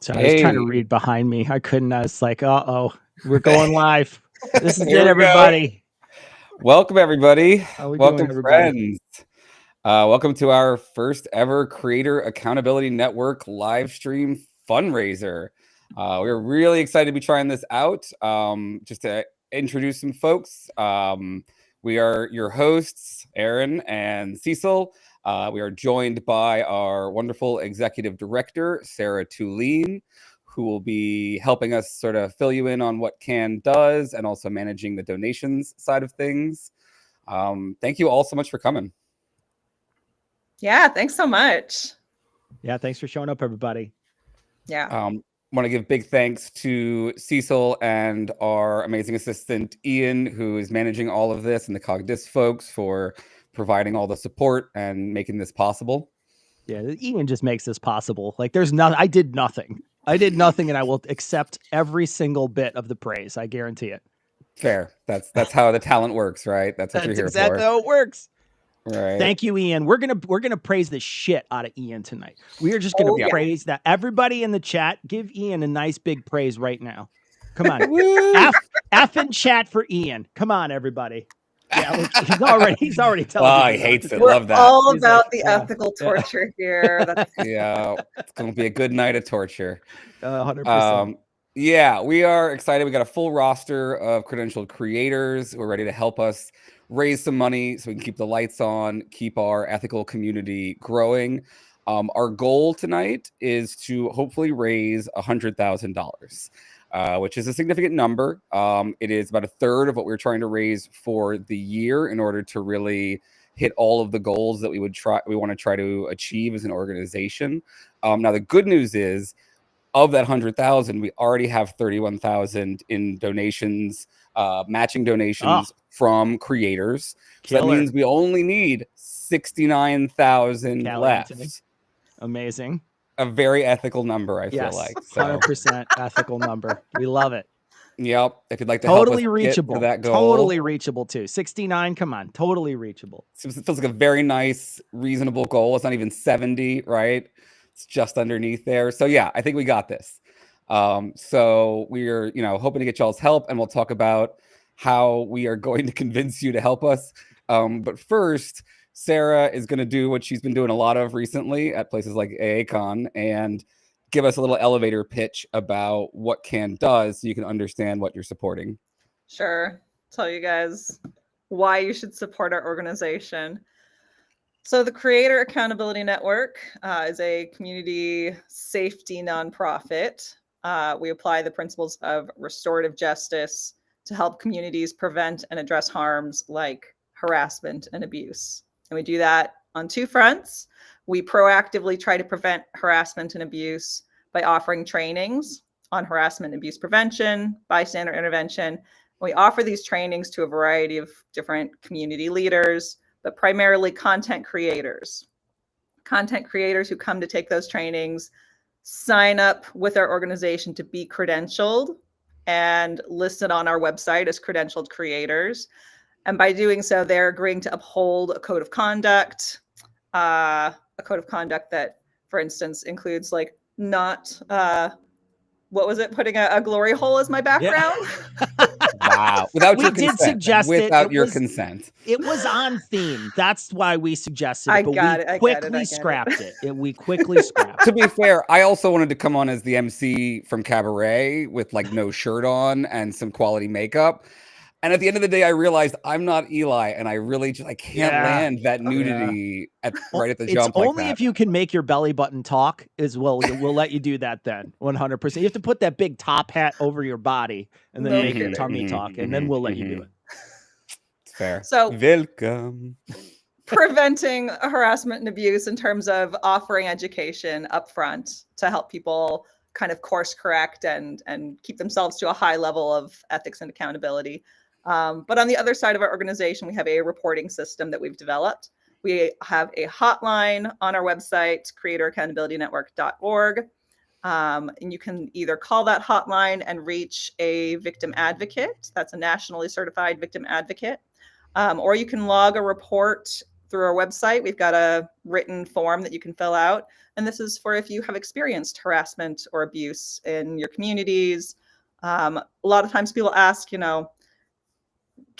So I was trying to read behind me. I couldn't. I was like, uh-oh, we're going live. This is it, everybody. Welcome, everybody. How we Welcome, doing, everybody? friends. Welcome to our first ever Creator Accountability Network live stream fundraiser. We're really excited to be trying this out. Just to introduce some folks, we are your hosts, Aaron and Cecil. We are joined by our wonderful executive director, Sarah Tulene, who will be helping us sort of fill you in on what CAN does and also managing the donations side of things. Thank you all so much for coming. Yeah, thanks so much. Yeah, thanks for showing up, everybody. Yeah. Want to give big thanks to Cecil and our amazing assistant, Ian, who is managing all of this, and the CogDis folks for providing all the support and making this possible. Yeah, Ian just makes this possible. Like, there's nothing. I did nothing, and I will accept every single bit of the praise. I guarantee it. Fair. That's how the talent works, right? That's what you're here exactly for. How it works. Right. Thank you, Ian. We're gonna praise the shit out of Ian tonight. We are just gonna praise that. Everybody in the chat, give Ian a nice big praise right now. Come on, F in chat for Ian. Come on, everybody. Yeah, he's already telling. Oh, he hates it. We're Love that. all about the ethical torture here. Yeah, it's gonna be a good night of torture. 100%. Yeah, we are excited. We got a full roster of credentialed creators who are ready to help us raise some money so we can keep the lights on, keep our ethical community growing. Our goal tonight is to hopefully raise $100,000, which is a significant number. It is about a third of what we're trying to raise for the year in order to really hit all of the goals that we want to try to achieve as an organization. Now, the good news is, of that 100,000, we already have 31,000 in donations, matching donations from creators. So that means we only need 69,000 left. Anthony. Amazing. A very ethical number, I feel like. So. 100% ethical number. We love it. Yep. If you'd like to totally help us reachable. Get to that goal. Totally reachable too. 69. Come on. Totally reachable. It feels like a very nice, reasonable goal. It's not even 70, right? It's just underneath there. So yeah, I think we got this. So we're, hoping to get y'all's help, and we'll talk about how we are going to convince you to help us. But first, Sarah is going to do what she's been doing a lot of recently at places like AACon and give us a little elevator pitch about what CAN does so you can understand what you're supporting. Sure. Tell you guys why you should support our organization. So the Creator Accountability Network is a community safety nonprofit. We apply the principles of restorative justice to help communities prevent and address harms like harassment and abuse. And we do that on two fronts. We proactively try to prevent harassment and abuse by offering trainings on harassment and abuse prevention, bystander intervention. We offer these trainings to a variety of different community leaders, but primarily content creators. Content creators who come to take those trainings sign up with our organization to be credentialed and listed on our website as credentialed creators. And by doing so, they're agreeing to uphold a code of conduct, that, for instance, includes like not, putting a glory hole as my background? Yeah. Wow. Without your consent. Suggest Without your consent. It was on theme. That's why we suggested it. We quickly scrapped it. We quickly scrapped it. To be fair, I also wanted to come on as the MC from Cabaret with like no shirt on and some quality makeup. And at the end of the day, I realized I'm not Eli, and I really I can't land that nudity right at the jump. It's only if you can make your belly button talk as well. We'll let you do that then. 100%. You have to put that big top hat over your body and then make your tummy talk, and then we'll let you do it. It's fair. So welcome. Preventing harassment and abuse in terms of offering education up front to help people kind of course correct and keep themselves to a high level of ethics and accountability. But on the other side of our organization, we have a reporting system that we've developed. We have a hotline on our website, creatoraccountabilitynetwork.org. And you can either call that hotline and reach a victim advocate. That's a nationally certified victim advocate. Or you can log a report through our website. We've got a written form that you can fill out. And this is for if you have experienced harassment or abuse in your communities. A lot of times people ask, can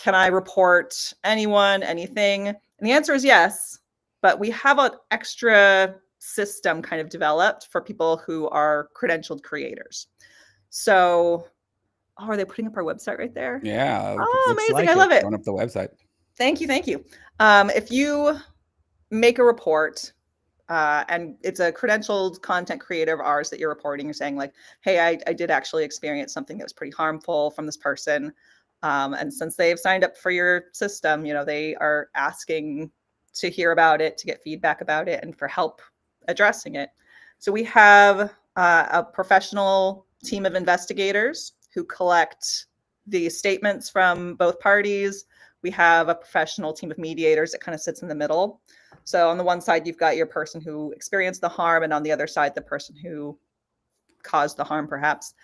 I report anyone, anything? And the answer is yes, but we have an extra system kind of developed for people who are credentialed creators. So, are they putting up our website right there? Yeah. Oh, amazing. I love it. Run up the website. Thank you. Thank you. If you make a report, and it's a credentialed content creator of ours that you're reporting, you're saying like, hey, I did actually experience something that was pretty harmful from this person. And since they've signed up for your system, they are asking to hear about it, to get feedback about it, and for help addressing it. So we have a professional team of investigators who collect the statements from both parties. We have a professional team of mediators that kind of sits in the middle. So on the one side, you've got your person who experienced the harm, and on the other side, the person who caused the harm, perhaps.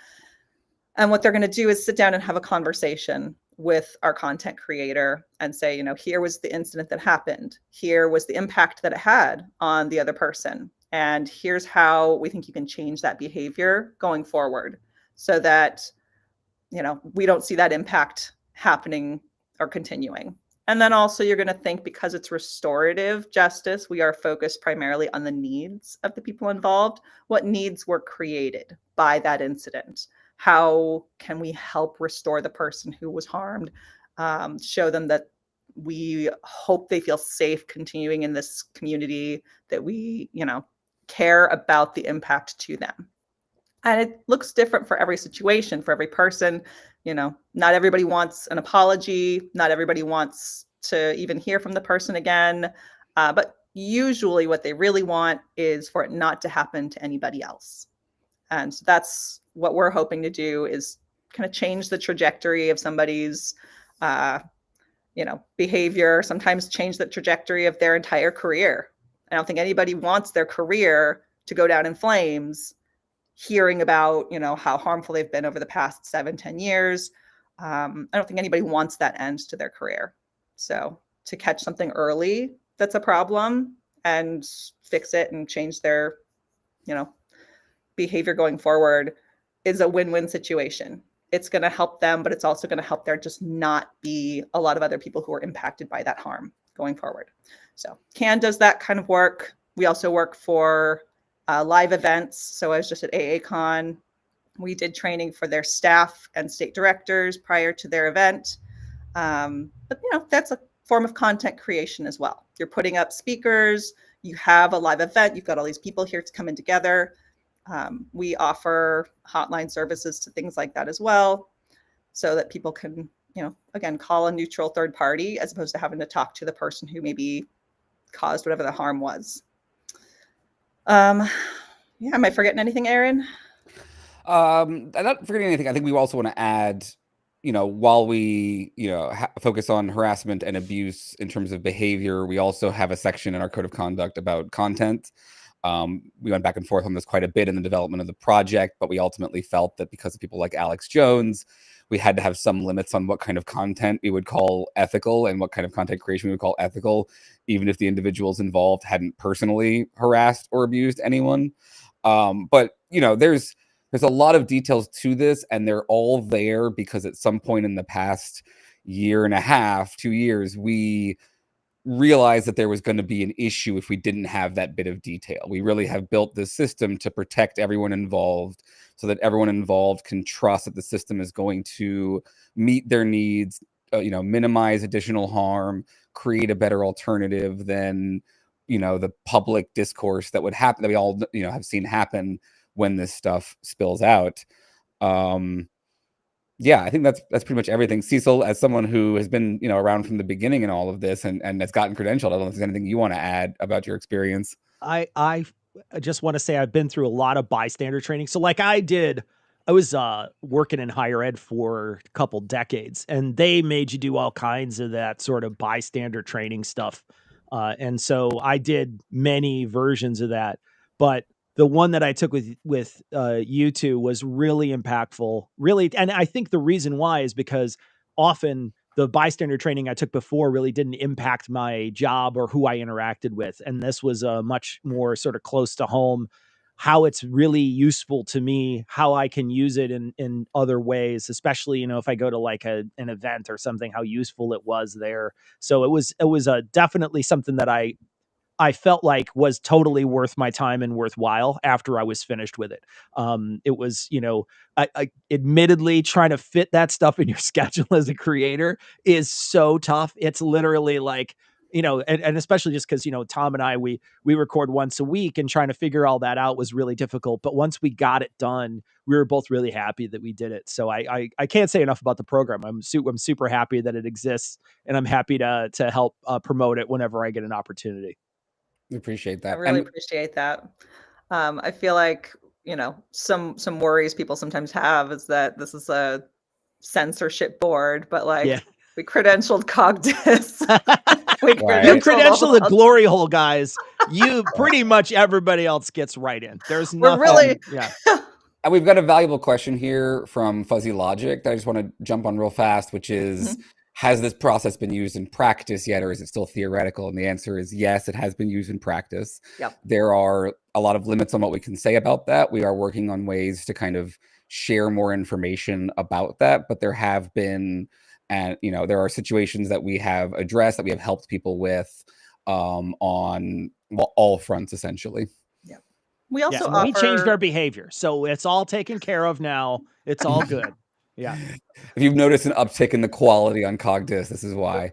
And what they're going to do is sit down and have a conversation with our content creator and say, here was the incident that happened. Here was the impact that it had on the other person. And here's how we think you can change that behavior going forward so that, we don't see that impact happening or continuing. And then also you're going to think, because it's restorative justice, we are focused primarily on the needs of the people involved. What needs were created by that incident? How can we help restore the person who was harmed? Show them that we hope they feel safe continuing in this community, that we, care about the impact to them. And it looks different for every situation, for every person. Not everybody wants an apology. Not everybody wants to even hear from the person again. But usually what they really want is for it not to happen to anybody else. And so that's what we're hoping to do, is kind of change the trajectory of somebody's, behavior, sometimes change the trajectory of their entire career. I don't think anybody wants their career to go down in flames, hearing about, how harmful they've been over the past 7-10 years. I don't think anybody wants that end to their career. So to catch something early that's a problem and fix it and change their, behavior going forward is a win-win situation. It's going to help them, but it's also going to help there just not be a lot of other people who are impacted by that harm going forward. So CAN does that kind of work. We also work for live events. So I was just at AACon. We did training for their staff and state directors prior to their event. But that's a form of content creation as well. You're putting up speakers, you have a live event, you've got all these people here to come in together. We offer hotline services to things like that as well, so that people can, again, call a neutral third party as opposed to having to talk to the person who maybe caused whatever the harm was. Am I forgetting anything, Aaron? I'm not forgetting anything. I think we also want to add, while we, focus on harassment and abuse in terms of behavior, we also have a section in our code of conduct about content. We went back and forth on this quite a bit in the development of the project, but we ultimately felt that because of people like Alex Jones, we had to have some limits on what kind of content we would call ethical and what kind of content creation we would call ethical, even if the individuals involved hadn't personally harassed or abused anyone. But there's a lot of details to this, and they're all there because at some point in the past year and a half, 2 years, we realized that there was going to be an issue if we didn't have that bit of detail. We really have built this system to protect everyone involved so that everyone involved can trust that the system is going to meet their needs, minimize additional harm, create a better alternative than, the public discourse that would happen, that we all, have seen happen when this stuff spills out. Yeah, I think that's pretty much everything. Cecil, as someone who has been, around from the beginning in all of this and has gotten credentialed, I don't know if there's anything you want to add about your experience. I just want to say I've been through a lot of bystander training. So like I was working in higher ed for a couple decades, and they made you do all kinds of that sort of bystander training stuff. And so I did many versions of that, but the one that I took with you two was really impactful, really. And I think the reason why is because often the bystander training I took before really didn't impact my job or who I interacted with. And this was a much more sort of close to home, how it's really useful to me, how I can use it in other ways, especially, you know, if I go to like an event or something, how useful it was there. So it was definitely something that I felt like was totally worth my time and worthwhile after I was finished with it. It was, you know, I admittedly trying to fit that stuff in your schedule as a creator is so tough. It's literally like, you know, and especially just because, you know, Tom and I, we record once a week, and trying to figure all that out was really difficult. But once we got it done, we were both really happy that we did it. So I can't say enough about the program. I'm super happy that it exists, and I'm happy to help promote it whenever I get an opportunity. We appreciate that. I really appreciate that. I feel like, you know, some worries people sometimes have is that this is a censorship board, but like we credentialed Cogdis. You credential the glory hole, guys. You pretty much everybody else gets right in. There's nothing. Really, And we've got a valuable question here from Fuzzy Logic that I just want to jump on real fast, which is, has this process been used in practice yet, or is it still theoretical? And the answer is yes, it has been used in practice. Yep. There are a lot of limits on what we can say about that. We are working on ways to kind of share more information about that, but there have been, and you know, there are situations that we have addressed, that we have helped people with on all fronts, essentially. Yeah. We also offer... we changed our behavior, so it's all taken care of now. It's all good. Yeah. If you've noticed an uptick in the quality on Cogdis, this is why.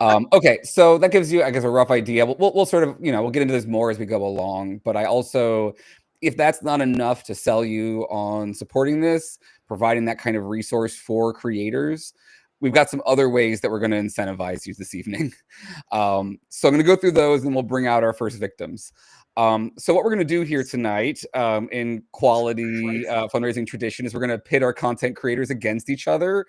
Okay, so that gives you, I guess, a rough idea. We'll sort of, you know, we'll get into this more as we go along. But I also, if that's not enough to sell you on supporting this, providing that kind of resource for creators, we've got some other ways that we're going to incentivize you this evening. So I'm going to go through those, and we'll bring out our first victims. So what we're going to do here tonight in quality fundraising tradition is we're going to pit our content creators against each other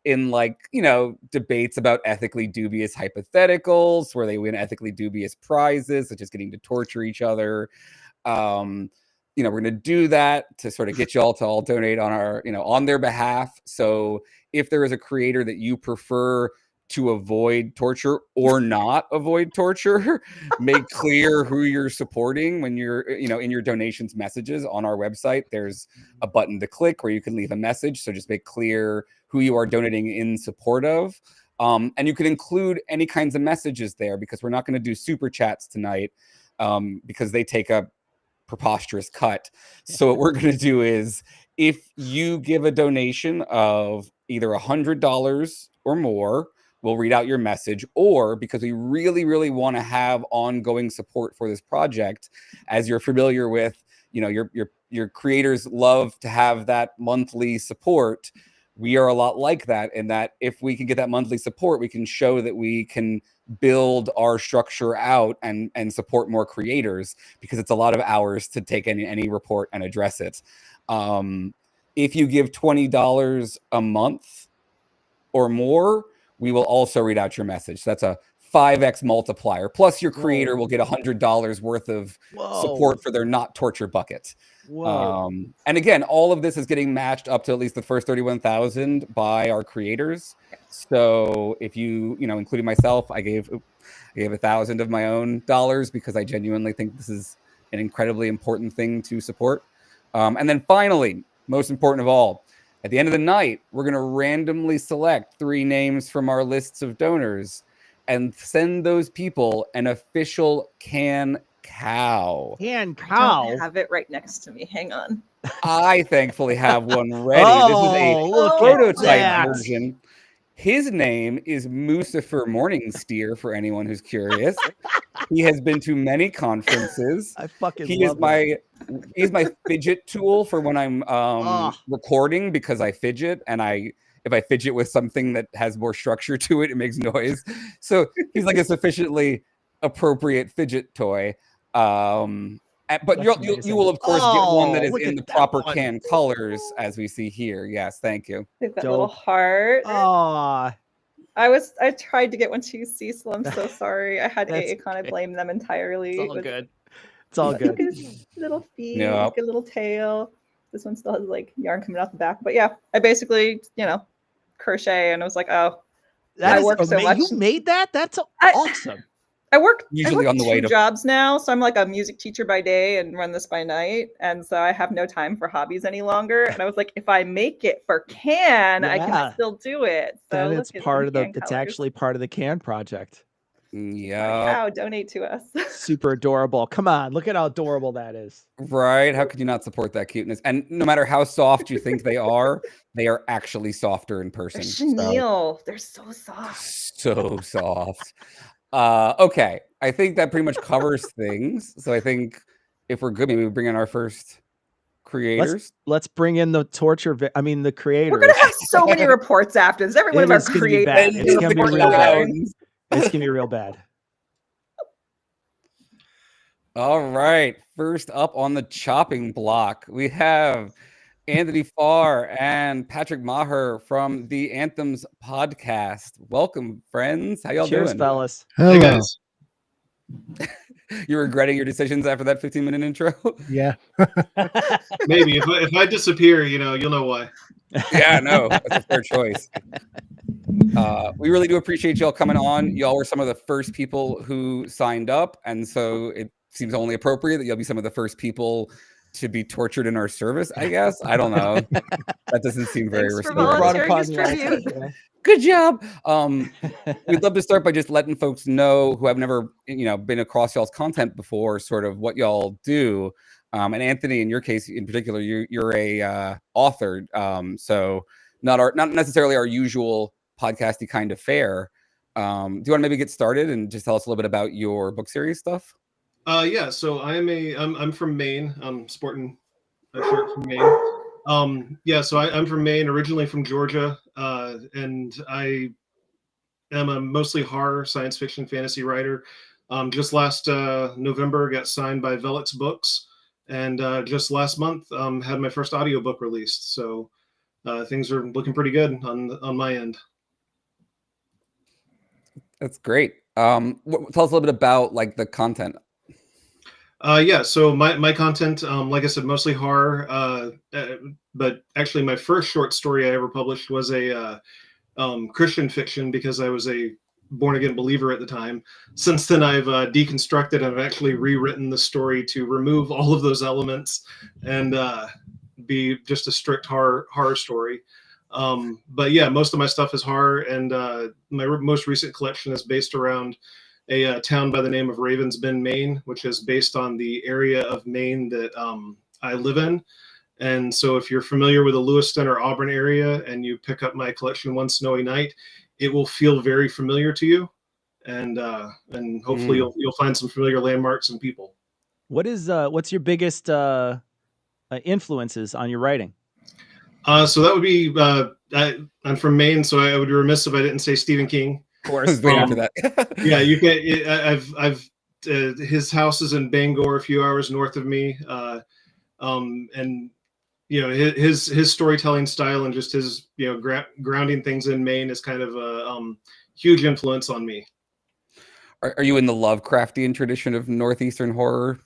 in, like, you know, debates about ethically dubious hypotheticals where they win ethically dubious prizes, such as getting to torture each other. You know, we're going to do that to sort of get you all to all donate on our, you know, on their behalf. So if there is a creator that you prefer to avoid torture or not avoid torture, make clear who you're supporting when you're, you know, in your donations messages on our website. There's a button to click where you can leave a message. So just make clear who you are donating in support of. And you can include any kinds of messages there, because we're not going to do super chats tonight because they take a preposterous cut. So what we're going to do is, if you give a donation of either $100 or more, we'll read out your message, or because we really, really want to have ongoing support for this project, as you're familiar with, you know, your creators love to have that monthly support. We are a lot like that, in that if we can get that monthly support, we can show that we can build our structure out and support more creators, because it's a lot of hours to take any report and address it. If you give $20 a month or more, we will also read out your message. So that's a 5x multiplier. Plus, your creator will get $100 worth of support for their not torture bucket. And again, all of this is getting matched up to at least the first 31,000 by our creators. So if you know, including myself, I gave 1,000 of my own dollars, because I genuinely think this is an incredibly important thing to support. And then finally, most important of all, at the end of the night, we're going to randomly select 3 names from our lists of donors and send those people an official can cow. Can cow? I don't have it right next to me. Hang on. I thankfully have one ready. This is a prototype version. His name is Mucifer Morningsteer, for anyone who's curious. He has been to many conferences. I fucking love him. He's my fidget tool for when I'm recording, because I fidget, and if I fidget with something that has more structure to it, it makes noise. So he's like a sufficiently appropriate fidget toy. But you will, of course, get one that is in the proper can colors, as we see here. Yes, thank you. They've got a little heart. Aw. I tried to get one to Cecil. I'm so sorry. I had AACon. I blame them entirely. It's all good. It's all good. Look at his little feet. Look at a little tail. This one still has like yarn coming out the back. But yeah, I basically, you know, crochet, and I was like, oh, That I is work so amazing. much. You made that? That's I- awesome. I work Usually on the way 2 to- jobs now, so I'm like a music teacher by day and run this by night, and so I have no time for hobbies any longer. And I was like, if I make it for Can, I Yeah. can still do it. So Then look, it's part of the. Can It's colors. actually part of the Can project. Yeah. Wow, donate to us. Super adorable. Come on, look at how adorable that is. Right. How could you not support that cuteness? And no matter how soft you think they are actually softer in They're person. chenille. They're so soft. So soft. Okay. I think that pretty much covers things. So I think if we're good, maybe we bring in our first creators. Let's bring in the the creators. We're gonna have so many reports after this. Every one of It our is gonna be creators. bad. It's gonna be real bad. It's gonna be real bad. All right. First up on the chopping block, we have Anthony Farr and Patrick Maher from the Anthems podcast. Welcome, friends. How y'all Cheers, doing? fellas. Hello. Hey guys. You're regretting your decisions after that 15-minute intro? Yeah. Maybe if I disappear, you'll know why. Yeah, no, that's a fair choice. We really do appreciate y'all coming on. Y'all were some of the first people who signed up, and so it seems only appropriate that you'll be some of the first people to be tortured in our service, I guess. I don't know. That doesn't seem very Thanks for responsible. volunteering as tribute. Good job. We'd love to start by just letting folks know who have never, been across y'all's content before, sort of what y'all do. And Anthony, in your case in particular, you're a author, so not necessarily our usual podcasty kind of fare. Do you want to maybe get started and just tell us a little bit about your book series stuff? Yeah. So I'm from Maine. I'm sporting a shirt from Maine. Yeah. So I'm from Maine, originally from Georgia, and I am a mostly horror, science fiction, fantasy writer. Just last November, got signed by Velix Books, and just last month had my first audiobook released. So things are looking pretty good on my end. That's great. Tell us a little bit about the content. Yeah, so my content, like I said, mostly horror. But actually, my first short story I ever published was a Christian fiction because I was a born again believer at the time. Since then, I've deconstructed and I've actually rewritten the story to remove all of those elements and be just a strict horror story. But yeah, most of my stuff is horror, and my most recent collection is based around a town by the name of Ravens Bend, Maine, which is based on the area of Maine that I live in. And so if you're familiar with the Lewiston or Auburn area and you pick up my collection one snowy night, it will feel very familiar to you. And hopefully you'll find some familiar landmarks and people. What's your biggest influences on your writing? So that would be I'm from Maine, so I would be remiss if I didn't say Stephen King. Of course. I was waiting for that. Yeah, you can. I've his house is in Bangor, a few hours north of me, and his storytelling style and just his grounding things in Maine is kind of a huge influence on me. Are you in the Lovecraftian tradition of Northeastern horror?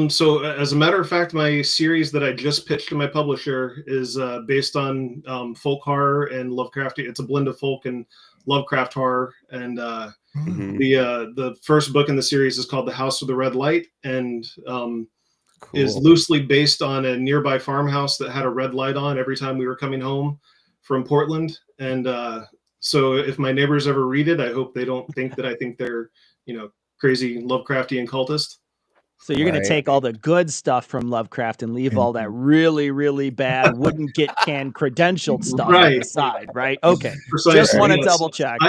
So as a matter of fact, my series that I just pitched to my publisher is based on folk horror and Lovecraftian. It's a blend of folk and Lovecraft horror, and the first book in the series is called The House with the Red Light, and is loosely based on a nearby farmhouse that had a red light on every time we were coming home from Portland. And so if my neighbors ever read it, I hope they don't think that I think they're crazy Lovecraftian cultist. So you're going to take all the good stuff from Lovecraft and leave all that really, really bad, wouldn't get canned credentialed stuff on the side, right? Okay. Precisely. Just want to double check.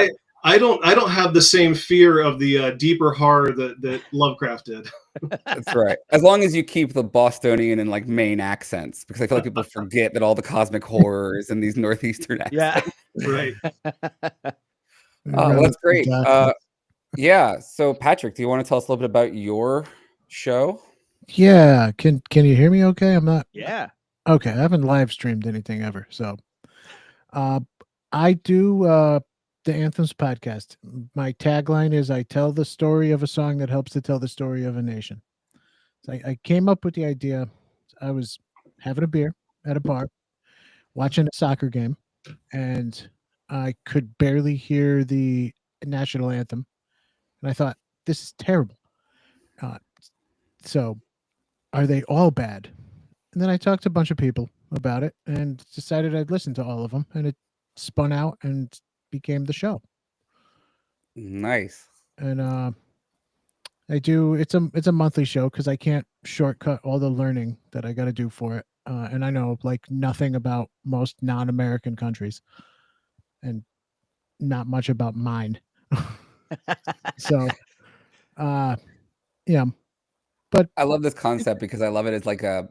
I don't have the same fear of the deeper horror that Lovecraft did. That's right. As long as you keep the Bostonian and Maine accents, because I feel like people forget that all the cosmic horror is in these Northeastern accents. Yeah. Right. Oh, that's great. Yeah. So Patrick, do you want to tell us a little bit about your show? Yeah. Can you hear me okay? I'm not. Yeah. Okay. I haven't live streamed anything ever. So I do the Anthems podcast. My tagline is I tell the story of a song that helps to tell the story of a nation. So I came up with the idea. I was having a beer at a bar, watching a soccer game, and I could barely hear the national anthem, and I thought, this is terrible. So, are they all bad? And then I talked to a bunch of people about it and decided I'd listen to all of them, and it spun out and became the show. Nice. And I do. It's a monthly show because I can't shortcut all the learning that I got to do for it. And I know like nothing about most non-American countries, and not much about mine. So, yeah. But I love this concept because I love it. It's like I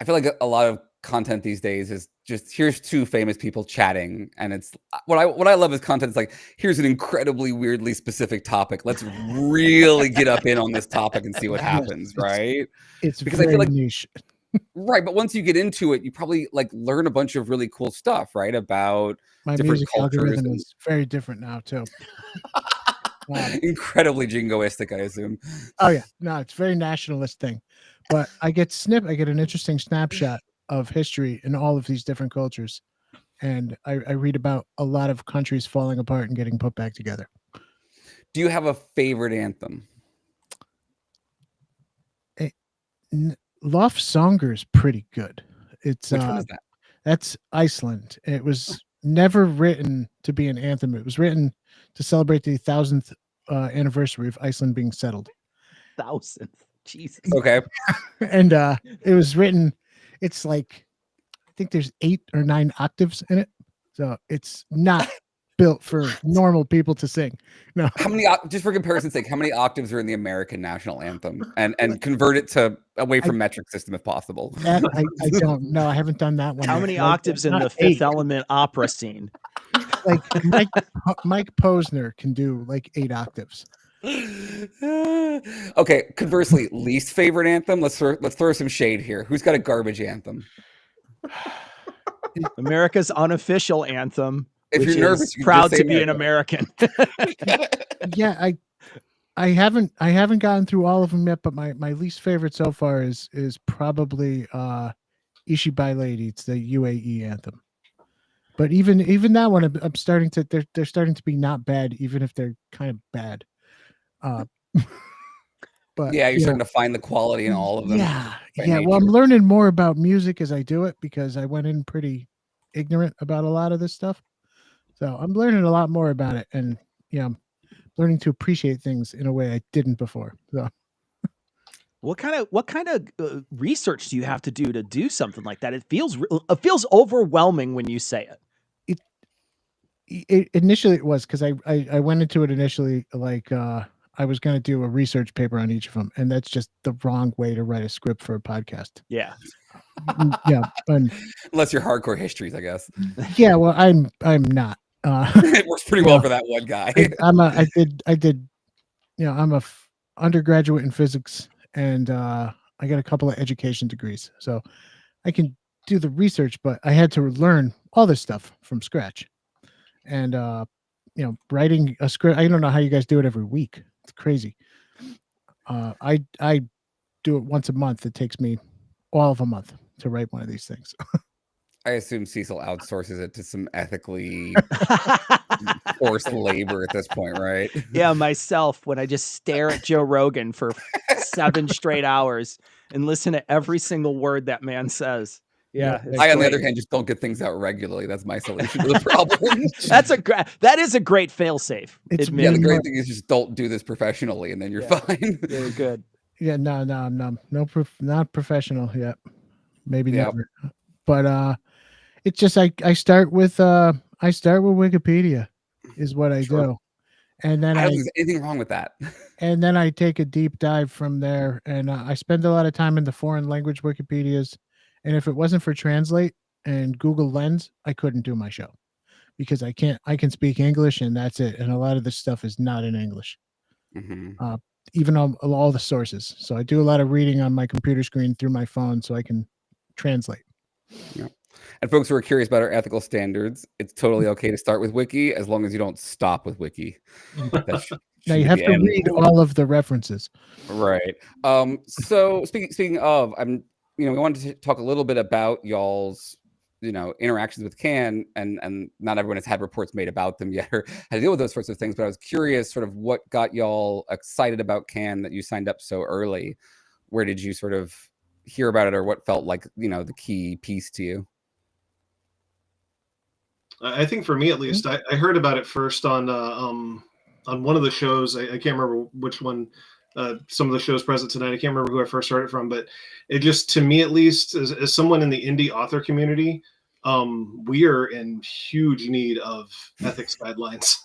feel like a lot of content these days is just here's two famous people chatting, and it's what I love is content. It's like here's an incredibly weirdly specific topic. Let's really get up in on this topic and see what happens, right? it's Because very I feel like niche. right, but once you get into it, you probably like learn a bunch of really cool stuff, right? About My different music cultures algorithm and is very different now too. incredibly jingoistic, I assume. Oh yeah, no, it's a very nationalist thing. But I get an interesting snapshot of history in all of these different cultures, and I read about a lot of countries falling apart and getting put back together. Do you have a favorite anthem? Lofsongur is pretty good. It's Which one is that? That's Iceland. It was never written to be an anthem. It was written to celebrate the 1000th anniversary of Iceland being settled. 1000th. Jesus. Okay. And it was written. It's like I think there's 8 or 9 octaves in it, so it's not built for normal people to sing. No. How many, just for comparison's sake, how many octaves are in the American national anthem? And convert it to away from metric system if possible. That I don't know. I haven't done that one. How yet. many Like, octaves in not the Fifth 8. Element opera scene? Like Mike Posner can do like 8 octaves. Okay, conversely, least favorite anthem. Let's throw some shade here. Who's got a garbage anthem? America's unofficial anthem, If which you're nervous, is you can proud just say to be an America. American. Yeah, I haven't gotten through all of them yet, but my least favorite so far is probably Ishi by Lady. It's the UAE anthem. But even that one, I'm starting to they're starting to be not bad, even if they're kind of bad. But Yeah, you're starting to find the quality in all of them. Yeah, by yeah. Well, I'm nature. learning more about music as I do it because I went in pretty ignorant about a lot of this stuff. So I'm learning a lot more about it, and I'm learning to appreciate things in a way I didn't before. So What kind of research do you have to do something like that? It feels overwhelming when you say it. Initially it was because I went into it initially like I was going to do a research paper on each of them, and that's just the wrong way to write a script for a podcast. Yeah. Yeah, and Unless you're hardcore histories, I guess. yeah. Well, I'm not. It works pretty well for that one guy. I did. I'm a undergraduate in physics, and I got a couple of education degrees, so I can do the research. But I had to learn all this stuff from scratch, and writing a script. I don't know how you guys do it every week. It's crazy. I do it once a month. It takes me all of a month to write one of these things. I assume Cecil outsources it to some ethically forced labor at this point, right? Yeah, myself, when I just stare at Joe Rogan for 7 straight hours and listen to every single word that man says. Yeah, Yeah, I, on the other hand, just don't get things out regularly. That's my solution to the problem. that is a great failsafe. It's Yeah, the really great thing is just don't do this professionally, and then you're fine. Really good. Yeah, no, not professional yet. Maybe Yeah. never. But it's just I start with Wikipedia is what I do. And then I don't think there's anything wrong with that. and then I take a deep dive from there, and I spend a lot of time in the foreign language Wikipedias. And if it wasn't for Translate and Google Lens, I couldn't do my show because I can speak English and that's it. And a lot of this stuff is not in English, even on all the sources. So I do a lot of reading on my computer screen through my phone so I can translate. Yeah. And folks who are curious about our ethical standards, it's totally okay to start with Wiki as long as you don't stop with Wiki. Now you have to read all of the references. Right. So speaking of, we wanted to talk a little bit about y'all's interactions with CAN, and not everyone has had reports made about them yet or had to deal with those sorts of things. But I was curious, sort of, what got y'all excited about CAN, that you signed up so early. Where did you sort of hear about it, or what felt like the key piece to you? I think for me, at least, I heard about it first on one of the shows. I can't remember which one. Some of the shows present tonight, I can't remember who I first heard it from, but it just, to me at least, as someone in the indie author community, we are in huge need of ethics guidelines.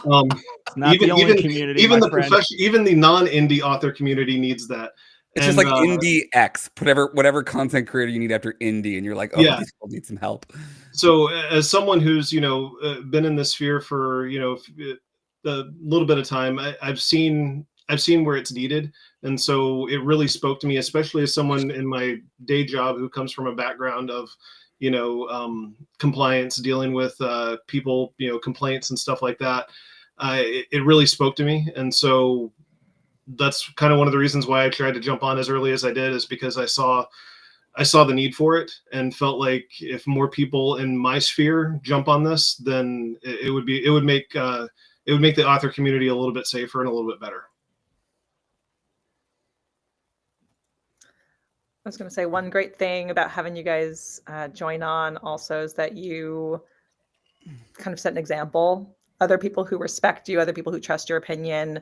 Not the only community, even my the friend. even the non-indie author community needs that. It's just like indie X, whatever content creator you need after indie, and you're like, oh, these people need some help. So as someone who's been in this sphere for a little bit of time, I've seen where it's needed, and so it really spoke to me, especially as someone in my day job who comes from a background of compliance, dealing with people, complaints and stuff like that. It really spoke to me, and so that's kind of one of the reasons why I tried to jump on as early as I did, is because I saw the need for it and felt like if more people in my sphere jump on this, then it would make the author community a little bit safer and a little bit better. I was going to say, one great thing about having you guys join on also is that you kind of set an example. Other people who respect you, other people who trust your opinion,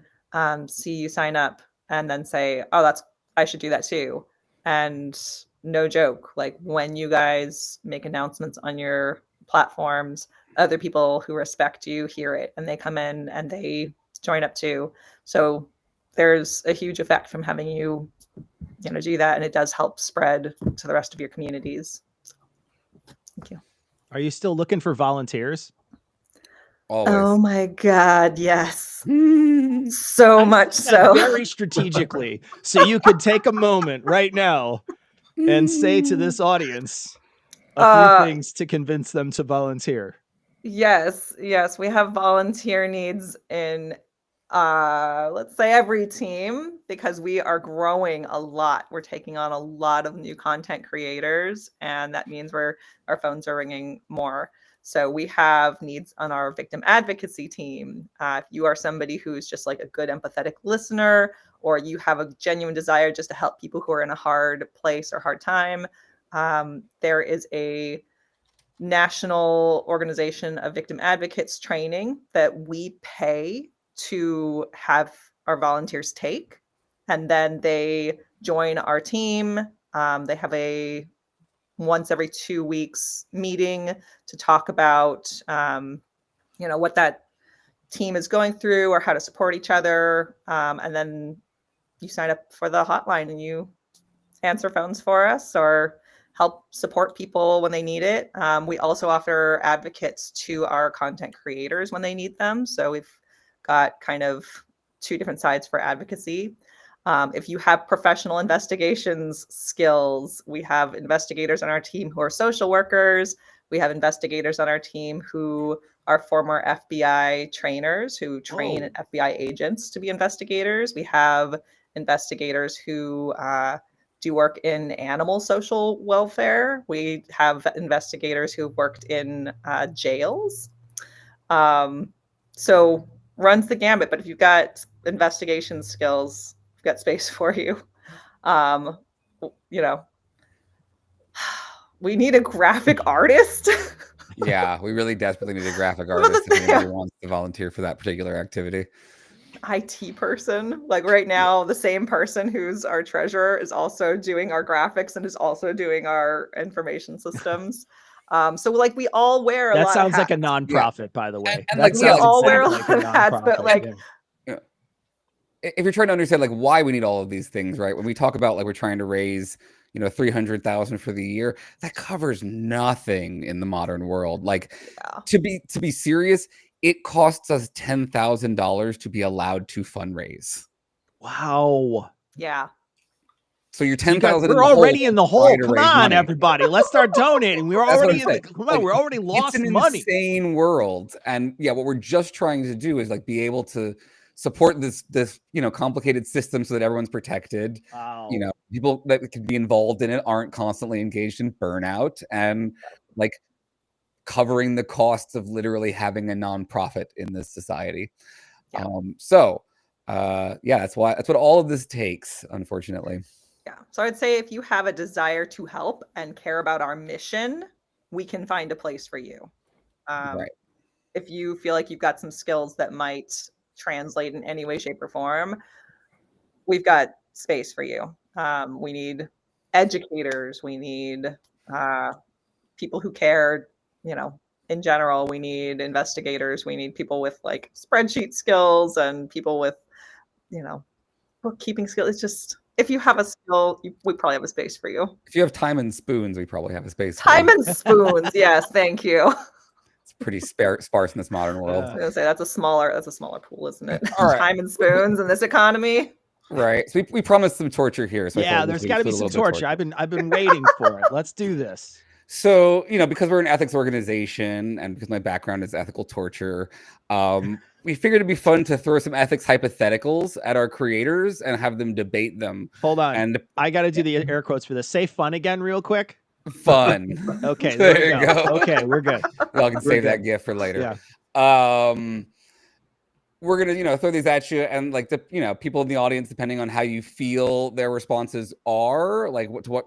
see you sign up and then say, oh, I should do that too. And no joke, like when you guys make announcements on your platforms, other people who respect you hear it and they come in and they join up too. So there's a huge effect from having you do that, and it does help spread to the rest of your communities. So, thank you. Are you still looking for volunteers? Always. Oh my God, yes. So much so. Very strategically. So you could take a moment right now and say to this audience a few things to convince them to volunteer. Yes. We have volunteer needs in let's say every team, because we are growing a lot. We're taking on a lot of new content creators, and that means our phones are ringing more. So we have needs on our victim advocacy team. If you are somebody who's just like a good empathetic listener, or you have a genuine desire just to help people who are in a hard place or hard time, there is a national organization of victim advocates training that we pay to have our volunteers take, and then they join our team. They have a once every 2 weeks meeting to talk about what that team is going through or how to support each other, and then you sign up for the hotline and you answer phones for us or help support people when they need it. We also offer advocates to our content creators when they need them, so we've got kind of two different sides for advocacy. If you have professional investigations skills, we have investigators on our team who are social workers. We have investigators on our team who are former FBI trainers who train FBI agents to be investigators. We have investigators who do work in animal social welfare. We have investigators who have worked in jails. So runs the gambit, but if you've got investigation skills, we've got space for you. We need a graphic artist. Yeah, we really desperately need a graphic artist if anybody wants to volunteer for that particular activity. IT person, like right now, the same person who's our treasurer is also doing our graphics and is also doing our information systems. So like we all wear a lot of hats. That sounds like a nonprofit, by the way. And that we all wear a lot of hats, but like if you're trying to understand like why we need all of these things, right? When we talk about like we're trying to raise, $300,000 for the year, that covers nothing in the modern world. Like to be serious, it costs us $10,000 to be allowed to fundraise. Wow. Yeah. So you're 10,000. We're already in the hole. Come on, everybody. Let's start donating. We're already we're already lost money. It's an insane world. And yeah, what we're just trying to do is like be able to support this complicated system so that everyone's protected. Wow. People that can be involved in it aren't constantly engaged in burnout, and like covering the costs of literally having a nonprofit in this society. Yeah. That's what all of this takes, unfortunately. Yeah. So I'd say if you have a desire to help and care about our mission, we can find a place for you. Right. If you feel like you've got some skills that might translate in any way, shape, or form, we've got space for you. We need educators. We need people who care, in general. We need investigators. We need people with like spreadsheet skills and people with, bookkeeping skills. It's just, if you have a skill, we probably have a space for you. If you have time and spoons, we probably have a space. Time and spoons. Yes. Thank you. It's pretty sparse in this modern world. I was gonna say that's a smaller pool, isn't it? All right. Time and spoons in this economy. Right. So we promised some torture here. So yeah, there's got to be some torture. I've been waiting for it. Let's do this. So, because we're an ethics organization and because my background is ethical torture, we figured it'd be fun to throw some ethics hypotheticals at our creators and have them debate them. Hold on. And I got to do the air quotes for this. Say fun again real quick. Fun. Okay, there you go. Okay, we're good. Y'all can save that gift for later. Yeah. We're gonna, throw these at you, and like the, people in the audience, depending on how you feel their responses are, like to what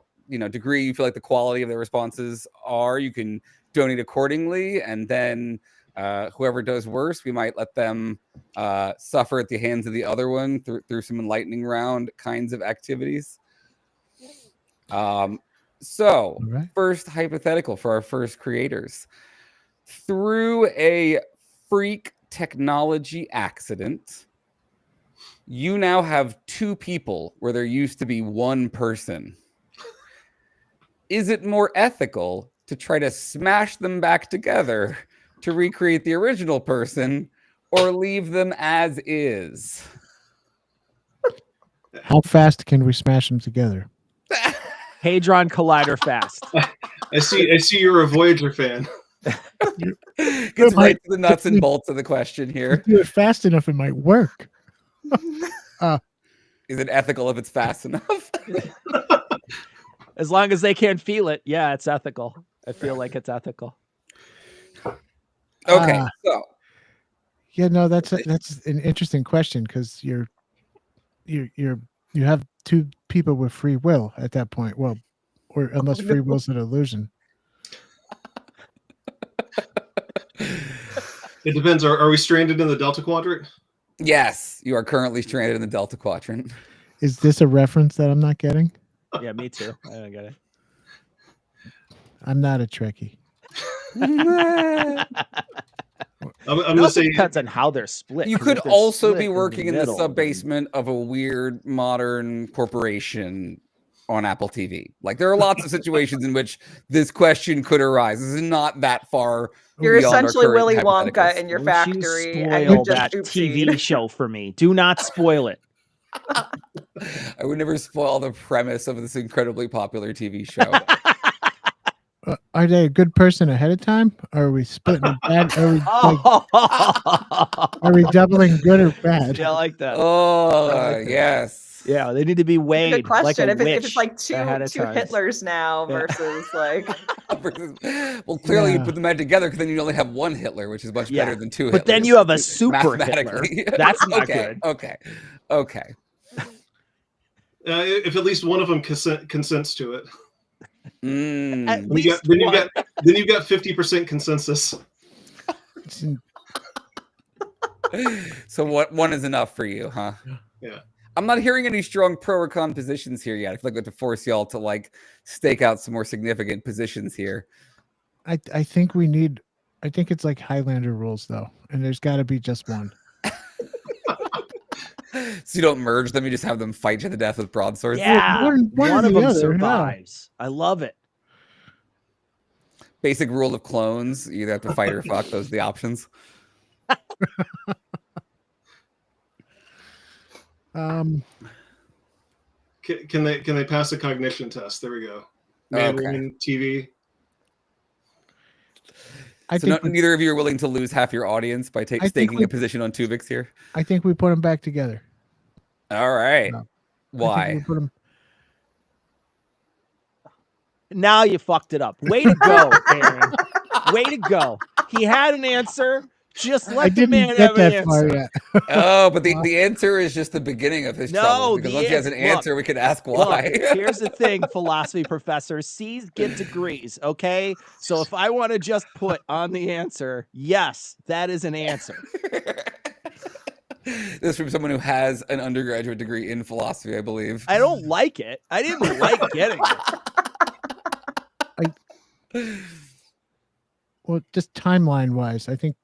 degree you feel like the quality of their responses are, you can donate accordingly, and then whoever does worse, we might let them suffer at the hands of the other one through some lightning round kinds of activities. First hypothetical for our first creators. Through a freak technology accident, you now have two people where there used to be one person. Is it more ethical to try to smash them back together to recreate the original person, or leave them as is? How fast can we smash them together? Hadron Collider fast. I see you're a Voyager fan. Gets right to the nuts and bolts of the question here. If you do it fast enough, it might work. Is it ethical if it's fast enough? As long as they can't feel it, yeah, it's ethical. I feel like it's ethical. Okay, so yeah, no, that's an interesting question, because you have two people with free will at that point. Well, or unless free will's an illusion. It depends. Are we stranded in the Delta Quadrant? Yes, you are currently stranded in the Delta Quadrant. Is this a reference that I'm not getting? Yeah, me too. I don't get it. I'm not a Trekkie. I'm going to say depends on how they're split. You could also be working in the sub-basement of a weird modern corporation on Apple TV. Like, there are lots of situations in which this question could arise. This is not that far. You're essentially Willy Wonka in your factory, and you're just that TV show for me. Do not spoil it. I would never spoil the premise of this incredibly popular TV show. Are they a good person ahead of time? Or are we splitting bad? Are we doubling good or bad? Yeah, I like that. Oh, yes. Yeah, they need to be weighed. Good question. Like if it's like two Hitlers now versus like. Well, clearly you put them together, because then you only have one Hitler, which is much better than two Hitlers. But then you have a super Hitler. That's not good. Okay. If at least one of them consents to it. At then you've got 50% consensus. So one is enough for you, huh? Yeah. I'm not hearing any strong pro or con positions here yet. I feel like we have to force y'all to like stake out some more significant positions here. I think it's like Highlander rules though, and there's got to be just one. So you don't merge them; you just have them fight to the death with broadswords. Yeah, one of them other, survives. I love it. Basic rule of clones: you either have to fight or fuck. Those are the options. Can they pass a cognition test? There we go. Man, woman, TV. neither of you are willing to lose half your audience by staking a position on Tuvix here. I think we put them back together. All right. No. Why? We put them. Now you fucked it up. Way to go, Aaron. Way to go. He had an answer. Just let the man have an answer. Yet. Oh, but the answer is just the beginning of his trouble. Because once he has an answer, we can ask why. Look, here's the thing, philosophy professor. C's get degrees, okay? So if I want to just put on the answer, yes, that is an answer. This is from someone who has an undergraduate degree in philosophy, I believe. I don't like it. I didn't like getting it. Well, just timeline wise, I think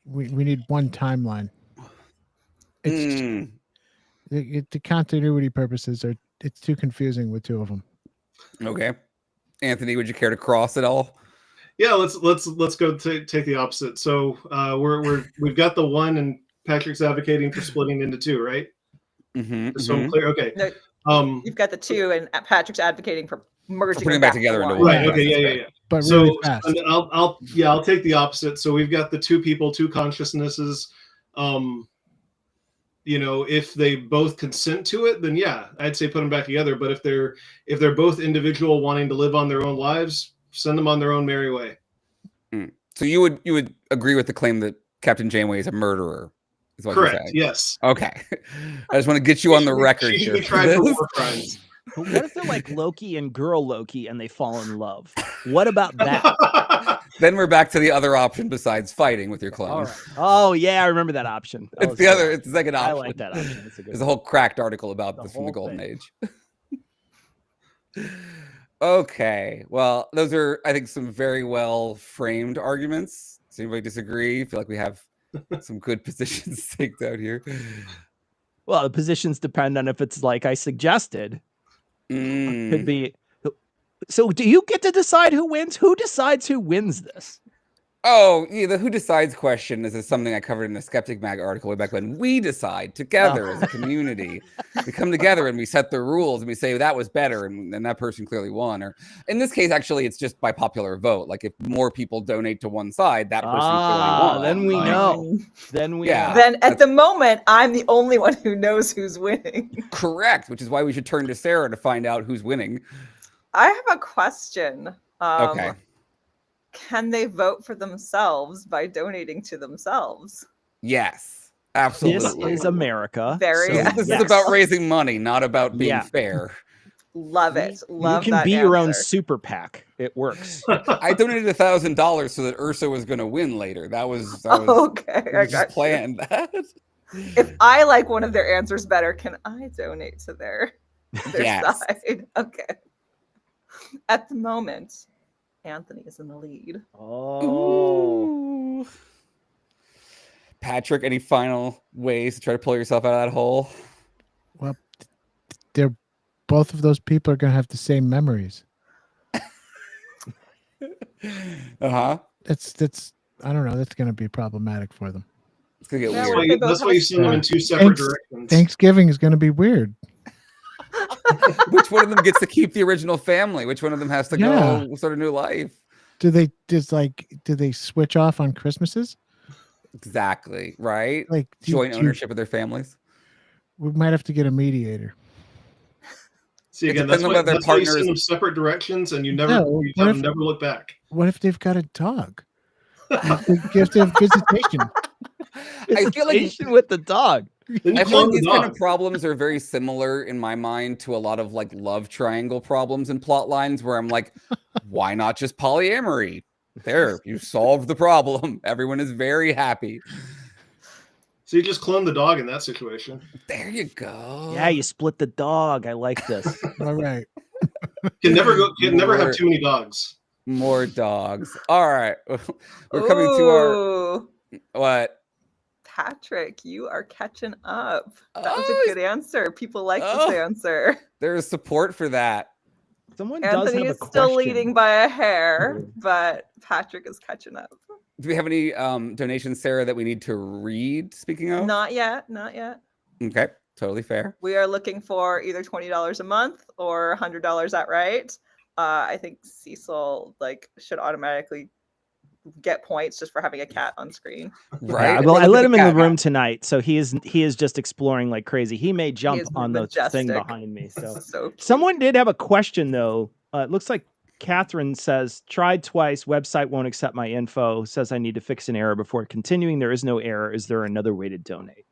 we need one timeline. It's the continuity purposes it's too confusing with two of them. Okay, Anthony, would you care to cross it all? Yeah, let's go take the opposite. So we've got the one, and Patrick's advocating for splitting into two, right? So I'm clear. Okay. No, you've got the two, and Patrick's advocating for merging putting back together into one. Right. Okay. Yeah. But so really fast. I'll take the opposite. So we've got the two people, two consciousnesses. If they both consent to it, then yeah, I'd say put them back together. But if they're both individual wanting to live on their own lives, send them on their own merry way. So you would agree with the claim that Captain Janeway is a murderer? Is what Correct. You're saying? Yes. Okay. I just want to get you on the record she here. should be tried for war crimes. What if they're like Loki and girl Loki and they fall in love? What about that? Then we're back to the other option besides fighting with your clone. All right. Oh yeah, I remember that option. It's the second option. I like that option. There's a whole cracked article about this from the Golden Age. Okay. Well, those are, I think, some very well framed arguments. Does anybody disagree? I feel like we have some good positions staked out here. Well, the positions depend on if it's like I suggested. Could be. So do you get to decide who wins? Who decides who wins this? Oh, yeah, the who decides question is something I covered in a Skeptic Mag article way back when. We decide together as a community. We come together and we set the rules and we say that was better and that person clearly won. Or in this case, actually, it's just by popular vote. Like if more people donate to one side, that person clearly won. Then we know. Then we know. Then at the moment, I'm the only one who knows who's winning. Correct, which is why we should turn to Sarah to find out who's winning. I have a question. Okay. Can they vote for themselves by donating to themselves? Yes, absolutely. This is America. This is about raising money, not about being fair. Love it. Love you can be your own super PAC. It works. I donated $1,000 so that Ursa was going to win later. That was okay. I just planned that. If I like one of their answers better, can I donate to their Yes. side? Okay. At the moment, Anthony is in the lead. Oh. Ooh. Patrick, any final ways to try to pull yourself out of that hole? Well, both of those people are going to have the same memories. That's I don't know. That's going to be problematic for them. It's going to get Yeah, weird. That's why you send them in two separate directions. Thanksgiving is going to be weird. Which one of them gets to keep the original family? Which one of them has to go start a new life? Do they switch off on Christmases? Exactly, right? Like joint ownership of their families. We might have to get a mediator. See again, that's why you send them separate directions, and you never look back. What if they've got a dog? You have to have visitation. I feel like with the dog. I feel like these kind of problems are very similar in my mind to a lot of like love triangle problems and plot lines where I'm like, why not just polyamory? There, you solved the problem. Everyone is very happy. So you just clone the dog in that situation. There you go. Yeah, you split the dog. I like this. All right. Can never have too many dogs. More dogs. All right. We're coming to our what? Patrick, you are catching up. That was a good answer. People like this answer. There is support for that. Someone Anthony is still leading by a hair, but Patrick is catching up. Do we have any donations, Sarah, that we need to read? Speaking of, not yet. Okay, totally fair. We are looking for either $20 a month or $100 outright. I think Cecil should automatically get points just for having a cat on screen. Right. Yeah, well, I Look let at him in the cat room map. tonight, so he is just exploring like crazy. He may jump is on the thing majestic. behind me. So So cute. someone did have a question though. It looks like Catherine says, tried twice, website won't accept my info, says I need to fix an error before continuing. There is no error. Is there another way to donate?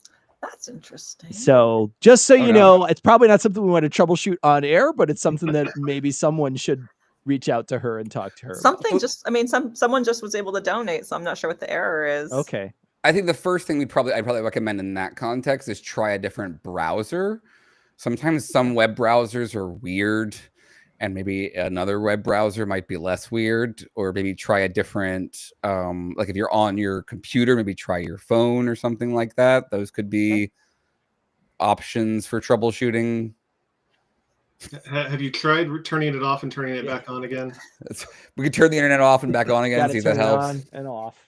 That's interesting. So just so you no. know, it's probably not something we want to troubleshoot on air, but it's something that maybe someone should reach out to her and talk to her about. Something just, I mean, someone just was able to donate, so I'm not sure what the error is. Okay. I think the first thing I'd probably recommend in that context is try a different browser. Sometimes some web browsers are weird, and maybe another web browser might be less weird, or maybe try a different, like if you're on your computer, maybe try your phone or something like that. Those could be options for troubleshooting. Have you tried turning it off and turning it back on again? We could turn the internet off and back on again, Gotta see if that turn it helps. on and off.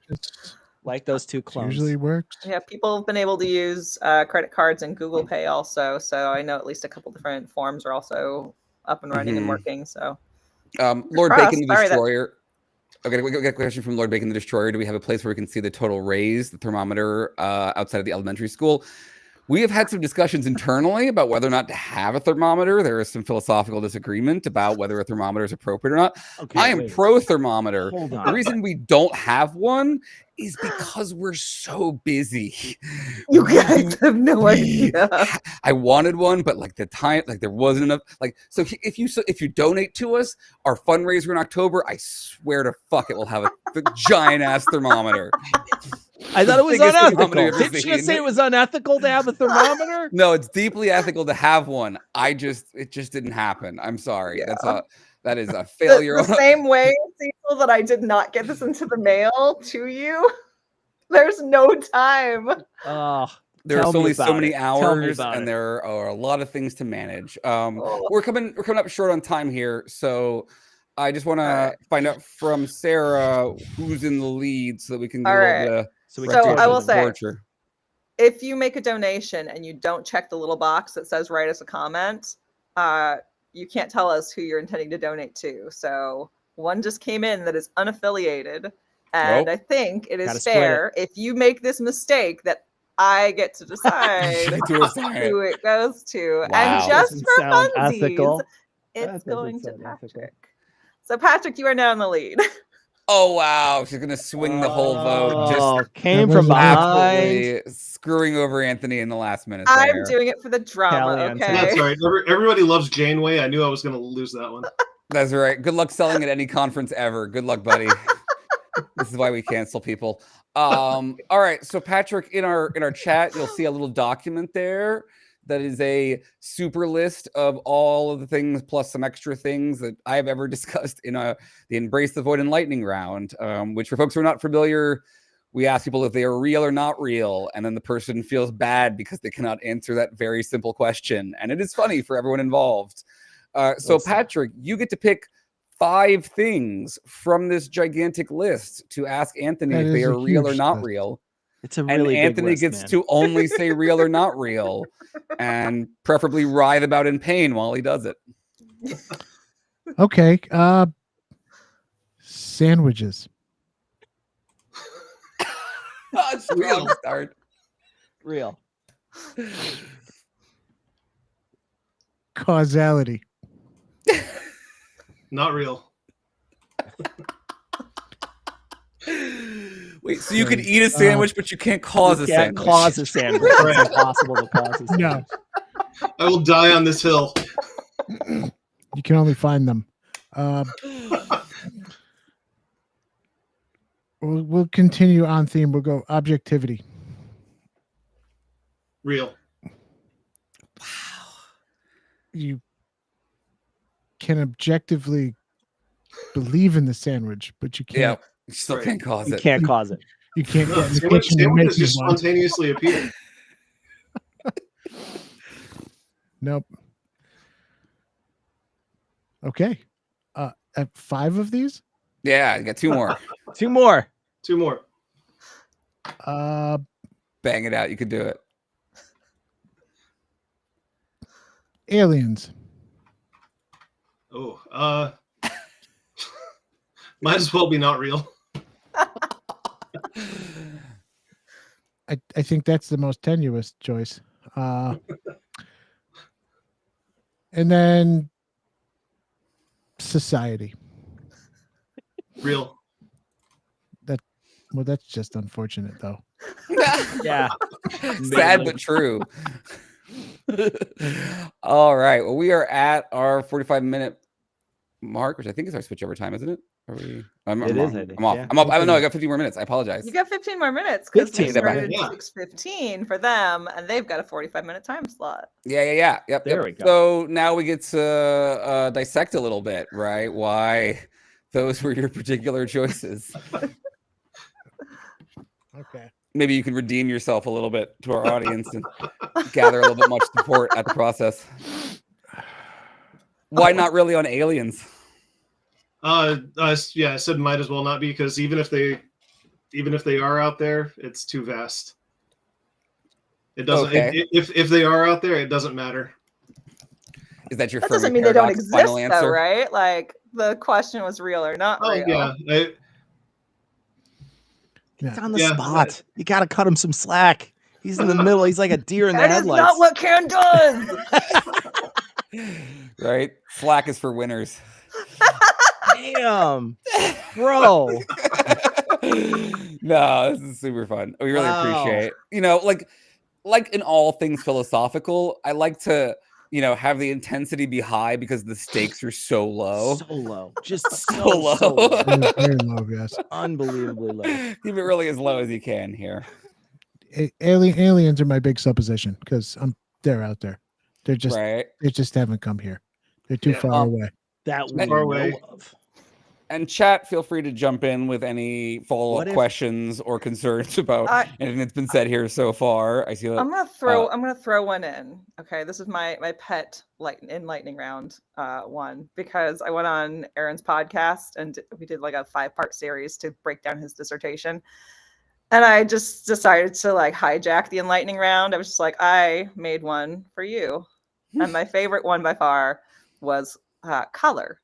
It's Like those two clones. usually works. Yeah, people have been able to use credit cards and Google Pay also. So I know at least a couple different forms are also up and running and working. So, Lord crossed. Bacon the Sorry, that- Destroyer. Okay, we got a question from Lord Bacon the Destroyer. Do we have a place where we can see the total raise, the thermometer outside of the elementary school? We have had some discussions internally about whether or not to have a thermometer. There is some philosophical disagreement about whether a thermometer is appropriate or not. Okay, I am wait. pro thermometer. Hold The on. reason we don't have one is because we're so busy. You guys have no We- idea. I wanted one, but like the time, like there wasn't enough. Like, so if you donate to us, our fundraiser in October, I swear to fuck it, we'll have a giant ass thermometer. I thought it was biggest unethical. thermometer you've ever Didn't you seen. say it was unethical to have a thermometer? No, it's deeply ethical to have one. It just didn't happen. I'm sorry. Yeah. That is a failure. The same way, Cecil, that I did not get this into the mail to you. There's no time. Oh, There's tell me only so about many it. Tell me hours, about and it. there are a lot of things to manage. Oh. We're coming up short on time here, so I just want All to right. find out from Sarah who's in the lead, so that we can get All a right. little bit of So we So got I torture will them. say, torture. if you make a donation and you don't check the little box that says write us a comment, you can't tell us who you're intending to donate to. So one just came in that is unaffiliated. And Nope. I think it Gotta is split fair if you make this mistake that I get to decide To assign it. who it goes to. Wow. And just Doesn't for sound funsies, ethical. it's That doesn't going to sound ethical. Patrick. So Patrick, you are now in the lead. Oh wow, she's gonna swing the whole vote. Just Oh, came That from wasn't behind. absolutely screwing over Anthony in the last minute. I'm there. doing it for the drama, Kelly Anthony. okay? That's all right. Everybody loves Janeway. I knew I was going to lose that one. That's right. Good luck selling at any conference ever. Good luck, buddy. This is why we cancel people. All right. So Patrick, in our chat, you'll see a little document there that is a super list of all of the things plus some extra things that I've ever discussed in the Embrace the Void and Lightning round, which for folks who are not familiar, we ask people if they are real or not real, and then the person feels bad because they cannot answer that very simple question. And it is funny for everyone involved. So Patrick, you get to pick 5 things from this gigantic list to ask Anthony That if they is a are real or huge not list. real. It's a And really big Anthony list, gets man. to only say real or not real, and preferably writhe about in pain while he does it. Okay. Sandwiches. Strong start. Real. Causality. Not real. Wait, so you can eat a sandwich, but you can't cause a You can't sandwich. cause a sandwich. Right. It's impossible to cause a sandwich. No, I will die on this hill. you can only find them. We'll continue on theme. We'll go objectivity. Real. You can objectively believe in the sandwich, but you Yeah, can't. you still Right. can't cause You it. can't cause it. You can't No, get in the sandwich, kitchen and make sandwiches just one. spontaneously appear. Nope. Okay. 5 of these. Yeah, you got 2 more. 2 more. 2 more. Bang it out. You can do it. Aliens. Oh, might as well be not real. I think that's the most tenuous choice. And then society. Real. Well, that's just unfortunate, though. Yeah. Sad but true. All right. Well, we are at our 45-minute mark, which I think is our switchover time, isn't it? Are we? I'm It wrong. is, I think, I'm off. yeah. I'm up. I don't know. I got 15 more minutes. I apologize. You got 15 more minutes because we 15, started yeah. 6:15 for them, and they've got a 45-minute time slot. Yeah. Yep. There we go. So now we get to dissect a little bit, right? Why those were your particular choices. Okay. Maybe you can redeem yourself a little bit to our audience and gather a little bit much support at the process. Why not really on aliens? Yeah, I said might as well not be, because even if they are out there, it's too vast. It doesn't. Okay. If they are out there, it doesn't matter. Is that your That Fermi doesn't mean they don't paradox exist, final though, answer? right? Like the question was real or not real. Yeah. He's on the Yeah. spot. You got to cut him some slack. He's in the middle. He's like a deer in the That is headlights. not what Karen does. Right? Slack is for winners. Damn, bro. No, this is super fun. We really appreciate it. Like in all things philosophical, I like to have the intensity be high because the stakes are so low. So low. Just So low. So low. Very low, yes. Unbelievably low. Keep it really as low as you can here. Aliens are my big supposition because they're out there. They're just Right. they just haven't come here. They're too far away. That Too we far know away. of. And chat, feel free to jump in with any follow-up What if- questions or concerns about anything that's been said here so far. I see that. I'm gonna throw one in. Okay, this is my pet lightning round one, because I went on Aaron's podcast and we did like a 5-part series to break down his dissertation, and I just decided to like hijack the enlightening round. I was just like, I made one for you, and my favorite one by far was color.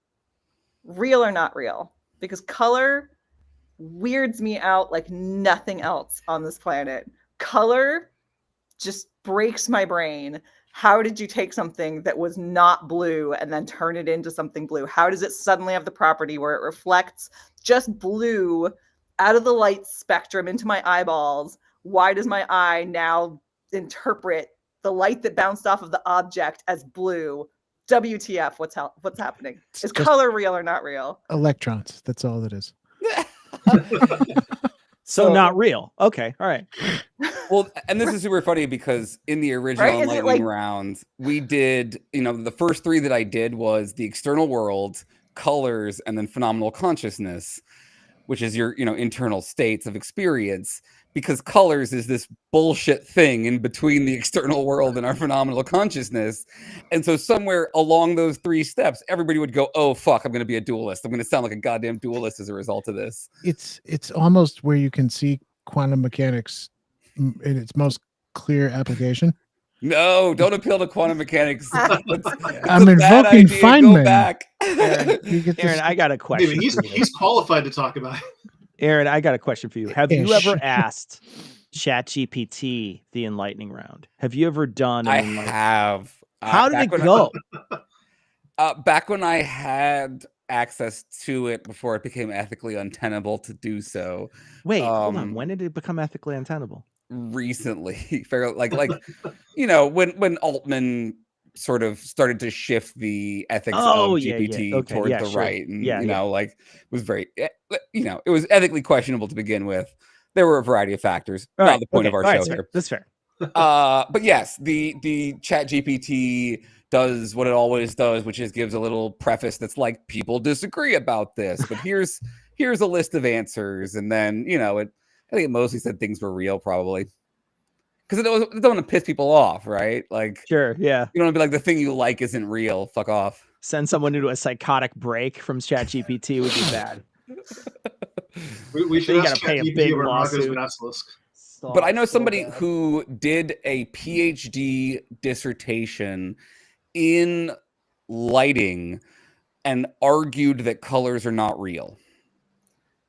Real or not real? Because color weirds me out like nothing else on this planet. Color just breaks my brain. How did you take something that was not blue and then turn it into something blue? How does it suddenly have the property where it reflects just blue out of the light spectrum into my eyeballs? Why does my eye now interpret the light that bounced off of the object as blue? WTF, what's happening? Is color real or not real? Electrons. That's all it is. So not real. Okay. All right. Well, and this is super funny because in the original lightning round, we did, the first 3 that I did was the external world, colors, and then phenomenal consciousness, which is your, internal states of experience. Because colors is this bullshit thing in between the external world and our phenomenal consciousness. And so somewhere along those 3 steps, everybody would go, oh, fuck, I'm going to be a dualist. I'm going to sound like a goddamn dualist as a result of this. It's almost where you can see quantum mechanics in its most clear application. No, don't appeal to quantum mechanics. I'm invoking Feynman. Go back. Aaron, I got a question. Maybe he's qualified to talk about it. Aaron, I got a question for you. Have you ever asked ChatGPT the enlightening round? Have you ever done I have. How did it go? Back when I had access to it before it became ethically untenable to do so. Wait, hold on. When did it become ethically untenable? Recently. When Altman sort of started to shift the ethics of GPT towards the right, and was very, it was ethically questionable to begin with. There were a variety of factors. Not the point of our show here. That's fair. But yes, the ChatGPT does what it always does, which is gives a little preface that's like, people disagree about this, but here's a list of answers, and then I think it mostly said things were real, probably. Because it don't want to piss people off, right? Like, sure, yeah. You don't want to be like, the thing you like isn't real. Fuck off. Send someone into a psychotic break from ChatGPT would be bad. We should got to pay a big lawsuit. But I know somebody who did a PhD dissertation in lighting and argued that colors are not real.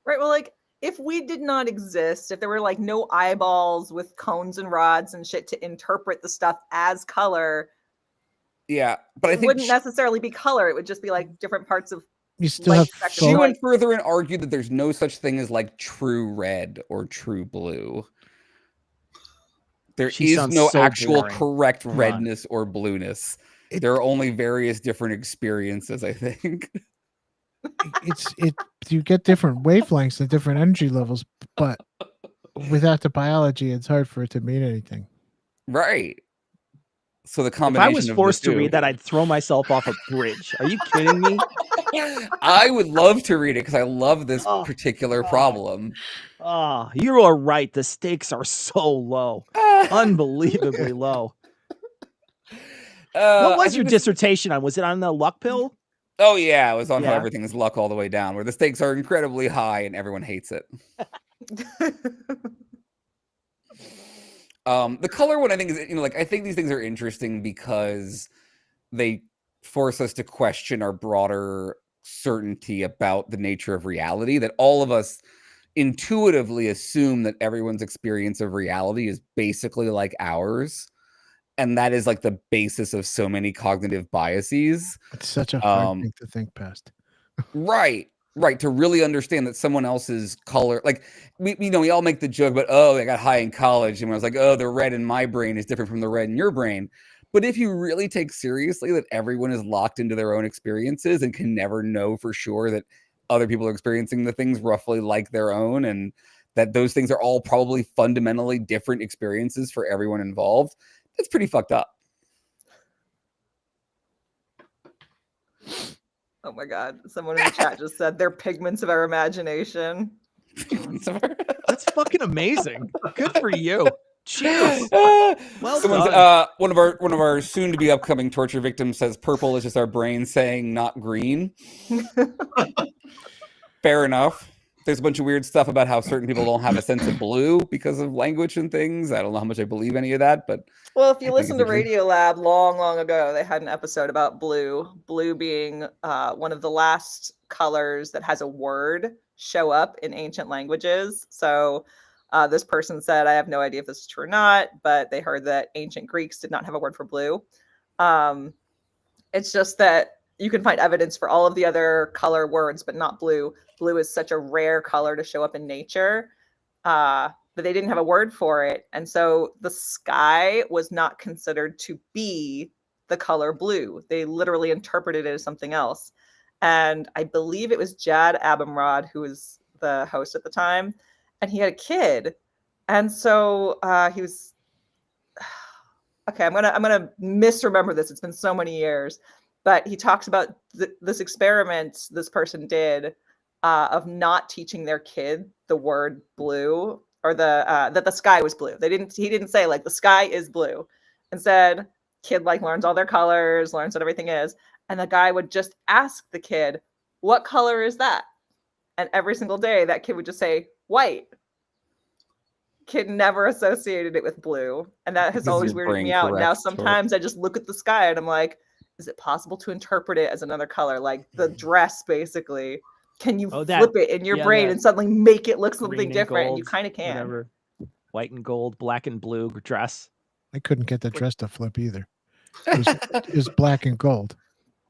Right. Well, like, if we did not exist, if there were like no eyeballs with cones and rods and shit to interpret the stuff as color, yeah, but I it think wouldn't necessarily be color. It would just be like different parts of You still light have spectrum. she So, went like, further and argued that there's no such thing as like true red or true blue. There She is sounds no so actual boring. correct Come on. redness or blueness. There are only various different experiences, I think. You get different wavelengths and different energy levels, but without the biology, it's hard for it to mean anything. Right. So the If combination I was of forced the to two. read that, I'd throw myself off a bridge. Are you kidding me? I would love to read it because I love this Oh, particular oh. problem. Oh, you are right. The stakes are so low. Unbelievably low. What was your dissertation on? Was it on the luck pill? Oh, yeah. It was on how Yeah. everything is luck all the way down, where the stakes are incredibly high and everyone hates it. The color one, I think, is, like, I think these things are interesting because they force us to question our broader certainty about the nature of reality, that all of us intuitively assume that everyone's experience of reality is basically like ours. And that is like the basis of so many cognitive biases. It's such a hard thing to think past. Right. To really understand that someone else's color, like we all make the joke about, oh, I got high in college, and I was like, oh, the red in my brain is different from the red in your brain. But if you really take seriously that everyone is locked into their own experiences and can never know for sure that other people are experiencing the things roughly like their own, and that those things are all probably fundamentally different experiences for everyone involved, that's pretty fucked up. oh my God. Someone in the chat just said they're pigments of our imagination. That's fucking amazing. Good for you. Cheers. Well Someone's, done. one of our soon to be upcoming torture victims says purple is just our brain saying not green. Fair enough. There's a bunch of weird stuff about how certain people don't have a sense of blue because of language and things. I don't know how much I believe any of that, but well, if you listen to Radio Lab long ago, they had an episode about blue. Blue being one of the last colors that has a word show up in ancient languages. So this person said, I have no idea if this is true or not, but they heard that ancient Greeks did not have a word for blue. It's just that you can find evidence for all of the other color words, but not blue. Blue is such a rare color to show up in nature that they didn't have a word for it. And so the sky was not considered to be the color blue. They literally interpreted it as something else. And I believe it was Jad Abumrad, who was the host at the time, and he had a kid. And so he was, okay, I'm gonna misremember this. It's been so many years. But he talks about this experiment this person did of not teaching their kid the word blue, or that the sky was blue. He didn't say like the sky is blue. Instead, kid like learns all their colors, learns what everything is, and the guy would just ask the kid, "What color is that?" And every single day, that kid would just say white. Kid never associated it with blue, and that has always weirded me out. Now sometimes I just look at the sky and I'm like, is it possible to interpret it as another color, like the dress basically? Can you flip it in your brain and suddenly make it look something different? And you kind of can. Whatever. White and gold, black and blue dress. I couldn't get the dress to flip either. It was black and gold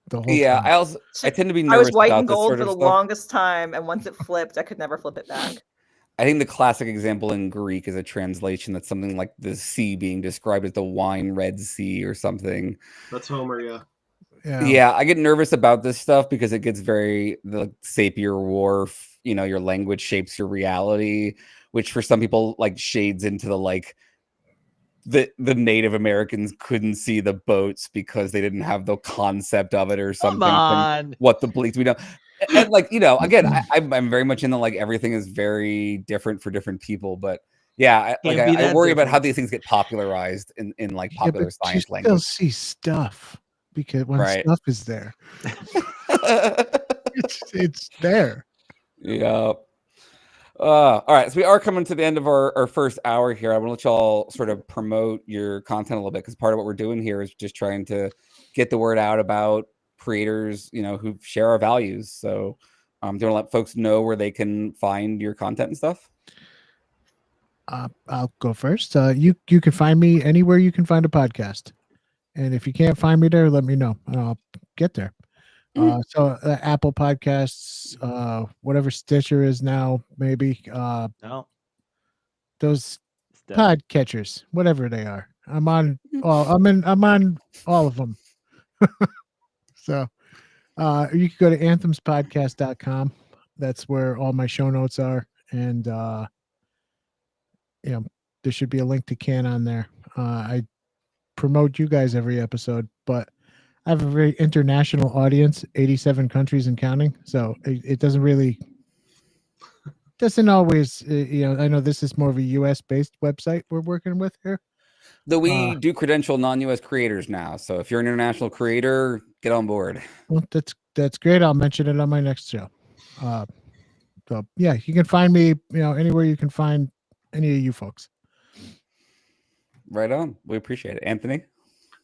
the whole time. I tend to be nervous. I was white about and gold for the longest time, and once it flipped, I could never flip it back. I think the classic example in Greek is a translation that's something like the sea being described as the wine red sea or something. That's Homer, yeah. Yeah, I get nervous about this stuff because it gets very the Sapir-Whorf, your language shapes your reality, which for some people like shades into the Native Americans couldn't see the boats because they didn't have the concept of it or something. Come on. What the bleaks we know. And like, again, I'm very much into like everything is very different for different people, but yeah, I worry about how these things get popularized in like popular science language. They'll see stuff because when stuff is there, it's there. Yeah. All right, so we are coming to the end of our first hour here. I want to let y'all sort of promote your content a little bit, because part of what we're doing here is just trying to get the word out about creators, who share our values. So Do you want to let folks know where they can find your content and stuff? I'll go first. You can find me anywhere you can find a podcast, and if you can't find me there, let me know and I'll get there. So Apple Podcasts, whatever Stitcher is now, maybe No. those Still. podcatchers, whatever they are. I'm on all of them. So you can go to anthemspodcast.com. That's where all my show notes are, and there should be a link to Can on there. I promote you guys every episode, but I have a very international audience, 87 countries and counting. So it doesn't always, I know this is more of a US based website we're working with here. Though we do credential non-US creators now. So if you're an international creator, get on board. Well, that's great. I'll mention it on my next show. So yeah, you can find me, anywhere you can find any of you folks. Right on. We appreciate it. Anthony?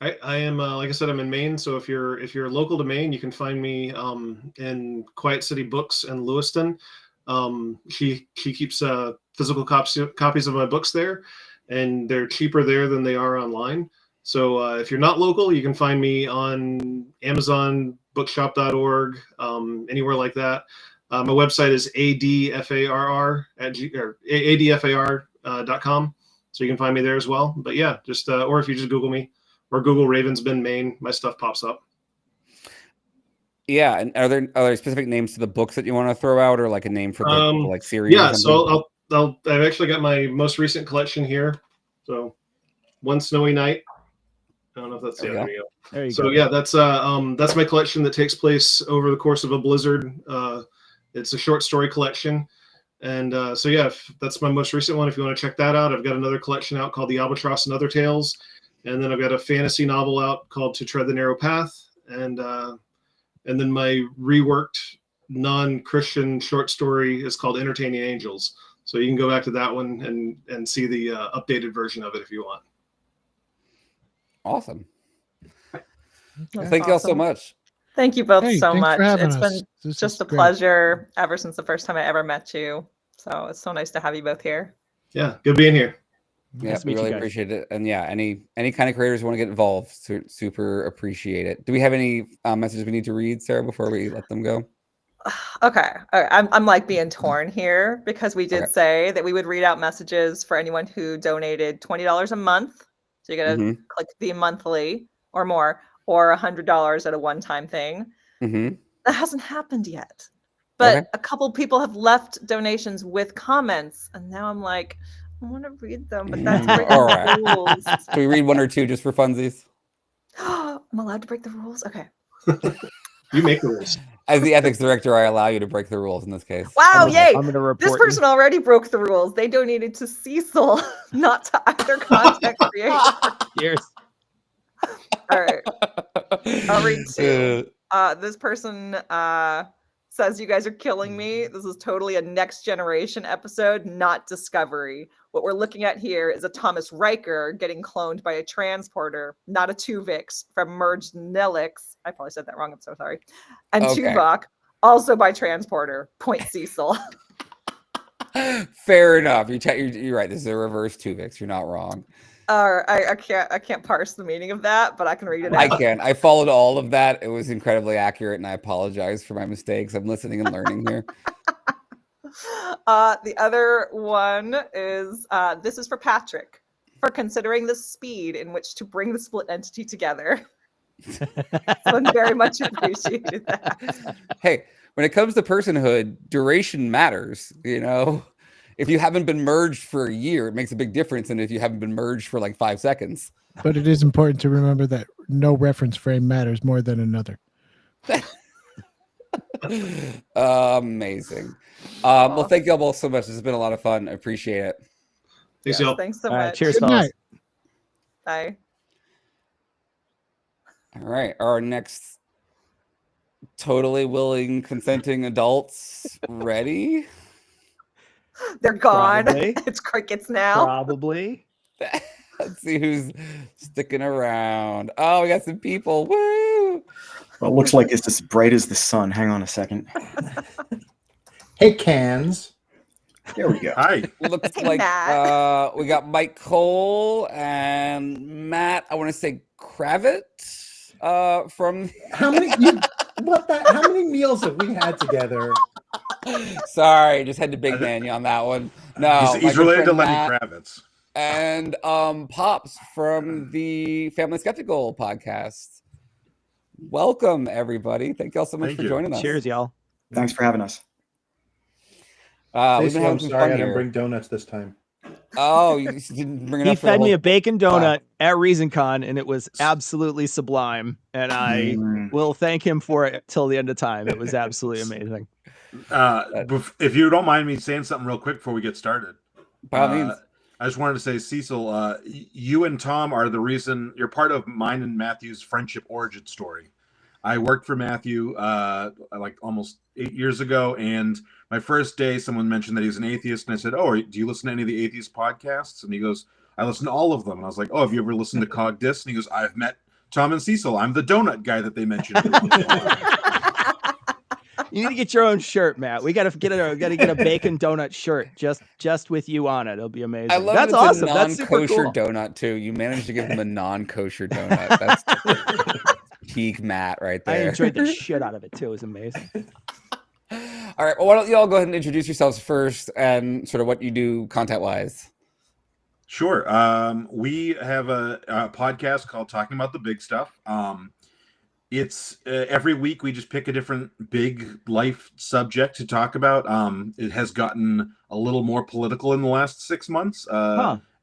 I am like I said, I'm in Maine. So if you're local to Maine, you can find me in Quiet City Books in Lewiston. She keeps physical copies of my books there, and they're cheaper there than they are online. So if you're not local, you can find me on Amazon, bookshop.org, anywhere like that. My website is adfar.com. So you can find me there as well. But yeah, just or if you just Google me or Google Ravensbend, Maine, my stuff pops up. Yeah, and are there specific names to the books that you want to throw out, or like a name for the series? Yeah, so I've actually got my most recent collection here. So One Snowy Night. I don't know if that's there you go. There you so go. yeah, that's my collection that takes place over the course of a blizzard. It's a short story collection. And so yeah, that's my most recent one. If you want to check that out, I've got another collection out called The Albatross and Other Tales. And then I've got a fantasy novel out called To Tread the Narrow Path. And then my reworked non-Christian short story is called Entertaining Angels. So you can go back to that one and see the updated version of it if you want. Awesome. That's Thank you all so awesome. much. Thank you both Hey, so thanks much. for having It's us. been This just is a great. pleasure ever since the first time I ever met you. So it's so nice to have you both here. Yeah, good being here. Yeah, Nice to we meet you really guys. appreciate it. And yeah, any kind of creators who want to get involved, super appreciate it. Do we have any messages we need to read, Sarah, before we let them go? Okay, I'm like being torn here because we did Okay. say that we would read out messages for anyone who donated $20 a month. So you got to click the monthly or more, or $100 at a one-time thing. That hasn't happened yet. But a couple people have left donations with comments, and now I'm like, I want to read them, but that's breaking All right. the rules. Can we read one or two just for funsies? I'm allowed to break the rules? Okay. You make the rules. As the ethics director, I allow you to break the rules in this case. Wow, yay! I'm gonna report This person already broke the rules. They donated to Cecil, not to either content creator. Cheers. All right. I'll read two. This person says, you guys are killing me. This is totally a Next Generation episode, not Discovery. What we're looking at here is a Thomas Riker getting cloned by a transporter, not a Tuvix from merged Nelix. I probably said that wrong. I'm so sorry. And Tuvok, also by transporter. Point Cecil. Fair enough. You're right. This is a reverse Tuvix. You're not wrong. I can't parse the meaning of that, but I can read it out. I can. I followed all of that. It was incredibly accurate, and I apologize for my mistakes. I'm listening and learning here. The other one is this is for Patrick for considering the speed in which to bring the split entity together. Someone very much appreciated that. Hey, when it comes to personhood, duration matters. If you haven't been merged for a year, it makes a big difference than if you haven't been merged for like 5 seconds. But it is important to remember that no reference frame matters more than another. Amazing. Well, thank you all both so much. This has been a lot of fun. I appreciate it. Thanks, y'all. Thanks so All right, much. cheers, Good fellas. night. Bye. All right. Our next totally willing, consenting adults ready? They're gone. Probably. It's crickets now. Probably. Let's see who's sticking around. Oh, we got some people. Woo! Well, it looks like it's as bright as the sun. Hang on a second. Hey, Cans. There we go. Hi. Looks Hey, like Matt. we got Mike Cole and Matt. I want to say Kravitz from. How many? How many meals have we had together? Sorry, just had to big man you on that one. No, He's my good related to friend Lenny Matt Kravitz. and Pops from the Family Skeptical podcast. Welcome, everybody. Thank y'all so much Thank for you. joining us. Cheers, y'all. Thanks for having us. We've Stacey, been having I'm some sorry I fun didn't here. bring donuts this time. Oh, you didn't bring it He up for the fed me whole- a bacon donut at ReasonCon, and it was absolutely sublime. And I will thank him for it till the end of time. It was absolutely amazing. If you don't mind me saying something real quick before we get started. By all means. I just wanted to say, Cecil, you and Tom are the reason you're part of mine and Matthew's friendship origin story. I worked for Matthew like almost 8 years ago, and my first day, someone mentioned that he's an atheist, and I said, "Oh, do you listen to any of the atheist podcasts?" And he goes, "I listen to all of them." And I was like, "Oh, have you ever listened to Cog Dis?" And he goes, "I've met Tom and Cecil. I'm the donut guy that they mentioned." You need to get your own shirt, Matt. We gotta get a bacon donut shirt just with you on it. It'll be amazing. I love That's that it's awesome. a That's super non-kosher cool. donut too. You managed to give them a non-kosher donut. That's peak Matt right I there. enjoyed the shit out of it too. It was amazing. All right. Well, why don't you all go ahead and introduce yourselves first and sort of what you do content-wise? Sure. We have a podcast called Talking About the Big Stuff. It's every week we just pick a different big life subject to talk about. It has gotten a little more political in the last 6 months,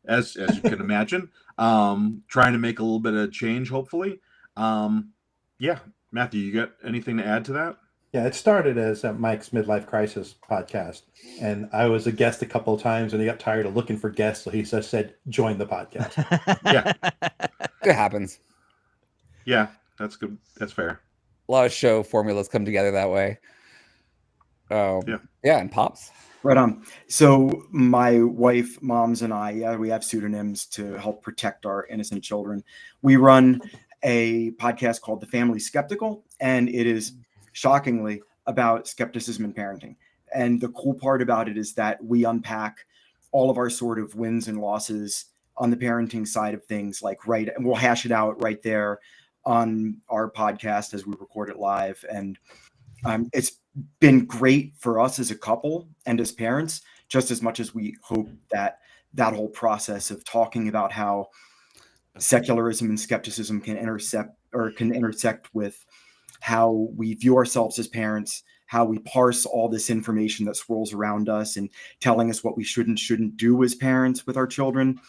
as you can imagine. Trying to make a little bit of change, hopefully. Yeah, Matthew, you got anything to add to that? Yeah, it started as Mike's Midlife Crisis podcast, and I was a guest a couple of times, and he got tired of looking for guests, so he just said, "Join the podcast." Yeah. It happens. Yeah, that's good. That's fair. A lot of show formulas come together that way. Yeah, and Pops. Right on. So my wife, moms, and I, we have pseudonyms to help protect our innocent children. We run a podcast called The Family Skeptical, and it is shockingly about skepticism in parenting. And the cool part about it is that we unpack all of our sort of wins and losses on the parenting side of things, and we'll hash it out right there on our podcast as we record it live. And it's been great for us as a couple and as parents, just as much as we hope that whole process of talking about how secularism and skepticism can intersect with how we view ourselves as parents, how we parse all this information that swirls around us and telling us what we should and shouldn't do as parents with our children.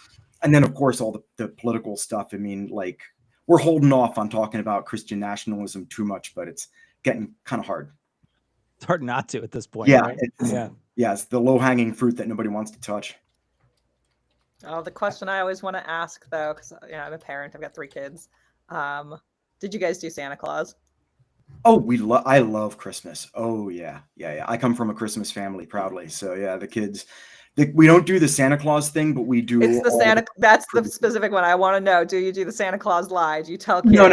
And then, of course, all the political stuff. I mean, we're holding off on talking about Christian nationalism too much, but it's getting kind of hard. It's hard not to at this point. Yeah, right? It's the low-hanging fruit that nobody wants to touch. Oh, the question I always want to ask, though, because I'm a parent, I've got 3 kids. Did you guys do Santa Claus? Oh, I love Christmas. Oh yeah. I come from a Christmas family proudly. So yeah, the kids, we don't do the Santa Claus thing, but we do. It's the Santa. That's the specific one I want to know. Do you do the Santa Claus lie? Do you tell kids No,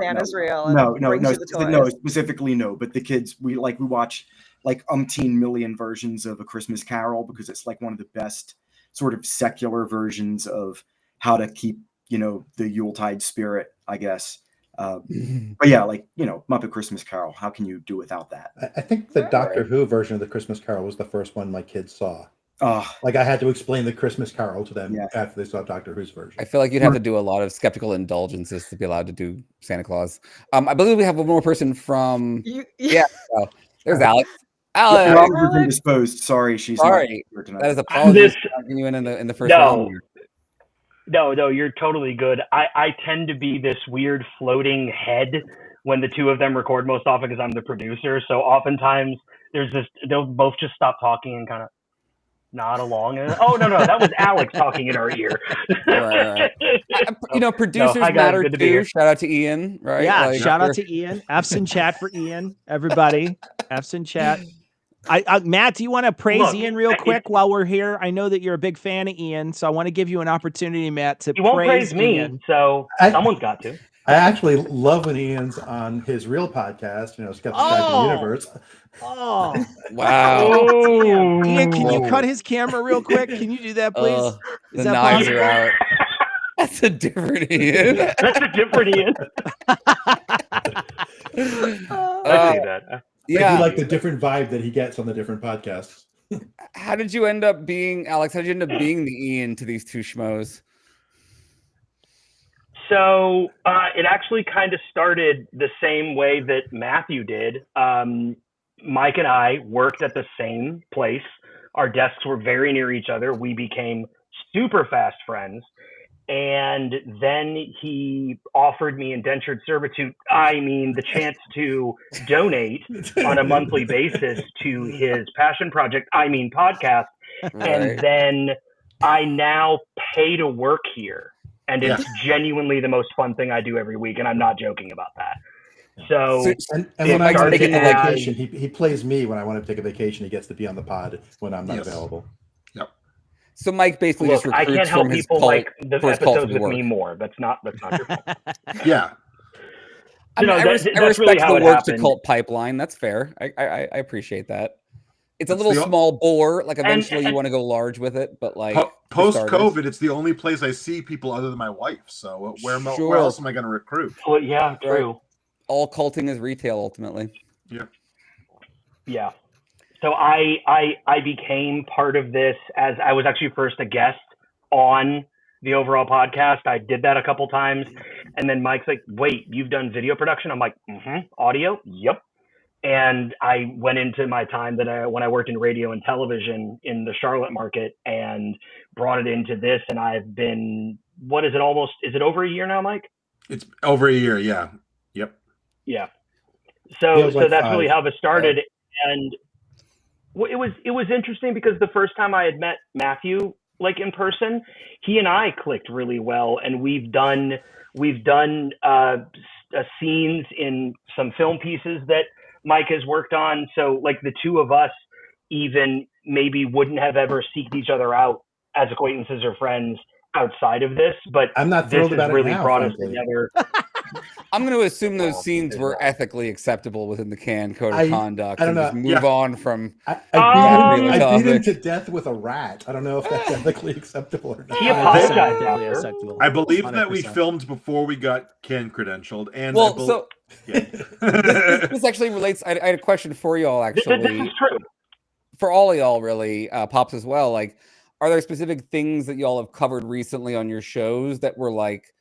Santa's real? And brings you the toys? No, specifically no. But the kids, we watch umpteen million versions of A Christmas Carol because it's one of the best sort of secular versions of how to keep the Yuletide spirit, I guess. But yeah, Muppet Christmas Carol. How can you do without that? I think the Doctor Who version of the Christmas Carol was the first one my kids saw. I had to explain the Christmas Carol to them after they saw Doctor Who's version. I feel like you'd have to do a lot of skeptical indulgences to be allowed to do Santa Claus. I believe we have one more person from. There's Alex. Alex. Indisposed. Sorry, she's sorry. Not here tonight. That is apologies for you in the first round. No, you're totally good. I tend to be this weird floating head when the two of them record most often because I'm the producer. So oftentimes they'll both just stop talking and kind of nod along. And, oh, no, that was Alex talking in our ear. Right. Producers matter too. Shout out to Ian, right? Yeah, shout out to Ian. F's in chat for Ian, everybody. F's in chat. Matt, do you want to praise Look, Ian real quick while we're here? I know that you're a big fan of Ian, so I want to give you an opportunity, Matt, to You won't praise me, Ian. so someone's got to. I actually love when Ian's on his real podcast, Skeptic Guide to the Universe. Oh, Wow. damn. Ian, can you cut his camera real quick? Can you do that, please? The knives are out. That's a different Ian. That's a different Ian. I see that. Yeah, I like the different vibe that he gets on the different podcasts. How did you end up being, Alex? How did you end up being the Ian to these two schmoes? So it actually kind of started the same way that Matthew did. Mike and I worked at the same place. Our desks were very near each other. We became super fast friends. And then he offered me indentured servitude. I mean, the chance to donate on a monthly basis to his passion project. I mean, podcast. Right. And then I now pay to work here. And it's genuinely the most fun thing I do every week. And I'm not joking about that. So and when I want to take a vacation, he plays me when I want to take a vacation. He gets to be on the pod when I'm not available. Yep. So Mike basically just recruits I can't help from his people cult, like the episodes with me more. That's not your fault. Yeah. I mean, I respect really the work to cult pipeline. That's fair. I appreciate that. It's a little small bore. Like eventually you want to go large with it, but like post-COVID, it's the only place I see people other than my wife. So where else am I going to recruit? Well, yeah, true. All culting is retail ultimately. Yeah. Yeah. So I became part of this as I was actually first a guest on the overall podcast. I did that a couple times, and then Mike's like, "Wait, you've done video production?" I'm like, "Audio? Yep." And I went into my time when I worked in radio and television in the Charlotte market and brought it into this. And I've been, is it over a year now, Mike? It's over a year. Yeah. Yep. Yeah. So that's really how this started. And it was interesting because the first time I had met Matthew, like in person, he and I clicked really well. And we've done scenes in some film pieces that Mike has worked on. So like the two of us even maybe wouldn't have ever seeked each other out as acquaintances or friends outside of this, but I'm not thrilled about really it now, brought frankly. us together. I'm going to assume those scenes were ethically acceptable within the CAN code of conduct. I don't know. Just move on from. I beat him to death with a rat. I don't know if that's ethically acceptable or not. He apologized after. I believe 100%. That we filmed before we got CAN credentialed, and this actually relates. I had a question for you all. Actually, this is true for all of y'all, really, Pops as well. Like, are there specific things that y'all have covered recently on your shows that were like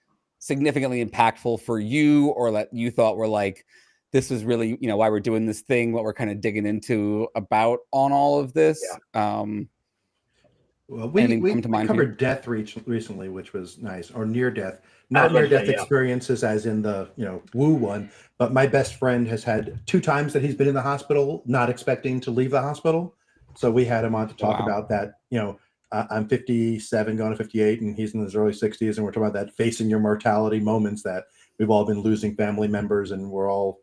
significantly impactful for you, or that you thought were like, this is really, why we're doing this thing, what we're kind of digging into about on all of this? Yeah. Well, we covered death recently, which was nice, or near death. Not near death experiences as in the woo one, but my best friend has had 2 times that he's been in the hospital, not expecting to leave the hospital. So we had him on to talk about that. I'm 57 going to 58 and he's in his early 60s, and we're talking about that facing your mortality moments that we've all been losing family members, and we're all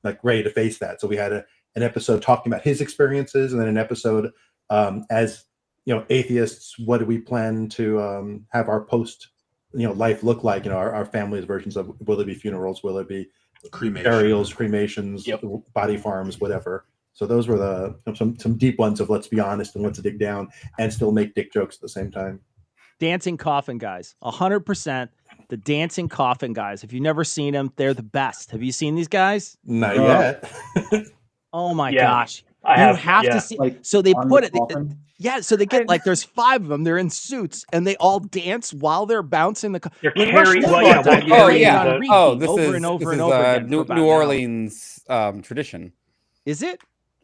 like ready to face that. So we had an episode talking about his experiences, and then an episode as atheists, what do we plan to have our post life look like? Our family's versions of, will there be funerals, will there be burials, cremations, body farms, whatever. So those were some deep ones of let's be honest and let's dig down and still make dick jokes at the same time. Dancing Coffin Guys, 100%. The Dancing Coffin Guys. If you've never seen them, they're the best. Have you seen these guys? Not yet. Oh my gosh. You have to see. Like, so they put it. So they get like there's 5 of them. They're in suits and they all dance while they're bouncing the. This is New Orleans tradition. Is it?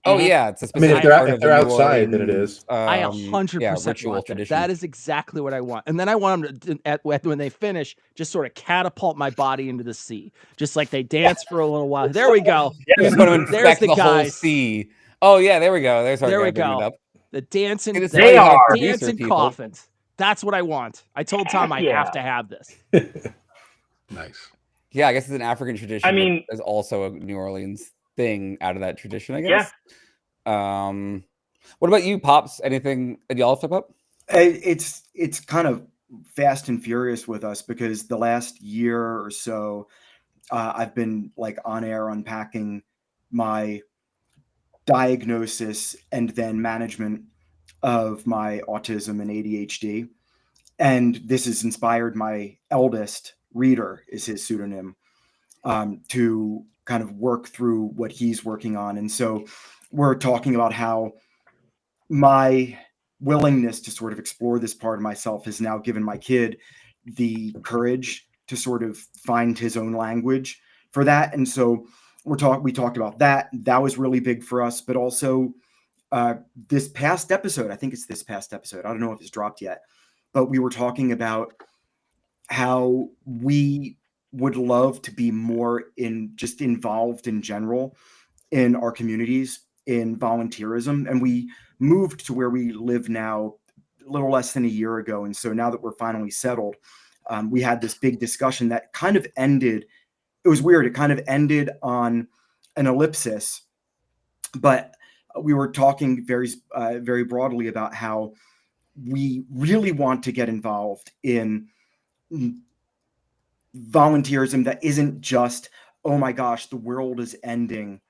Oh yeah, it's a specific if they're outside, then it is. I 100% want that. That is exactly what I want. And then I want them to, when they finish, just sort of catapult my body into the sea, just like they dance for a little while. There we go. There's the whole sea. Oh yeah, there we go. There we go. The dancing. They are dancing coffins. That's what I want. I told Tom I have to have this. Nice. Yeah, I guess it's an African tradition. I mean, there's also a New Orleans thing out of that tradition, I guess. What about you, Pops? Anything that y'all step up? It's kind of fast and furious with us because the last year or so, I've been like on air unpacking my diagnosis and then management of my autism and ADHD. And this has inspired my eldest, Reader is his pseudonym, to kind of work through what he's working on. And so we're talking about how my willingness to sort of explore this part of myself has now given my kid the courage to sort of find his own language for that. And so we talked about that. That was really big for us, but also this past episode, I think it's this past episode, I don't know if it's dropped yet, but we were talking about how we would love to be more involved in general in our communities in volunteerism. And we moved to where we live now a little less than a year ago. And so now that we're finally settled, we had this big discussion that kind of ended. It was weird. It kind of ended on an ellipsis, but we were talking very broadly about how we really want to get involved in volunteerism that isn't just, oh my gosh, the world is ending.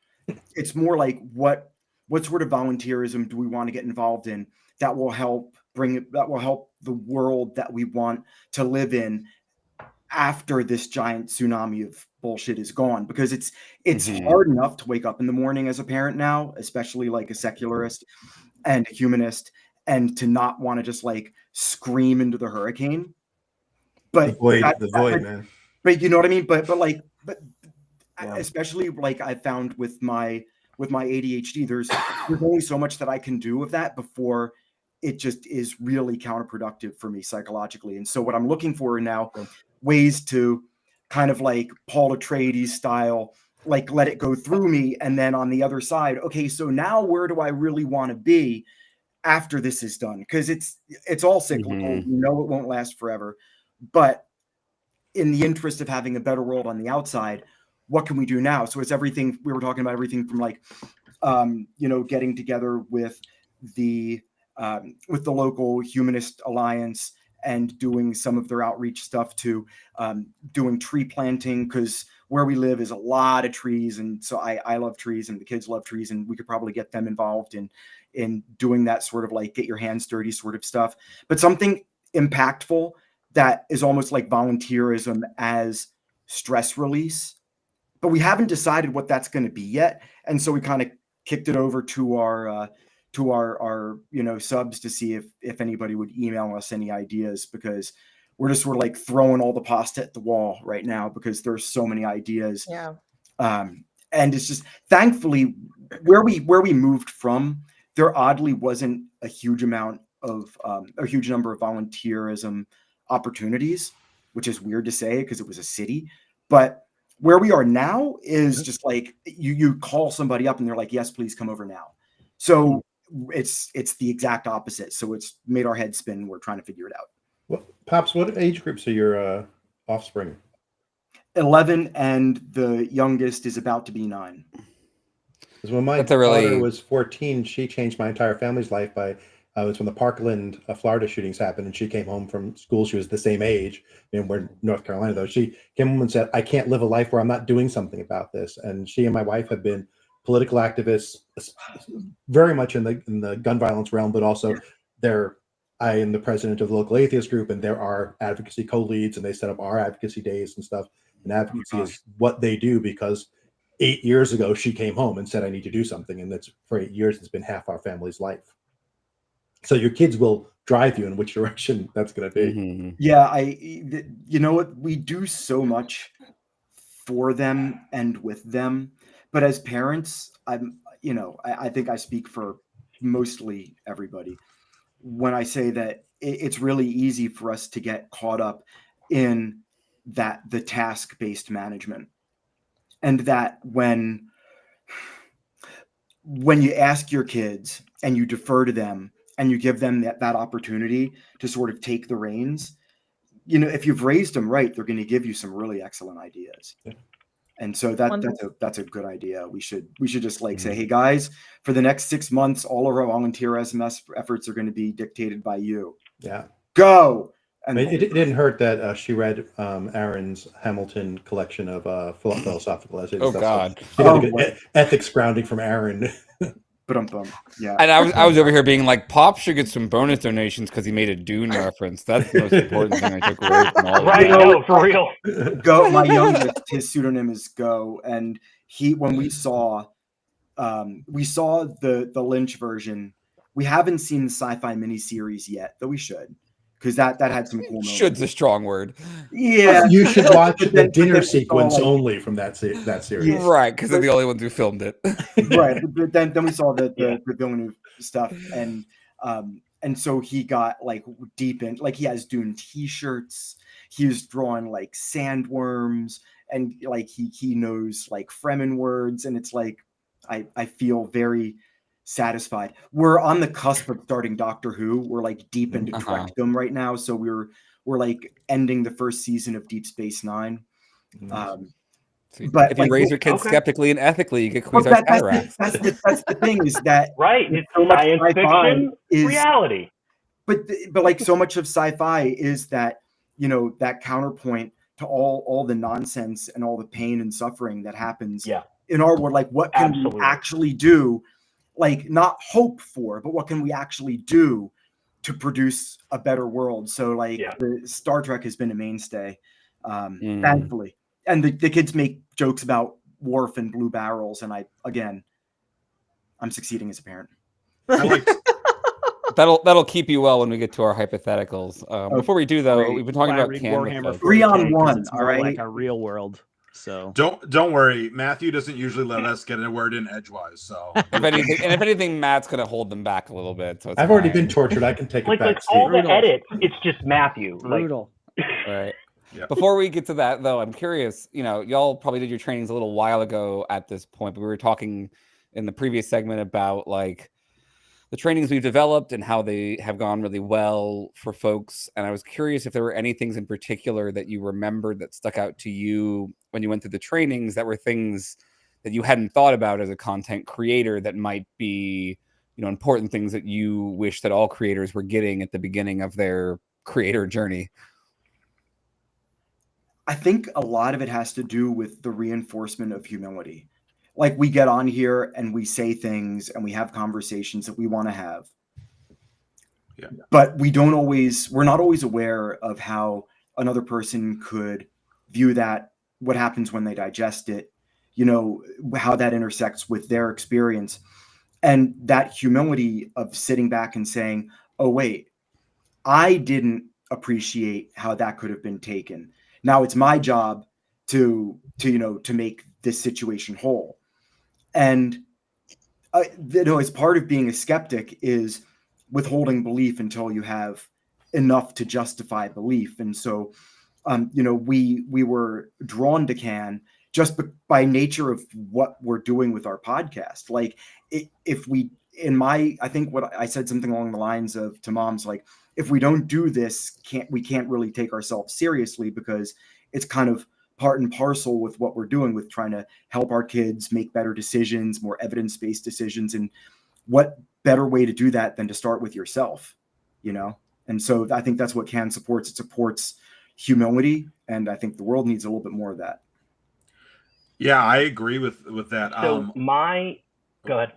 It's more like what sort of volunteerism do we want to get involved in that will help the world that we want to live in after this giant tsunami of bullshit is gone. Because it's hard enough to wake up in the morning as a parent now, especially like a secularist and a humanist, and to not want to just like scream into the hurricane. But the void, man. But you know what I mean? But especially like I found with my ADHD, there's only so much that I can do with that before it just is really counterproductive for me psychologically. And so what I'm looking for now, ways to kind of like Paul Atreides style, like let it go through me. And then on the other side, okay, so now where do I really want to be after this is done? Because it's all cyclical. You know, it won't last forever. But in the interest of having a better world on the outside, what can we do now? So it's everything. We were talking about everything from like, getting together with the local Humanist Alliance and doing some of their outreach stuff to doing tree planting, because where we live is a lot of trees. And so I love trees and the kids love trees, and we could probably get them involved in doing that sort of like get your hands dirty sort of stuff, but something impactful that is almost like volunteerism as stress release. But we haven't decided what that's going to be yet. And so we kind of kicked it over to our subs to see if anybody would email us any ideas, because we're just sort of like throwing all the pasta at the wall right now because there's so many ideas. Yeah. And it's just, thankfully, where we moved from, there oddly wasn't a huge number of volunteerism opportunities, which is weird to say because it was a city. But where we are now is just like you call somebody up and they're like, yes, please come over now. So it's the exact opposite. So it's made our head spin. We're trying to figure it out. Well, Pops, what age groups are your offspring? 11, and the youngest is about to be 9. Because when my daughter was 14, she changed my entire family's life by it was when the Parkland, Florida shootings happened, and she came home from school. She was the same age, and we're in North Carolina, though. She came home and said, I can't live a life where I'm not doing something about this. And she and my wife have been political activists, very much in the gun violence realm, but also I am the president of the local atheist group, and there are advocacy co-leads, and they set up our advocacy days and stuff. And advocacy is what they do, because 8 years ago, she came home and said, I need to do something. And that's for 8 years, it's been half our family's life. So your kids will drive you in which direction that's going to be. Yeah, you know what? We do so much for them and with them, but as parents, I think I speak for mostly everybody when I say that it's really easy for us to get caught up in the task-based management, and that when you ask your kids and you defer to them and you give them that opportunity to sort of take the reins, if you've raised them right, they're going to give you some really excellent ideas. And so that's a good idea. We should just like say, hey guys, for the next 6 months, all of our volunteer SMS efforts are going to be dictated by you. Yeah. Go. And it didn't hurt that she read Aaron's Hamilton collection of philosophical essays. Oh God! She got a good ethics grounding from Aaron. Yeah. And I was over here being like, Pop should get some bonus donations because he made a Dune reference. That's the most important thing I took away from all of Right? No, for real. Go. My youngest, his pseudonym is Go, and when we saw the Lynch version. We haven't seen the sci-fi miniseries yet, though we should, because that had some cool moments. Should's a strong word. Yeah, you should watch the dinner sequence only from that series. Yeah. Right, because they're the only ones who filmed it. Right, but then we saw the Villeneuve stuff, and so he got like deep in, like he has Dune T-shirts. He was drawing like sandworms, and like he knows like Fremen words, and it's like I feel very satisfied. We're on the cusp of starting Doctor Who. We're like deep into Trekdom right now, so we're like ending the first season of Deep Space Nine. But if you raise your kids skeptically and ethically, you get Quasar cataracts. That's the thing is that right. It's so science fiction, reality. But like so much of sci-fi is that, you know, that counterpoint to all the nonsense and all the pain and suffering that happens in our world. Like, what can we actually do? Like, not hope for, but what can we actually do to produce a better world? So like the Star Trek has been a mainstay, thankfully. And the kids make jokes about Worf and blue barrels. And I'm succeeding as a parent. That'll keep you well when we get to our hypotheticals. Before we do, though, we've been talking about Warhammer 3-on-1. All right, like a real world. So don't worry, Matthew doesn't usually let us get a word in edgewise. So if anything, Matt's gonna hold them back a little bit. So I've already been tortured. I can take it back. Like all the edits, it's just Matthew. Brutal. All right. Yeah. Before we get to that, though, I'm curious. You know, y'all probably did your trainings a little while ago at this point, but we were talking in the previous segment about like the trainings we've developed and how they have gone really well for folks. And I was curious if there were any things in particular that you remembered that stuck out to you when you went through the trainings that were things that you hadn't thought about as a content creator that might be, you know, important things that you wish that all creators were getting at the beginning of their creator journey. I think a lot of it has to do with the reinforcement of humility. Like, we get on here and we say things and we have conversations that we want to have. Yeah. But we're not always aware of how another person could view that, what happens when they digest it, you know, how that intersects with their experience. And that humility of sitting back and saying, oh, wait, I didn't appreciate how that could have been taken. Now it's my job to make this situation whole. And as part of being a skeptic is withholding belief until you have enough to justify belief. And so, we were drawn to Can just by nature of what we're doing with our podcast. Like, I think what I said something along the lines of to moms, like, if we don't do this, we can't really take ourselves seriously, because it's kind of part and parcel with what we're doing with trying to help our kids make better decisions, more evidence-based decisions. And what better way to do that than to start with yourself, you know? And so I think that's what Can supports. It supports humility. And I think the world needs a little bit more of that. Yeah, I agree with that. So go ahead.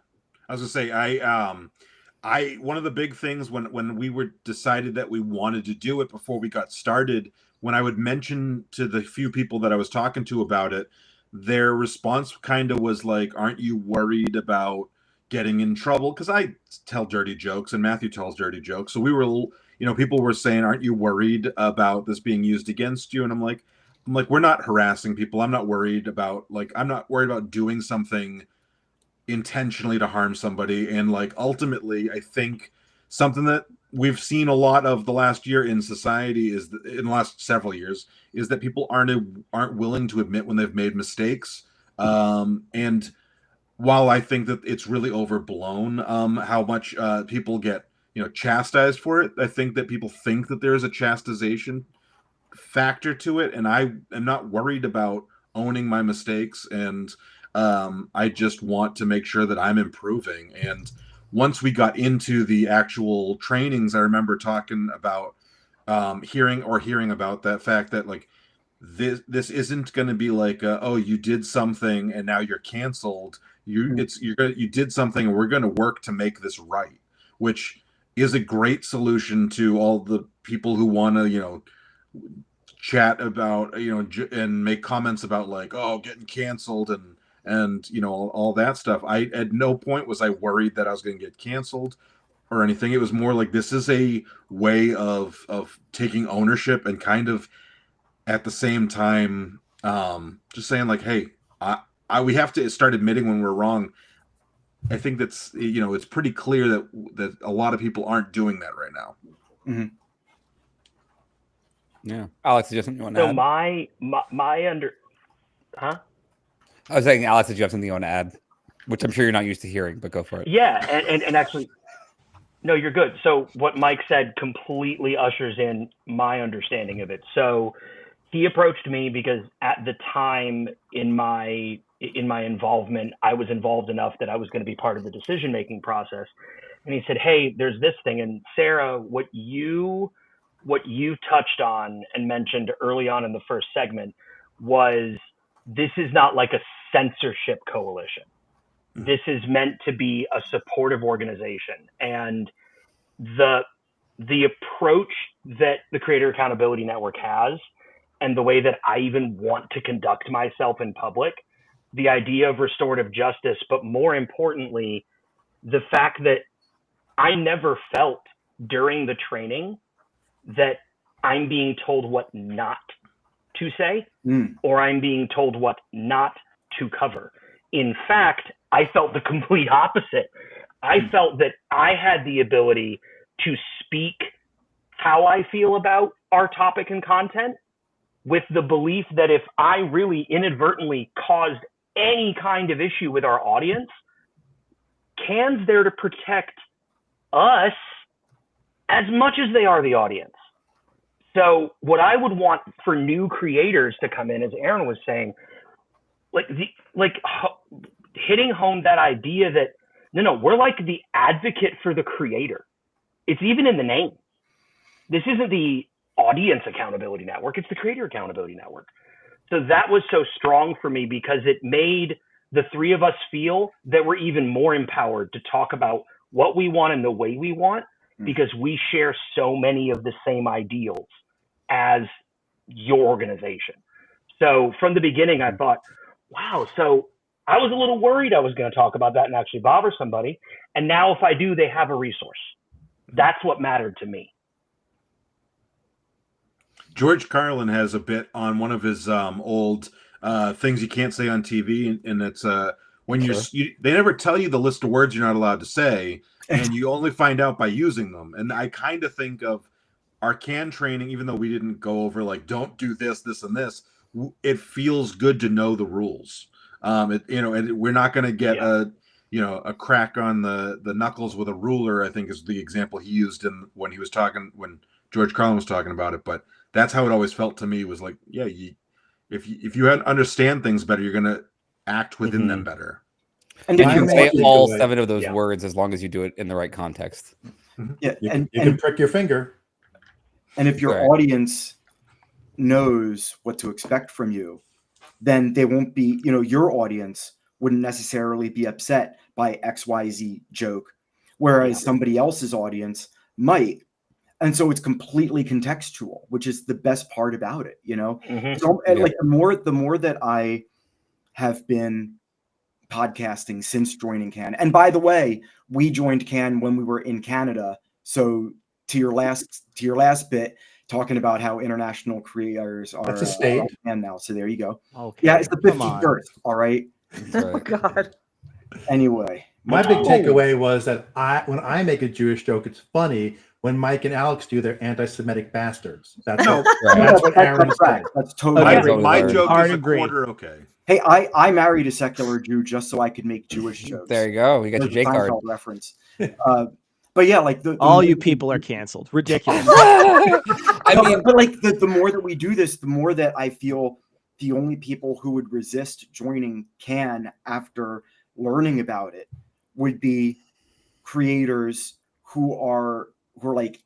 I was gonna say, one of the big things when we were decided that we wanted to do it before we got started, when I would mention to the few people that I was talking to about it, their response kind of was like, aren't you worried about getting in trouble? Because I tell dirty jokes and Matthew tells dirty jokes. So we were, people were saying, aren't you worried about this being used against you? And I'm like, we're not harassing people. I'm not worried about doing something intentionally to harm somebody. And like, ultimately, I think something that we've seen a lot of the last year in society in the last several years is that people aren't willing to admit when they've made mistakes. And while I think that it's really overblown, how much people get, chastised for it, I think that people think that there's a chastisation factor to it. And I am not worried about owning my mistakes, and I just want to make sure that I'm improving. And once we got into the actual trainings, I remember talking about hearing about that fact that like this isn't going to be like oh, you did something and now you're canceled. You did something and we're going to work to make this right, which is a great solution to all the people who want to chat about and make comments about like, oh, getting canceled and all that stuff. I at no point was I worried that I was going to get canceled or anything. It was more like this is a way of taking ownership and kind of at the same time just saying like, hey, we have to start admitting when we're wrong. I think that's it's pretty clear that a lot of people aren't doing that right now. Mm-hmm. Yeah, Alex, did you have something you want to So add? my under, huh? I was saying, Alex, did you have something you want to add? Which I'm sure you're not used to hearing, but go for it. Yeah, and actually, no, you're good. So what Mike said completely ushers in my understanding of it. So he approached me because at the time in my involvement, I was involved enough that I was going to be part of the decision-making process. And he said, hey, there's this thing. And Sarah, what you touched on and mentioned early on in the first segment was this is not like a censorship coalition. This is meant to be a supportive organization. And the approach that the Creator Accountability Network has and the way that I even want to conduct myself in public, the idea of restorative justice, but more importantly, the fact that I never felt during the training that I'm being told what not to say or I'm being told what not to cover. In fact, I felt the complete opposite. I felt that I had the ability to speak how I feel about our topic and content with the belief that if I really inadvertently caused any kind of issue with our audience, Can's there to protect us as much as they are the audience. So what I would want for new creators to come in, as Aaron was saying, hitting home that idea that no, we're like the advocate for the creator. It's even in the name. This isn't the Audience Accountability Network, it's the Creator Accountability Network. So that was so strong for me because it made the three of us feel that we're even more empowered to talk about what we want and the way we want, because we share so many of the same ideals as your organization. So from the beginning, I thought, wow, so I was a little worried I was going to talk about that and actually bother somebody. And now if I do, they have a resource. That's what mattered to me. George Carlin has a bit on one of his old things you can't say on TV, and it's when they never tell you the list of words you're not allowed to say, and you only find out by using them. And I kind of think of our CAN training, even though we didn't go over like don't do this, this, and this. It feels good to know the rules. And we're not going to get a crack on the knuckles with a ruler, I think is the example he used when George Carlin was talking about it. But that's how it always felt to me, was like, yeah, if you understand things better, you're going to act within them better. And you can say all 7 of those words as long as you do it in the right context. Yeah, you can prick your finger. And if your audience knows what to expect from you, then they won't be, your audience wouldn't necessarily be upset by XYZ joke, whereas somebody else's audience might. And so it's completely contextual, which is the best part about it, So, like the more that I have been podcasting since joining CAN, and by the way, we joined CAN when we were in Canada. So to your last bit, talking about how international creators are that's a state and now. So there you go. Okay, yeah, it's the 51st. All right. Oh God. Anyway, my big takeaway was that when I make a Jewish joke, it's funny. When Mike and Alex do, they're anti-Semitic bastards. That's what Aaron said. That's totally my joke is a quarter okay. Hey, I married a secular Jew just so I could make Jewish jokes. There you go. You got your J card reference. But yeah, like all you people are canceled. Ridiculous. I mean, but like the more that we do this, the more that I feel the only people who would resist joining CAN after learning about it would be creators who are like,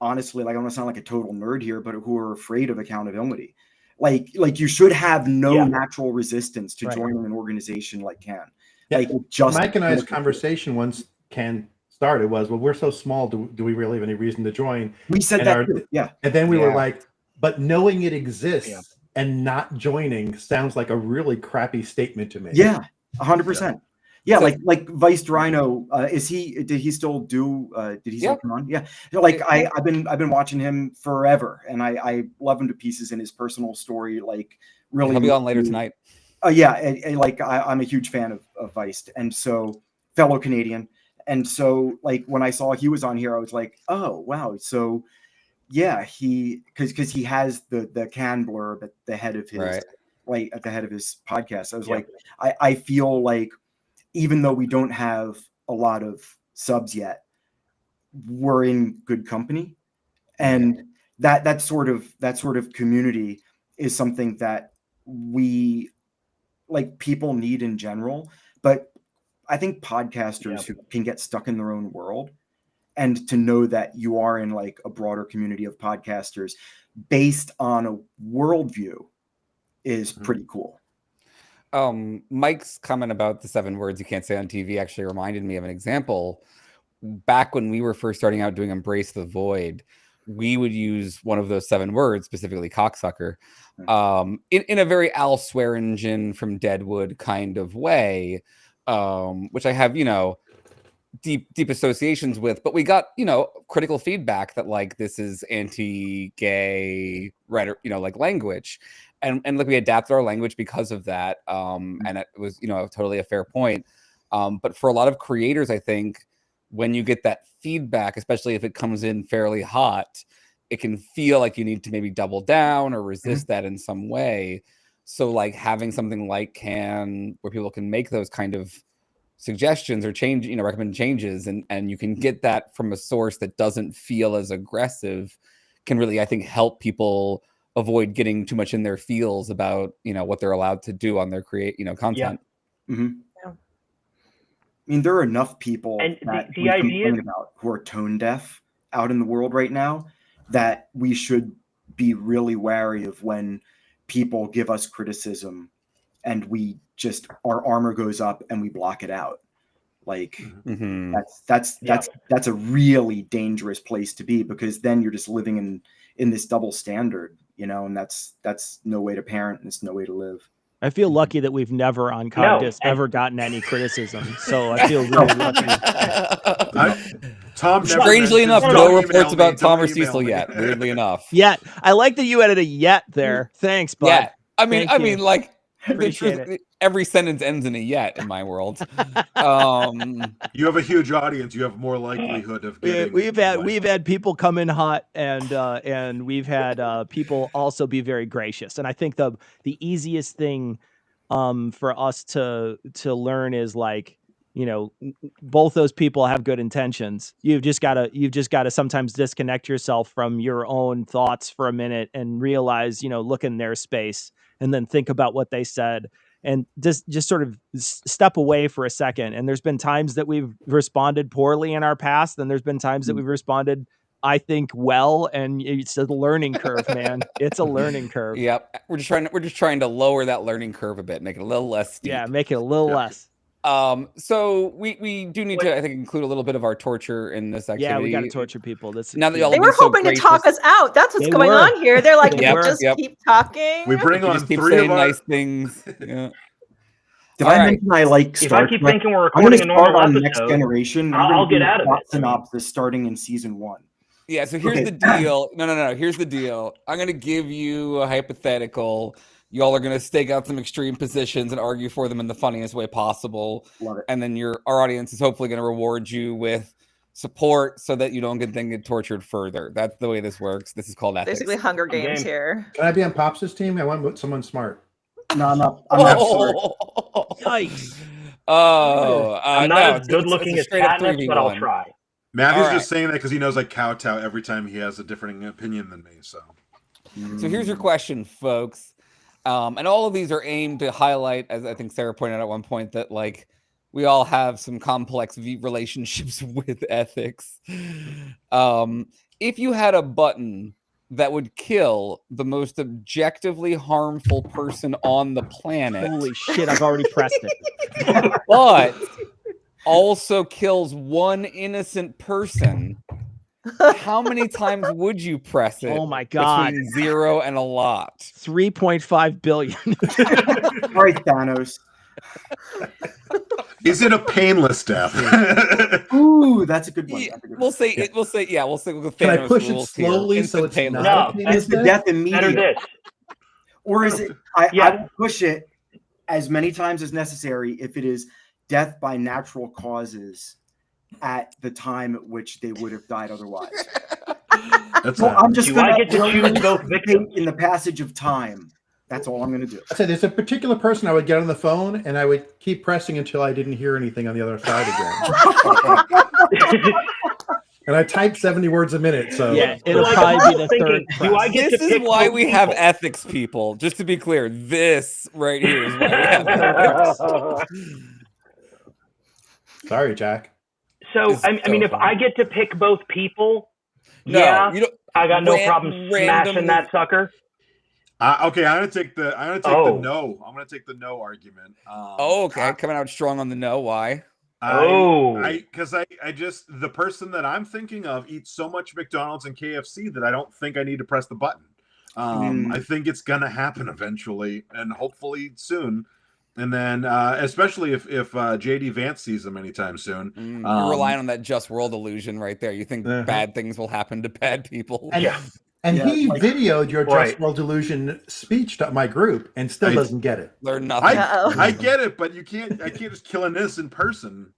honestly, like, I don't want to sound like a total nerd here, but who are afraid of accountability. Like you should have no natural resistance to joining an organization like CAN. Yeah. Like, just Mike and I's conversation once CAN started was, well, we're so small, do we really have any reason to join? We said that too. Yeah. And then we were like, but knowing it exists and not joining sounds like a really crappy statement to me. Yeah, 100%. Yeah, so, like Vice Rhino, did he still do did he still come on? Yeah. Like I've been watching him forever, and I love him to pieces, in his personal story. Like, really, he'll be on later tonight. Like I'm a huge fan of Vice, and so, fellow Canadian. And so, like, when I saw he was on here, I was like, oh wow. So yeah, because he has the CAN blurb at the head of his at the head of his podcast. I was like, I feel like, even though we don't have a lot of subs yet, we're in good company. And that sort of community is something that we, like, people need in general. But I think podcasters who can get stuck in their own world, and to know that you are in, like, a broader community of podcasters based on a worldview is pretty cool. Mike's comment about the 7 words you can't say on TV actually reminded me of an example. Back when we were first starting out doing Embrace the Void, we would use one of those 7 words, specifically cocksucker, in a very Al Swearingen from Deadwood kind of way, which I have, deep associations with. But we got, critical feedback that, like, this is anti-gay, like, language. And like, we adapted our language because of that. And it was, totally a fair point. But for a lot of creators, I think when you get that feedback, especially if it comes in fairly hot, it can feel like you need to maybe double down or resist that in some way. So, like, having something like CAN, where people can make those kind of suggestions or change, recommend changes, and you can get that from a source that doesn't feel as aggressive, can really, I think, help people avoid getting too much in their feels about, what they're allowed to do on their content. I mean, there are enough people that we complain about who are tone deaf out in the world right now, that we should be really wary of when people give us criticism and we just, our armor goes up and we block it out. Like, that's a really dangerous place to be, because then you're just living in this double standard, and that's no way to parent, and it's no way to live. I feel lucky that we've never on Cogdis ever gotten any criticism, so I feel really lucky. Tom, strangely enough, no reports about Tom or Cecil yet. Weirdly enough, I like that you added a yet there. Thanks, bud. Yeah, I mean, like, every sentence ends in a yet in my world. You have a huge audience. You have more likelihood of getting. We've had people come in hot, and we've had people also be very gracious. And I think the easiest thing for us to learn is, like, both those people have good intentions. You've just got to sometimes disconnect yourself from your own thoughts for a minute and realize, look in their space and then think about what they said, and just sort of step away for a second. And there's been times that we've responded poorly in our past, and there's been times that we've responded, I think, well, and it's a learning curve, man. It's a learning curve. Yep. We're just trying to lower that learning curve a bit, make it a little less steep. Yeah, make it a little less. So we do need to, I think, include a little bit of our torture in this activity. Yeah, we got to torture people. Now that they were hoping to talk us out. That's what's going on here. They're like, keep talking. We bring on keep 3 saying of our nice things. Yeah. Did I mention I like Star Trek? If I keep thinking we're recording a normal episode, Next Generation, I'll get out of it. Synopsis starting in season 1. Yeah. So here's the deal. No. Here's the deal. I'm gonna give you a hypothetical. Y'all are going to stake out some extreme positions and argue for them in the funniest way possible. Love it. And then our audience is hopefully going to reward you with support so that you don't get tortured further. That's the way this works. This is called ethics. Basically Hunger Games here. Can I be on Pops' team? I want someone smart. No, I'm not smart. Yikes. I'm not as good looking as Katniss, but I'll try. Matthew's just saying that because he knows I kowtow every time he has a different opinion than me. So here's your question, folks. And all of these are aimed to highlight, as I think Sarah pointed out at one point, that like we all have some complex relationships with ethics. If you had a button that would kill the most objectively harmful person on the planet, Holy shit, I've already pressed it. but also kills one innocent person, how many times would you press it? Oh my God. Between 0 and a lot. 3.5 billion. All right, Thanos. Is it a painless death? Ooh, that's a good one. That's a good We'll one. say it. We'll say We'll say with the Can I Thanos push it rules here. slowly so it's Instant not? painless. No, Is the death Better immediate? this. Or is it, I Yeah. will push it as many times as necessary if it is death by natural causes at the time at which they would have died otherwise. That's Well, I'm just Do I going get to choose both victims? in the passage of time. That's all I'm going to do. I said there's a particular person I would get on the phone and I would keep pressing until I didn't hear anything on the other side again. And I type 70 words a minute, so Yeah, it'll Like, probably I'm be the thinking, third do I press. get This to is pick why both we have people? ethics people. Just to be clear, this right here is why we have ethics. sorry, Jack. So, It's I mean, so if funny. I get to pick both people, No, yeah, you don't. I got no ran- problem smashing randomly- that sucker. Okay, I'm gonna take the Oh. no. I'm gonna take the no argument. Oh, okay. Coming out strong on the no. Why? Because I just the person that I'm thinking of eats so much McDonald's and KFC that I don't think I need to press the button. I think it's gonna happen eventually, and hopefully soon. And then, especially if JD Vance sees them anytime soon, You're relying on that just world illusion right there. You think bad things will happen to bad people. And Yeah, he like- videoed your Right. Just World Delusion speech to my group and still doesn't get it. They're nothing. I get it, but I can't just kill an innocent person.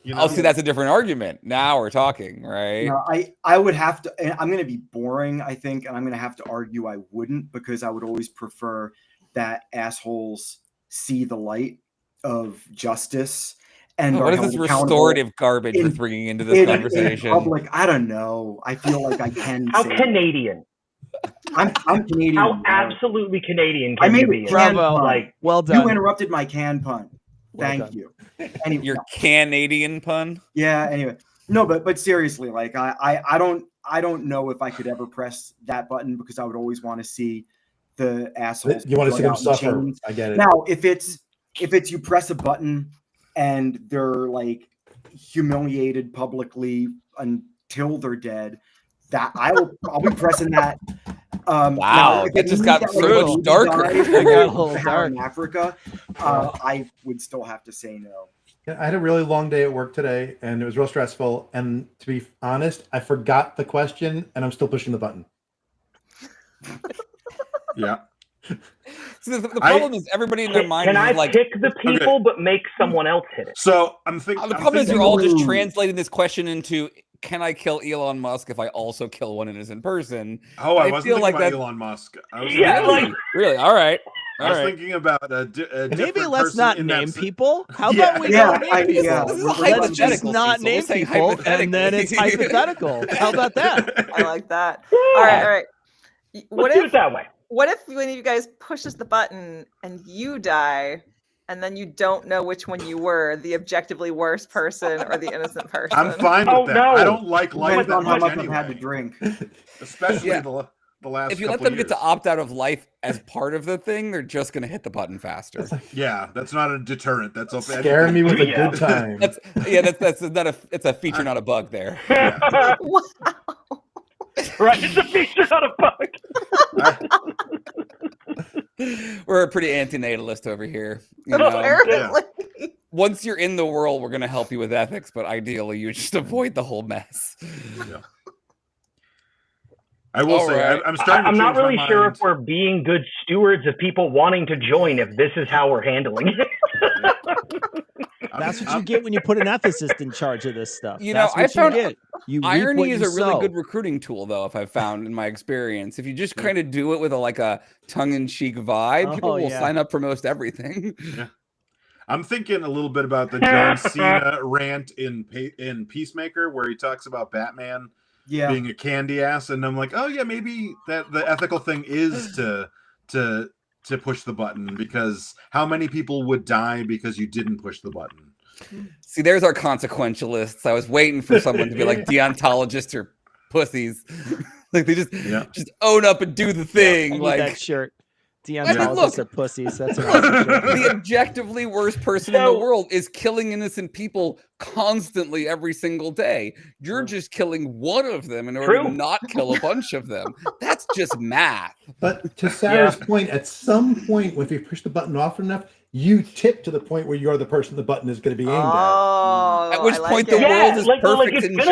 You know? Oh, see, that's a different argument. Now we're talking, right? No, I would have to, and I'm going to be boring, I think, and I'm going to have to argue I wouldn't, because I would always prefer that assholes see the light of justice and What are is this held accountable restorative garbage you're in- bringing into this in conversation? public. I don't know. I feel like I can. How say Canadian? I'm Canadian. How man. absolutely Canadian I can made you a be? can Bravo. pun. Like, Well You done. interrupted my can pun. Well Thank done. you. Anyway, Your Canadian pun? yeah. Anyway, no, but seriously, like I don't know if I could ever press that button, because I would always want to see the assholes. You want to see drug them out in suffer. chains. I get it. Now, if it's you press a button and they're like humiliated publicly until they're dead, that I'll be pressing that. Wow, if that it just means got that, like, so a much baby darker. dies It from got a the little Sahara in dark. Africa, I would still have to say no. Yeah, I had a really long day at work today and it was real stressful. And to be honest, I forgot the question and I'm still pushing the button. Yeah. So the problem is everybody in their mind can I is like, pick the people but make someone else hit it? So I'm thinking. the problem is you're all just Ooh. translating this question into, can I kill Elon Musk if I also kill one innocent person? Oh, I I wasn't feel thinking like about that- Elon Musk. I was Yeah, thinking, like- Really? All right. I All was right. thinking about a Maybe different let's person not in that name si- people. How Yeah. about we Yeah, don't name people? yeah. This is a Let's Let's just hypothetical, not Cecil. We're name saying people, and then it's hypothetically. hypothetical. How about that? I like that. All right. What Let's do it if that way. one of you guys pushes the button and you die, and then you don't know which one you were, the objectively worse person or the innocent person? I'm fine with Oh, that. no. I don't like life Depends that on how much much I've had to anyway. drink. Especially Yeah. the last. If you let couple them get to years. opt out of life as part of the thing, they're just going to hit the button faster. Yeah, that's not a deterrent. That's a Scare me with a Yeah. good time. That's not a. It's a feature, not a bug. There. Wow. Right, it's a feature, not a bug. We're a pretty antinatalist over here. You know? Apparently. Once you're in the world, we're going to help you with ethics, but ideally, you just avoid the whole mess. Yeah. I will All say, right. I'm starting. I'm to not change my really sure mind. if we're being good stewards of people wanting to join if this is how we're handling it. That's what you get when you put an ethicist in charge of this stuff. You know, That's I what found you get. You reap Irony what is you a really sow. good recruiting tool, though, if I've found in my experience. If you just kind of do it with a tongue-in-cheek vibe, people Oh, will yeah. sign up for most everything. I'm thinking a little bit about the John Cena rant in Peacemaker, where he talks about Batman Yeah. being a candy ass, and I'm like, oh yeah, maybe that the ethical thing is to to push the button, because how many people would die because you didn't push the button? See, there's our consequentialists. I was waiting for someone to be like deontologists or pussies. Like they just own up and do the thing. I need like that shirt. Deontologists are pussies. That's what the objectively worst person in the world is killing innocent people constantly every single day. You're just killing one of them in order to not kill a bunch of them. That's just math. But to Sarah's point, at some point, if you push the button often enough, you tip to the point where you're the person the button is going to be aimed at. At which point the world is perfect and just.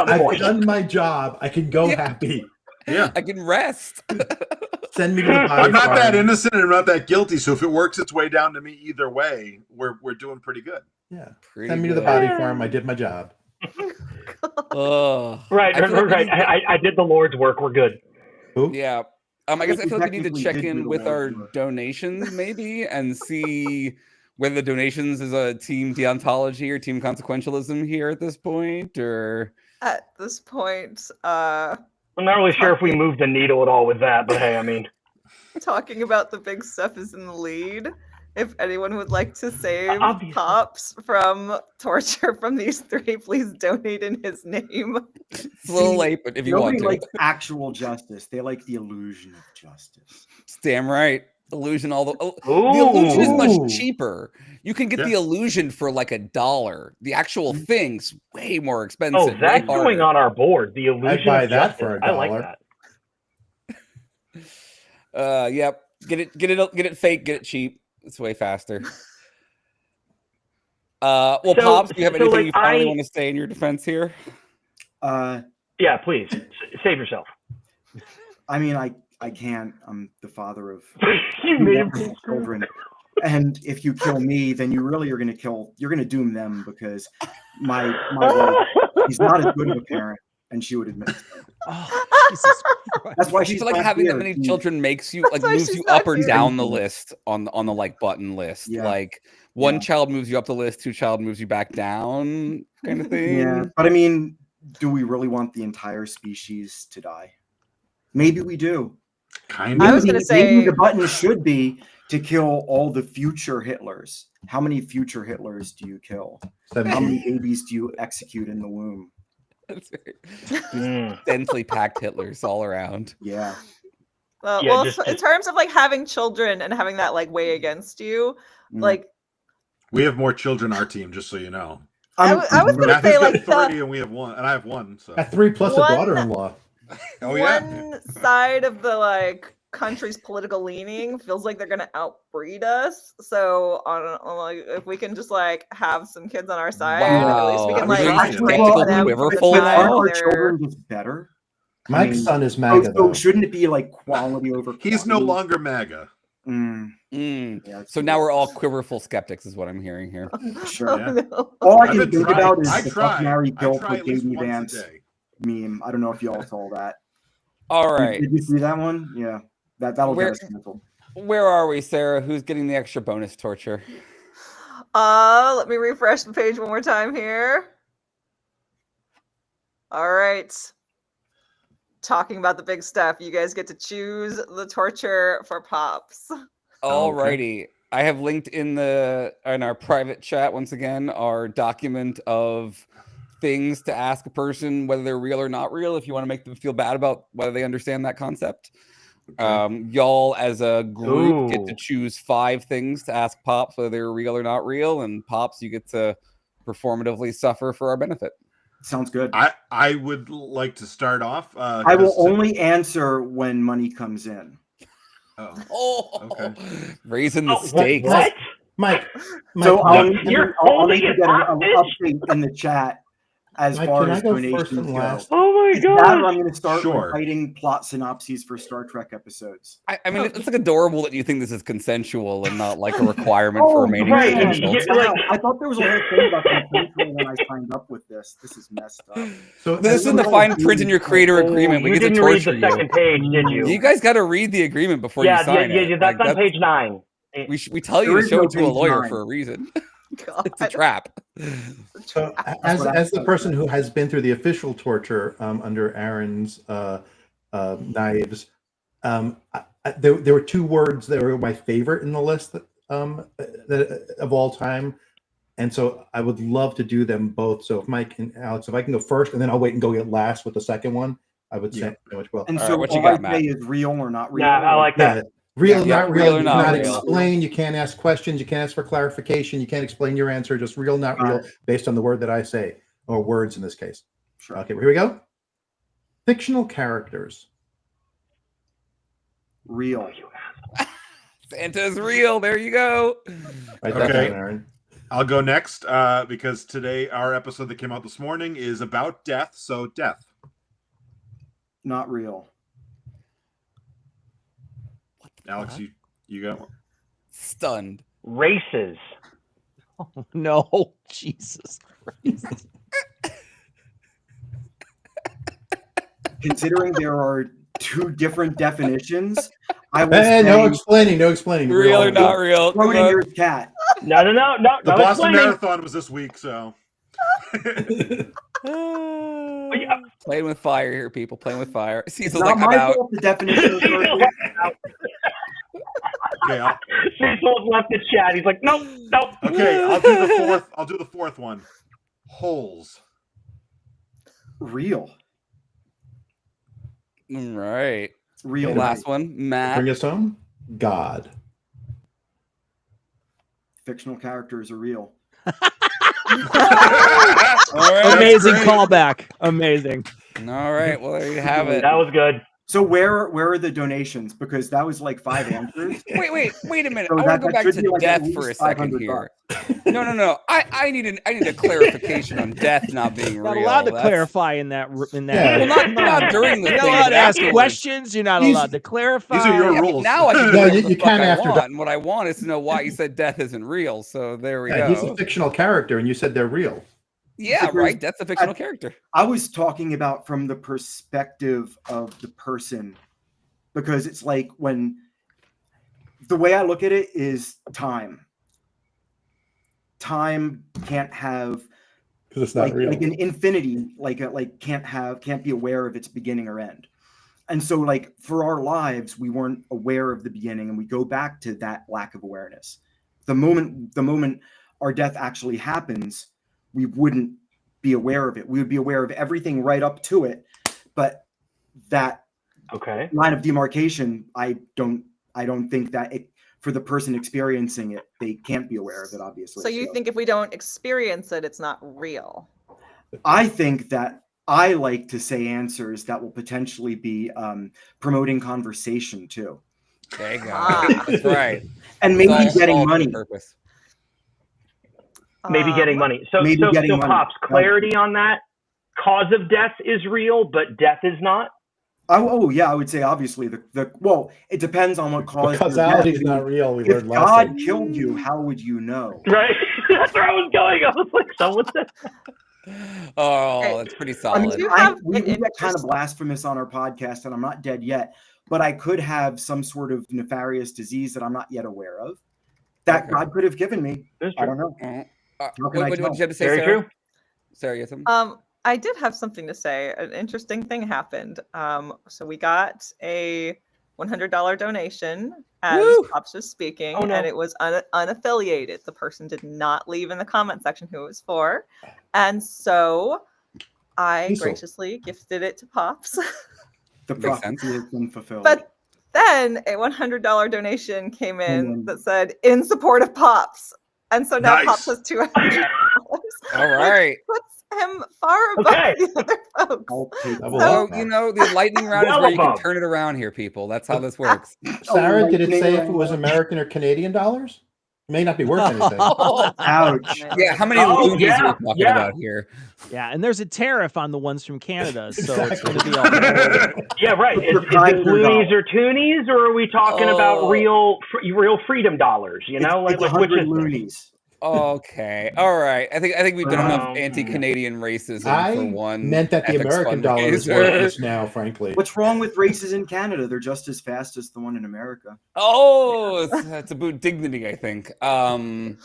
I've done my job. I can go happy. Yeah, I can rest. Send me to the body I'm not farm. that innocent and I'm not that guilty. So if it works its way down to me either way, we're doing pretty good. Yeah, send me to the body farm. I did my job. Right. I did the Lord's work. We're good. Yeah. I guess I feel like we need to check in with our donations maybe and see whether the donations is a team deontology or team consequentialism here at this point, or at this point. I'm not really sure if we moved the needle at all with that, but hey, I mean, talking about the big stuff is in the lead. If anyone would like to save Pops from torture from these three, please donate in his name. It's a little late, but if you want to. Nobody likes actual justice. They like the illusion of justice. Damn right. Illusion, the illusion is much cheaper. You can get the illusion for like $1. The actual thing's way more expensive. Oh, that's going on our board. The illusion. I'd buy that for $1. I like that. Yep. Get it fake, get it cheap. It's way faster. Pops, do you have anything you finally want to say in your defense here? Yeah, please save yourself. I mean, I can't. I'm the father of you children, and if you kill me, then you really are going to You're going to doom them, because my wife, she's not as good of a parent, and she would admit it. Oh, Jesus Christ. That's why she's like having that many children makes you like moves you up or down the list on the like button list. Yeah. Like one child moves you up the list, 2 child moves you back down, kind of thing. Yeah, but I mean, do we really want the entire species to die? Maybe we do. Kind of. I was going to say maybe the button should be to kill all the future Hitlers. How many future Hitlers do you kill? How many babies do you execute in the womb? That's right. Densely packed Hitlers all around. Yeah. Well, in terms of like having children and having that like weigh against you, like we have more children on our team, just so you know. I was going to say like 30 and we have 1, and I have 1. So at 3 plus a daughter-in-law. Oh yeah. One side of the like country's political leaning feels like they're gonna outbreed us. So like if we can just like have some kids on our side, at least we can like train them. Our children just better. Mike's son is MAGA. So shouldn't it be like quality over quantity? He's no longer MAGA. Yeah, so now we're all quiverful skeptics, is what I'm hearing here. Sure. Yeah. No. All I can think about is the Fuck, Mary Bill for Katie Vance meme. I don't know if you all saw that. All right. Did you see that one? Yeah. That'll get us canceled. Where are we, Sarah? Who's getting the extra bonus torture? Let me refresh the page one more time here. All right. Talking about the big stuff. You guys get to choose the torture for Pops. All righty. I have linked in our private chat once again our document of things to ask a person whether they're real or not real, if you want to make them feel bad about whether they understand that concept. Y'all as a group get to choose 5 things to ask Pops whether they're real or not real, and Pops, you get to performatively suffer for our benefit. Sounds good. I would like to start off. I will only answer when money comes in. Okay. Raising the stakes. What? Mike, so I'll need holding to get an update in the chat as far as donations go. Oh my god! That I'm going to start writing plot synopses for Star Trek episodes. I mean, it's like adorable that you think this is consensual and not like a requirement for remaining. Right. I thought there was a whole thing about consensual when I signed up with this. This is messed up. So this is the fine print in your creator agreement. We get to torture you. You didn't read the second page, did you? You guys got to read the agreement before you sign it. Yeah, that's on page 9. We tell you to show it to a lawyer for a reason. It's a trap. So, as the person who has been through the official torture under Aaron's knives, there were two words that were my favorite in the list of all time. And so I would love to do them both. So if Mike and Alex, if I can go first, and then I'll wait and go get last with the second one, I would say much well. And All so right, what you all got, I Matt? say is real or not real. Yeah, I like that. Real, Yeah, not real real. or You not cannot real. explain. You can't ask questions. You can't ask for clarification. You can't explain your answer. Just real, not real, based on the word that I say, or words in this case. Sure. Okay, here we go. Fictional characters. Real. Santa's real. There you go. Right, Okay. down, Aaron. I'll go next because today our episode that came out this morning is about death. So death. Not real. Alex, you go. Stunned. Races. Oh, no, Jesus Christ. Considering there are two different definitions, I will Hey, say no explaining. No explaining. Real or not real? throw it Come in on. your cat. No. The No Boston explaining. Marathon was this week, so. Playing with fire here, people. Playing with fire. It's Cecil's not like, I'm my out. fault the definition of person. Okay, Cecil's left the chat. He's like, nope. okay, I'll do the fourth one. Holes. Real. All right. Real. Last one, Matt. Bring us home. God. Fictional characters are real. All right, Amazing great. callback. Amazing. All right. Well, there you have it. That was good. So where are the donations? Because that was like 5 answers. Wait a minute. So I want to go back should to be like at death for a least second $500. here. No. I need a clarification on death not being Not real. allowed to That's- clarify in that. Yeah. Well, not during the You're not thing. allowed to ask afterwards. questions. You're not These- allowed to clarify. These are your Yeah, but rules. now I can do No, what you the can fuck I after want, and what I want is to know why you said death isn't real. So there we Yeah, he's go. a fictional character, and you said they're real. Yeah, Because right. That's a fictional character. I was talking about from the perspective of the person, because it's like when the way I look at it is time. Time can't have Because it's not like, real. like an infinity, can't be aware of its beginning or end. And so like for our lives, we weren't aware of the beginning, and we go back to that lack of awareness. The moment our death actually happens, we wouldn't be aware of it. We would be aware of everything right up to it, but that line of demarcation, I don't think that it, for the person experiencing it, they can't be aware of it, obviously. So you think if we don't experience it, it's not real? I think that I like to say answers that will potentially be promoting conversation too. There you go. That's right. And maybe It's all getting for money. purpose. Maybe getting money. So maybe getting money. Pops, clarity on that. Cause of death is real, but death is not. Oh yeah, I would say obviously well, it depends on what caused your Causality is death. not real. We If learned last God time. killed you, how would you know? Right? That's where I was going. I was like, someone said. Oh, that's pretty I mean, solid. we get kind of blasphemous on our podcast, and I'm not dead yet, but I could have some sort of nefarious disease that I'm not yet aware of that God could have given me. I don't know. What did you have to say, Very Sarah? true. Sarah, you have something? I did have something to say. An interesting thing happened. So we got a $100 donation as Pops was speaking, and it was unaffiliated. The person did not leave in the comment section who it was for. And so I graciously gifted it to Pops. The prophecy has been fulfilled. But then a $100 donation came in that said, in support of Pops. And so now Pops has $200. All right. Which puts him far above the other folks. Well, you know, the lightning round is where you can turn it around here, people. That's how this works. Sarah, did it say if it was American or Canadian dollars? It may not be worth anything. Ouch. Yeah, how many loonies are we talking about here? Yeah, and there's a tariff on the ones from Canada, so it's going to be all. Yeah, right. Is it loonies or toonies, or are we talking about real freedom dollars? You know, it's which 100 is loonies. Okay, all right. I think we've done enough anti-Canadian racism for one. Meant that the ethics American dollar is fundraiser. worthless now, frankly. What's wrong with races in Canada? They're just as fast as the one in America. Oh, it's about dignity, I think. I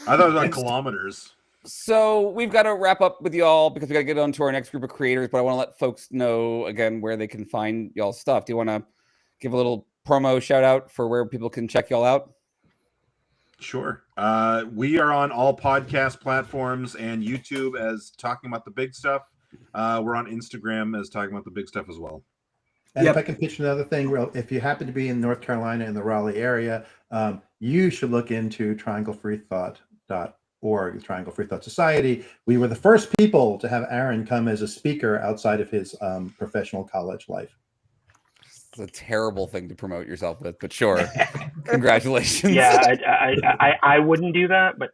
thought it was like kilometers. So we've got to wrap up with y'all because we got to get on to our next group of creators. But I want to let folks know again where they can find y'all's stuff. Do you want to give a little promo shout out for where people can check y'all out? Sure. We are on all podcast platforms and YouTube as Talking About the Big Stuff. We're on Instagram as Talking About the Big Stuff as well. And if I can pitch another thing, if you happen to be in North Carolina in the Raleigh area, you should look into trianglefreethought.org, the Triangle Free Thought Society. We were the first people to have Aaron come as a speaker outside of his professional college life. It's a terrible thing to promote yourself with, but sure. Congratulations. Yeah, I wouldn't do that, but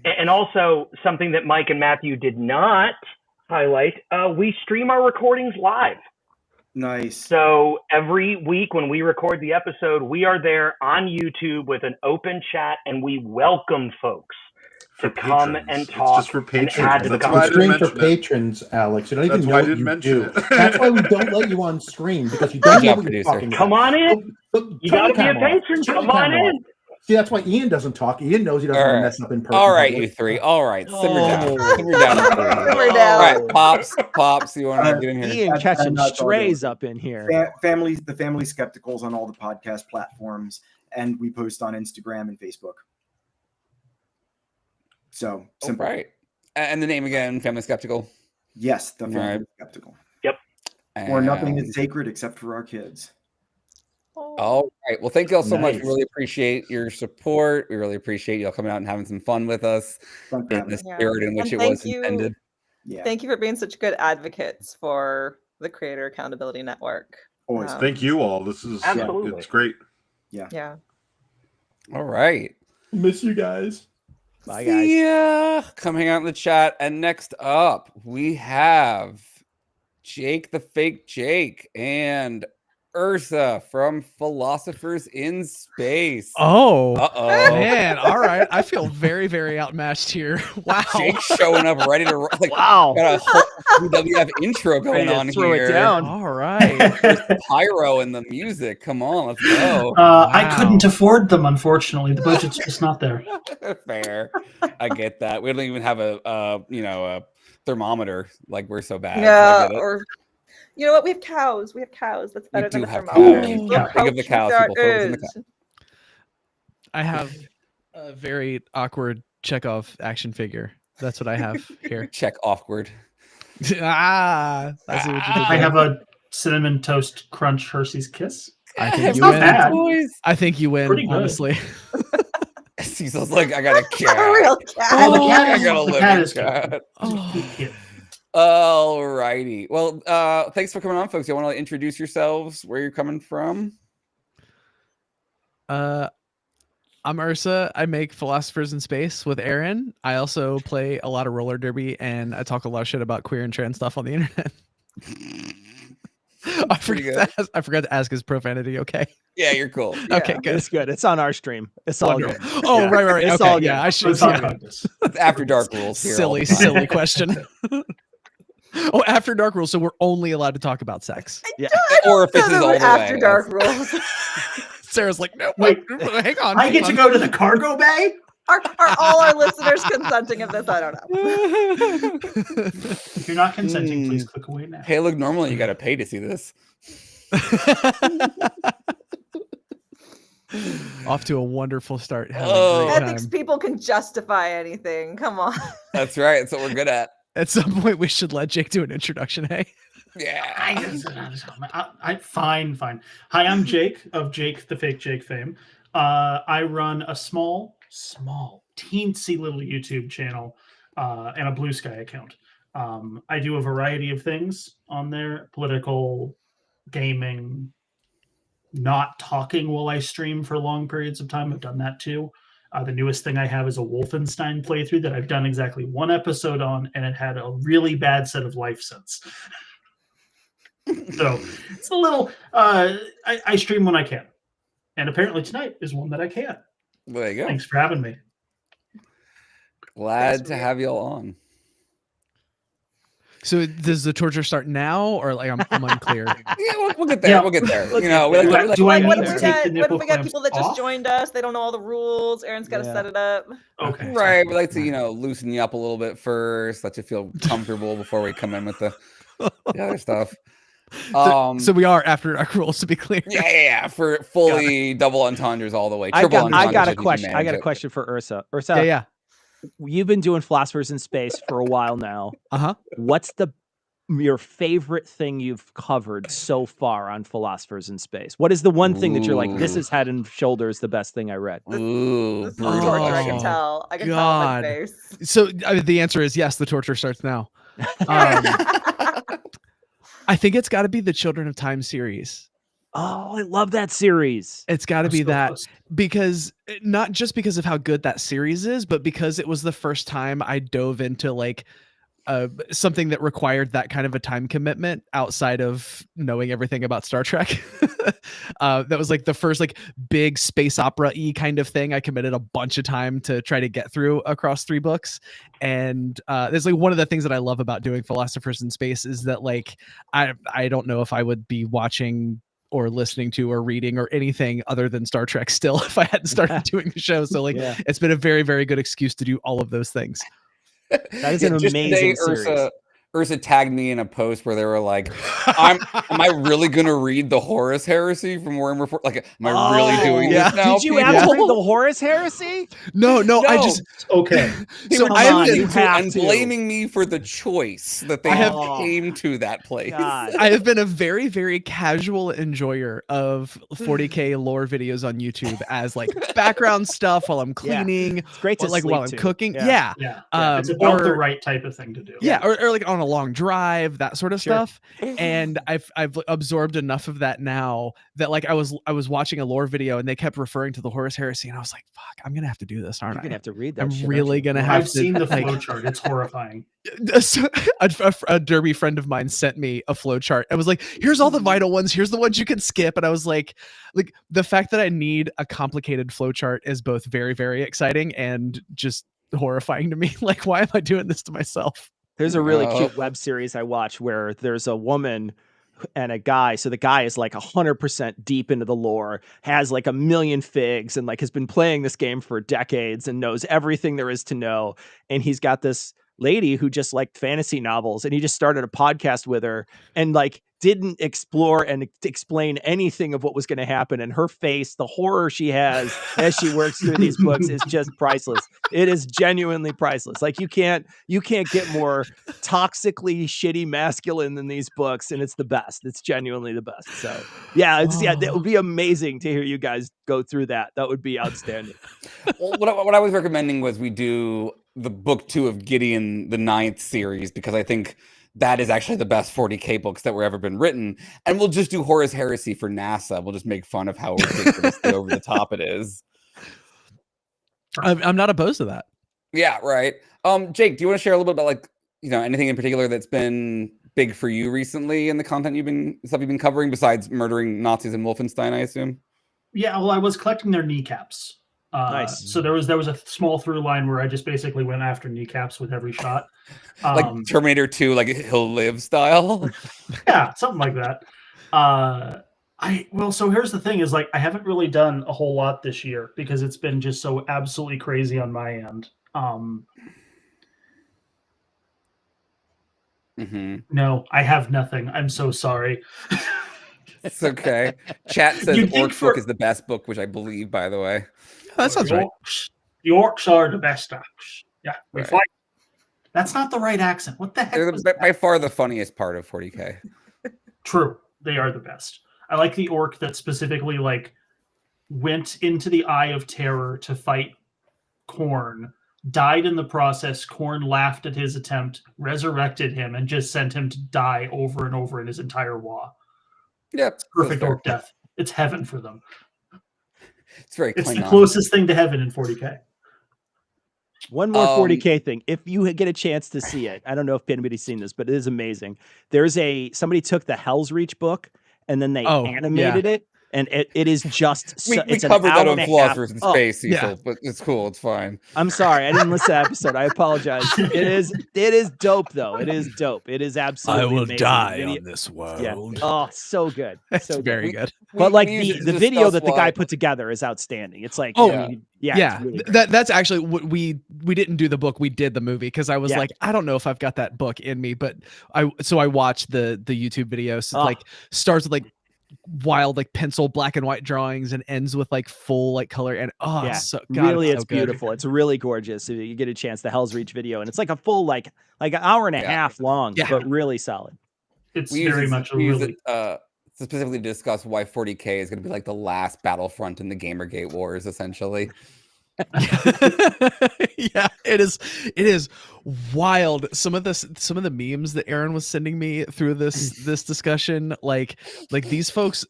and also something that Mike and Matthew did not highlight, we stream our recordings live. Nice. So every week when we record the episode, we are there on YouTube with an open chat, and we welcome folks to come and talk. It's just for patrons. And add to the It's a stream for patrons, Alex. You don't even know what you do. That's why we don't let you on stream, because you don't know what you're talking about. Come on in. You got to be a patron. Come on in. See, that's why Ian doesn't talk. Ian knows he doesn't want to mess up in person. All right, you three. All right, simmer down. Simmer down. Simmer down. All right, Pops, you want to get in here? Ian catching strays up in here. The Family Skepticals on all the podcast platforms, and we post on Instagram and Facebook. So simple. Right. And the name again, Family Skeptical? Yes, the Family Skeptical. Yep. Where nothing is sacred except for our kids. All right. Well, thank you all so much. We really appreciate your support. We really appreciate y'all coming out and having some fun with us in the spirit in which it was intended. Yeah. Thank you for being such good advocates for the Creator Accountability Network. Always. Thank you all. This is it's great. Yeah. All right. Miss you guys. Bye, guys. Yeah. Come hang out in the chat. And next up, we have Jake the Fake Jake and Ursa from Philosophers in Space. Oh, man. All right. I feel very, very outmatched here. Wow. Jake's showing up ready to got a whole WWF intro going on here. Throw it down. All right. The pyro and the music. Come on, let's go. I couldn't afford them, unfortunately. The budget's just not there. Fair. I get that. We don't even have a thermometer. Like, we're so bad. Yeah, or you know what? We have cows. That's better than a thermometer. Think of the cows. People focus on the cows. I have a very awkward Chekhov action figure. That's what I have here. Check awkward. I see what you did. I have a cinnamon toast crunch Hershey's Kiss. I think you not win. bad. I think you win. Pretty good. Honestly. Cecil's like, I got a cat. A real cat. I got a The cat living is cat. good. All righty. Well, thanks for coming on, folks. You want to introduce yourselves, where you're coming from? I'm Ursa. I make Philosophers in Space with Aaron. I also play a lot of roller derby, and I talk a lot of shit about queer and trans stuff on the internet. I forgot to ask, is profanity okay? Yeah, you're cool. Okay, good. It's good. It's on our stream. It's all good. Oh, yeah. right. It's okay, all good. yeah, I should. It's After dark rules. Here Silly question. Oh, after dark rules, so we're only allowed to talk about sex. Yeah. Or if this is all the after way. dark rules. Sarah's like, no, Wait, hang on. I get to go to the cargo bay? Are all our listeners consenting of this? I don't know. If you're not consenting, please click away now. Hey, look, normally you got to pay to see this. Off to a wonderful start. Having a great Ethics time. people can justify anything. Come on. That's right. That's what we're good at. At some point, we should let Jake do an introduction. Hey. Yeah. Fine. Hi, I'm Jake of Jake the Fake Jake fame. I run a small, teensy little YouTube channel and a Blue Sky account. I do a variety of things on there: political, gaming, not talking while I stream for long periods of time. I've done that too. The newest thing I have is a Wolfenstein playthrough that I've done exactly one episode on, and it had a really bad set of life since. So it's a little, I stream when I can. And apparently tonight is one that I can. There you go. Thanks for having me. Glad to have you all on. So does the torture start now, or like I'm unclear? Yeah, we'll get there. Yeah. we'll get there. Let's You know, get there. like, Do I What need if to we take got the nipple people that clamps just off? joined us? They don't know all the rules. Aaron's got to set it up. Okay. right. We like to, loosen you up a little bit first, let you feel comfortable before we come in with the other stuff. So we are after dark rules, to be clear. Yeah. For fully double entendres all the way. I Triple got entendres a if you question. I manage got a it. question for Ursa. Ursa, Yeah. you've been doing Philosophers in Space for a while now. What's your favorite thing you've covered so far on Philosophers in Space? What is the one thing that you're like, this is head and shoulders the best thing I read? This is the torture. I can tell. I can tell on my face. So the answer is yes. The torture starts now. I think it's got to be the Children of Time series. Oh, I love that series. It's got to be that because not just because of how good that series is, but because it was the first time I dove into like something that required that kind of a time commitment outside of knowing everything about Star Trek. That was like the first like big space opera-y kind of thing I committed a bunch of time to try to get through across 3 books. And there's like one of the things that I love about doing Philosophers in Space is that like I don't know if I would be watching or listening to or reading or anything other than Star Trek still if I hadn't started doing the show. So like it's been a very, very good excuse to do all of those things. That is an amazing series. Ursa tagged me in a post where they were like, am I really going to read the Horus Heresy from Worm Report? Like, am I really doing this now? Did you ever read the Horus Heresy? No, I just... Okay. They were blaming me for the choice that they came to that place. I have been a very, very casual enjoyer of 40K lore videos on YouTube as like background stuff while I'm cleaning. It's great to like while I'm cooking. Yeah. It's about the right type of thing to do. Yeah, or like on a long drive, that sort of stuff. And I've absorbed enough of that now that like I was watching a lore video and they kept referring to the Horus Heresy and I was like, fuck, I'm gonna have to do this, aren't I? You're gonna have to read that. I'm really gonna have to. I've seen the flowchart. It's horrifying. A derby friend of mine sent me a flowchart. I was like, here's all the vital ones. Here's the ones you can skip. And I was like the fact that I need a complicated flowchart is both very, very exciting and just horrifying to me. Like, why am I doing this to myself? There's a really cute web series I watch where there's a woman and a guy. So the guy is like 100% deep into the lore, has like 1 million figs and like has been playing this game for decades and knows everything there is to know. And he's got this lady who just liked fantasy novels and he just started a podcast with her and like didn't explore and explain anything of what was going to happen. And her face, the horror she has as she works through these books is just priceless. It is genuinely priceless. Like you can't get more toxically shitty masculine than these books. And it's the best. It's genuinely the best. So yeah, that would be amazing to hear you guys go through that. That would be outstanding. Well, what I was recommending was we do the book 2 of Gideon, the 9th series, because I think that is actually the best 40K books that were ever been written. And we'll just do Horus Heresy for NASA. We'll just make fun of how ridiculously over the top it is. I'm not opposed to that. Yeah, right. Jake, do you want to share a little bit about like, anything in particular that's been big for you recently in the content you've been covering besides murdering Nazis in Wolfenstein, I assume? Yeah, well, I was collecting their kneecaps. Nice. So there was a small through line where I just basically went after kneecaps with every shot. Like Terminator 2, like He'll Live style. Yeah, something like that. So here's the thing is like I haven't really done a whole lot this year because it's been just so absolutely crazy on my end. No, I have nothing. I'm so sorry. It's okay. Chat says Orc book is the best book, which I believe, by the way. That sounds right. The orcs are the best acts. Yeah, we fight. That's not the right accent. What the heck? They're by far the funniest part of 40K. True, they are the best. I like the orc that specifically like went into the Eye of Terror to fight Khorne, died in the process. Khorne laughed at his attempt, resurrected him, and just sent him to die over and over in his entire WoW. Yeah, it's perfect orc death. It's heaven for them. It's very. It's the closest thing to heaven in 40K. One more 40K thing. If you get a chance to see it, I don't know if anybody's seen this, but it is amazing. Somebody took the Hell's Reach book and then they animated it. And it is just we it's an covered that hour on and a half. Philosophers in Oh, Space, Cecil, but it's cool. It's fine. I'm sorry, I didn't listen to that episode. I apologize. It is dope though. It is dope. It is absolutely I will amazing. die on this world. Yeah. Oh, so good. It's So very good. But like we the video that the guy put together is outstanding. It's like, oh I mean, yeah, it's really great. that's actually what we didn't do the book, we did the movie, because I was like, I don't know if I've got that book in me, but I watched the YouTube video. So like starts with like wild like pencil black and white drawings and ends with like full like color, and so God, really it's so beautiful. It's really gorgeous. If you get a chance, the Hell's Reach video, and it's like a full like an hour and a half long, but really solid. It's we very use much it, we use it specifically to discuss why 40K is going to be like the last battlefront in the Gamergate wars, essentially. Yeah, it is wild. Some of the memes that Aaron was sending me through this discussion, like these folks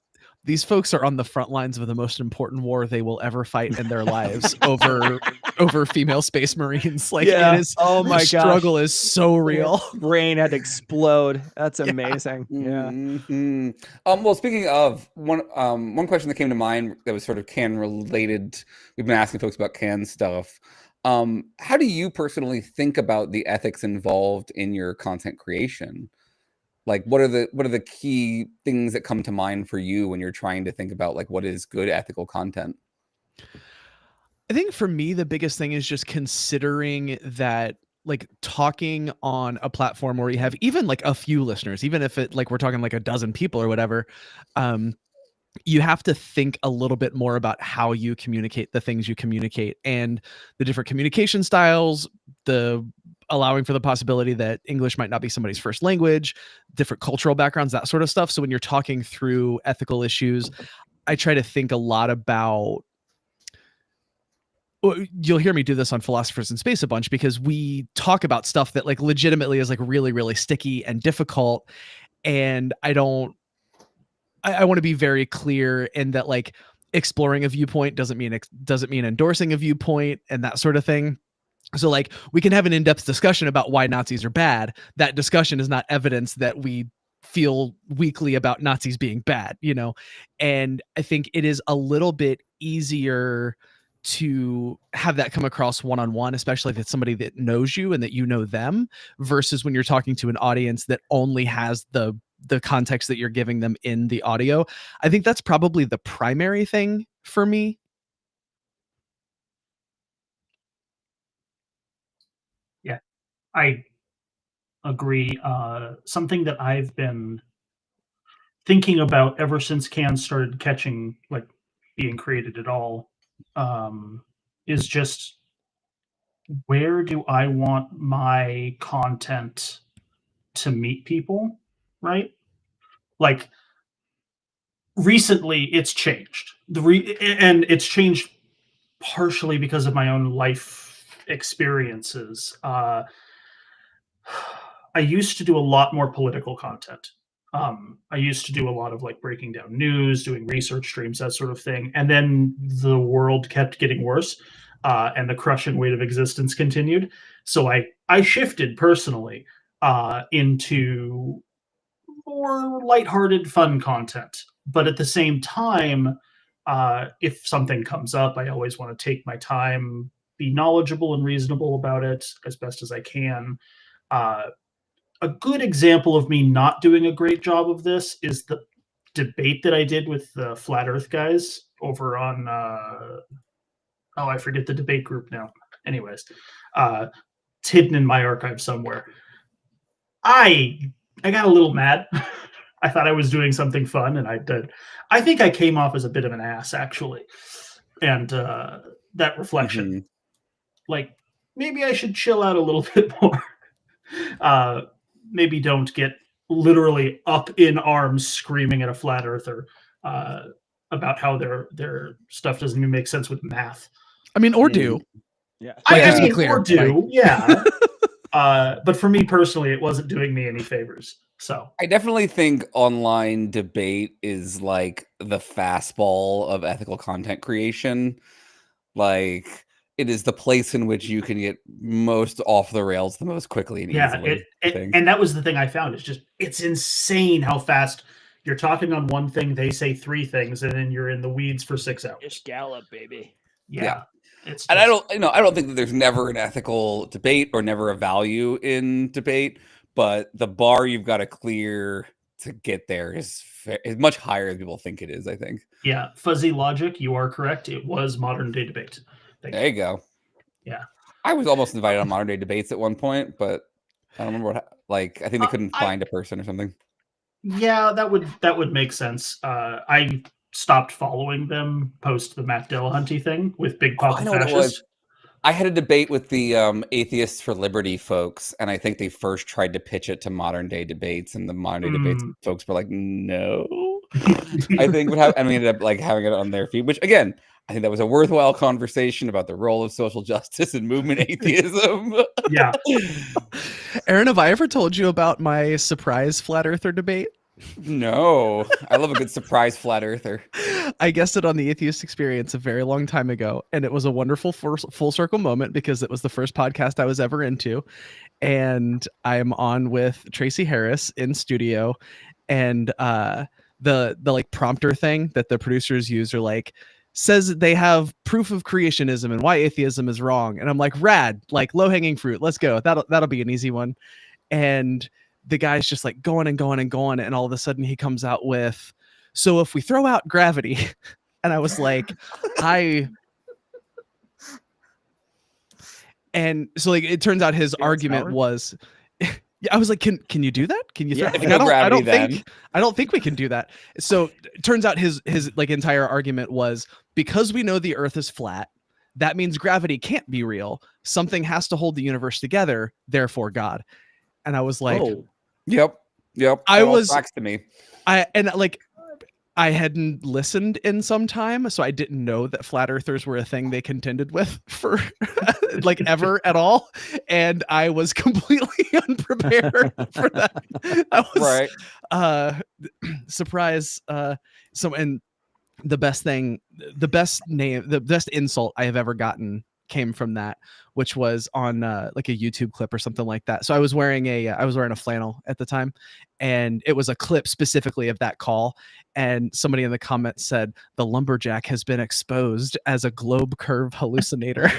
are on the front lines of the most important war they will ever fight in their lives over female space marines. Like it is, oh my gosh, struggle is so real. Brain had to explode. That's amazing. Yeah. Mm-hmm. Well, speaking of one question that came to mind that was sort of can related. We've been asking folks about can stuff. How do you personally think about the ethics involved in your content creation? Like, what are the key things that come to mind for you when you're trying to think about like what is good ethical content? I think for me, the biggest thing is just considering that, like, talking on a platform where you have even like a few listeners, even if it like we're talking like a dozen people or whatever, you have to think a little bit more about how you communicate the things you communicate and the different communication styles, the allowing for the possibility that English might not be somebody's first language, different cultural backgrounds, that sort of stuff. So when you're talking through ethical issues, I try to think a lot about, you'll hear me do this on Philosophers in Space a bunch, because we talk about stuff that like legitimately is like really, really sticky and difficult. And I want to be very clear in that, like, exploring a viewpoint doesn't mean endorsing a viewpoint and that sort of thing. So like we can have an in-depth discussion about why Nazis are bad. That discussion is not evidence that we feel weakly about Nazis being bad, you know? And I think it is a little bit easier to have that come across one-on-one, especially if it's somebody that knows you and that you know them, versus when you're talking to an audience that only has the context that you're giving them in the audio. I think that's probably the primary thing for me. Yeah, I agree. Something that I've been thinking about ever since cans started catching, like being created at all, is just, where do I want my content to meet people, right? Like recently it's changed. And it's changed partially because of my own life experiences. I used to do a lot more political content. I used to do a lot of like breaking down news, doing research streams, that sort of thing. And then the world kept getting worse, and the crushing weight of existence continued. So I shifted personally into more lighthearted, fun content. But at the same time, if something comes up, I always want to take my time, be knowledgeable and reasonable about it as best as I can. A good example of me not doing a great job of this is the debate that I did with the Flat Earth guys over on, I forget the debate group now. Anyways, it's hidden in my archive somewhere. I got a little mad. I thought I was doing something fun, and I did. I think I came off as a bit of an ass, actually. And that reflection, like, maybe I should chill out a little bit more. Maybe don't get literally up in arms screaming at a flat earther about how their stuff doesn't even make sense with math. I mean, or do. Yeah. I mean, or do, yeah. But for me personally, it wasn't doing me any favors. So I definitely think online debate is like the fastball of ethical content creation. Like, it is the place in which you can get most off the rails the most quickly and easily. And that was the thing I found. It's insane how fast You're talking on one thing, they say 3 things, and then you're in the weeds for 6 hours. Ish Gallup, baby. Yeah. It's And just, I don't think that there's never an ethical debate or never a value in debate, but the bar you've got to clear to get there is much higher than people think it is, I think. yeah, fuzzy logic, you are correct. It was modern day debate. There you go. Yeah. I was almost invited on modern day debates at one point, but I don't remember I think they couldn't find a person or something. Yeah, that would make sense. I stopped following them post the Matt Dillahunty thing with Big Papa I know what it Fascist. was. I had a debate with the Atheists for Liberty folks, and I think they first tried to pitch it to modern day debates, and the modern day debates folks were like, no. I think and we ended up like having it on their feed, which again, I think that was a worthwhile conversation about the role of social justice and movement atheism. Yeah. Aaron, have I ever told you about my surprise flat earther debate? No, I love a good surprise flat earther. I guessed it on the Atheist Experience a very long time ago, and it was a wonderful full circle moment because it was the first podcast I was ever into, and I'm on with Tracy Harris in studio, and the like prompter thing that the producers use are like says they have proof of creationism and why atheism is wrong, and I'm like, rad, like low hanging fruit, let's go, that'll be an easy one. And the guy's just like going and going and going, and all of a sudden he comes out with, so if we throw out gravity, and I was like, and so like it turns out his argument was, yeah, I was like, can you do that? Can you? Yeah, like, I don't think we can do that. So it turns out his like entire argument was, because we know the Earth is flat, that means gravity can't be real. Something has to hold the universe together, therefore God. And I was like, yep. I was tracks to me. I hadn't listened in some time, so I didn't know that flat earthers were a thing they contended with for like ever at all, and I was completely unprepared for that. I was surprised. And the best insult I have ever gotten came from that, which was on like a YouTube clip or something like that. So I was wearing a flannel at the time, and it was a clip specifically of that call, and somebody in the comments said the lumberjack has been exposed as a globe curve hallucinator.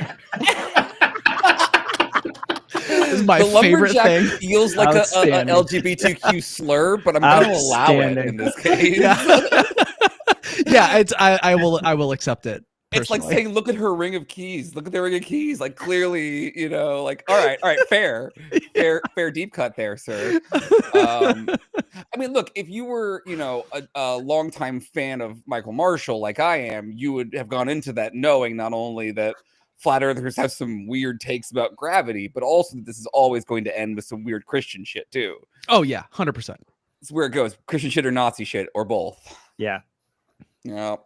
Is my favorite thing. Feels like a LGBTQ slur, but I'm going to allow it in this case. Yeah, it's I will accept it. Personally. It's like saying, look at her ring of keys. Look at the ring of keys. Like clearly, like, all right, fair deep cut there, sir. I mean, look, if you were, a longtime fan of Michael Marshall, like I am, you would have gone into that knowing not only that flat earthers have some weird takes about gravity, but also that this is always going to end with some weird Christian shit too. Oh yeah, 100%. It's where it goes: Christian shit or Nazi shit or both. Yeah. Yeah,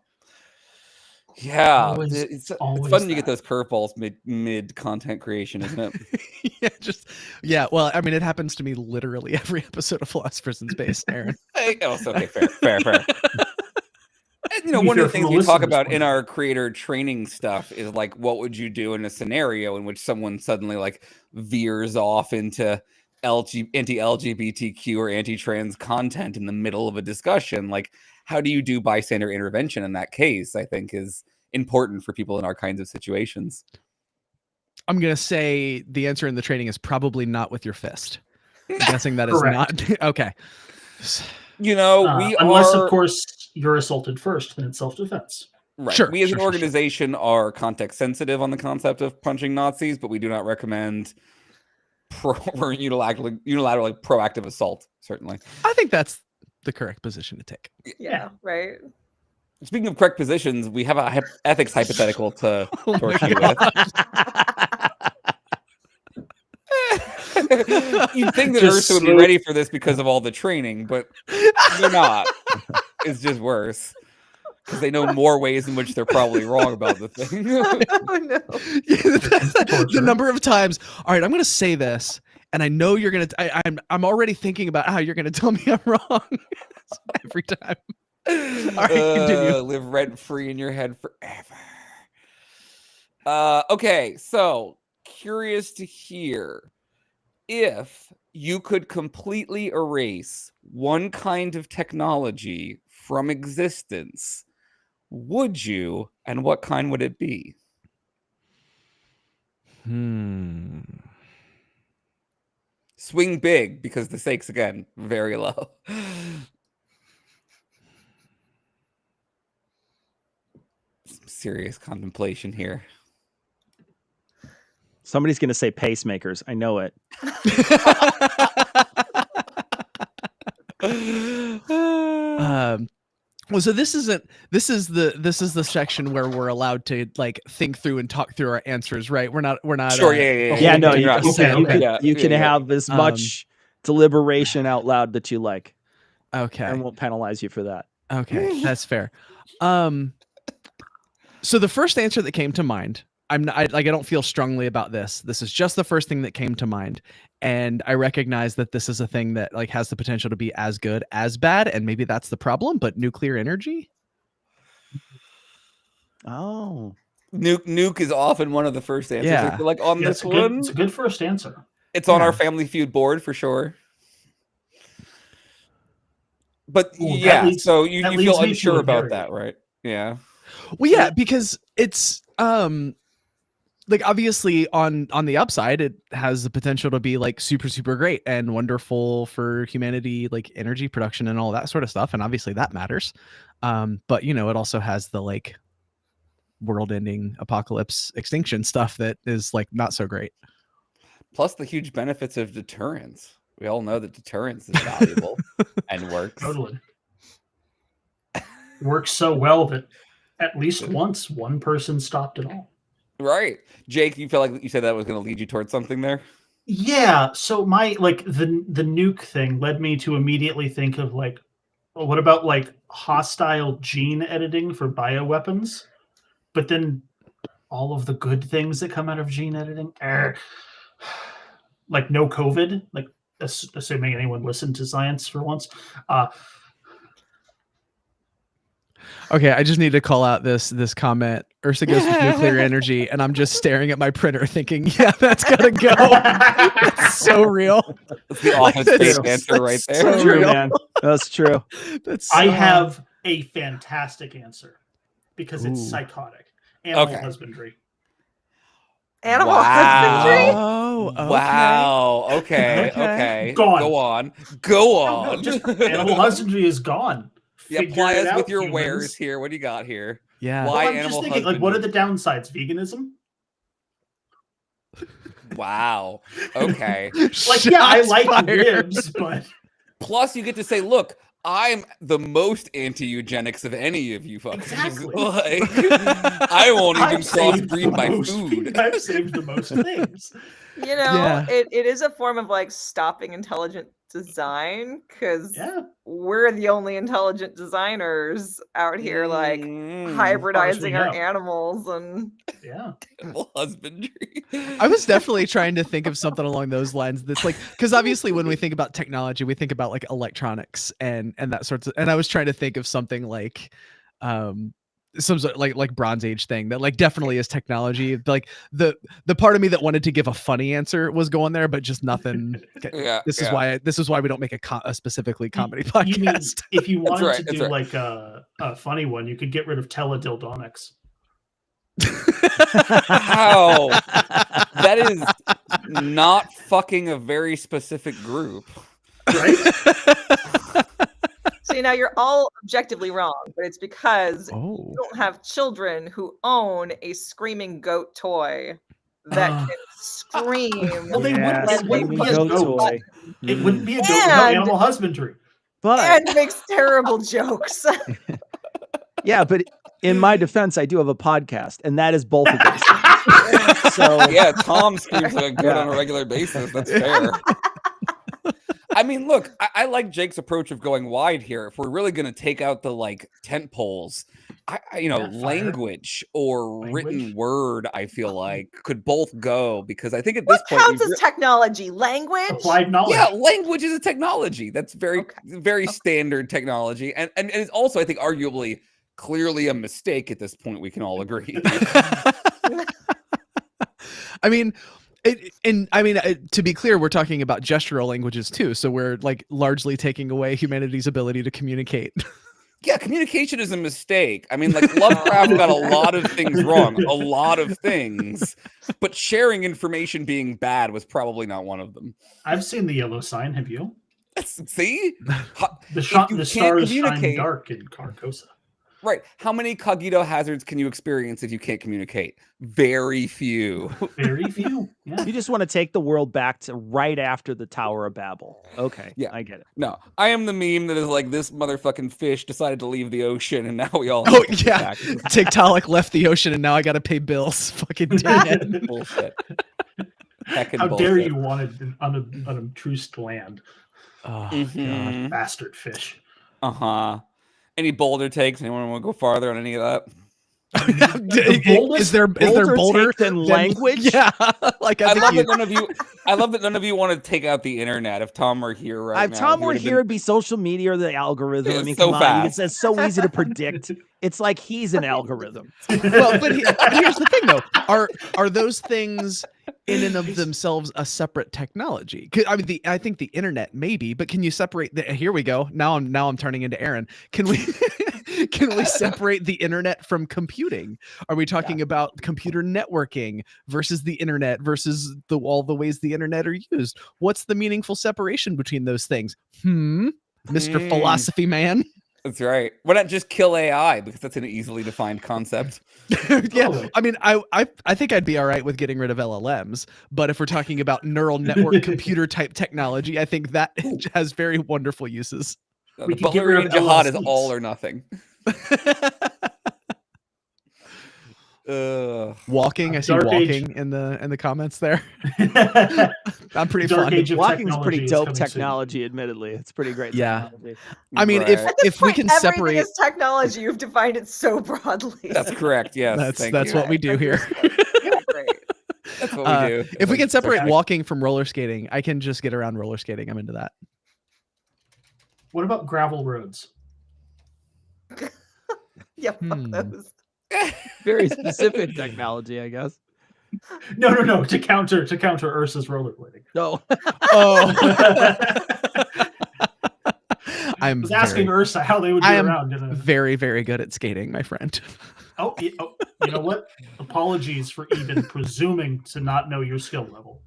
it's fun when you get those curveballs mid content creation, isn't it? Well, I mean, it happens to me literally every episode of Philosophers in Space, Aaron. Okay, fair. And, one of the things we talk about in our creator training stuff is like, what would you do in a scenario in which someone suddenly like veers off into anti-LGBTQ or anti-trans content in the middle of a discussion? Like, how do you do bystander intervention in that case? I think is important for people in our kinds of situations. I'm going to say the answer in the training is probably not with your fist. I'm guessing that is not. Okay. Unless, of course, you're assaulted first, then it's self-defense. Right. Sure, we as an organization are context sensitive on the concept of punching Nazis, but we do not recommend unilaterally proactive assault, certainly. I think that's the correct position to take. Yeah, right. Speaking of correct positions, we have a ethics hypothetical to torch you with. You'd think that Ursa would be ready for this because of all the training, but they're not. It's just worse. Because they know more ways in which they're probably wrong about the thing. Oh, no. The number of times, all right, I'm going to say this, and I know you're going to, I'm already thinking about how you're going to tell me I'm wrong every time. All right, continue. Live rent-free in your head forever. Okay, so curious to hear, if you could completely erase one kind of technology from existence, would you, and what kind would it be? Swing big, because the stakes, again, very low. Some serious contemplation here. Somebody's going to say pacemakers. I know it. Well, so this is the section where we're allowed to like think through and talk through our answers, right? We're not sure. Yeah, no, you can Yeah. have as much deliberation out loud that you like. Okay. And won't penalize you for that. Okay, that's fair. So the first answer that came to mind, I don't feel strongly about this. This is just the first thing that came to mind, and I recognize that this is a thing that like has the potential to be as good as bad, and maybe that's the problem. But nuclear energy. Oh, nuke is often one of the first answers. Yeah. I feel like on this one, it's a good first answer. It's on our Family Feud board for sure. But yeah, so you feel unsure about that, right? Yeah. Well, yeah, because it's like obviously on the upside, it has the potential to be like super, super great and wonderful for humanity, like energy production and all that sort of stuff. And obviously that matters. But it also has the like world-ending apocalypse extinction stuff that is like not so great. Plus the huge benefits of deterrence. We all know that deterrence is valuable and works. Totally. Works so well that at least once one person stopped it all. Right. Jake, you feel like you said that was going to lead you towards something there? Yeah. So my the nuke thing led me to immediately think of like, well, what about like hostile gene editing for bioweapons? But then all of the good things that come out of gene editing, like no COVID, like assuming anyone listened to science for once. Okay, I just need to call out this comment. Ursa goes with nuclear energy, and I'm just staring at my printer thinking, yeah, that's gotta go. That's so real. That's the office answer right there. So true, man. That's true. I have a fantastic answer because it's psychotic. Animal husbandry. Animal husbandry? Oh, okay. Wow. Okay. Gone. Go on. No, just animal husbandry is gone. Yeah, apply us with your wares here. What do you got here? Yeah. Why I'm just thinking, like, what are the downsides? Veganism? Wow. Okay. Like, yeah, I like ribs, but plus you get to say, look, I'm the most anti-eugenics of any of you fuckers. Exactly. Like, I won't even crossbreed my food. I've saved the most things. It is a form of like stopping intelligent design because we're the only intelligent designers out here, like hybridizing our animals and animal husbandry. I was definitely trying to think of something along those lines. That's like, because obviously when we think about technology, we think about like electronics and that sorts of. And I was trying to think of something like, some sort of like Bronze Age thing that like definitely is technology. Like the part of me that wanted to give a funny answer was going there, but just nothing. This is why we don't make a specifically comedy podcast. You mean if you wanted to do like a funny one, you could get rid of teledildonics. Wow. That is not fucking a very specific group. Right? So now you're all objectively wrong, but it's because you don't have children who own a screaming goat toy that can scream. Well, it wouldn't be a goat toy. It wouldn't be a goat without animal husbandry. But and makes terrible jokes. Yeah, but in my defense, I do have a podcast, and that is both of those. So yeah, Tom screams like a goat on a regular basis. That's fair. I mean, look, I like Jake's approach of going wide here. If we're really going to take out the like tent poles, language or written word, I feel like could both go because I think at this point, what counts as technology? Language, applied knowledge. Yeah, language is a technology. That's very standard technology, and it's also I think arguably clearly a mistake at this point. We can all agree. I mean. And I mean, to be clear, we're talking about gestural languages too. So we're like largely taking away humanity's ability to communicate. Yeah, communication is a mistake. I mean, like Lovecraft got a lot of things wrong, a lot of things, but sharing information being bad was probably not one of them. I've seen the yellow sign. Have you? See, the stars shine dark in Carcosa. Right. How many cogito hazards can you experience if you can't communicate? Very few. Very few. Yeah. You just want to take the world back to right after the Tower of Babel. Okay. Yeah, I get it. No, I am the meme that is like, this motherfucking fish decided to leave the ocean, and now we all. Oh yeah, Tiktaalik left the ocean, and now I got to pay bills. Fucking dead. Bullshit. How dare you want it on a truced land? Oh God, bastard fish. Any boulder takes? Anyone want to go farther on any of that? Is there bolder than language? Yeah, like I love that none of you. I love that none of you want to take out the internet. If Tom were here right now, if Tom were here, it'd be social media or the algorithm. I mean, so come on, it's so easy to predict. It's like he's an algorithm. Well, but here's the thing, though: are those things in and of themselves a separate technology? I mean, I think the internet maybe, but can you separate? Here we go. Now I'm turning into Aaron. Can we? Can we separate the internet from computing? Are we talking about computer networking versus the internet versus all the ways the internet are used? What's the meaningful separation between those things? Mr. Philosophy Man. That's right. Why not just kill AI? Because that's an easily defined concept. Yeah. I mean, I think I'd be all right with getting rid of LLMs, but if we're talking about neural network computer type technology, I think that has very wonderful uses. The Butlerian jihad is all or nothing. Walking, I see walking in the comments there. I'm pretty fond. Walking's pretty dope technology, admittedly. It's pretty great. Yeah. Technology. I mean, if we can separate everything is technology, you've defined it so broadly. That's correct. Yes. That's what we do here. That's what we do. If we can separate walking from roller skating, I can just get around roller skating. I'm into that. What about gravel roads? Yeah, fuck those. Very specific technology, I guess. No. To counter Ursa's rollerblading. No. I was asking Ursa how they would get around. Very, very good at skating, my friend. Oh, you know what? Apologies for even presuming to not know your skill level.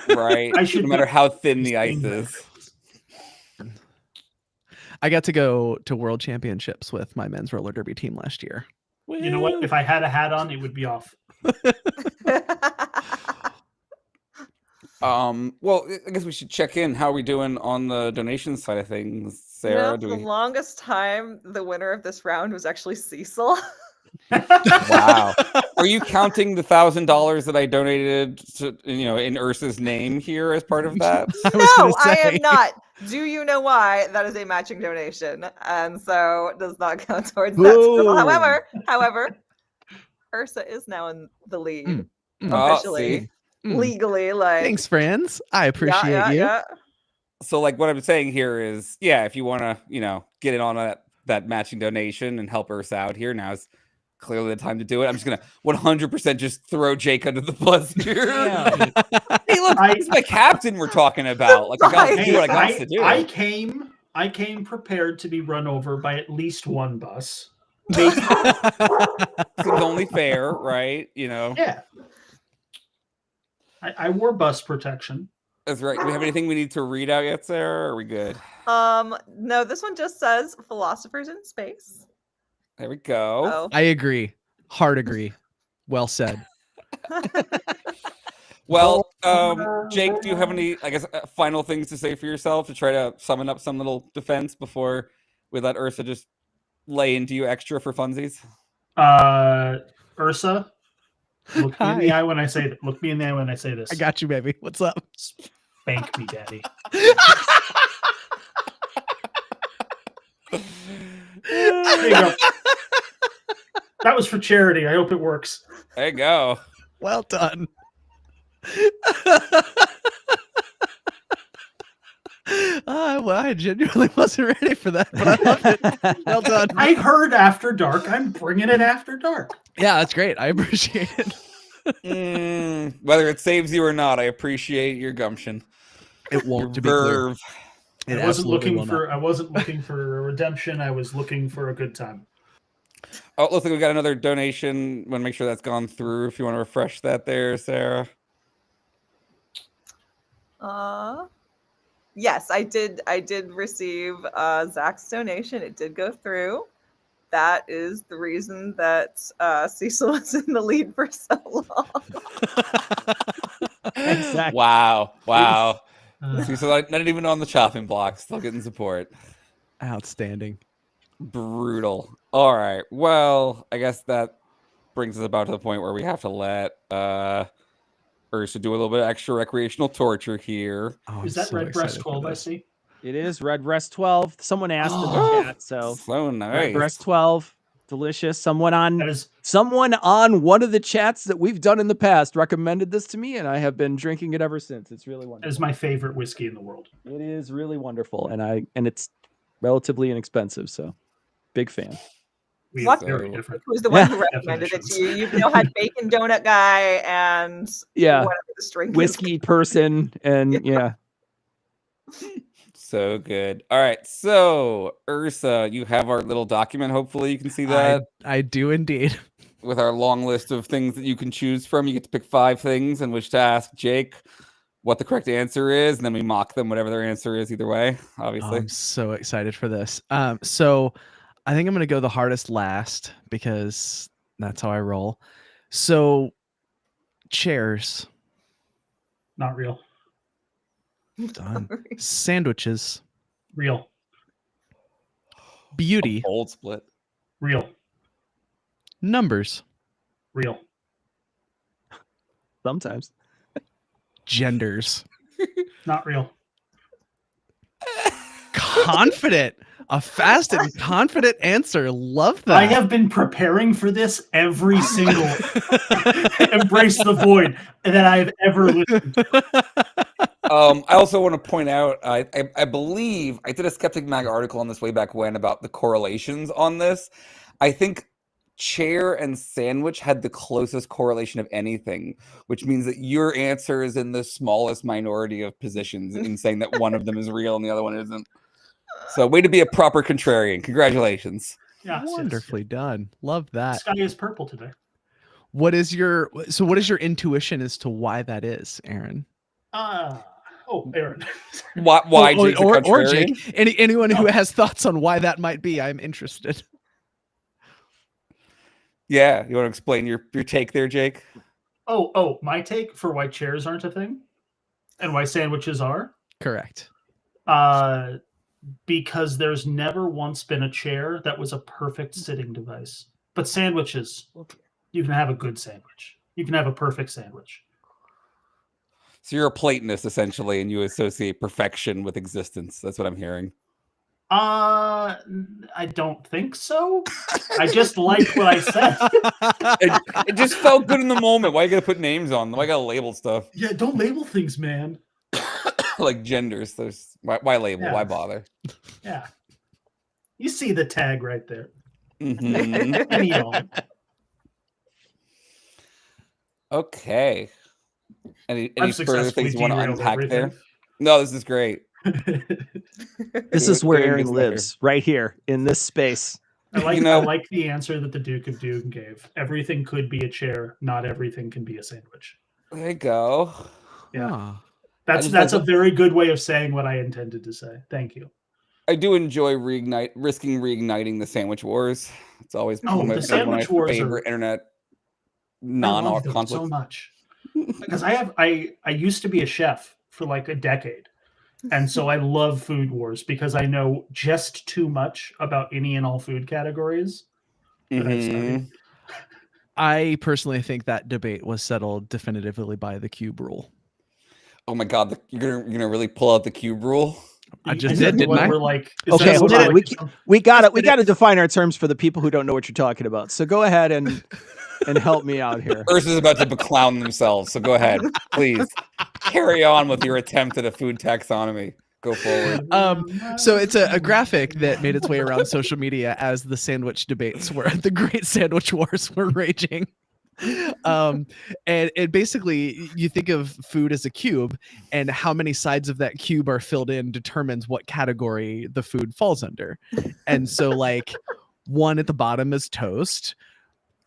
Right. No matter how thin the ice is. I got to go to World Championships with my men's roller derby team last year. You know what? If I had a hat on, it would be off. Well, I guess we should check in. How are we doing on the donation side of things, Sarah? For the longest time, the winner of this round was actually Cecil. Wow. Are you counting the $1,000 that I donated to, in Ursa's name here as part of that? No, I am not. Do you know why? That is a matching donation, and so it does not count towards that. Still. However, Ursa is now in the lead officially, legally. Like, thanks, friends. I appreciate you. Yeah. So, like, what I'm saying here is, if you want to, get in on that matching donation and help Ursa out here, now's clearly the time to do it. I'm just gonna 100% just throw Jake under the bus here. Yeah. Hey, look, he's my captain. We're talking about. Like, I got to do what I got to do. I came prepared to be run over by at least one bus. Seems only fair, right? Yeah. I wore bus protection. That's right. Do we have anything we need to read out yet, Sarah? Or are we good? No, this one just says philosophers in space. There we go. Oh. I agree. Hard agree. Well said. Well, Jake, do you have any, I guess, final things to say for yourself to try to summon up some little defense before we let Ursa just lay into you extra for funsies? Ursa, look me in the eye when I say that. Look me in the eye when I say this. I got you, baby. What's up? Spank me, daddy. There you go. That was for charity. I hope it works. There you go. Well done. Well, I genuinely wasn't ready for that, but I love it. Well done. I heard After Dark. I'm bringing it After Dark. Yeah, that's great. I appreciate it. Whether it saves you or not, I appreciate your gumption. It won't, to be clear. I wasn't looking for a redemption. I was looking for a good time. Oh, looks like we got another donation. Want to make sure that's gone through. If you want to refresh that there, Sarah. Yes, I did receive Zach's donation. It did go through. That is the reason that Cecil was in the lead for so long. Exactly. Wow. Cecil, not even on the chopping block, still getting support. Outstanding. Brutal. All right. Well, I guess that brings us about to the point where we have to let Ursa do a little bit of extra recreational torture here. Oh, is that Red Breast 12 I see? It is Red Breast 12. Someone asked in the chat, so nice. Red Breast 12, delicious. Someone on one of the chats that we've done in the past recommended this to me, and I have been drinking it ever since. It's really wonderful. It's my favorite whiskey in the world. It is really wonderful, and it's relatively inexpensive, so big fan. What? Who's the one who recommended it to you? You've had Bacon Donut Guy and whatever this drink whiskey is. person, and yeah. So good. All right. So, Ursa, you have our little document. Hopefully, you can see that. I do indeed. With our long list of things that you can choose from, you get to pick 5 things in which to ask Jake what the correct answer is, and then we mock them, whatever their answer is, either way, obviously. I'm so excited for this. So I think I'm going to go the hardest last because that's how I roll. So, chairs. Not real. Done. Sandwiches. Real. Beauty. Old split. Real. Numbers. Real. Sometimes. Genders. Not real. Confident. A fast and confident answer. Love that. I have been preparing for this every single Embrace the Void that I've ever listened to. I also want to point out, I believe I did a Skeptic Mag article on this way back when about the correlations on this. I think chair and sandwich had the closest correlation of anything, which means that your answer is in the smallest minority of positions in saying that one of them is real and the other one isn't. So way to be a proper contrarian. Congratulations. Yeah, wonderfully done. Love that. The sky is purple today. What is your intuition as to why that is, Aaron? Aaron. Why Jake's or Jake? Anyone who has thoughts on why that might be, I'm interested. Yeah, you want to explain your take there, Jake? My take for why chairs aren't a thing and why sandwiches are? Correct. Because there's never once been a chair that was a perfect sitting device. But sandwiches, you can have a good sandwich. You can have a perfect sandwich. So you're a Platonist, essentially, and you associate perfection with existence. That's what I'm hearing. I don't think so. I just like what I said. It just felt good in the moment. Why you gotta put names on them? Why you gotta label stuff? Yeah, don't label things, man. Like genders. There's why label? Yeah. Why bother? Yeah. You see the tag right there. Mm-hmm. Okay. Any further things you want to unpack there? No, this is great. This is where Aaron lives, right here in this space. I like the answer that the Duke of Doom gave. Everything could be a chair, not everything can be a sandwich. There you go. Yeah. That's a very good way of saying what I intended to say. Thank you. I do enjoy risking reigniting the sandwich wars. It's always one of my favorite internet non-off conflicts. So much. Because I used to be a chef for like a decade. And so I love food wars because I know just too much about any and all food categories. I personally think that debate was settled definitively by the cube rule. Oh my God, you're gonna really pull out the cube rule? I just did, didn't I? Okay, hold on. We gotta define our terms for the people who don't know what you're talking about. So go ahead and help me out here. Ursa's about to beclown themselves, so go ahead, please carry on with your attempt at a food taxonomy. Go forward. So it's a graphic that made its way around social media as the sandwich debates were the great sandwich wars were raging. And it basically, you think of food as a cube, and how many sides of that cube are filled in determines what category the food falls under. And so like one at the bottom is toast,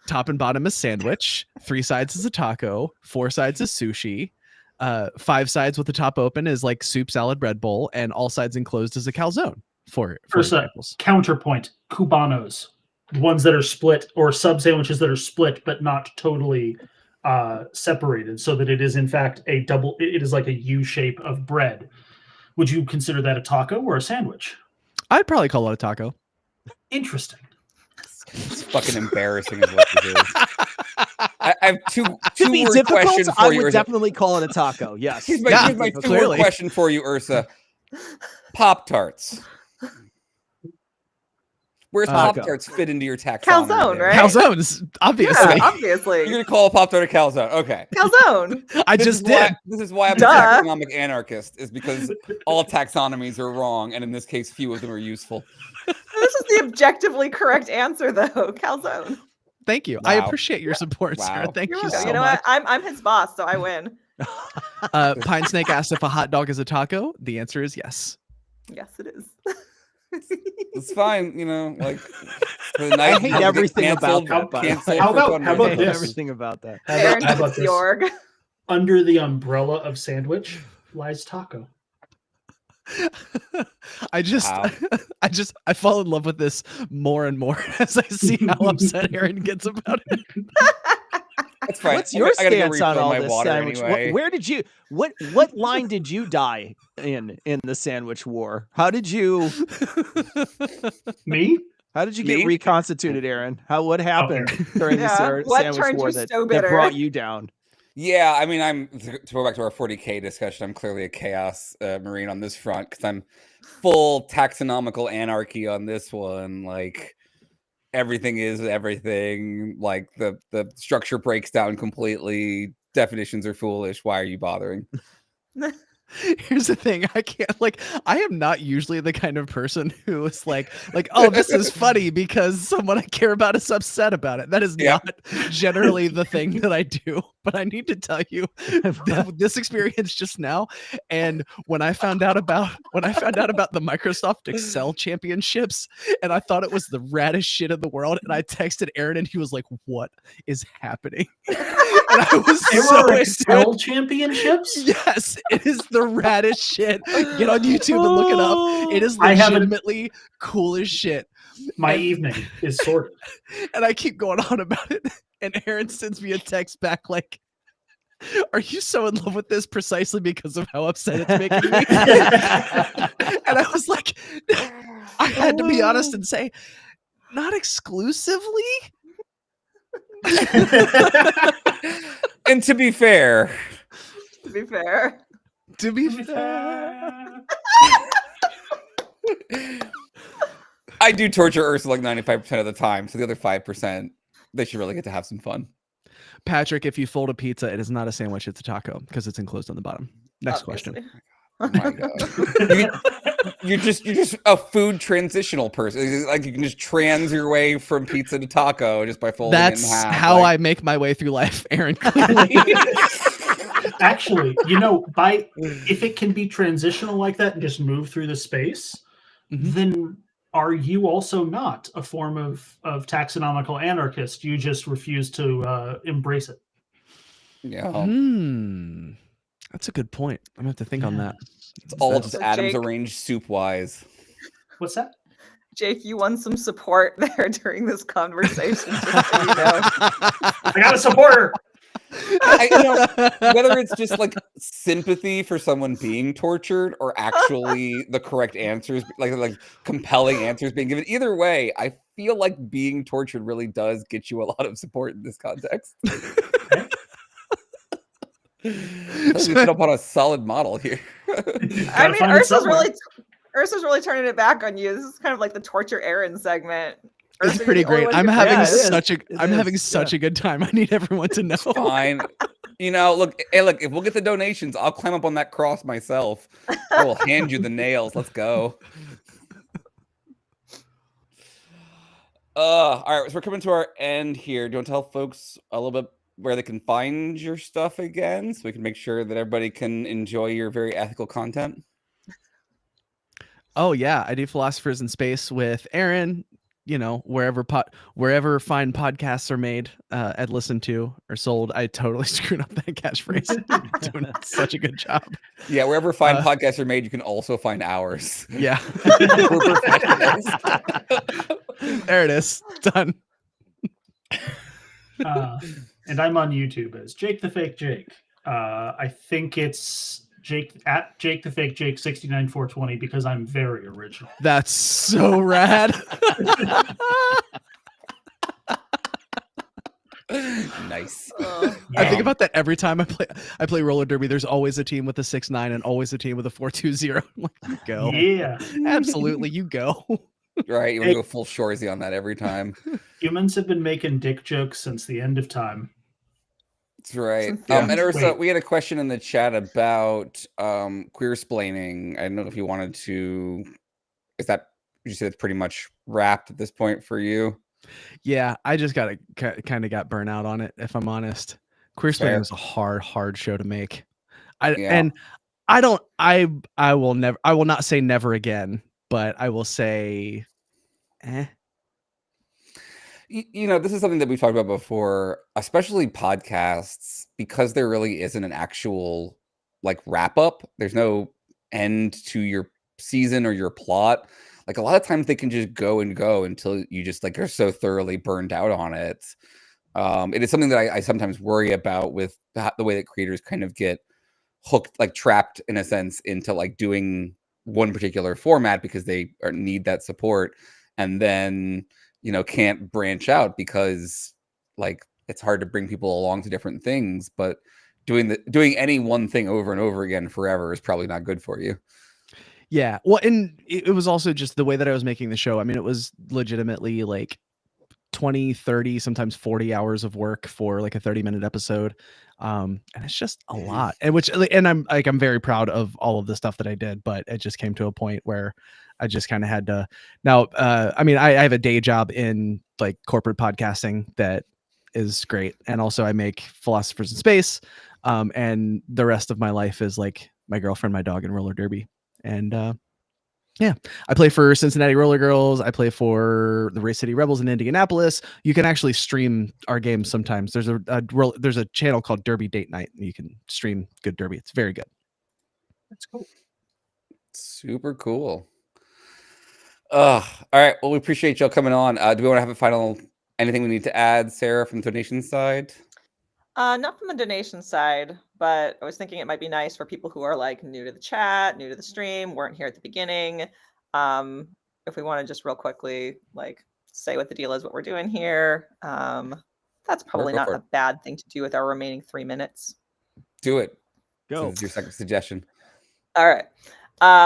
top and bottom is sandwich, 3 sides is a taco, 4 sides is sushi, 5 sides with the top open is like soup, salad, bread bowl, and all sides enclosed is a calzone, for examples. Counterpoint, cubanos, ones that are split, or sub sandwiches that are split but not totally separated, so that it is in fact a double, it is like a U shape of bread. Would you consider that a taco or a sandwich? I'd probably call it a taco. Interesting. It's fucking embarrassing is what it is. I have two be word difficult, question for I you, would Ursa. definitely call it a taco. Yes. Here's my two-word question for you, Ursa. Pop-Tarts. Where's Pop-Tarts fit into your taxonomy? Calzone, right? Calzones, obviously. Yeah, obviously. You're gonna call a Pop-Tart a calzone. Okay. Calzone. I just did. This is why I'm a taxonomic anarchist, is because all taxonomies are wrong, and in this case, few of them are useful. This is the objectively correct answer, though. Calzone. Thank you. Wow. I appreciate your support, Sarah. Thank you so You know much. what? I'm his boss, so I win. Pine Snake asked if a hot dog is a taco. The answer is yes. Yes, it is. It's fine, you know, like I hate everything about that. How about this? Everything about that. Aaron, How about it's this? Jorg. Under the umbrella of sandwich lies taco. I fall in love with this more and more as I see how upset Aaron gets about it. That's fine. What's your I gotta go stance on refill all my this water sandwich? anyway. Where did you what line did you die in the sandwich war? How did you Me? How did you get reconstituted, Aaron? What happened during the What sandwich turned war you that so bitter? brought you down? Yeah, I mean, to go back to our 40K discussion, I'm clearly a chaos marine on this front because I'm full taxonomical anarchy on this one. Like, everything is everything. Like, the structure breaks down completely. Definitions are foolish. Why are you bothering? Here's the thing. I am not usually the kind of person who is like, oh, this is funny because someone I care about is upset about it. That is not generally the thing that I do. But I need to tell you this experience just now. And when I found out about the Microsoft Excel championships, and I thought it was the raddest shit in the world, and I texted Aaron, and he was like, "What is happening?" And I was so Excel championships. Yes, it is the raddest shit. Get on YouTube and look it up. It is legitimately cool as shit. My evening is sorted. And I keep going on about it. And Aaron sends me a text back like, "Are you so in love with this precisely because of how upset it's making me?" And I was like, I had to be honest and say, not exclusively. And to be fair, I do torture Ursa like 95% of the time. So the other 5%, they should really get to have some fun. Patrick, if you fold a pizza, it is not a sandwich, it's a taco because it's enclosed on the bottom. Next question. Oh my God. You're just a food transitional person. Like, you can just trans your way from pizza to taco just by folding it in half. That's how I make my way through life, Aaron. Clearly. Actually, if it can be transitional like that and just move through the space, then are you also not a form of taxonomical anarchist? You just refuse to embrace it. Yeah. That's a good point. I'm gonna have to think on that. It's all just atoms arranged soup-wise. What's that? Jake, you won some support there during this conversation. Just so you know. I got a supporter. Whether it's just like sympathy for someone being tortured or actually the correct answers, like compelling answers being given, either way, I feel like being tortured really does get you a lot of support in this context. We set up on a solid model here. I mean, Ursa's really turning it back on you. This is kind of like the torture Aaron segment. It's pretty great. I'm having such a good time. I need everyone to know. Fine. Look, if we'll get the donations, I'll climb up on that cross myself. I will hand you the nails. Let's go. All right, so we're coming to our end here. Do you want to tell folks a little bit where they can find your stuff again, so we can make sure that everybody can enjoy your very ethical content? Oh yeah, I do Philosophers in Space with Aaron. You know, wherever fine podcasts are made and listened to or sold. I totally screwed up that catchphrase. You're doing such a good job. Yeah, wherever fine podcasts are made, you can also find ours. Yeah. We're professionals. There it is. Done. And I'm on YouTube as Jake the Fake Jake. I think it's Jake the Fake Jake 69420 because I'm very original. That's so rad. Nice. I think about that every time I play roller derby. There's always a team with a 6'9" and always a team with a 420. I'm like, you go. Yeah. Absolutely, you go. Right, you want to go full Shoresy on that every time. Humans have been making dick jokes since the end of time. That's right. Yeah. And also, we had a question in the chat about queer splaining. I don't know if you wanted to. Would you say it's pretty much wrapped at this point for you? Yeah, I just kind of got burnt out on it. If I'm honest, queer splaining is a hard show to make. I will not say never again, but I will say, You know, this is something that we've talked about before, especially podcasts, because there really isn't an actual like wrap up. There's no end to your season or your plot. Like a lot of times they can just go and go until you just like are so thoroughly burned out on it. It is something that I sometimes worry about with the way that creators kind of get hooked, like trapped in a sense into like doing one particular format because they need that support, and then can't branch out because like it's hard to bring people along to different things. But doing any one thing over and over again forever is probably not good for you. Yeah. Well, and it was also just the way that I was making the show. I mean, it was legitimately like 20, 30, sometimes 40 hours of work for like a 30-minute episode. And it's just a lot. And I'm very proud of all of the stuff that I did, but it just came to a point where I just kind of had to now. I mean, I have a day job in like corporate podcasting that is great. And also I make Philosophers in Space. And the rest of my life is like my girlfriend, my dog, and roller derby. And yeah, I play for Cincinnati Roller Girls. I play for the Race City Rebels in Indianapolis. You can actually stream our games sometimes. There's a channel called Derby Date Night. And you can stream good derby. It's very good. That's cool. Super cool. All right. Well, we appreciate y'all coming on. Do we want to have anything we need to add, Sarah, from the donation side? Not from the donation side, but I was thinking it might be nice for people who are like new to the chat, new to the stream, weren't here at the beginning. If we want to just real quickly like say what the deal is, what we're doing here. That's probably not a bad thing to do with our remaining 3 minutes. Do it. Go. This is your second suggestion. All right.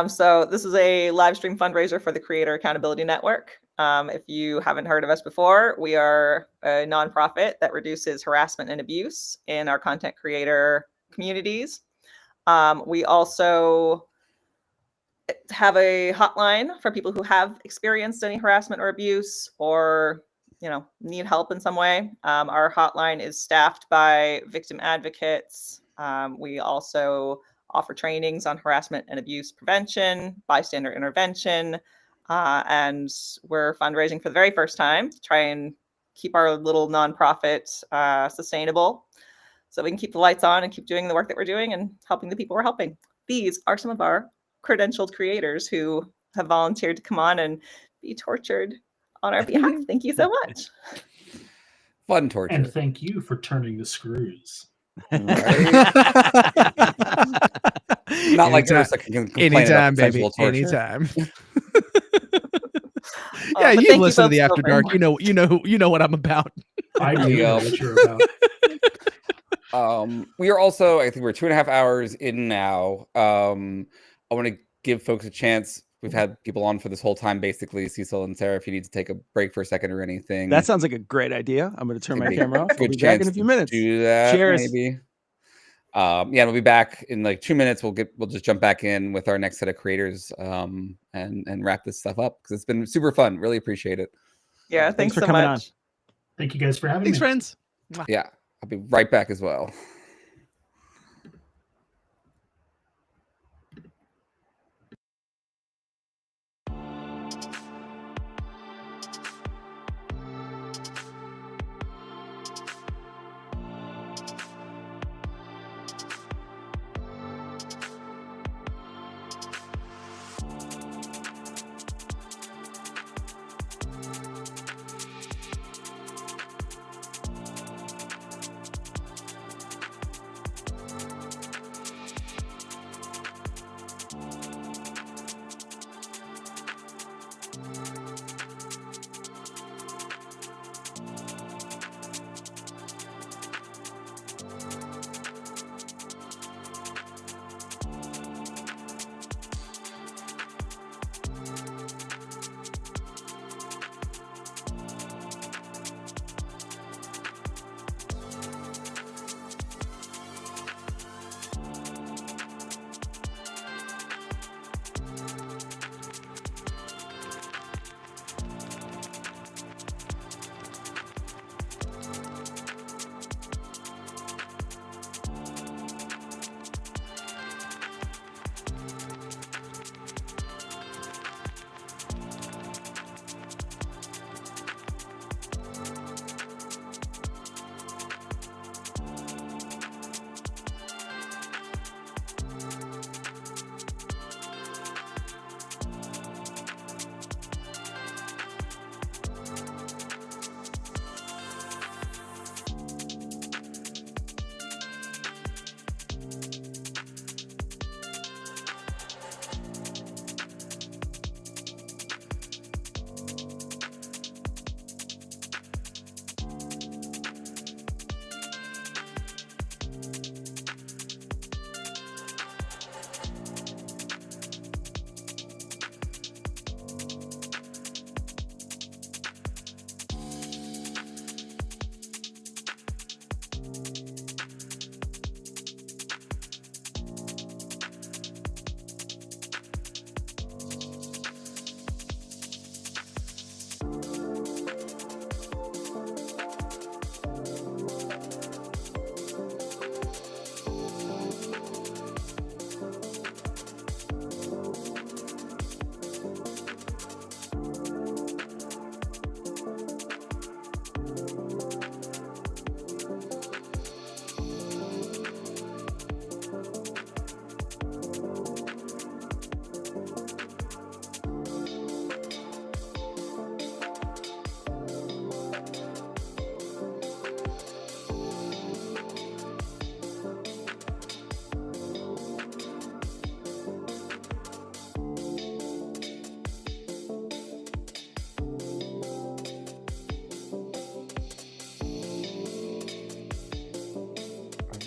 So this is a live stream fundraiser for the Creator Accountability Network. If you haven't heard of us before, we are a nonprofit that reduces harassment and abuse in our content creator communities. We also have a hotline for people who have experienced any harassment or abuse or need help in some way. Our hotline is staffed by victim advocates. We also offer trainings on harassment and abuse prevention, bystander intervention, and we're fundraising for the very first time to try and keep our little nonprofit sustainable so we can keep the lights on and keep doing the work that we're doing and helping the people we're helping. These are some of our credentialed creators who have volunteered to come on and be tortured on our behalf. Thank you so much. Fun torture. And thank you for turning the screws. Right? Not like there's a complaint anytime, about baby. torture. Anytime. Yeah, you've listened to the After Dark. You know what I'm about. I do know what you're about. We are also, I think we're 2.5 hours in now. I want to give folks a chance. We've had people on for this whole time, basically. Cecil and Sarah, if you need to take a break for a second or anything. That sounds like a great idea. I'm going to turn my camera off. We'll be chance back in a few minutes. Do that, Cheers. maybe. Yeah, we'll be back in like 2 minutes. We'll just jump back in with our next set of creators and wrap this stuff up because it's been super fun. Really appreciate it. Yeah, thanks for so coming much. on. Thank you guys for having Thanks, me. friends. Yeah. I'll be right back as well.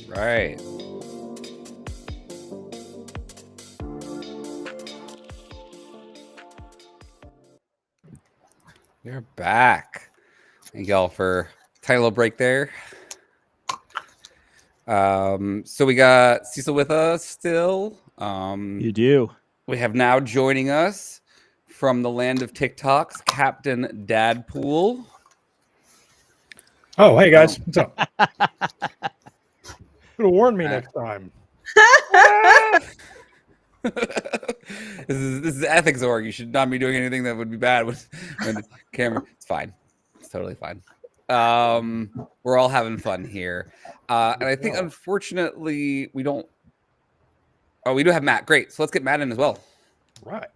Right. We're back. Thank y'all for a tiny little break there. So we got Cecil with us still. You do. We have now joining us from the land of TikToks, Captain Dadpool. Oh, hey guys, what's up? Could have warned me next time. This is ethics org. You should not be doing anything that would be bad when the camera. It's fine. It's totally fine. We're all having fun here, and I think unfortunately we don't. Oh, we do have Matt. Great. So let's get Matt in as well. Right.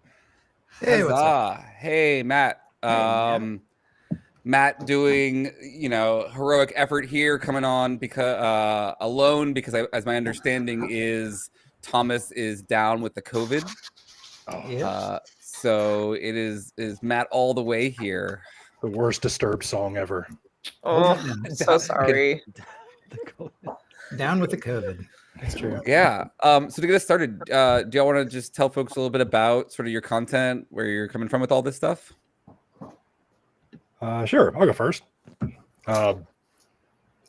Hey, what's up? Hey, Matt. Matt doing, heroic effort here, coming on because alone because as my understanding is Thomas is down with the COVID. So it is Matt all the way here. The worst Disturbed song ever. Oh, so sorry. Down with the COVID. That's true. Yeah. So to get us started, do y'all want to just tell folks a little bit about sort of your content, where you're coming from with all this stuff? Sure. I'll go first. I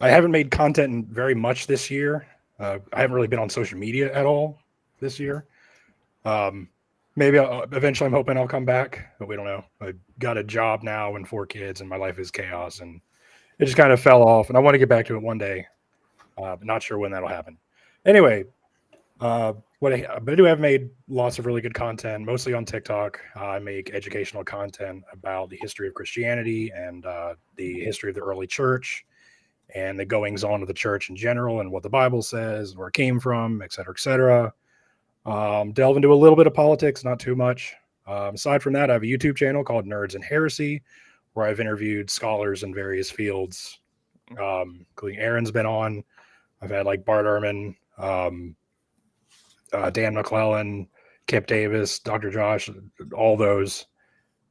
haven't made content very much this year. I haven't really been on social media at all this year. Maybe eventually I'm hoping I'll come back, but we don't know. I got a job now and 4 kids and my life is chaos and it just kind of fell off and I want to get back to it one day. But not sure when that'll happen. Anyway, but I do have made lots of really good content, mostly on TikTok. I make educational content about the history of Christianity and the history of the early church and the goings on of the church in general and what the Bible says, where it came from, et cetera, et cetera. Delve into a little bit of politics, not too much. Aside from that, I have a YouTube channel called Nerds and Heresy, where I've interviewed scholars in various fields, including Aaron's been on. I've had like Bart Ehrman, Dan McClellan, Kip Davis, Dr. Josh, all those.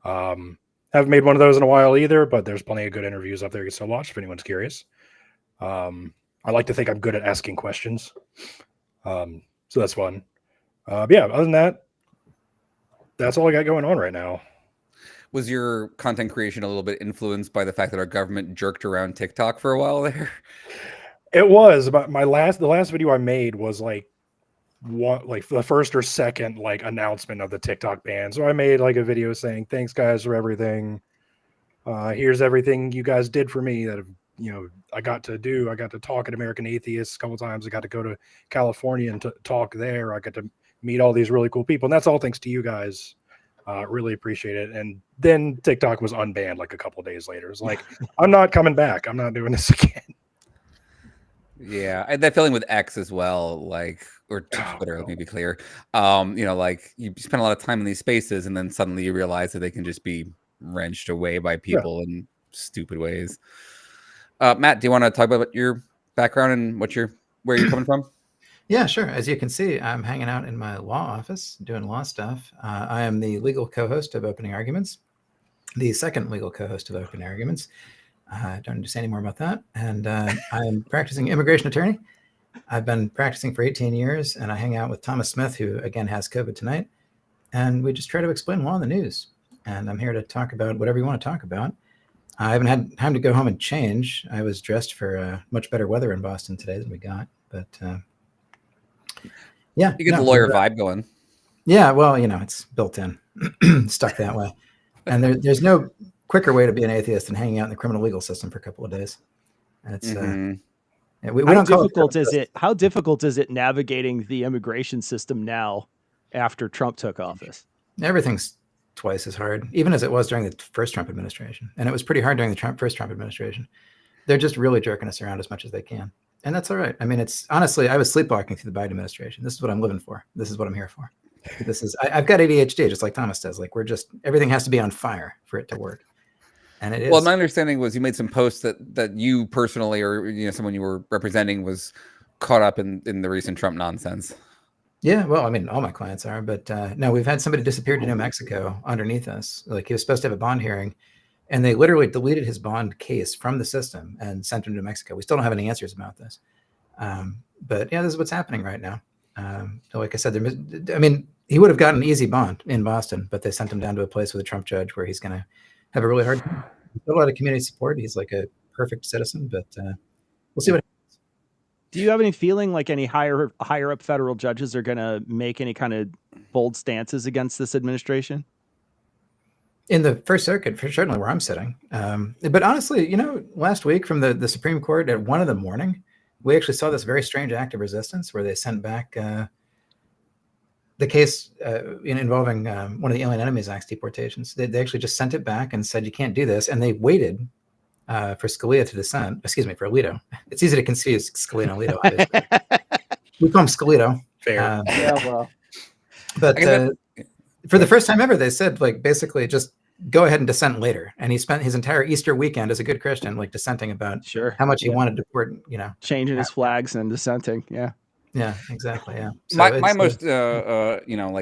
Haven't made one of those in a while either, but there's plenty of good interviews up there you can still watch if anyone's curious. I like to think I'm good at asking questions. So that's fun. But yeah, other than that, that's all I got going on right now. Was your content creation a little bit influenced by the fact that our government jerked around TikTok for a while there? It was. But the last video I made was like the first or second like announcement of the TikTok ban. So I made like a video saying, "Thanks guys for everything. Here's everything you guys did for me that I got to do. I got to talk at American Atheists a couple times. I got to go to California and talk there. I got to meet all these really cool people, and that's all thanks to you guys. Really appreciate it." And then TikTok was unbanned like a couple of days later. It was like, I'm not coming back. I'm not doing this again. Yeah, I had that feeling with X as well, like, or Twitter, let me be clear. Like you spend a lot of time in these spaces and then suddenly you realize that they can just be wrenched away by people in stupid ways. Matt, do you want to talk about your background and where you're coming from? Yeah, sure. As you can see, I'm hanging out in my law office doing law stuff. I am the legal co-host of Opening Arguments, the second legal co-host of Opening Arguments. I don't need to say any more about that. And I'm practicing immigration attorney. I've been practicing for 18 years, and I hang out with Thomas Smith, who again has COVID tonight. And we just try to explain law in the news. And I'm here to talk about whatever you want to talk about. I haven't had time to go home and change. I was dressed for much better weather in Boston today than we got. But yeah. You get the lawyer vibe going. Yeah, well, it's built in, stuck that way. And there's no quicker way to be an atheist than hanging out in the criminal legal system for a couple of days. That's how difficult is it navigating the immigration system now after Trump took office? Everything's twice as hard, even as it was during the first Trump administration. And it was pretty hard during the first Trump administration. They're just really jerking us around as much as they can. And that's all right. I mean, it's honestly, I was sleepwalking through the Biden administration. This is what I'm living for. This is what I'm here for. I've got ADHD, just like Thomas does. Like everything has to be on fire for it to work. And it is. Well, my understanding was you made some posts that you personally, or someone you were representing, was caught up in the recent Trump nonsense. Yeah, well, I mean, all my clients are, but no, we've had somebody disappear to New Mexico underneath us. Like he was supposed to have a bond hearing, and they literally deleted his bond case from the system and sent him to New Mexico. We still don't have any answers about this. But yeah, this is what's happening right now. Like I said, he would have gotten an easy bond in Boston, but they sent him down to a place with a Trump judge where he's going to have a really hard time. He's got a lot of community support. He's like a perfect citizen, but we'll see what happens. Do you have any feeling like any higher up federal judges are going to make any kind of bold stances against this administration? In the First Circuit, for certainly where I'm sitting. But honestly, last week from the Supreme Court at 1 a.m, we actually saw this very strange act of resistance where they sent back the case involving one of the Alien Enemies Act deportations. They actually just sent it back and said, you can't do this. And they waited for Scalia to dissent. Excuse me, for Alito. It's easy to confuse Scalia and Alito. We call him Scalito. Fair. But for the first time ever, they said, like, basically just go ahead and dissent later. And he spent his entire Easter weekend as a good Christian, like dissenting about how much he wanted to deport, changing his flags and dissenting. Yeah. Yeah, exactly. Yeah. So my most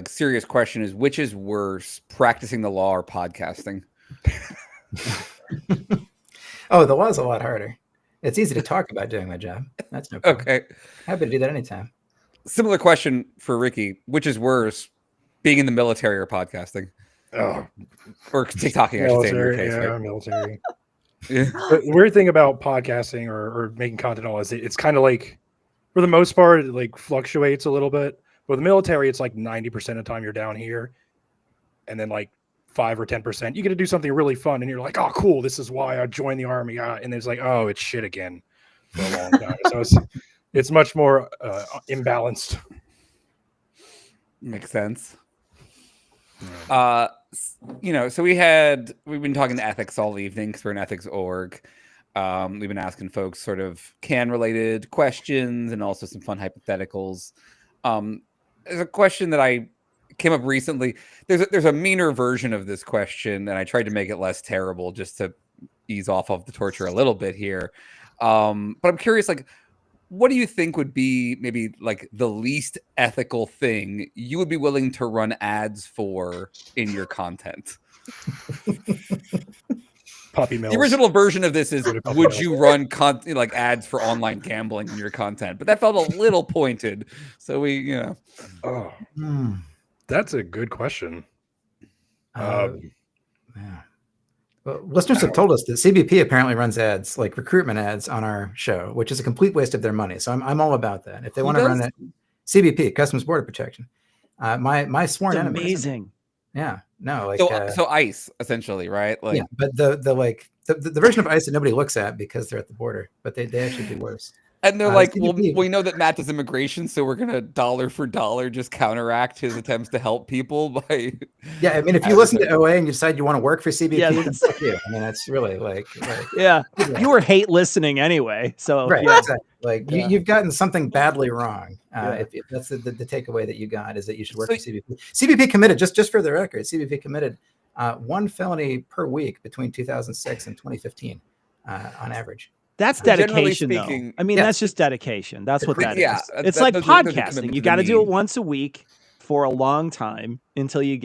serious question is, which is worse, practicing the law or podcasting? Oh, the law is a lot harder. It's easy to talk about doing my job. That's no problem. Okay. Happy to do that anytime. Similar question for Ricky. Which is worse, being in the military or podcasting? Oh, or TikToking, I should say, in your case. Yeah, military. The weird thing about podcasting or making content all is it's kind of like, for the most part, it like fluctuates a little bit. With the military, it's like 90% of the time you're down here, and then like 5 or 10% you get to do something really fun, and you're like, oh, cool, this is why I joined the army. And it's like, oh, it's shit again. for a long time. So it's much more imbalanced. Makes sense. So we've been talking to ethics all evening because we're an ethics org. We've been asking folks sort of can-related questions and also some fun hypotheticals. There's a question that I came up recently. There's a meaner version of this question, and I tried to make it less terrible just to ease off of the torture a little bit here. But I'm curious, like, what do you think would be maybe like the least ethical thing you would be willing to run ads for in your content? Puppy mills. The original version of this is, would you run like ads for online gambling in your content? But that felt a little pointed. So Oh, that's a good question. Yeah. Well, listeners have told us that CBP apparently runs ads, like recruitment ads, on our show, which is a complete waste of their money. So I'm all about that. If they want to run it, CBP, Customs Border Protection, my sworn enemy. Amazing. Yeah. No. Like so ICE essentially, right? Like, yeah, but the version of ICE that nobody looks at because they're at the border, but they actually do worse. And they're like, well, we know that Matt does immigration, so we're gonna dollar for dollar just counteract his attempts to help people by. Yeah, I mean, if you listen to OA and you decide you want to work for CBP, then fuck you. I mean, that's really like yeah, you were hate listening anyway. So right, yeah. exactly. Like you've gotten something badly wrong. If that's the takeaway that you got is that you should work for CBP. CBP committed, just for the record, CBP committed 1 felony per week between 2006 and 2015 on average. That's dedication, though. I mean, that's just dedication. That's what that is. It's like podcasting. You got to do it once a week for a long time until you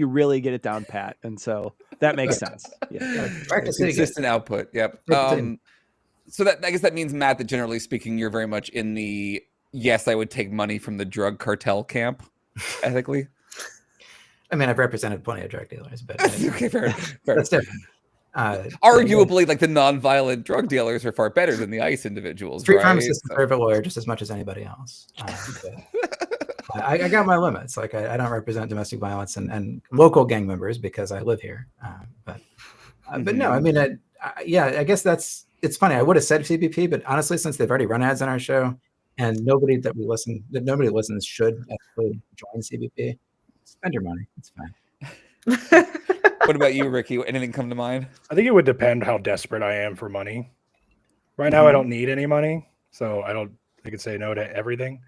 really get it down pat. And so that makes sense. Yeah. Consistent output. Yep. So I guess that means, Matt, that generally speaking, you're very much in the yes, I would take money from the drug cartel camp, ethically. I mean, I've represented plenty of drug dealers, but okay, fair. That's different. Arguably, like the non-violent drug dealers are far better than the ICE individuals. Street right? pharmacist and private lawyer just as much as anybody else. I got my limits. Like I don't represent domestic violence and local gang members because I live here. But no, I mean, I guess it's funny. I would have said CBP, but honestly, since they've already run ads on our show, and nobody listens should actually join CBP, spend your money. It's fine. What about you, Ricky? Anything come to mind? I think it would depend how desperate I am for money. Right now, I don't need any money, so I could say no to everything.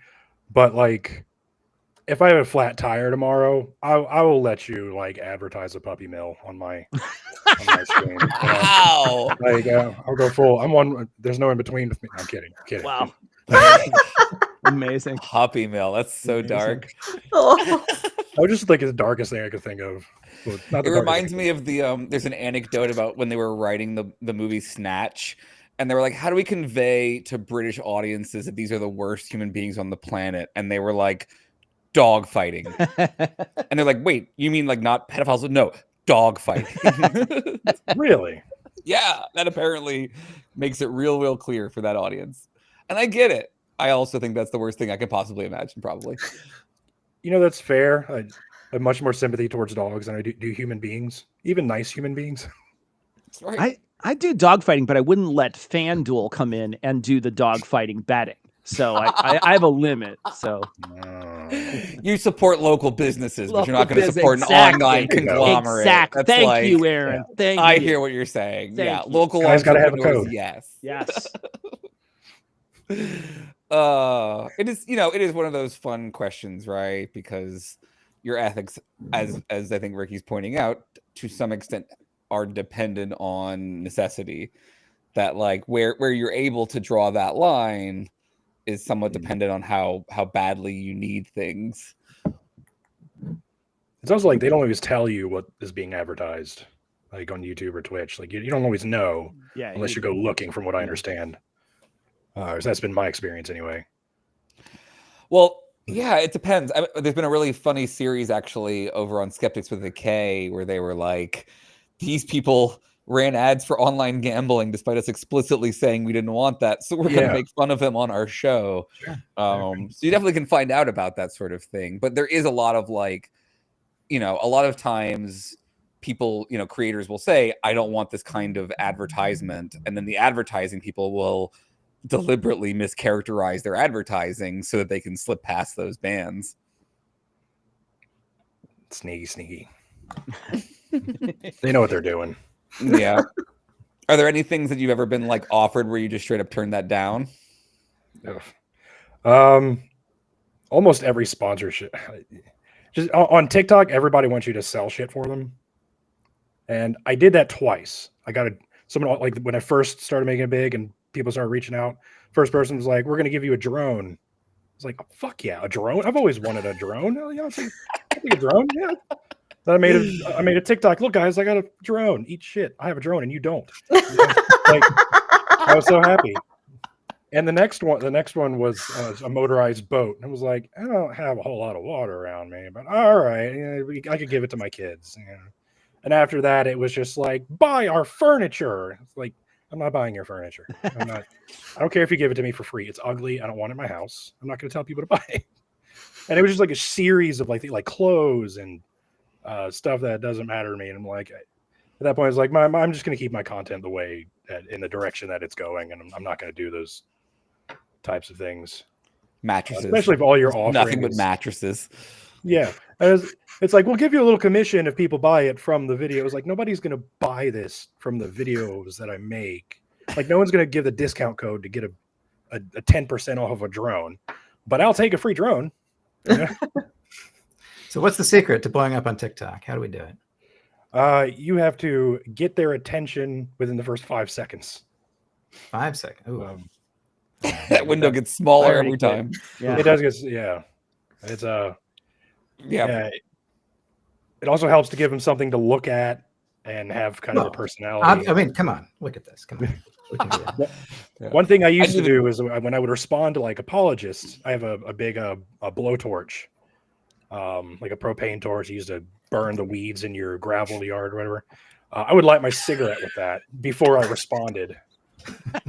But like, if I have a flat tire tomorrow, I will let you like advertise a puppy mill on my screen. Wow! Like I'll go full. I'm one. There's no in between with me. I'm kidding. Wow. Amazing. Puppy mill. That's so dark. I was just like the darkest thing I could think of. Well, it reminds me of the there's an anecdote about when they were writing the movie Snatch, and they were like, how do we convey to British audiences that these are the worst human beings on the planet? And they were like, dog fighting. And they're like, wait, you mean like not pedophiles? No, dog fighting. Really? Yeah, that apparently makes it real clear for that audience. And I get it. I also think that's the worst thing I could possibly imagine, probably. That's fair. I have much more sympathy towards dogs than I do human beings, even nice human beings. That's right. I do dog fighting, but I wouldn't let FanDuel come in and do the dog fighting betting. So I have a limit. So you support local businesses, but you're not going to support an online conglomerate. Exactly. Thank you, Aaron. Yeah. Thank you. I hear what you're saying. Thank you. Local guys got to have a code. Yes. Yes. It is one of those fun questions, right? Because your ethics, as I think Ricky's pointing out, to some extent are dependent on necessity. That like where you're able to draw that line is somewhat dependent on how badly you need things. It's also like they don't always tell you what is being advertised, like on YouTube or Twitch. Like you don't always know unless you go looking, from what I understand. So that's been my experience anyway. Well, yeah, it depends. There's been a really funny series actually over on Skeptics with a K where they were like, these people ran ads for online gambling despite us explicitly saying we didn't want that, so we're going to make fun of them on our show. Sure. So you definitely can find out about that sort of thing. But there is a lot of like, a lot of times people, creators will say, I don't want this kind of advertisement. And then the advertising people will deliberately mischaracterize their advertising so that they can slip past those bans. Sneaky. They know what they're doing. Yeah. Are there any things that you've ever been like offered where you just straight up turned that down? Almost every sponsorship. Just on TikTok, everybody wants you to sell shit for them. And I did that twice. I got someone, like when I first started making it big and people started reaching out, first person was like, we're going to give you a drone. I was like, oh, fuck yeah, a drone. I've always wanted a drone. Yeah, I'll take a drone. Yeah. Then I made a TikTok. Look, guys, I got a drone. Eat shit. I have a drone and you don't. Like, I was so happy. And the next one was a motorized boat. And I was like, I don't have a whole lot of water around me, but all right, I could give it to my kids. And after that, it was just like, buy our furniture. It's like, I'm not buying your furniture. I don't care if you give it to me for free. It's ugly. I don't want it in my house. I'm not going to tell people to buy it. And it was just like a series of like clothes and stuff that doesn't matter to me. And I'm like, at that point, it's like, I'm just going to keep my content the way in the direction that it's going. And I'm not going to do those types of things. Mattresses. Especially if all you're offering nothing but mattresses. Yeah. It's like, we'll give you a little commission if people buy it from the video. It's like, nobody's going to buy this from the videos that I make. Like, no one's going to give the discount code to get a 10% off of a drone, but I'll take a free drone. Yeah. So what's the secret to blowing up on TikTok? How do we do it? You have to get their attention within the first 5 seconds. 5 seconds. Ooh. That window gets smaller every time. Yeah. It does get, yeah. It's it also helps to give them something to look at and have kind of a personality. I mean, come on, look at this. Come on. We can do that. Yeah. One thing I used to do is when I would respond to like apologists, I have a big a blowtorch, like a propane torch used to burn the weeds in your gravel yard or whatever. I would light my cigarette with that before I responded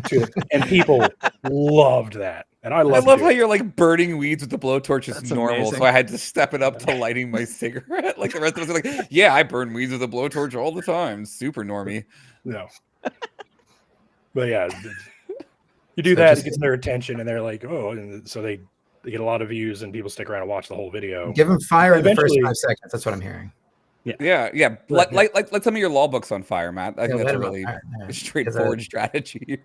to it, and people loved that. And I love how you're like burning weeds with the blowtorch is normal, amazing. So I had to step it up to lighting my cigarette. Like the rest of us are like, yeah, I burn weeds with a blowtorch all the time. Super normie. No. But yeah, you do that, it gets their attention, and they're like, oh, and so they get a lot of views, and people stick around and watch the whole video. Give them fire in the first 5 seconds. That's what I'm hearing. Yeah. Let some of your law books on fire, Matt. I think that's a really straightforward strategy.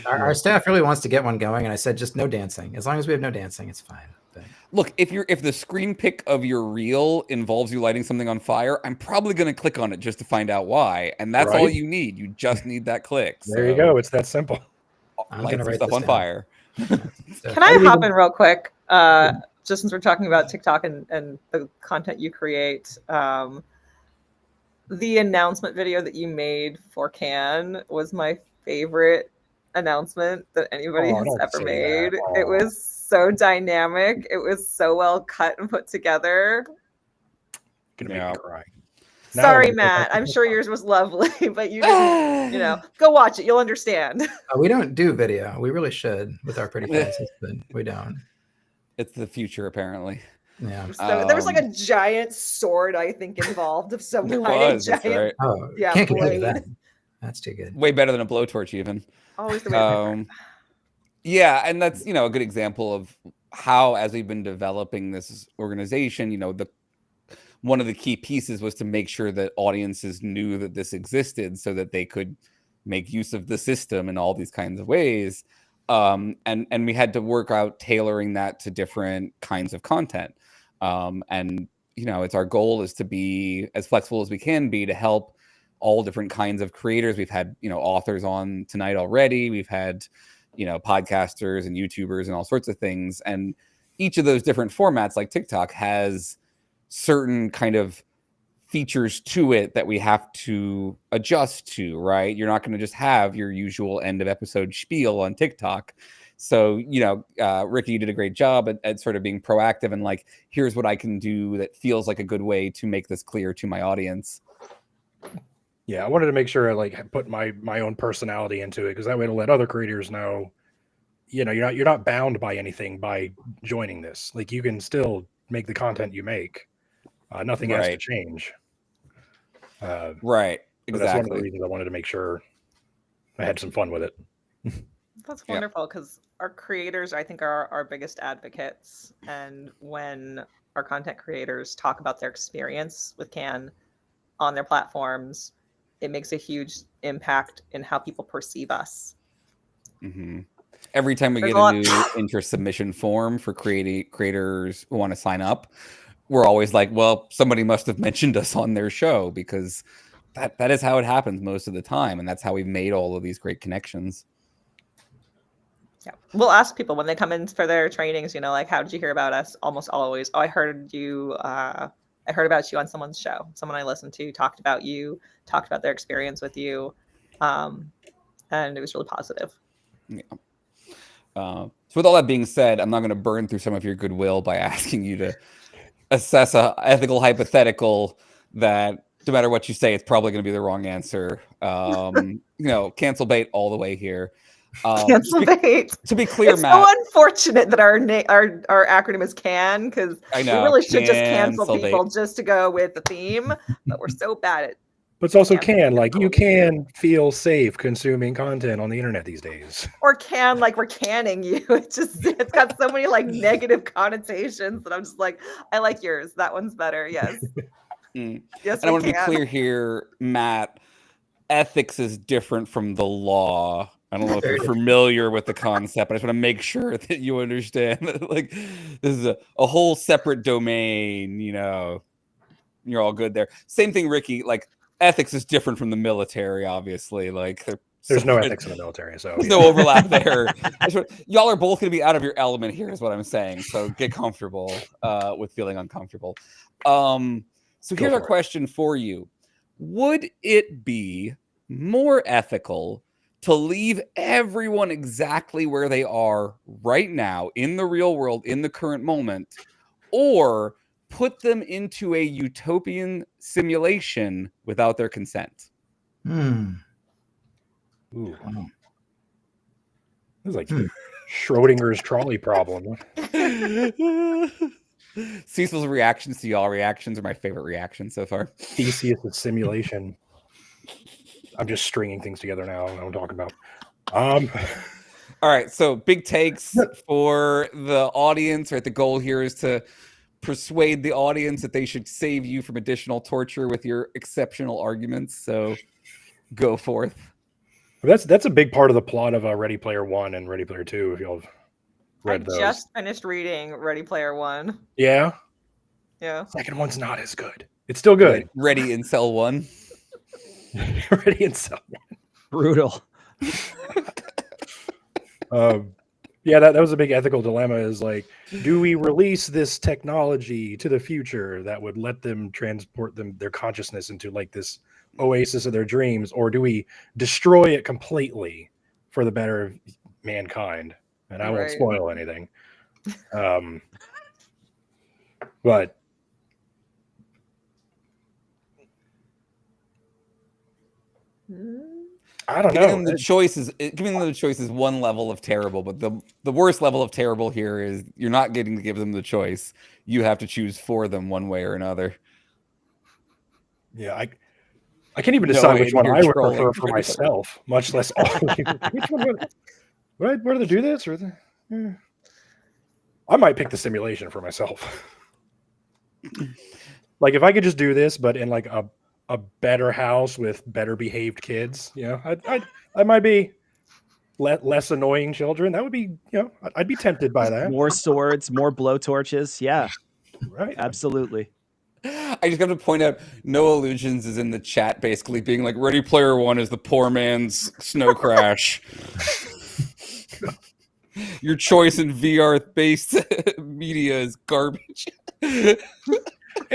Our staff really wants to get one going, and I said just no dancing. As long as we have no dancing, it's fine. But... Look, if the screen pick of your reel involves you lighting something on fire, I'm probably going to click on it just to find out why, and that's all you need. You just need that click. There you go. It's that simple. Light some stuff on fire. Can I hop in real quick? Just since we're talking about TikTok and the content you create, the announcement video that you made for Cannes was my favorite announcement that anybody has ever made. It was so dynamic. It was so well cut and put together. Gonna make me cry. Sorry, Matt. I'm sure yours was lovely, but you didn't, go watch it. You'll understand. We don't do video. We really should with our pretty faces, but we don't. It's the future, apparently. Yeah. So there was like a giant sword, I think, involved of some kind. Right. Oh, yeah, can't get that. That's too good. Way better than a blowtorch, even. Always the way. Yeah, and that's a good example of how, as we've been developing this organization, one of the key pieces was to make sure that audiences knew that this existed, so that they could make use of the system in all these kinds of ways. And we had to work out tailoring that to different kinds of content. And it's our goal is to be as flexible as we can be to help all different kinds of creators. We've had, authors on tonight already. We've had, podcasters and YouTubers and all sorts of things. And each of those different formats, like TikTok, has certain kind of features to it that we have to adjust to, right? You're not going to just have your usual end of episode spiel on TikTok. So, Ricky, you did a great job at sort of being proactive and like, here's what I can do that feels like a good way to make this clear to my audience. Yeah, I wanted to make sure I like put my own personality into it, because that way to let other creators know, you're not bound by anything by joining this. Like, you can still make the content you make. Nothing has to change. Right. Exactly. That's one of the reasons I wanted to make sure I had some fun with it. That's wonderful, because our creators, I think, are our biggest advocates. And when our content creators talk about their experience with CAN on their platforms, it makes a huge impact in how people perceive us. Mm-hmm. Every time we get a new interest submission form for creators who want to sign up, we're always like, well, somebody must have mentioned us on their show, because that is how it happens most of the time. And that's how we've made all of these great connections. Yeah. We'll ask people when they come in for their trainings, you know, like, how did you hear about us? Almost always, oh, I heard about you on someone's show. Someone I listened to talked about you, talked about their experience with you. And it was really positive. Yeah. So with all that being said, I'm not going to burn through some of your goodwill by asking you to assess a ethical hypothetical that no matter what you say, it's probably going to be the wrong answer. You know, cancel bait all the way here. Cancel bait. To be clear, it's Matt. so unfortunate that our acronym is CAN, because we really should just cancel people just to go with the theme, but we're so bad at. But it's also CAN, like you can feel safe consuming content on the internet these days. Or CAN, like we're canning you. It's got so many like negative connotations that I'm just like, I like yours. That one's better. Yes. Yes. And I want to be clear here, Matt. Ethics is different from the law. I don't know if you're familiar with the concept, but I just want to make sure that you understand that, like, this is a whole separate domain, you know. You're all good there. Same thing, Ricky. Like, ethics is different from the military, obviously. Like, there's no ethics in the military, so there's no overlap there. Y'all are both going to be out of your element here, is what I'm saying. So get comfortable with feeling uncomfortable. So here's our question for you. Would it be more ethical to leave everyone exactly where they are right now in the real world, in the current moment, or put them into a utopian simulation without their consent? Ooh. Wow. This is like Schrodinger's trolley problem. Cecil's reactions to y'all reactions are my favorite reactions so far. Theseus' simulation. I'm just stringing things together now. I don't know what I'm talking about. All right, so big takes for the audience. Right, the goal here is to persuade the audience that they should save you from additional torture with your exceptional arguments. So go forth. That's a big part of the plot of Ready Player One and Ready Player Two. If y'all have read those. I just finished reading Ready Player One. Yeah. Yeah. Second one's not as good. It's still good. Ready in Cell One. Ready in Cell One. Brutal. Yeah, that was a big ethical dilemma, is like, do we release this technology to the future that would let them transport their consciousness into like this oasis of their dreams, or do we destroy it completely for the better of mankind? And I won't spoil anything. But I don't know. Giving them the choice is one level of terrible, but the worst level of terrible here is you're not getting to give them the choice. You have to choose for them one way or another. Yeah, I can't even decide which one I would prefer for myself, much less all of you. Which one would I rather do this or I might pick the simulation for myself. Like, if I could just do this, but in like a better house with better behaved kids, you know, I might be less annoying children. That would be, you know, I'd be tempted by that. More swords, more blowtorches. Yeah, right. Absolutely. I just got to point out, No Illusions is in the chat basically being like, Ready Player One is the poor man's Snow Crash. Your choice in VR-based media is garbage. It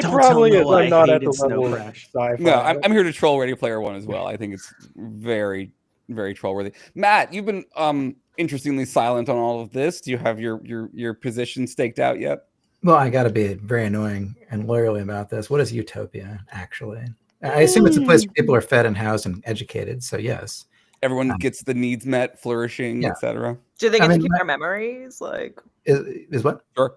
probably is. I'm not at the level of sci-fi. No, I'm here to troll Ready Player One as well. I think it's very, very troll-worthy. Matt, you've been interestingly silent on all of this. Do you have your position staked out yet? Well, I got to be very annoying and lawyerly about this. What is utopia, actually? I assume it's a place where people are fed and housed and educated. So yes, everyone gets the needs met, flourishing, etc. Do they get to keep their memories? Like, is what? Sure.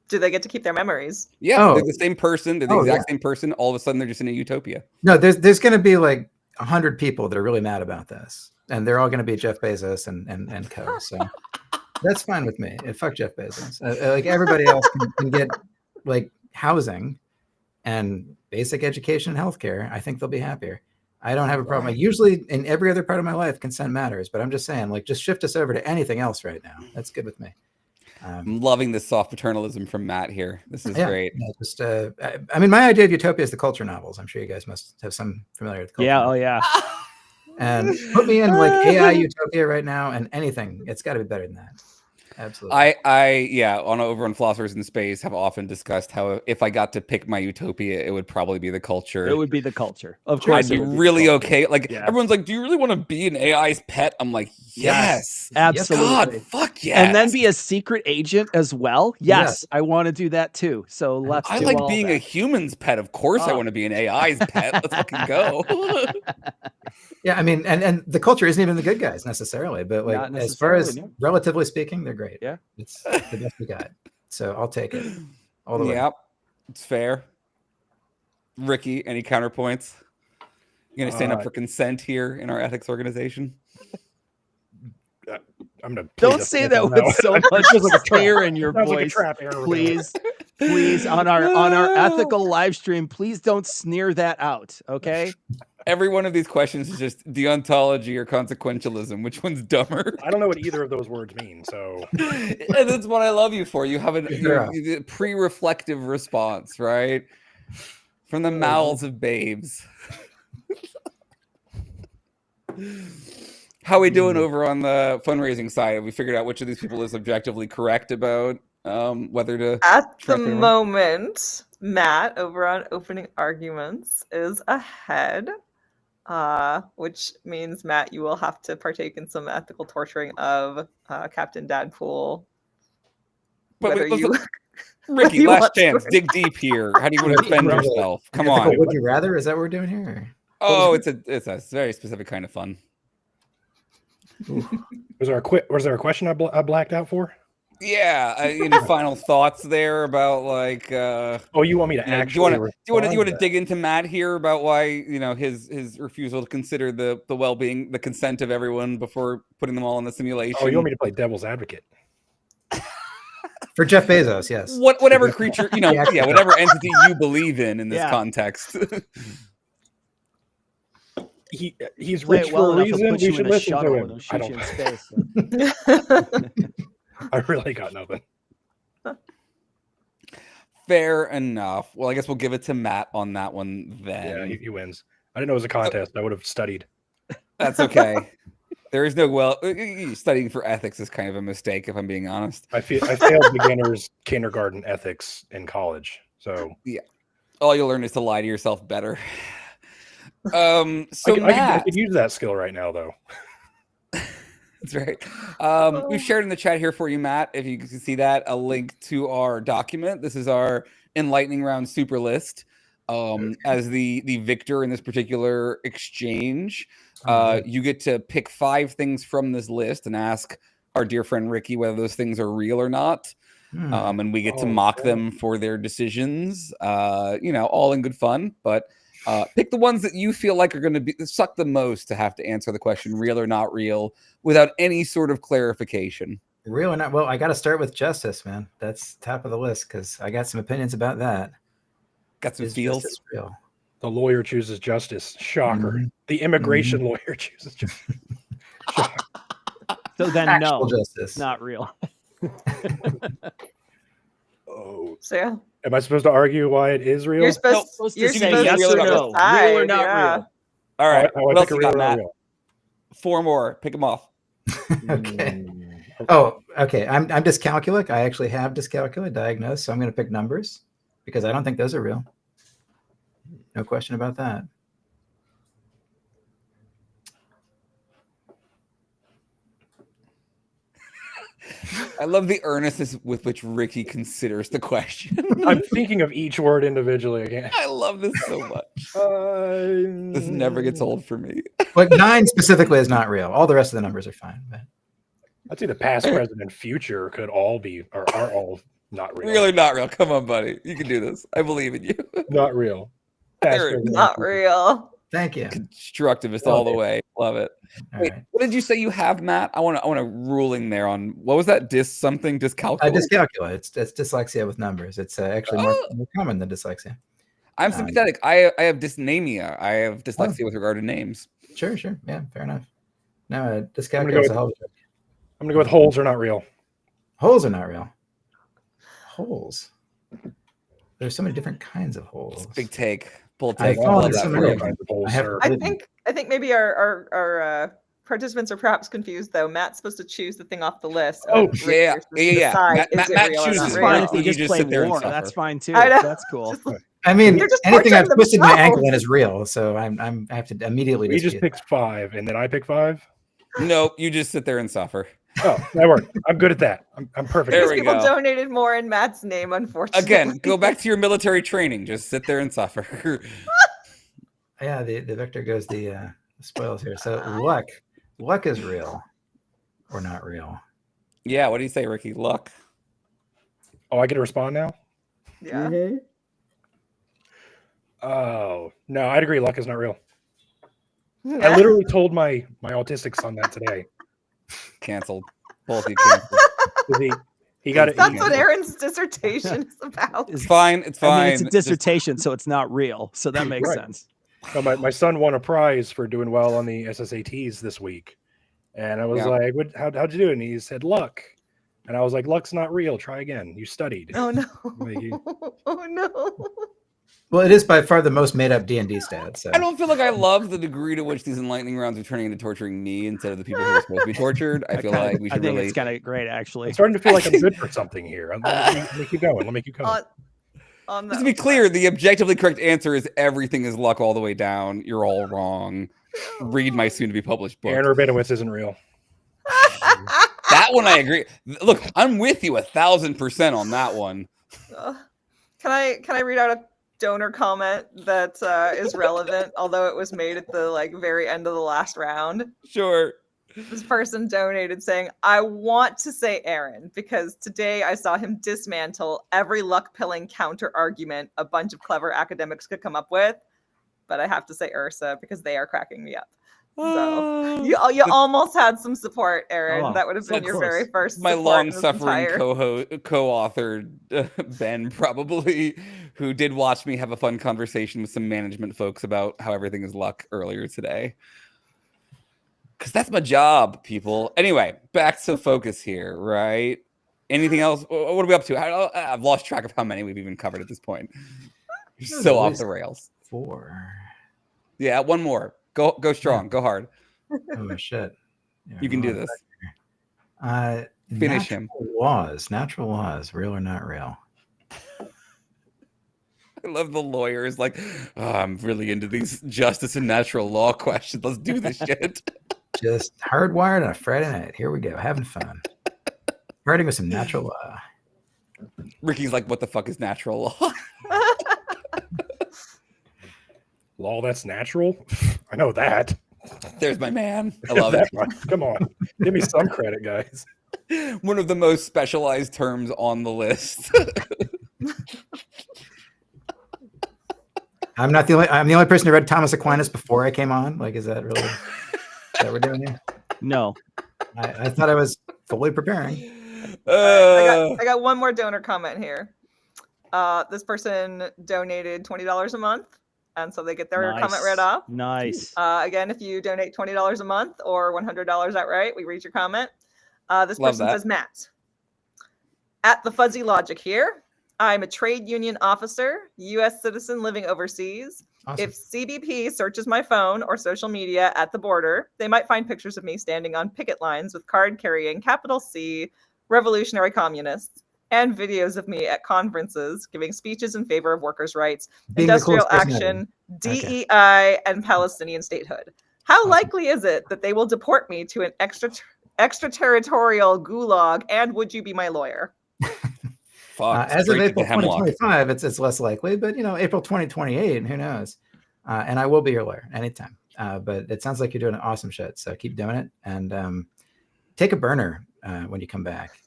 Do they get to keep their memories? Yeah, they're the same person. They're the exact same person. All of a sudden, they're just in a utopia. No, there's going to be like 100 people that are really mad about this. and they're all going to be Jeff Bezos and co. So that's fine with me. Fuck Jeff Bezos. Like everybody else can get like housing and basic education and healthcare. I think they'll be happier. I don't have a problem. Like, usually in every other part of my life, consent matters, but I'm just saying, like, just shift us over to anything else right now. That's good with me. I'm loving this soft paternalism from Matt here. This is great. Yeah, just, I mean, my idea of utopia is the culture novels. I'm sure you guys must have some familiar with culture novels. Oh yeah. And put me in like AI utopia right now, and anything, it's got to be better than that. Absolutely. Over on Philosophers in Space have often discussed how if I got to pick my utopia, it would probably be the culture. It would be the culture. Of course. I'd be really okay. Like everyone's like, do you really want to be an AI's pet? I'm like, yes. Absolutely. God, fuck yes. And then be a secret agent as well. Yes. I want to do that too. So let's I like being a human's pet. Of course I want to be an AI's pet. Let's fucking go. Yeah, I mean, and the culture isn't even the good guys necessarily, but like as far as relatively speaking, they're great. Yeah, it's the best we got. So I'll take it all the way. Yep, it's fair. Ricky, any counterpoints? You gonna stand up for consent here in our ethics organization? I'm gonna don't say that with so much fear in your voice, please. Please, on our ethical live stream, please don't sneer that out. Okay. Every one of these questions is just deontology or consequentialism. Which one's dumber? I don't know what either of those words mean. So and that's what I love you for. You have a pre-reflective response, right? From the mouths of babes. How are we doing over on the fundraising side? Have we figured out which of these people is objectively correct about whether to... At the moment, Matt over on Opening Arguments is ahead. Which means, Matt, you will have to partake in some ethical torturing of Captain Dadpool. But Ricky, last chance. Dig deep here. How do you want to defend yourself? Come on. Would you rather? Is that what we're doing here? Oh, it's a very specific kind of fun. Was there a question I blacked out for? Yeah, any final thoughts there about like? Oh, you want me to actually? Do you want to dig into Matt here about why his refusal to consider the well-being, the consent of everyone before putting them all in the simulation? Oh, you want me to play devil's advocate? For Jeff Bezos, yes. Whatever creature, whatever entity you believe in this context. He's rich for a reason. We should listen to him. I really got nothing. Fair enough. Well, I guess we'll give it to Matt on that one then. Yeah, he wins. I didn't know it was a contest. I would have studied. That's okay. There is no studying for ethics is kind of a mistake, if I'm being honest. I failed beginners kindergarten ethics in college. So yeah, all you'll learn is to lie to yourself better. So I could use that skill right now, though. That's right. We've shared in the chat here for you, Matt, if you can see that, a link to our document. This is our Enlightening Round super list. As the victor in this particular exchange, you get to pick 5 things from this list and ask our dear friend Ricky whether those things are real or not. And we get to mock them for their decisions, all in good fun, but pick the ones that you feel like are going to suck the most to have to answer the question real or not real without any sort of clarification. Real or not? Well, I got to start with justice, man. That's top of the list because I got some opinions about that. Got some feels. Real? The lawyer chooses justice. Shocker. Mm-hmm. The immigration lawyer chooses justice. So then, actual no, justice, not real. Oh, so yeah. Am I supposed to argue why it is real? You're supposed to say yes or no, real or not real. All right. What else you got, Matt? 4 more. Pick them off. Okay. Oh, okay. I'm dyscalculic. I actually have dyscalculia diagnosed, so I'm going to pick numbers because I don't think those are real. No question about that. I love the earnestness with which Ricky considers the question. I'm thinking of each word individually again. I love this so much. This never gets old for me. But 9 specifically is not real. All the rest of the numbers are fine. But I'd say the past, present, and future could all be or are all not real. Really not real. Come on, buddy. You can do this. I believe in you. Not real. Not real. Thank you. Constructivist all the way. Love it. Wait, what did you say you have, Matt? I want a ruling there on what was that? Dyscalculia. Dyscalculia. It's dyslexia with numbers. It's actually more common than dyslexia. I'm sympathetic. I have dysnemia. I have dyslexia with regard to names. Sure. Yeah, fair enough. No, dyscalculia is a hell of a joke. I'm gonna go with holes are not real. Holes are not real. Holes. There's so many different kinds of holes. Big take. Bold take. I think maybe our participants are perhaps confused though. Matt's supposed to choose the thing off the list. Oh yeah. Matt chooses. Fine if you just play war. That's fine too. I know. That's cool. I mean, anything I've twisted my ankle in is real, so I have to immediately. We just picked 5, and then I pick 5. No, you just sit there and suffer. Oh, that worked. I'm good at that. I'm perfect. There we People go. Donated more in Matt's name, unfortunately. Again, go back to your military training. Just sit there and suffer. Yeah, the victor goes the spoils here. So luck is real or not real. Yeah, what do you say, Ricky? Luck. Oh, I get to respond now? Yeah. Oh, no, I'd agree. Luck is not real. I literally told my autistic son that today. Canceled. Both of you canceled. He got it. That's what Aaron's dissertation is about. It's fine. It's fine. I mean, it's a dissertation, so it's not real. So that makes sense. So my son won a prize for doing well on the SSATs this week. And I was like, how'd you do it? And he said, luck. And I was like, luck's not real. Try again. You studied. Oh, no. Oh, no. Well, it is by far the most made up D&D stat. So. I don't feel like I love the degree to which these enlightening rounds are turning into torturing me instead of the people who are supposed to be tortured. I feel like we should really. It's kind of great, actually. I'm starting to feel like I'm good for something here. Let me keep going. Let me keep going. Just to be clear, the objectively correct answer is everything is luck all the way down. You're all wrong. Read my soon-to-be published book. Aaron Rabinowitz isn't real. That one I agree. Look, I'm with you 1,000% on that one. Can I read out a donor comment that is relevant, although it was made at the very end of the last round? Sure. This person donated saying, I want to say Aaron because today I saw him dismantle every luck-pilling counter argument a bunch of clever academics could come up with, but I have to say Ursa because they are cracking me up. So you almost had some support, Aaron. That would have been your very first. My long-suffering co-author Ben, probably, who did watch me have a fun conversation with some management folks about how everything is luck earlier today. Because that's my job, people. Anyway, back to focus here, right? Anything else? What are we up to? I've lost track of how many we've even covered at this point. You're so off the rails. 4. Yeah, one more. Go strong. Go hard. Oh shit! Yeah, you can do this. Finish him. Natural laws, real or not real? I love the lawyers. Like, I'm really into these justice and natural law questions. Let's do this shit. Just hardwired on a Friday night. Here we go, having fun. Writing with some natural law. Ricky's like, what the fuck is natural law? Law that's natural? I know that. There's my man. I love it. Come on. Give me some credit, guys. One of the most specialized terms on the list. I'm the only person who read Thomas Aquinas before I came on. Is that really what we're doing here? No. I thought I was fully preparing. I got one more donor comment here. This person donated $20 a month. And so they get their comment read off. Nice. Again, if you donate $20 a month or $100 outright, we read your comment. This person says, Matt, at the Fuzzy Logic here, I'm a trade union officer, U.S. citizen living overseas. Awesome. If CBP searches my phone or social media at the border, they might find pictures of me standing on picket lines with card-carrying capital C revolutionary communists, and videos of me at conferences giving speeches in favor of workers' rights, industrial action, DEI, and Palestinian statehood. How likely is it that they will deport me to an extraterritorial gulag, and would you be my lawyer? As of April 2025, it's less likely, but April 2028, who knows? And I will be your lawyer anytime. But it sounds like you're doing awesome shit, so keep doing it. And take a burner when you come back.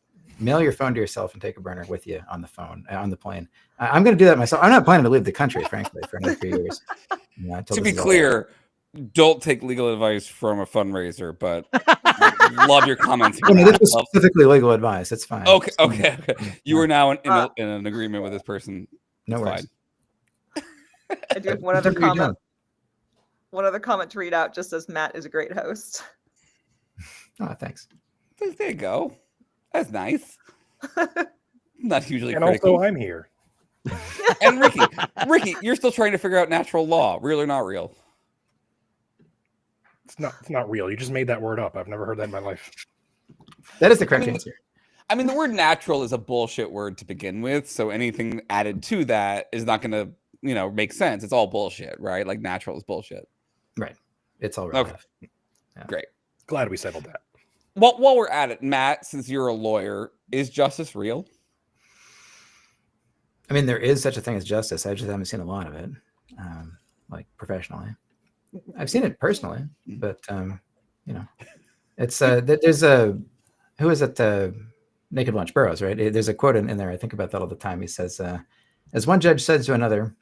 Mail your phone to yourself and take a burner with you on the phone, on the plane. I'm going to do that myself. I'm not planning to leave the country, frankly, for another few years. Yeah, to be clear, don't take legal advice from a fundraiser, but love your comments. Well, no, this was specifically legal advice. It's fine. Okay, It's fine. okay. You are now in an agreement with this person. No it's worries. fine. I do have one other comment. One other comment to read out, just as Matt is a great host. Oh, thanks. There you go. That's nice. Not hugely and critical. Also, I'm here. And Ricky, you're still trying to figure out natural law, real or not real. It's not real. You just made that word up. I've never heard that in my life. That is the correct answer. I mean, the word natural is a bullshit word to begin with, so anything added to that is not going to, make sense. It's all bullshit, right? Like natural is bullshit. Right. It's all relative. Okay. Yeah. Great. Glad we settled that. Well, while we're at it, Matt, since you're a lawyer, is justice real? I mean, there is such a thing as justice. I just haven't seen a lot of it, like professionally. I've seen it personally, but it's there's who is it? Naked Lunch Burroughs, right? There's a quote in there. I think about that all the time. He says, "As one judge said to another,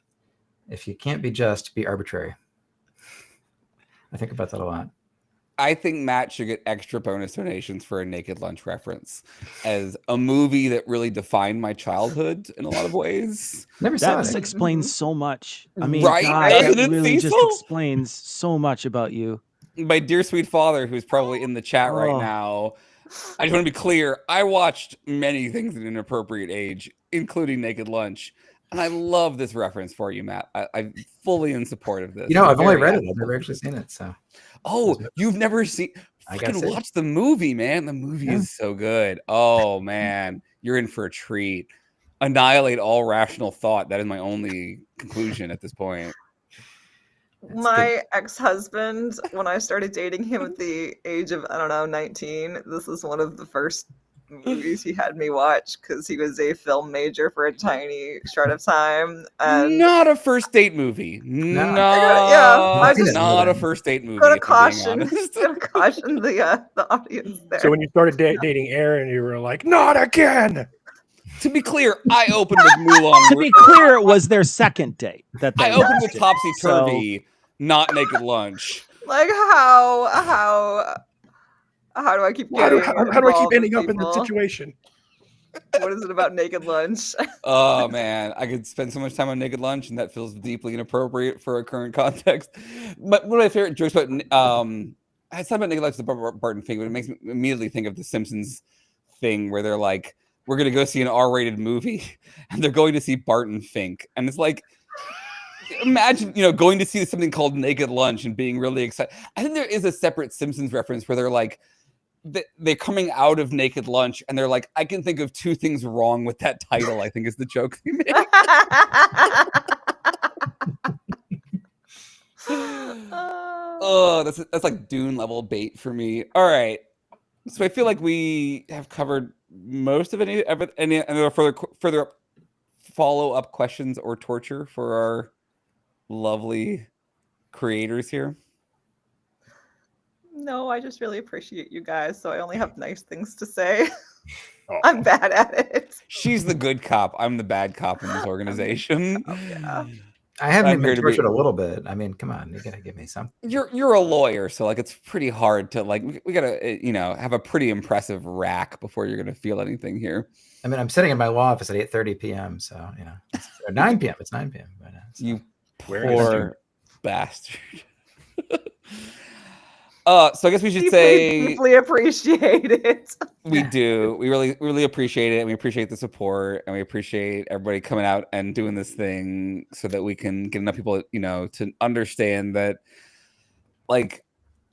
if you can't be just, be arbitrary." I think about that a lot. I think Matt should get extra bonus donations for a Naked Lunch reference as a movie that really defined my childhood in a lot of ways. Never saw That it. explains so much. I mean, right? God, that really just explains so much about you. My dear sweet father, who's probably in the chat right now, I just want to be clear. I watched many things at an inappropriate age, including Naked Lunch. And I love this reference for you, Matt. I'm fully in support of this. I've only read it. I've never actually seen it. So. Oh, you've never seen? Fucking watch the movie, man. The movie is so good. Oh man, you're in for a treat. Annihilate all rational thought. That is my only conclusion at this point. My ex-husband, when I started dating him at the age of 19, this is one of the first movies he had me watch because he was a film major for a tiny short of time. And not a first date movie. No, not a first date movie. Gonna caution the audience there. So when you started dating Aaron, you were like, "Not again." To be clear, I opened with Mulan. To be clear, it was their second date. I opened with Topsy Turvy, not Naked Lunch. Like how do I keep getting? How do I keep ending up in this situation? What is it about Naked Lunch? Oh man, I could spend so much time on Naked Lunch, and that feels deeply inappropriate for a current context. But one of my favorite jokes about I thought about Naked Lunch, the Barton thing, but it makes me immediately think of the Simpsons thing where they're like, "We're gonna go see an R-rated movie," and they're going to see Barton Fink, and it's like, imagine going to see something called Naked Lunch and being really excited. I think there is a separate Simpsons reference where they're like, they're coming out of Naked Lunch and they're like, I can think of two things wrong with that title. I think is the joke they make. Oh, that's like Dune level bait for me. All right, so I feel like we have covered most of any further follow-up questions or torture for our lovely creators here. No, I just really appreciate you guys, so I only have nice things to say. I'm bad at it. She's the good cop. I'm the bad cop in this organization. Yeah. I haven't been tortured a little bit. I mean, come on, you gotta give me something. You're a lawyer, so like it's pretty hard to like. We gotta have a pretty impressive rack before you're gonna feel anything here. I mean, I'm sitting in my law office at 8:30 p.m. So it's 9 p.m. It's 9 p.m. But, so. You poor bastard. So I guess we should say deeply appreciate it. We do. We really appreciate it, and we appreciate the support, and we appreciate everybody coming out and doing this thing so that we can get enough people, to understand that, like,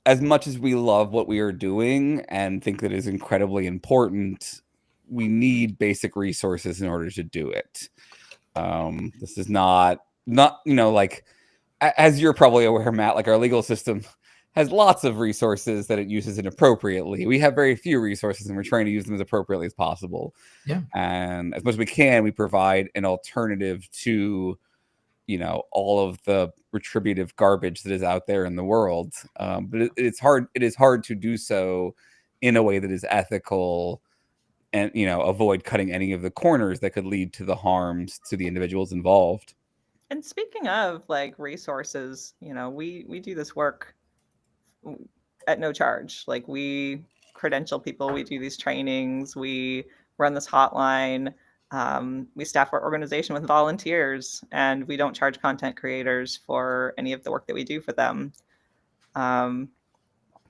as much as we love what we are doing and think that it is incredibly important, we need basic resources in order to do it. This is not like, as you're probably aware, Matt, like our legal system has lots of resources that it uses inappropriately. We have very few resources, and we're trying to use them as appropriately as possible. Yeah. And as much as we can, we provide an alternative to, all of the retributive garbage that is out there in the world. But it's hard. It is hard to do so in a way that is ethical and, avoid cutting any of the corners that could lead to the harms to the individuals involved. And speaking of like resources, we do this work at no charge. Like, we credential people, we do these trainings, we run this hotline, we staff our organization with volunteers, and we don't charge content creators for any of the work that we do for them,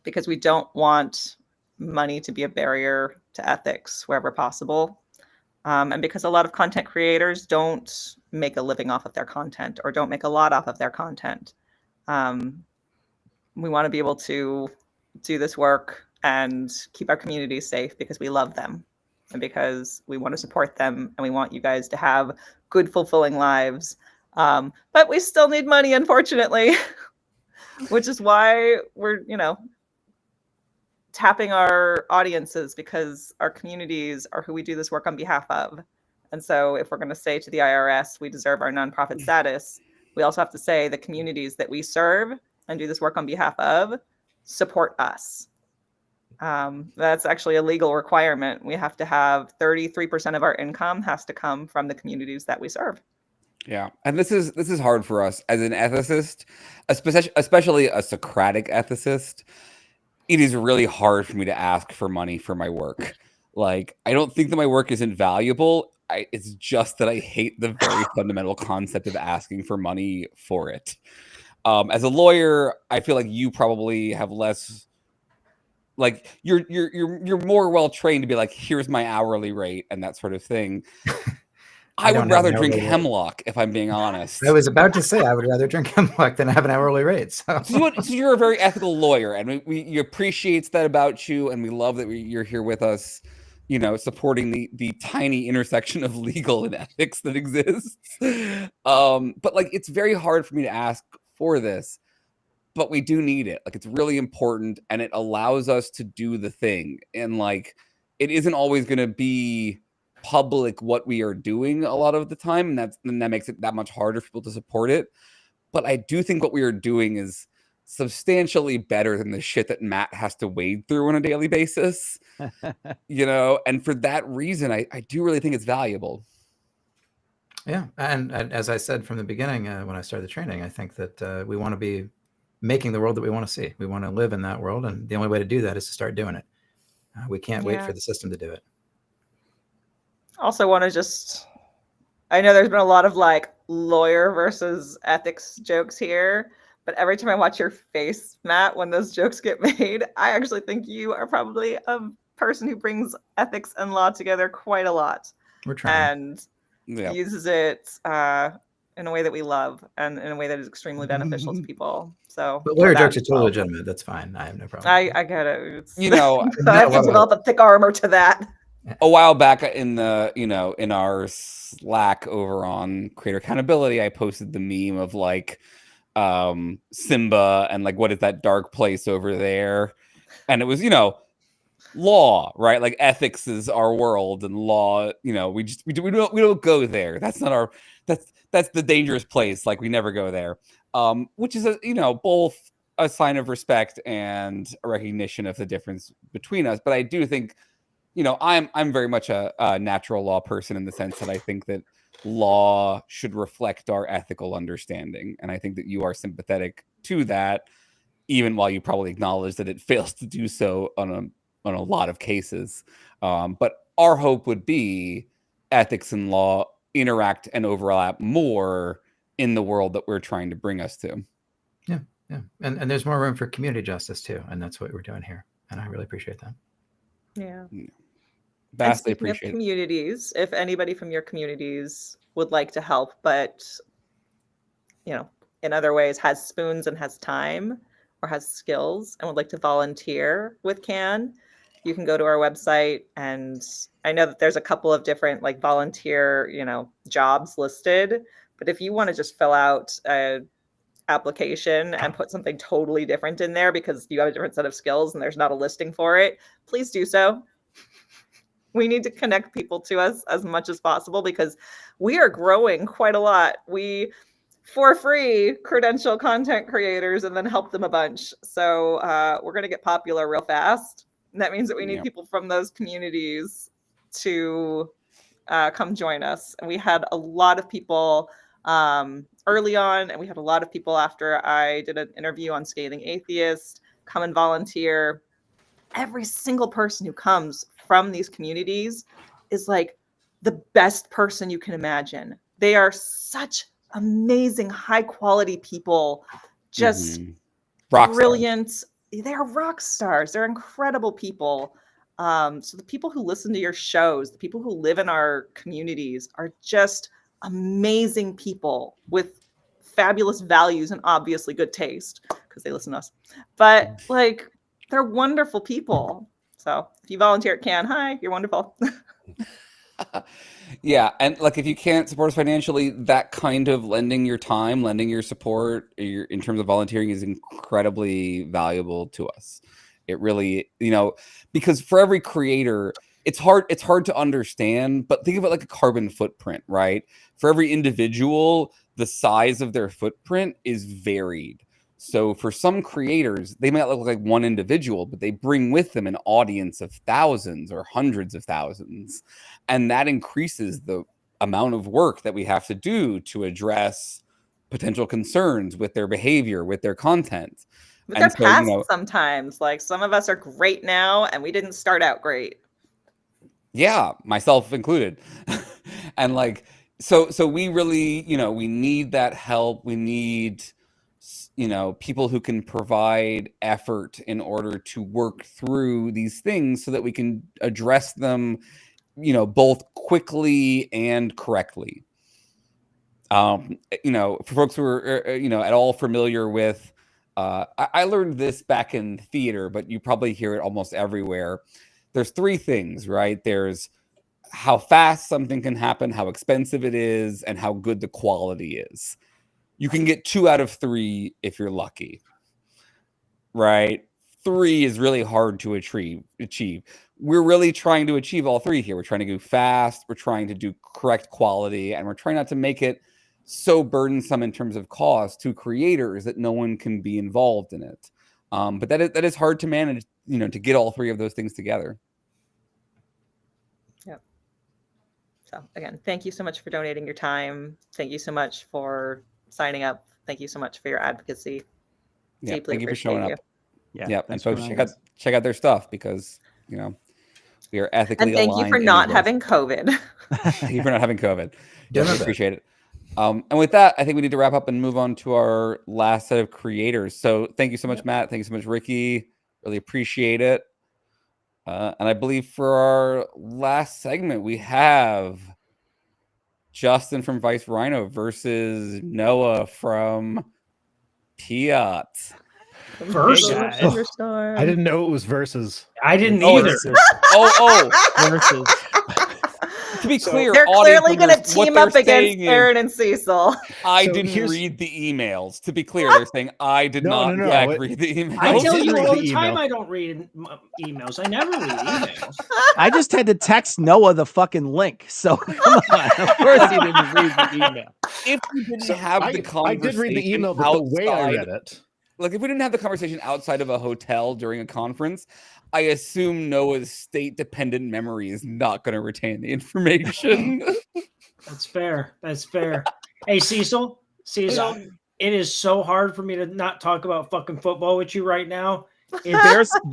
because we don't want money to be a barrier to ethics wherever possible. And because a lot of content creators don't make a living off of their content, or don't make a lot off of their content. We want to be able to do this work and keep our communities safe, because we love them and because we want to support them, and we want you guys to have good, fulfilling lives. But we still need money, unfortunately, which is why we're, tapping our audiences, because our communities are who we do this work on behalf of. And so if we're going to say to the IRS, we deserve our nonprofit status, we also have to say the communities that we serve and do this work on behalf of support us. That's actually a legal requirement. We have to have 33% of our income has to come from the communities that we serve. Yeah, and this is hard for us as an ethicist, especially a Socratic ethicist. It is really hard for me to ask for money for my work. Like, I don't think that my work is invaluable. It's just that I hate the very fundamental concept of asking for money for it. As a lawyer, I feel like you probably have less. Like, you're more well trained to be like, here's my hourly rate and that sort of thing. I would rather drink hemlock, if I'm being honest. I was about to say I would rather drink hemlock than have an hourly rate. So you're a very ethical lawyer, and we appreciate that about you, and we love that you're here with us, supporting the tiny intersection of legal and ethics that exists. But like, it's very hard for me to ask for this, but we do need it. Like, it's really important, and it allows us to do the thing. And like, it isn't always going to be public what we are doing a lot of the time, and that makes it that much harder for people to support it. But I do think what we are doing is substantially better than the shit that Matt has to wade through on a daily basis. And for that reason, I do really think it's valuable. Yeah, and as I said from the beginning, when I started the training, I think that we want to be making the world that we want to see. We want to live in that world, and the only way to do that is to start doing it. We can't wait for the system to do it. Also want to I know there's been a lot of like lawyer versus ethics jokes here, but every time I watch your face, Matt, when those jokes get made, I actually think you are probably a person who brings ethics and law together quite a lot. We're trying. And uses it in a way that we love, and in a way that is extremely beneficial to people. So, but lawyer jokes are totally legitimate. That's fine. I have no problem. I get it. It's, I have to develop a thick armor to that. A while back in the, in our Slack over on Creator Accountability, I posted the meme of like Simba and like, what is that dark place over there? And it was, law, right? Like, ethics is our world, and law, we don't go there. That's not our, that's the dangerous place. Like, we never go there. Which is both a sign of respect and a recognition of the difference between us. But I do think, I'm very much a natural law person, in the sense that I think that law should reflect our ethical understanding. And I think that you are sympathetic to that, even while you probably acknowledge that it fails to do so on a lot of cases. But our hope would be ethics and law interact and overlap more in the world that we're trying to bring us to. Yeah. And there's more room for community justice too. And that's what we're doing here. And I really appreciate that. Yeah. Vastly appreciate communities. If anybody from your communities would like to help, but in other ways has spoons and has time or has skills and would like to volunteer with CAN, you can go to our website, and I know that there's a couple of different like volunteer, jobs listed, but if you want to just fill out a application and put something totally different in there because you have a different set of skills and there's not a listing for it, please do so. We need to connect people to us as much as possible, because we are growing quite a lot. We, for free, credential content creators and then help them a bunch. So we're going to get popular real fast. And that means that we need people from those communities to come join us. And we had a lot of people early on, and we had a lot of people after I did an interview on Scathing Atheist come and volunteer. Every single person who comes from these communities is like the best person you can imagine. They are such amazing, high quality people, just brilliant. They're rock stars. They're incredible people. So the people who listen to your shows, the people who live in our communities are just amazing people with fabulous values and obviously good taste because they listen to us. But like, they're wonderful people. So if you volunteer at CAN, hi, you're wonderful. Yeah, and like if you can't support us financially, that kind of lending your time, lending your support in terms of volunteering is incredibly valuable to us. It really, because for every creator, it's hard to understand, but think of it like a carbon footprint, right? For every individual, the size of their footprint is varied. So for some creators, they might look like one individual, but they bring with them an audience of thousands or hundreds of thousands. And that increases the amount of work that we have to do to address potential concerns with their behavior, with their content. With their past sometimes. Like some of us are great now and we didn't start out great. Yeah, myself included. And like, so we really, we need that help. We need people who can provide effort in order to work through these things so that we can address them, both quickly and correctly. For folks who are, at all familiar with, I learned this back in theater, but you probably hear it almost everywhere. There's three things, right? There's how fast something can happen, how expensive it is, and how good the quality is. You can get 2 out of 3 if you're lucky, right? 3 is really hard to achieve. We're really trying to achieve all 3 here. We're trying to go fast, we're trying to do correct quality, and we're trying not to make it so burdensome in terms of cost to creators that no one can be involved in it. But that is hard to manage, to get all 3 of those things together. Yep. So again, thank you so much for donating your time. Thank you so much for signing up. Thank you so much for your advocacy. Yeah, Deeply thank you for showing up. Yeah, and folks, check out their stuff because we are ethically aligned. And thank you for not having COVID. Thank you for not having COVID. Yeah, appreciate it. And with that, I think we need to wrap up and move on to our last set of creators. So thank you so much, Matt. Thank you so much, Ricky. Really appreciate it. And I believe for our last segment, we have Justin from Vice Rhino versus Noah from Piat. Versus? I didn't know it was versus. I didn't either. Versus. To be clear, they're clearly going to team up against Aaron and Cecil. I didn't read the emails. To be clear, they're saying I did not read the emails. I tell you all the time I don't read emails. I never read emails. I just had to text Noah the fucking link. So come on. Of course he didn't read the email. If we didn't have the conversation, I did read the email, but the way I read it. Like if we didn't have the conversation outside of a hotel during a conference, I assume Noah's state-dependent memory is not going to retain the information. That's fair. That's fair. Hey, Cecil, it is so hard for me to not talk about fucking football with you right now.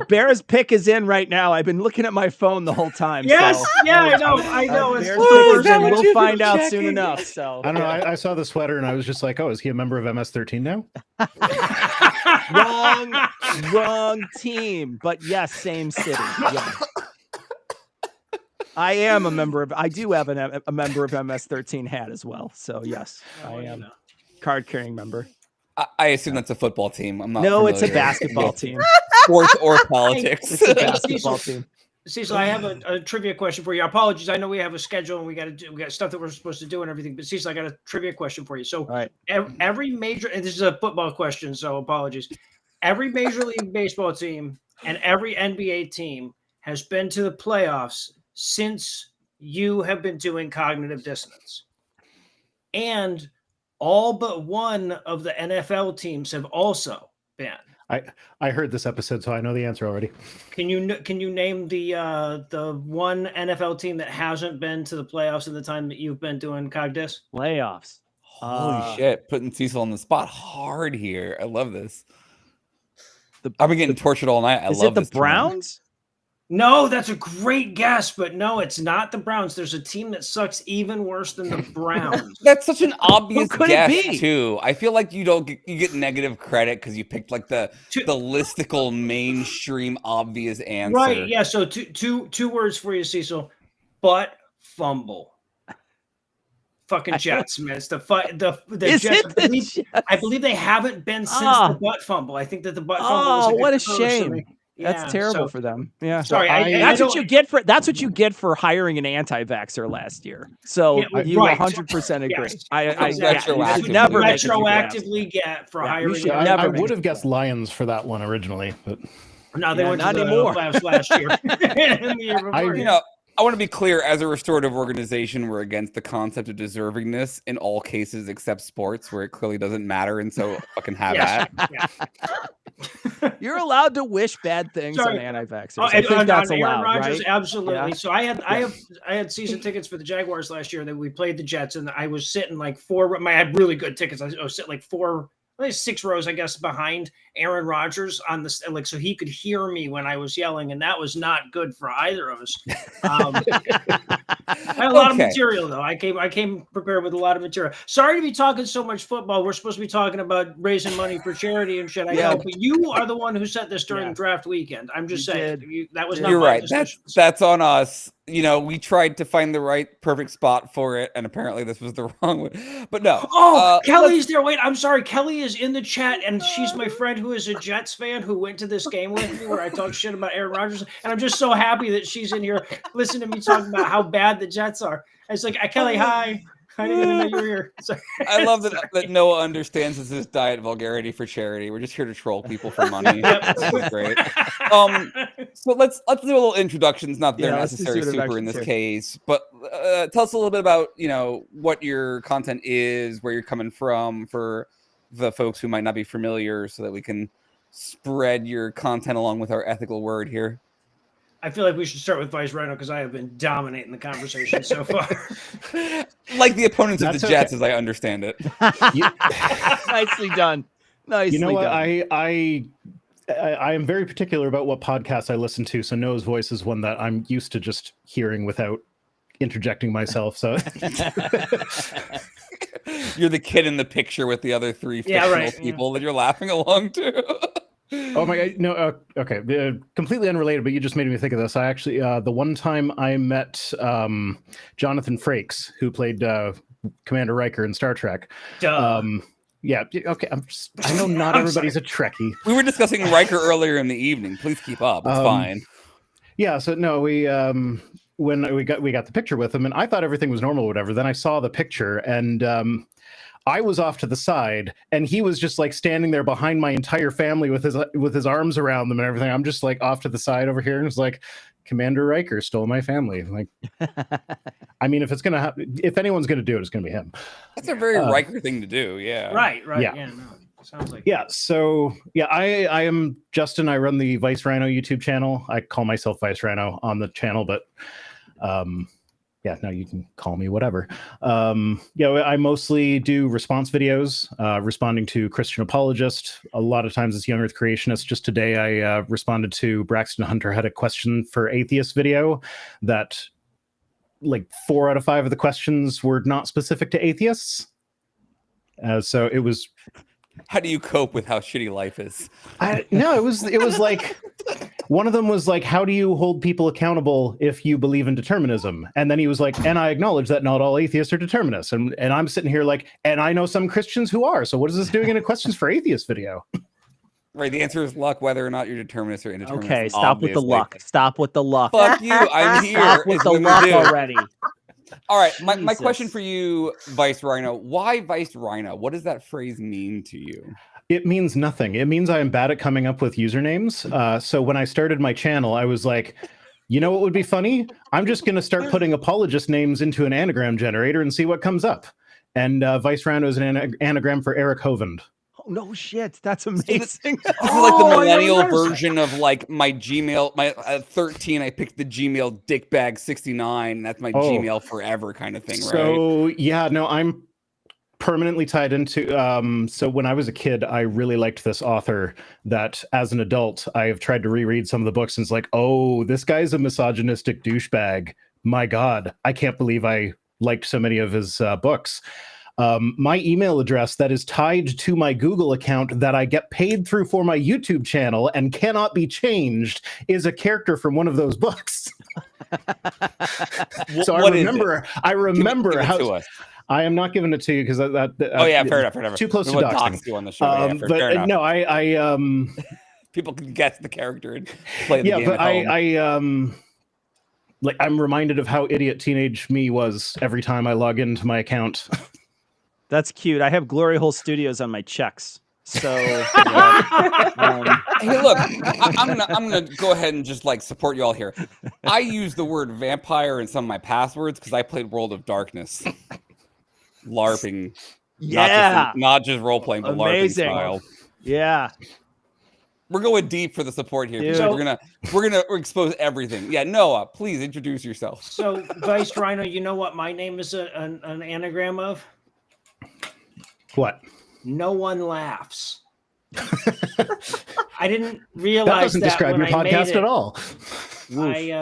Bears pick is in right now. I've been looking at my phone the whole time. Yes, so. Yeah, I know. We'll find out soon enough. So I don't know. I saw the sweater and I was just like, oh, is he a member of MS-13 now? wrong team, but yes, same city. Yeah. I am a member of. I do have a member of MS-13 hat as well. So yes, I am card carrying member. I assume that's a football team. I'm not. No, it's a basketball team. Sports or politics. It's a basketball team. Cecil, I have a trivia question for you. Apologies, I know we have a schedule and we got stuff that we're supposed to do and everything. But Cecil, I got a trivia question for you. So every major, and this is a football question, so apologies. Every Major League Baseball team and every NBA team has been to the playoffs since you have been doing cognitive dissonance, and all but one of the NFL teams have also been. I heard this episode, so I know the answer already. Can you name the one NFL team that hasn't been to the playoffs in the time that you've been doing Cogdis? Playoffs. Holy shit, putting Cecil on the spot hard here. I love this. I've been getting tortured all night. I love this. Is it the Browns? No, that's a great guess, but no, it's not the Browns. There's a team that sucks even worse than the Browns. That's such an obvious could guess it be? too. I feel like you get negative credit because you picked like the listicle mainstream obvious answer. Right? Yeah. So two words for you, Cecil. Butt fumble. Fucking Jets, man. It's the Jets. I believe they haven't been since the butt fumble. I think that the butt fumble was what a shame. That's terrible for them. Yeah. Sorry, that's what you get for hiring an anti-vaxxer last year. So you 100% agree. Yes. I never retroactively get for hiring. I would have guessed Lions for that one originally, but no, they went to the playoffs last year. I want to be clear, as a restorative organization, we're against the concept of deservingness in all cases except sports, where it clearly doesn't matter, and so fucking have that. You're allowed to wish bad things on anti-vaxxers. I think that's allowed, Rodgers, right? Absolutely. Yeah. So I had season tickets for the Jaguars last year that we played the Jets, and I was sitting like I had really good tickets. I was sitting like 6 rows, I guess, behind Aaron Rodgers on this, like, so he could hear me when I was yelling, and that was not good for either of us. I had a lot of material, though. I came prepared with a lot of material. Sorry to be talking so much football. We're supposed to be talking about raising money for charity and shit. I know, but you are the one who said this during draft weekend. I'm just saying that was not. You're my right. decision. That's on us. We tried to find the right perfect spot for it, and apparently this was the wrong one. But no. Oh, Kelly's there. Wait, I'm sorry. Kelly is in the chat, and she's my friend who is a Jets fan who went to this game with me where I talk shit about Aaron Rodgers, and I'm just so happy that she's in here listening to me talking about how bad the Jets are. It's like, Kelly, hi. I didn't even know you were here. Sorry. I love that Noah understands this is diet vulgarity for charity. We're just here to troll people for money. This is great. So let's do a little introductions. Not that they're necessarily super in this case, but tell us a little bit about what your content is, where you're coming from, for the folks who might not be familiar, so that we can spread your content along with our ethical word here. I feel like we should start with Vice Rhino because I have been dominating the conversation so far. Like the opponents of the Jets, as I understand it. Nicely done. Nicely done. What? I am very particular about what podcasts I listen to, so Noah's voice is one that I'm used to just hearing without interjecting myself. So you're the kid in the picture with the other three fictional people that you're laughing along to. Oh my God! No, okay. Completely unrelated, but you just made me think of this. I actually, the one time I met Jonathan Frakes, who played Commander Riker in Star Trek. Yeah. Okay. I know not everybody's a Trekkie. We were discussing Riker earlier in the evening. Please keep up. It's fine. Yeah. So no, we when we got the picture with him, and I thought everything was normal, or whatever. Then I saw the picture, and I was off to the side, and he was just like standing there behind my entire family with his arms around them and everything. I'm just like off to the side over here, and it's like, Commander Riker stole my family. Like, I mean, if anyone's gonna do it, it's gonna be him. That's a very Riker thing to do. Yeah. Right. Yeah. No, sounds like. Yeah. So yeah, I am Justin. I run the Vice Rhino YouTube channel. I call myself Vice Rhino on the channel, but yeah, no, you can call me whatever. I mostly do response videos, responding to Christian apologists. A lot of times it's young Earth creationists. Just today, I responded to Braxton Hunter had a question for atheist video that like 4 out of 5 of the questions were not specific to atheists. So it was. How do you cope with how shitty life is? No, it was like one of them was like, how do you hold people accountable if you believe in determinism? And then he was like, and I acknowledge that not all atheists are determinists. And I'm sitting here like, and I know some Christians who are. So what is this doing in a questions for atheists video? Right. The answer is luck, whether or not you're determinist or indeterminist. Okay, stop with the luck. Stop with the luck. Fuck you. I'm here. Stop with the luck already. All right, my question for you, Vice Rhino. Why Vice Rhino? What does that phrase mean to you? It means nothing. It means I am bad at coming up with usernames. So when I started my channel, I was like, you know what would be funny? I'm just going to start putting apologist names into an anagram generator and see what comes up. And Vice Rhino is an anagram for Eric Hovind. Oh, no shit. That's amazing. This is like the millennial version of like my Gmail. My 13, I picked the Gmail dickbag 69. That's my Gmail forever kind of thing, right? So yeah, no, permanently tied into so when I was a kid, I really liked this author that as an adult I have tried to reread some of the books, and it's like, oh, this guy's a misogynistic douchebag. My God, I can't believe I liked so many of his books. My email address that is tied to my Google account that I get paid through for my YouTube channel and cannot be changed is a character from one of those books. So I remember how. I am not giving it to you because oh yeah, fair enough. Too close to doxing. You on the show. Yeah, fair enough. No, I people can guess the character and play the game. Yeah, but at home. Like I'm reminded of how idiot teenage me was every time I log into my account. That's cute. I have Glory Hole Studios on my checks. So hey, look, I'm gonna go ahead and just like support you all here. I use the word vampire in some of my passwords because I played World of Darkness. LARPing. Yeah. Not just role playing, but amazing. LARPing style. Yeah. We're going deep for the support here. Dude. So we're gonna expose everything. Yeah, Noah, please introduce yourself. So, Vice Rhino, you know what my name is an anagram of? What? No one laughs. I didn't realize that doesn't describe your podcast at all.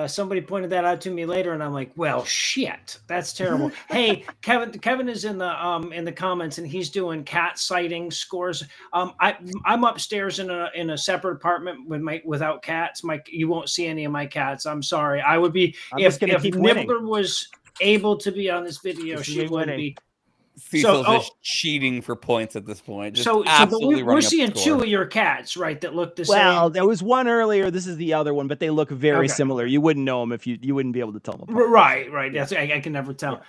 Somebody pointed that out to me later, and I'm like, well, shit, that's terrible. Hey, Kevin is in the comments, and he's doing cat sighting scores. I'm upstairs in a separate apartment without cats. You won't see any of my cats. I'm sorry. I would be if Nibbler was able to be on this video, she would be. Cecil's just cheating for points at this point. We're seeing two of your cats, right? That look the same. Well, there was one earlier. This is the other one, but they look very similar. You wouldn't know them if you wouldn't be able to tell them apart. Right. That's I can never tell.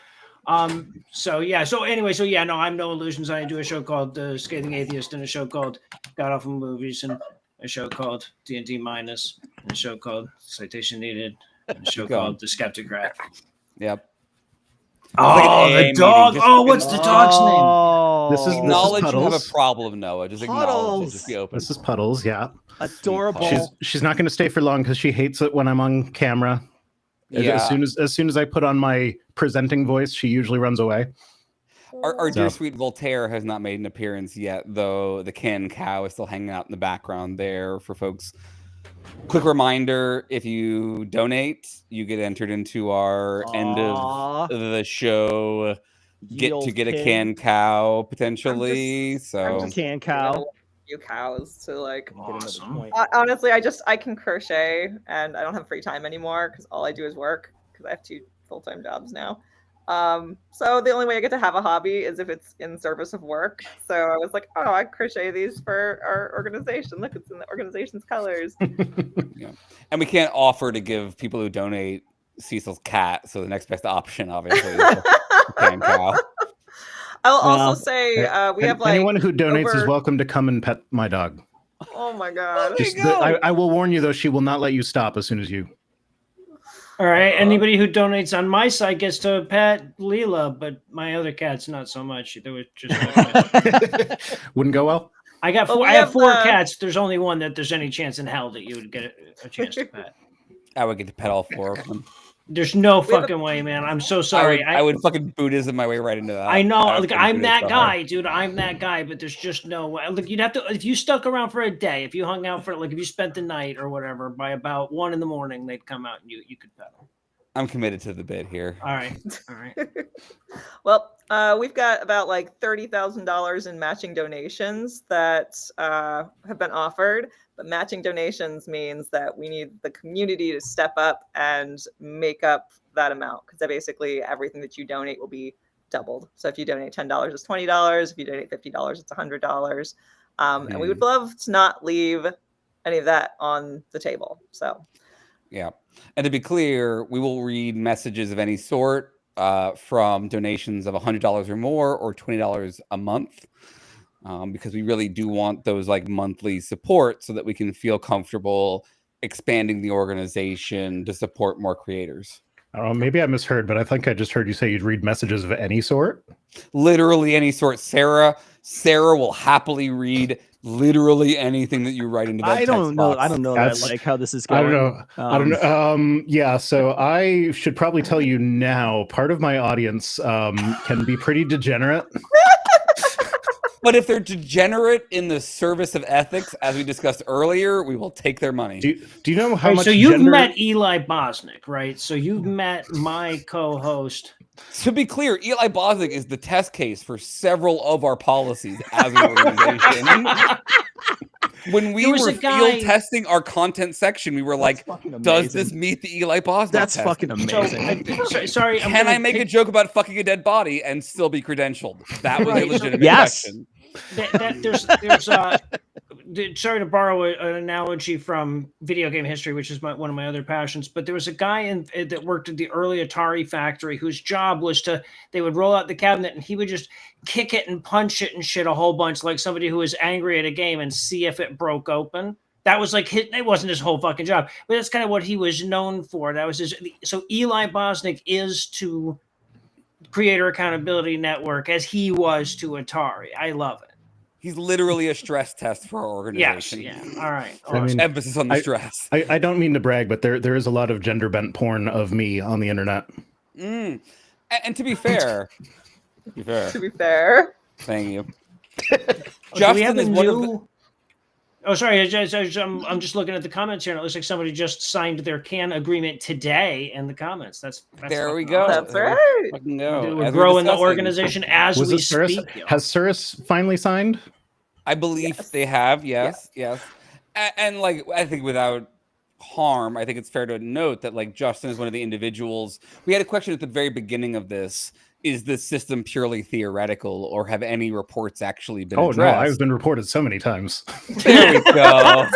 Yeah. So anyway, no, I'm No Illusions. I do a show called The Scathing Atheist, and a show called God Awful Movies, and a show called D&D Minus, and a show called Citation Needed, and a show called The Skeptocrat. Yep. Oh, the dog! What's the dog's name? This is knowledge. Puddles. You have a problem, Noah. Just acknowledge it. Just be open. This is Puddles. Yeah, adorable. She's not going to stay for long because she hates it when I'm on camera. Yeah. As soon as I put on my presenting voice, she usually runs away. Our dear sweet Voltaire has not made an appearance yet, though. The Ken cow is still hanging out in the background there for folks. Quick reminder, if you donate, you get entered into our end of the show get a can cow potentially. I'm just can cow. Few cows to like. Awesome. Honestly, I can crochet, and I don't have free time anymore because all I do is work because I have 2 full-time jobs now. So the only way I get to have a hobby is if it's in service of work. So I was like, oh, I crochet these for our organization. Look, it's in the organization's colors. Yeah. And we can't offer to give people who donate Cecil's cat. So the next best option, obviously, is the can cow. I'll also say we have like anyone who donates is welcome to come and pet my dog. Oh my God. I will warn you though, she will not let you stop as soon as you. All right. Anybody who donates on my side gets to pet Leela, but my other cats not so much. They were just wouldn't go well. I have 4 cats. There's only one that there's any chance in hell that you would get a chance to pet. I would get to pet all 4 of them. There's no fucking way, man. I'm so sorry. I would fucking Buddhism my way right into that. I know. Like, I'm that guy, dude. I'm that guy, but there's just no way. Look, you'd have to, if you stuck around for a day, if you hung out for, like, if you spent the night or whatever, by about 1 a.m, they'd come out and you could pet them. I'm committed to the bid here. All right. Well, we've got about like $30,000 in matching donations that have been offered. But matching donations means that we need the community to step up and make up that amount, because basically everything that you donate will be doubled. So if you donate $10, it's $20. If you donate $50, it's $100. And we would love to not leave any of that on the table. So, yeah. And to be clear, we will read messages of any sort from donations of $100 or more or $20 a month. Because we really do want those like monthly support so that we can feel comfortable expanding the organization to support more creators. I don't know, maybe I misheard, but I think I just heard you say you'd read messages of any sort. Literally any sort. Sarah will happily read literally anything that you write into that I don't know. box. I don't know. I like how this is going. I don't know. Yeah. So I should probably tell you now. Part of my audience can be pretty degenerate. But if they're degenerate in the service of ethics, as we discussed earlier, we will take their money. Do you know how Right, much so you've gender... met Eli Bosnick, right? So you've met my co-host. To be clear, Eli Bosnick is the test case for several of our policies as an organization. When we were field testing our content section, we were like, does this meet the Eli Bosnick That's test? fucking amazing. Sorry, Can I make a joke about fucking a dead body and still be credentialed? That was a legitimate question. Sorry to borrow an analogy from video game history, which is one of my other passions, but there was a guy that worked at the early Atari factory whose job was they would roll out the cabinet and he would just kick it and punch it and shit a whole bunch, like somebody who was angry at a game, and see if it broke open. That was like it wasn't his whole fucking job, but that's kind of what he was known for. That was his. So Eli Bosnick is to Creator Accountability Network as he was to Atari. I love it. He's literally a stress test for our organization. Yes, yeah. All right. I mean, emphasis on the stress. I don't mean to brag, but there is a lot of gender bent porn of me on the internet. And to be fair, to be fair, thank you. Justin is one of the... Oh, sorry. I'm just looking at the comments here, and it looks like somebody just signed their CAN agreement today in the comments. That's there we go. That's right. We're growing the organization as we speak. Has Cirrus finally signed? I believe they have. Yes. And like, I think without harm, I think it's fair to note that like Justin is one of the individuals. We had a question at the very beginning of this. Is this system purely theoretical, or have any reports actually been addressed? No, I've been reported so many times. There we go.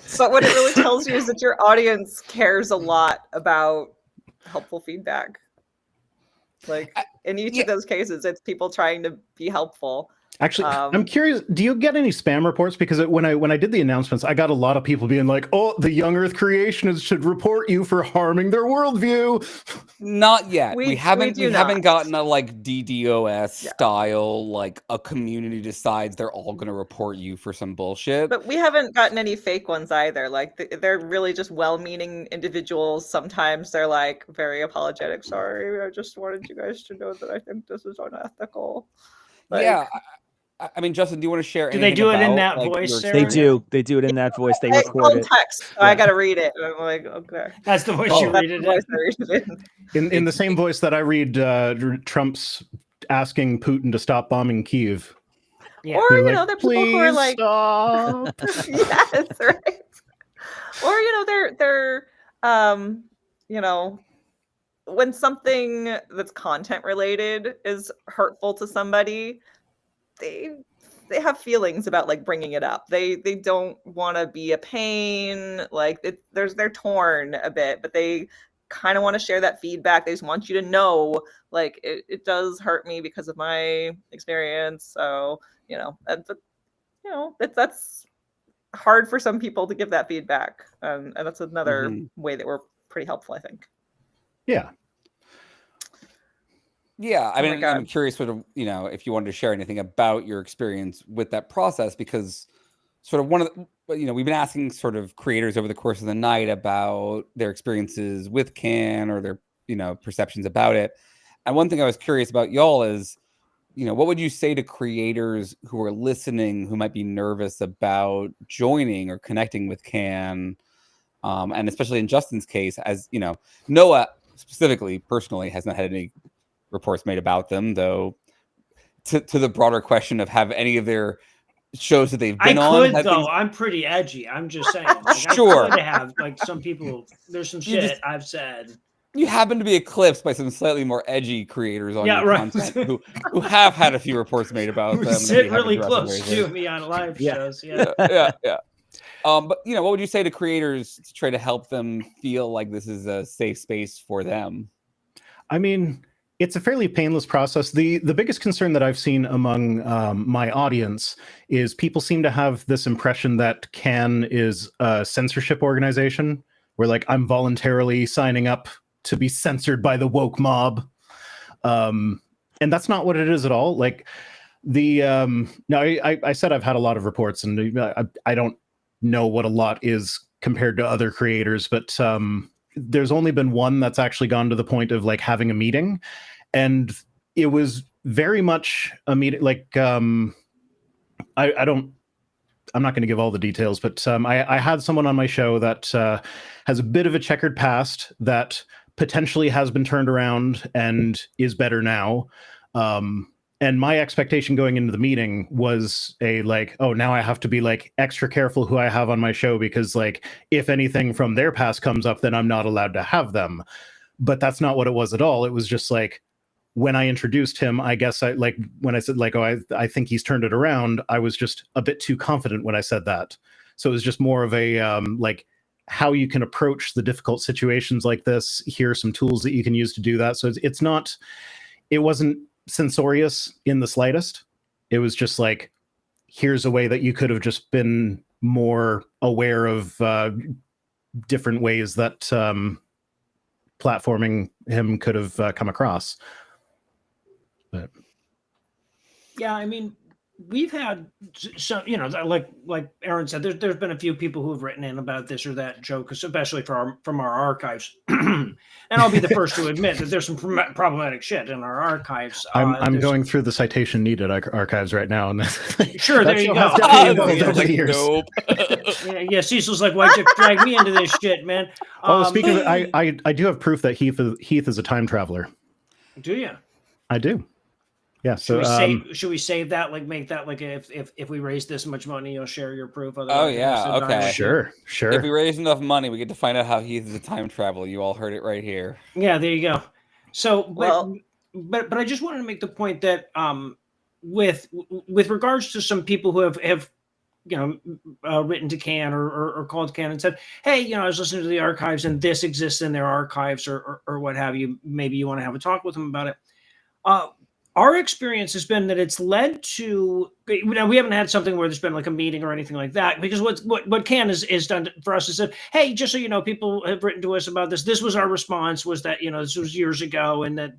So what it really tells you is that your audience cares a lot about helpful feedback. Like in each of those cases, it's people trying to be helpful. Actually, I'm curious, do you get any spam reports? Because when I did the announcements, I got a lot of people being like, oh, the young Earth creationists should report you for harming their worldview. Not yet. We haven't gotten a like DDoS style, like a community decides they're all going to report you for some bullshit. But we haven't gotten any fake ones either. Like they're really just well-meaning individuals. Sometimes they're like very apologetic. Sorry, I just wanted you guys to know that I think this is unethical. Like, yeah. I mean, Justin, do you want to share? Do they do it in that voice? They do. They do it in that voice. They record it. Text. So I got to read it. I'm like, okay. That's the voice you read it in. In the same voice that I read Trump's asking Putin to stop bombing Kyiv. Yeah. Or you know, there are people who are like, stop. Yes, right. Or you know, they're you know, when something that's content related is hurtful to somebody, they have feelings about like bringing it up. They don't want to be a pain. Like they're torn a bit, but they kind of want to share that feedback. They just want you to know, like it does hurt me because of my experience. So you know, that's hard for some people to give that feedback, and that's another way that we're pretty helpful, I think. Yeah. Yeah, I mean, I'm curious sort of, you know, if you wanted to share anything about your experience with that process, because sort of one of the, you know, we've been asking sort of creators over the course of the night about their experiences with CAN or their, you know, perceptions about it. And one thing I was curious about y'all is, you know, what would you say to creators who are listening who might be nervous about joining or connecting with CAN? And especially in Justin's case, as you know, Noah specifically, personally, has not had any reports made about them, though. To the broader question of have any of their shows that they've been on. Though I'm pretty edgy. I'm just saying. Like, sure. I could have like some people. There's some shit I've said. You happen to be eclipsed by some slightly more edgy creators on your content who have had a few reports made about them. Sit really close to me on live shows. Yeah. But you know, what would you say to creators to try to help them feel like this is a safe space for them? I mean, it's a fairly painless process. The biggest concern that I've seen among my audience is people seem to have this impression that CAN is a censorship organization, where like I'm voluntarily signing up to be censored by the woke mob. And that's not what it is at all. Like I said I've had a lot of reports, and I don't know what a lot is compared to other creators, but there's only been one that's actually gone to the point of like having a meeting, and it was very much immediate. Like, I'm not going to give all the details, but I had someone on my show that has a bit of a checkered past that potentially has been turned around and is better now. And my expectation going into the meeting was now I have to be like extra careful who I have on my show, because like if anything from their past comes up, then I'm not allowed to have them. But that's not what it was at all. It was just like, when I introduced him, I guess when I said I think he's turned it around, I was just a bit too confident when I said that. So it was just more of a how you can approach the difficult situations like this. Here are some tools that you can use to do that. So it wasn't censorious in the slightest. It was just like, here's a way that you could have just been more aware of different ways that platforming him could have come across. But yeah, I mean, we've had some, like Aaron said, there's been a few people who have written in about this or that joke, especially from our archives. And I'll be the first to admit that there's some problematic shit in our archives. I'm going through the citation needed archives right now, and sure, there you go. Nope. Yeah, Cecil's like, why'd you drag me into this shit, man? Speaking of it, I do have proof that Heath is a time traveler. Do you? I do. Yeah. So should we save that? Like, make that like if we raise this much money, you'll share your proof. Oh yeah. Okay. Sure. If we raise enough money, we get to find out how Heath is a time traveler. You all heard it right here. Yeah. There you go. So, but I just wanted to make the point that with regards to some people who have written to CAN or called CAN and said, hey, I was listening to the archives and this exists in their archives or what have you. Maybe you want to have a talk with them about it. Our experience has been that it's led to, we haven't had something where there's been like a meeting or anything like that, because what CAN is done for us is that, hey, just so you know, people have written to us about this. This was our response, was that, this was years ago, and that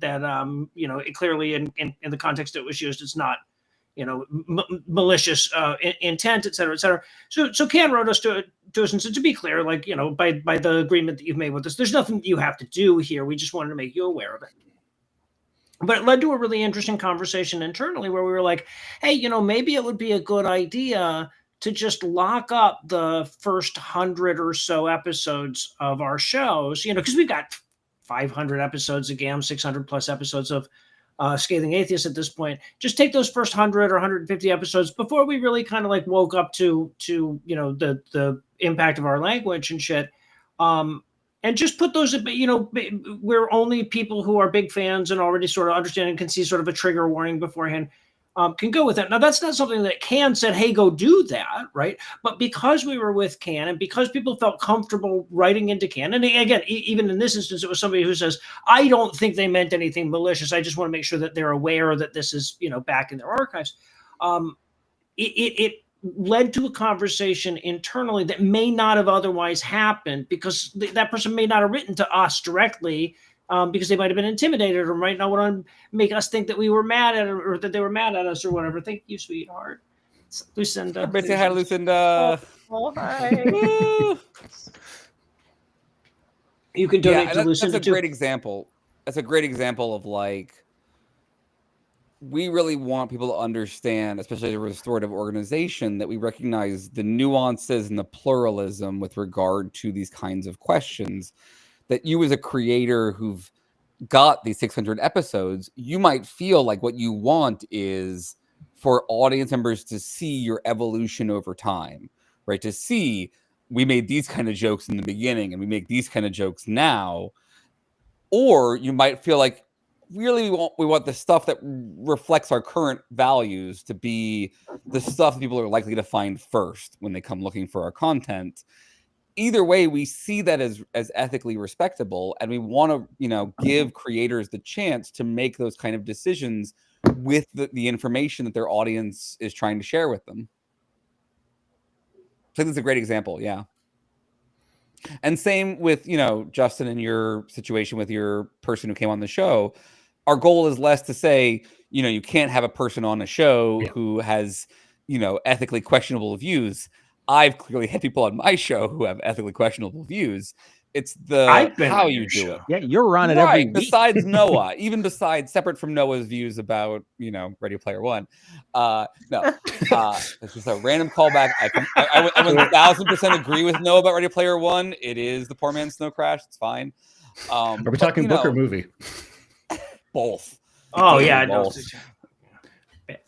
it clearly in the context it was used, it's not, malicious intent, et cetera, et cetera. So CAN wrote us to us and said, to be clear, like, by the agreement that you've made with us, there's nothing you have to do here. We just wanted to make you aware of it. But it led to a really interesting conversation internally where we were like, hey, maybe it would be a good idea to just lock up the first 100 or so episodes of our shows, because we've got 500 episodes of GAM, 600 plus episodes of Scathing Atheist at this point. Just take those first 100 or 150 episodes before we really kind of like woke up to the impact of our language and shit. And just put those, we're only people who are big fans and already sort of understand and can see sort of a trigger warning beforehand can go with that. Now, that's not something that CAN said, hey, go do that, right? But because we were with CAN and because people felt comfortable writing into CAN, and again, even in this instance, it was somebody who says, I don't think they meant anything malicious. I just want to make sure that they're aware that this is, back in their archives. It led to a conversation internally that may not have otherwise happened because that person may not have written to us directly because they might have been intimidated or might not want to make us think that we were mad at or that they were mad at us or whatever. Thank you, sweetheart. It's Lucinda. Everybody say hi, Lucinda. Oh, hi. You can donate to Lucinda That's a great example. That's a great example of like, we really want people to understand, especially a restorative organization, that we recognize the nuances and the pluralism with regard to these kinds of questions. That you as a creator who've got these 600 episodes, you might feel like what you want is for audience members to see your evolution over time, right? To see, we made these kind of jokes in the beginning and we make these kind of jokes now. Or you might feel like, really we want the stuff that reflects our current values to be the stuff that people are likely to find first when they come looking for our content. Either way, we see that as ethically respectable, and we want to, give creators the chance to make those kind of decisions with the information that their audience is trying to share with them. I think that's a great example, yeah. And same with, Justin, in your situation with your person who came on the show. Our goal is less to say, you can't have a person on a show who has, ethically questionable views. I've clearly had people on my show who have ethically questionable views. It's the I've been how on you your do show. it. Yeah, you're on it Right. every week. Besides Noah, even besides separate from Noah's views about, you know, Ready Player One. No, it's just a random callback. I 1000% agree with Noah about Ready Player One. It is the poor man's Snow Crash. It's fine. Are we talking book or movie? Both. Oh yeah, both.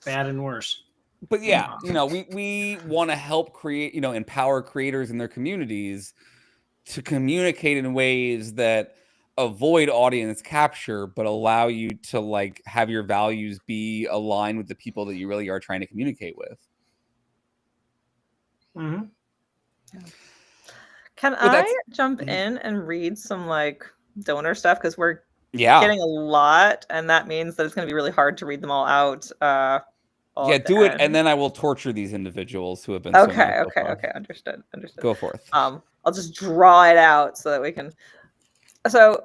Bad and worse. But yeah, you know, we want to help create, you know, empower creators in their communities to communicate in ways that avoid audience capture, but allow you to like have your values be aligned with the people that you really are trying to communicate with. Mm-hmm. Can I jump in and read some like donor stuff? Because we're getting a lot, and that means that it's going to be really hard to read them all out. Do it, and then I will torture these individuals who have been okay. Understood. Go forth. I'll just draw it out so that we can. So,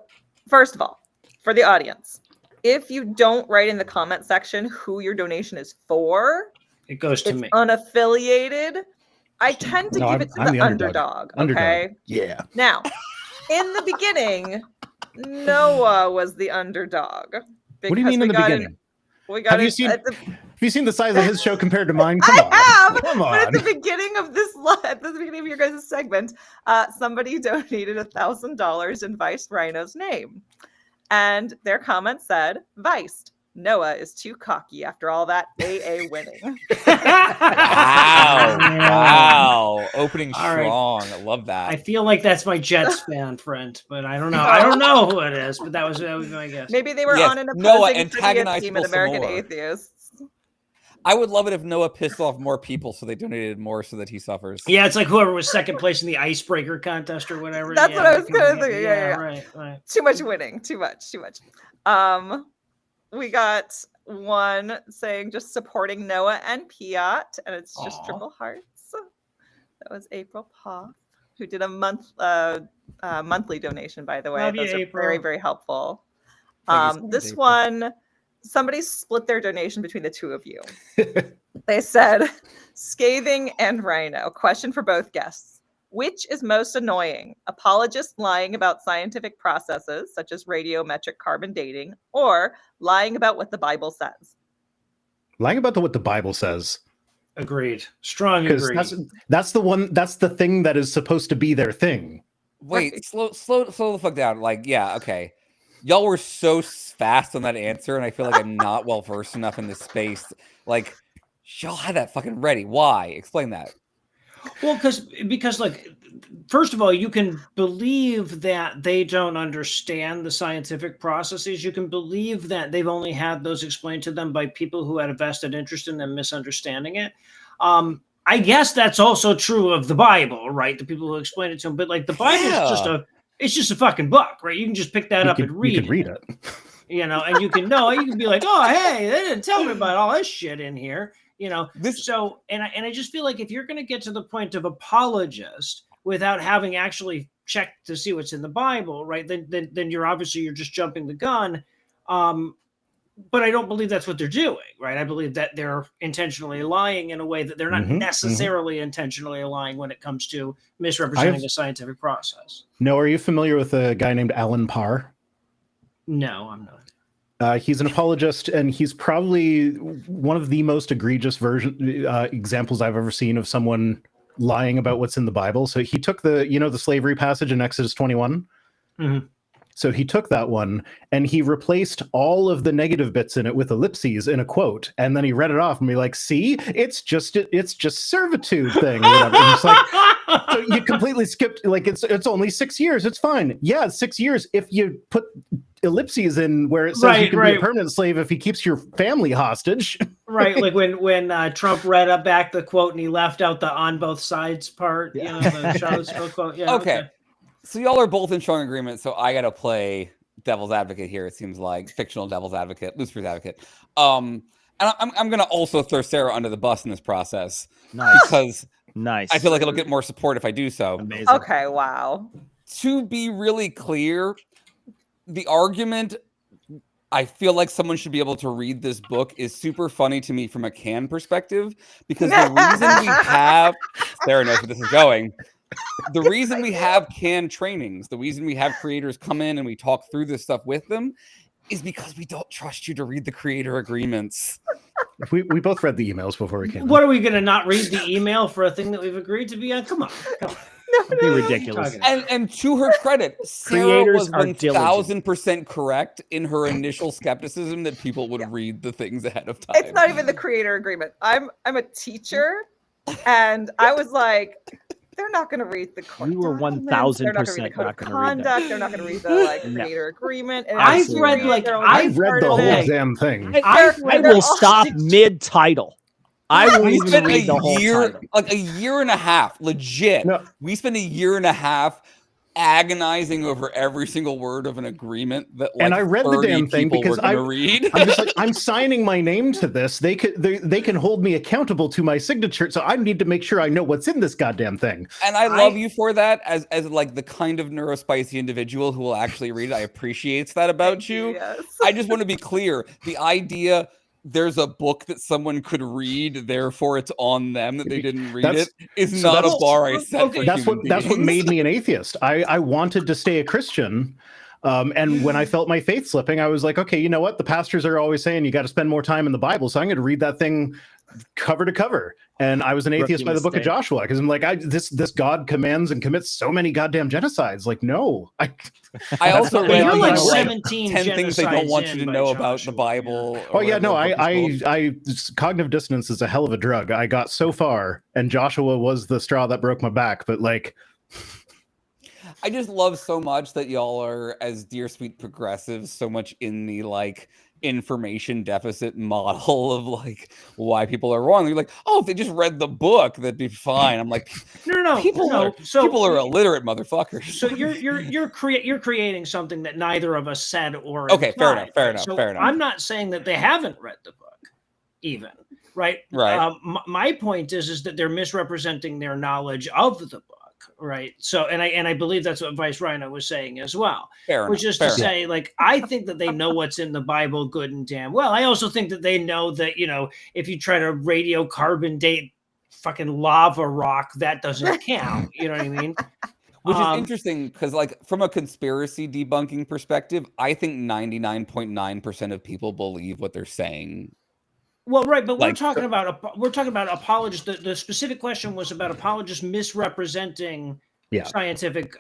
first of all, for the audience, if you don't write in the comment section who your donation is for, it goes to me. Unaffiliated. I tend to give it to the underdog. Okay. Yeah. Now, in the beginning, Noah was the underdog. What do you mean in the beginning? Have you seen the size of his show compared to mine? Come on. Come on. But at the beginning of at the beginning of your guys' segment, somebody donated $1,000 in Vice Rhino's name. And their comment said, Vice, Noah is too cocky after all that AA winning. Wow. Opening strong. Right. I love that. I feel like that's my Jets fan friend, but I don't know. I don't know who it is, but that was my guess. Maybe they were on an opposing trivia team at American more. Atheists. I would love it if Noah pissed off more people so they donated more so that he suffers. Yeah, it's like whoever was second place in the icebreaker contest or whatever. That's what I was going to think. Yeah. Right. Too much winning. Too much. We got one saying just supporting Noah and Piat, and it's just triple hearts. That was April Poff, who did a monthly donation, by the way. Love Those you, are April. very, very helpful. This April. one, somebody split their donation between the two of you. They said, Scathing and Rhino. Question for both guests. Which is most annoying? Apologists lying about scientific processes, such as radiometric carbon dating, or lying about what the Bible says? Lying about what the Bible says. Agreed. Strong agreed. That's the thing that is supposed to be their thing. Wait, slow the fuck down. Like, yeah, okay. Y'all were so fast on that answer, and I feel like I'm not well versed enough in this space. Like, y'all had that fucking ready. Why? Explain that. Well, because like, first of all, you can believe that they don't understand the scientific processes. You can believe that they've only had those explained to them by people who had a vested interest in them misunderstanding it. I guess that's also true of the Bible, right? The people who explain it to them. But like, the Bible is just a fucking book, right? You can just pick that up and read. You can read it. You know, and you can be like, oh, hey, they didn't tell me about all this shit in here. You know, and I just feel like if you're going to get to the point of apologist without having actually checked to see what's in the Bible, right? Then you're just jumping the gun. But I don't believe that's what they're doing, right? I believe that they're intentionally lying in a way that they're not necessarily intentionally lying when it comes to misrepresenting a scientific process. No, are you familiar with a guy named Alan Parr? No, I'm not. He's an apologist, and he's probably one of the most egregious examples I've ever seen of someone lying about what's in the Bible. So he took the slavery passage in Exodus 21. Mm-hmm. So he took that one and he replaced all of the negative bits in it with ellipses in a quote, and then he read it off and be like, "See, it's just servitude thing." Or whatever. And it's like, so you completely skipped. Like it's only 6 years. It's fine. Yeah, 6 years if you put ellipses in where it says you can be a permanent slave if he keeps your family hostage. Right, like when Trump read back the quote and he left out the "on both sides" part. Yeah. The Charlottesville quote. Yeah. Okay. So y'all are both in strong agreement. So I got to play devil's advocate here. It seems like fictional devil's advocate, Lucifer's advocate. And I'm going to also throw Sarah under the bus in this process. Nice. Because nice. I feel like it'll get more support if I do so. Amazing. Okay. Wow. To be really clear, the argument I feel like someone should be able to read this book is super funny to me from a canon perspective, because the reason we have Sarah knows where this is going. The reason we have canned trainings, the reason we have creators come in and we talk through this stuff with them is because we don't trust you to read the creator agreements. We both read the emails before we came. What are we going to not read the email for a thing that we've agreed to be on? Come on. That'd be ridiculous. And to her credit, Sarah Creators was are 1000% correct in her initial skepticism that people would read the things ahead of time. It's not even the creator agreement. I'm a teacher, and I was like, they're not going to read the code. You were 1000% not going to read the conduct. They're not going to read the creator agreement. And I've read I've read the whole damn thing. I will stop mid-title. I will even read the whole title. Like a year and a half, legit. No. We spent a year and a half agonizing over every single word of an agreement that, like, and I read the damn thing because I'm just like, I'm signing my name to this. They can hold me accountable to my signature, so I need to make sure I know what's in this goddamn thing. And I love you for that, as like the kind of neurospicy individual who will actually read it. I appreciate that about you. Yes. I just want to be clear. The idea there's a book that someone could read, therefore it's on them that they didn't read it, is not a bar I set for that's what made me an atheist. I wanted to stay a Christian. And when I felt my faith slipping, I was like, okay, you know what? The pastors are always saying you got to spend more time in the Bible. So I'm going to read that thing cover to cover. And I was an atheist by the book of Joshua, because I'm like, this God commands and commits so many goddamn genocides. Like, no. I also read you're like 17 10 things they don't want you to know about the Bible. Oh yeah, no, I cognitive dissonance is a hell of a drug. I got so far, and Joshua was the straw that broke my back. But like, I just love so much that y'all are, as dear sweet progressives, so much in the like information deficit model of like why people are wrong. You're like, oh, if they just read the book, that'd be fine. I'm like, no. People are illiterate motherfuckers. So you're creating something that neither of us said or okay, implied, fair enough. I'm not saying that they haven't read the book, even right. My point is that they're misrepresenting their knowledge of the book. Right. So, and I believe that's what Vice Rhino was saying as well, which is to say, like, I think that they know what's in the Bible good and damn well. I also think that they know that, you know, if you try to radiocarbon date fucking lava rock, that doesn't count. You know what I mean? Which is interesting because, like, from a conspiracy debunking perspective, I think 99.9% of people believe what they're saying. Well, right, but we're talking about apologists. The specific question was about apologists misrepresenting scientific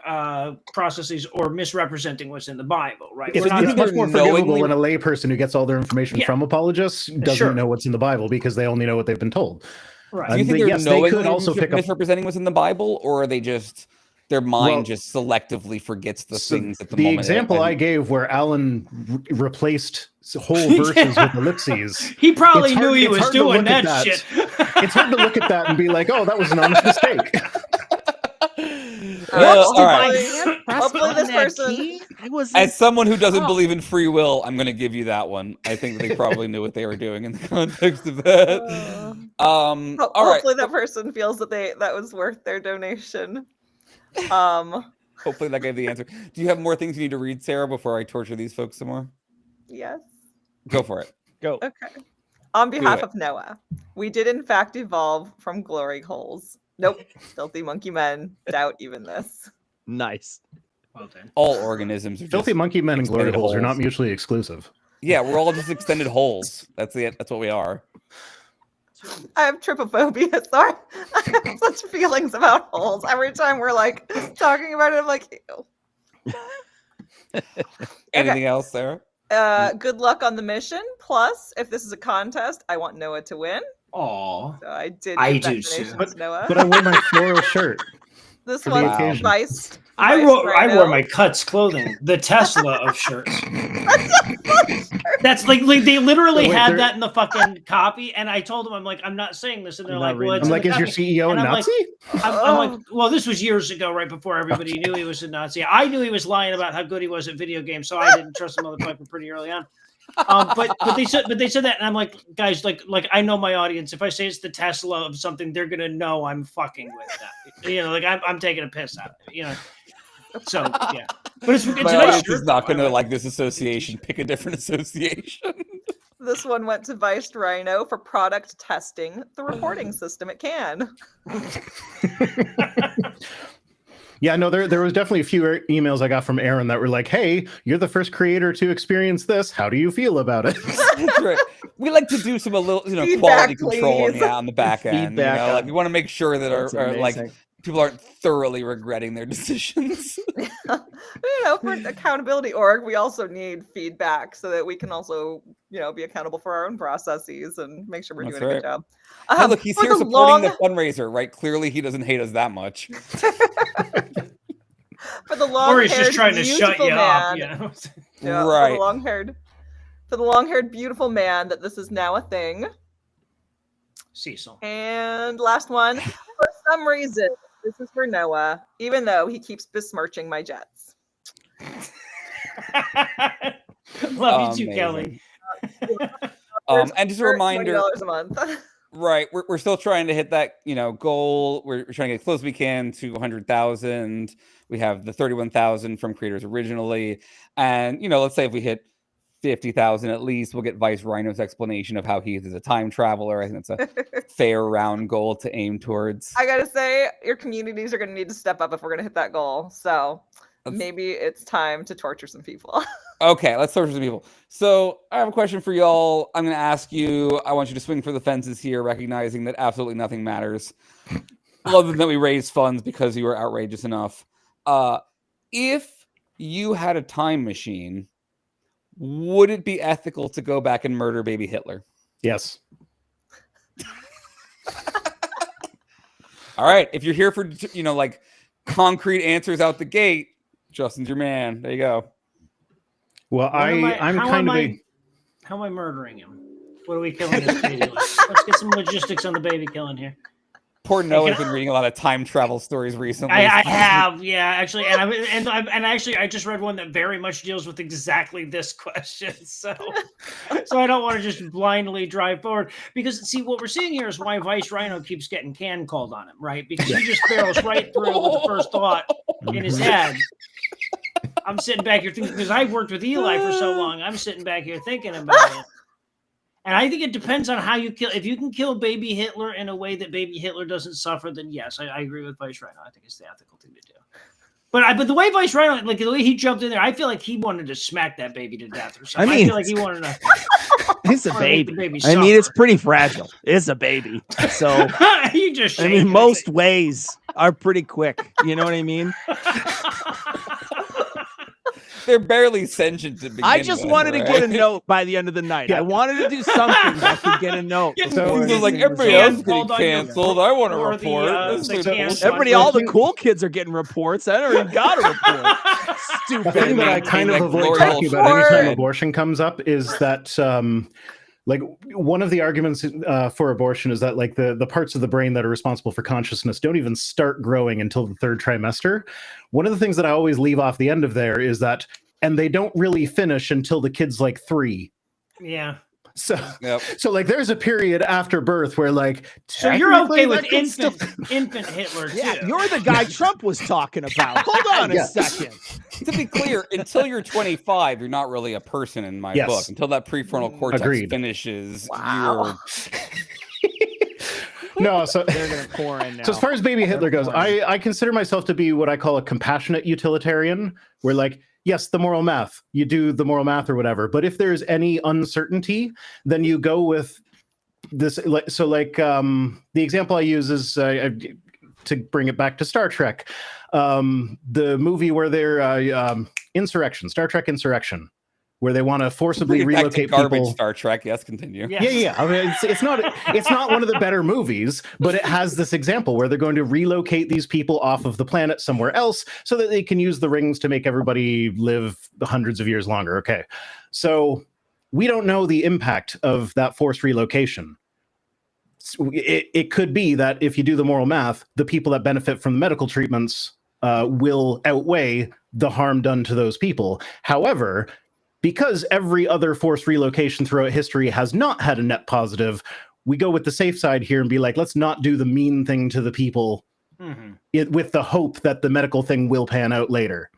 processes or misrepresenting what's in the Bible, right? It's much more forgivable when a layperson who gets all their information from apologists doesn't know what's in the Bible because they only know what they've been told. Right. Do you think they could also misrepresenting what's in the Bible, or are they just their mind just selectively forgets the things at the moment? The example I gave where Alan replaced whole verses with ellipses. He probably knew he was doing that shit. It's hard to look at that and be like, oh, that was an honest mistake. Hopefully this person... As someone who doesn't believe in free will, I'm going to give you that one. I think they probably knew what they were doing in the context of that. Hopefully that person feels that that was worth their donation. Hopefully that gave the answer. Do you have more things you need to read, Sarah, before I torture these folks some more? Yes. Go for it. Go. Okay. On behalf of Noah, we did in fact evolve from glory holes. Nope. Filthy monkey men. Doubt even this. Nice. Well done. All organisms are filthy monkey men and glory holes are not mutually exclusive. Yeah, we're all just extended holes. That's it. That's what we are. I have trypophobia. Sorry. I have such feelings about holes. Every time we're like talking about it, I'm like, ew. Anything else, Sarah? Good luck on the mission. Plus, if this is a contest, I want Noah to win. Aw. So I did. I do too. Noah. But I wear my floral shirt. This one's Vice. I wore my Cuts clothing, the Tesla of shirts. That's like they literally had that in the fucking copy, and I told them, I'm like, I'm not saying this, and they're like, well, I'm like, is your CEO a Nazi? I'm like, well, this was years ago, right before everybody knew he was a Nazi. I knew he was lying about how good he was at video games, so I didn't trust the motherfucker pretty early on. But they said that, and I'm like, guys, like I know my audience. If I say it's the Tesla of something, they're gonna know I'm fucking with that. You know, like I'm taking a piss out of it. You know. So yeah, but it's my audience is not going to like this association. Pick a different association. This one went to Vice Rhino for product testing the reporting system. It can. Yeah, no, there was definitely a few emails I got from Aaron that were like, "Hey, you're the first creator to experience this. How do you feel about it?" That's right. We like to do some a little, Feedback, quality control please. on the back end. Feedback Like on- we want to make sure that That's our like amazing. people aren't thoroughly regretting their decisions. For accountability org, we also need feedback so that we can also, be accountable for our own processes and make sure we're That's doing a right. good job. Hey, look, he's for here the supporting the fundraiser, right? Clearly, he doesn't hate us that much. For the Or he's just long-haired, trying to shut beautiful you up, man. Yeah, Right. For the long-haired, beautiful man that this is now a thing. Cecil. And last one, for some reason, this is for Noah, even though he keeps besmirching my jets. Love you too, Kelly. And just a reminder, $20 a month. right? We're still trying to hit that goal. We're trying to get as close as we can to 100,000. We have the 31,000 from creators originally, and let's say if we hit 50,000 at least, we'll get Vice Rhino's explanation of how he is a time traveler. I think that's a fair round goal to aim towards. I gotta say, your communities are gonna need to step up if we're gonna hit that goal. So maybe it's time to torture some people. Okay, let's torture some people. So I have a question for y'all. I'm going to ask you. I want you to swing for the fences here, recognizing that absolutely nothing matters, other than that we raise funds because you were outrageous enough. If you had a time machine, would it be ethical to go back and murder baby Hitler? Yes. All right. If you're here for concrete answers out the gate, Justin's your man. There you go. Well, How am I murdering him? What are we killing this baby with? Let's get some logistics on the baby killing here. Poor Noah's been reading a lot of time travel stories recently. I have, yeah, actually, and I just read one that very much deals with exactly this question. So I don't want to just blindly drive forward because see what we're seeing here is why Vice Rhino keeps getting can called on him, right? Because he just barrels right through with the first thought in his head. I'm sitting back here thinking because I've worked with Eli for so long. I'm sitting back here thinking about it. And I think it depends on how you kill. If you can kill baby Hitler in a way that baby Hitler doesn't suffer, then yes, I agree with Vice Rhino. I think it's the ethical thing to do. But the way Vice Rhino, like the way he jumped in there, I feel like he wanted to smack that baby to death or something. I feel like he wanted to. It's a baby. I mean, it's pretty fragile. It's a baby. So you just. I mean, most ways are pretty quick. You know what I mean? They're barely sentient to begin I just wanted to get a note by the end of the night. I wanted to do something that could get a note. So it was like everybody else is getting canceled. I want a report. Everybody, all the cool kids are getting reports. I don't even got a report. Stupid. The thing that I kind of avoid talking about anytime abortion comes up is that like one of the arguments for abortion is that like the parts of the brain that are responsible for consciousness don't even start growing until the third trimester. One of the things that I always leave off the end of there is that, and they don't really finish until the kid's like 3. Yeah. So like there's a period after birth where like so you're okay with infant Hitler too. Yeah, you're the guy Trump was talking about. Hold on a second. To be clear, until you're 25, you're not really a person in my book. Until that prefrontal cortex finishes, you're. No, so they're gonna pour in now. So as far as baby Hitler goes, I consider myself to be what I call a compassionate utilitarian, where like, yes, the moral math, you do the moral math or whatever, but if there's any uncertainty, then you go with this. So like the example I use is to bring it back to Star Trek, the movie where they're Insurrection, Star Trek Insurrection, where they want to forcibly relocate people. Star Trek, yes, continue. Yeah. I mean, it's not one of the better movies, but it has this example where they're going to relocate these people off of the planet somewhere else so that they can use the rings to make everybody live hundreds of years longer. Okay, so we don't know the impact of that forced relocation. It could be that if you do the moral math, the people that benefit from the medical treatments will outweigh the harm done to those people. However, because every other forced relocation throughout history has not had a net positive, we go with the safe side here and be like, let's not do the mean thing to the people with the hope that the medical thing will pan out later.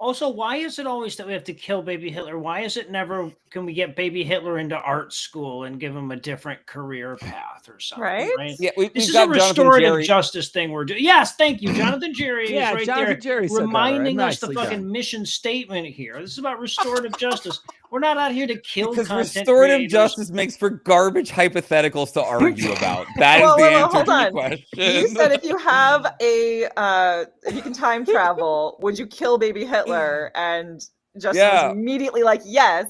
Also, why is it always that we have to kill baby Hitler? Why is it never, can we get baby Hitler into art school and give him a different career path or something? Right? Yeah, this is a restorative justice thing we're doing. Yes, thank you. Jonathan Jerry Yeah, is right Jonathan there Jerry said that, reminding right? us the Nicely fucking done. mission statement here. This is about restorative justice. We're not out here to kill Because content restorative creators. justice makes for garbage hypotheticals to argue about. That is the answer hold to the on. question. You said if you have if you can time travel, would you kill baby Hitler? And Justin was immediately like, yes,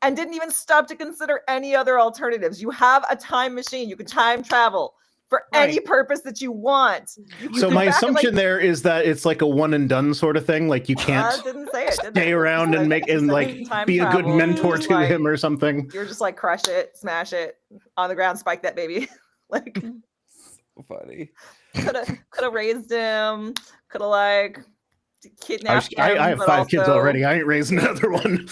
and didn't even stop to consider any other alternatives. You have a time machine. You can time travel for any purpose that you want. So my assumption there is that it's like a one and done sort of thing. Like you can't didn't say it, stay around and make and like be a good mentor to him or something. You're just like crush it, smash it on the ground, spike that baby. Like so funny. Could have raised him. Could have like kidnapped him. I have 5 kids already. I ain't raising another one.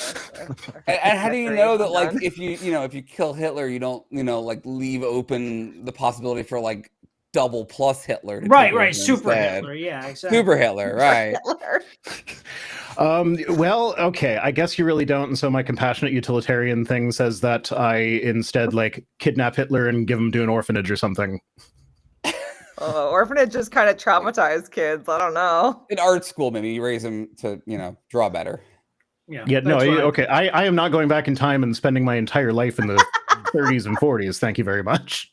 And how do you know that, like, if you kill Hitler, you don't, like, leave open the possibility for like double plus Hitler? Right. Super Hitler. Yeah, exactly. Super Hitler. Right. Well, okay. I guess you really don't. And so my compassionate utilitarian thing says that I instead like kidnap Hitler and give him to an orphanage or something. Orphanages kind of traumatize kids. I don't know. In art school, maybe you raise them to, draw better. Yeah. No. Okay. I am not going back in time and spending my entire life in the 30s and 40s. Thank you very much.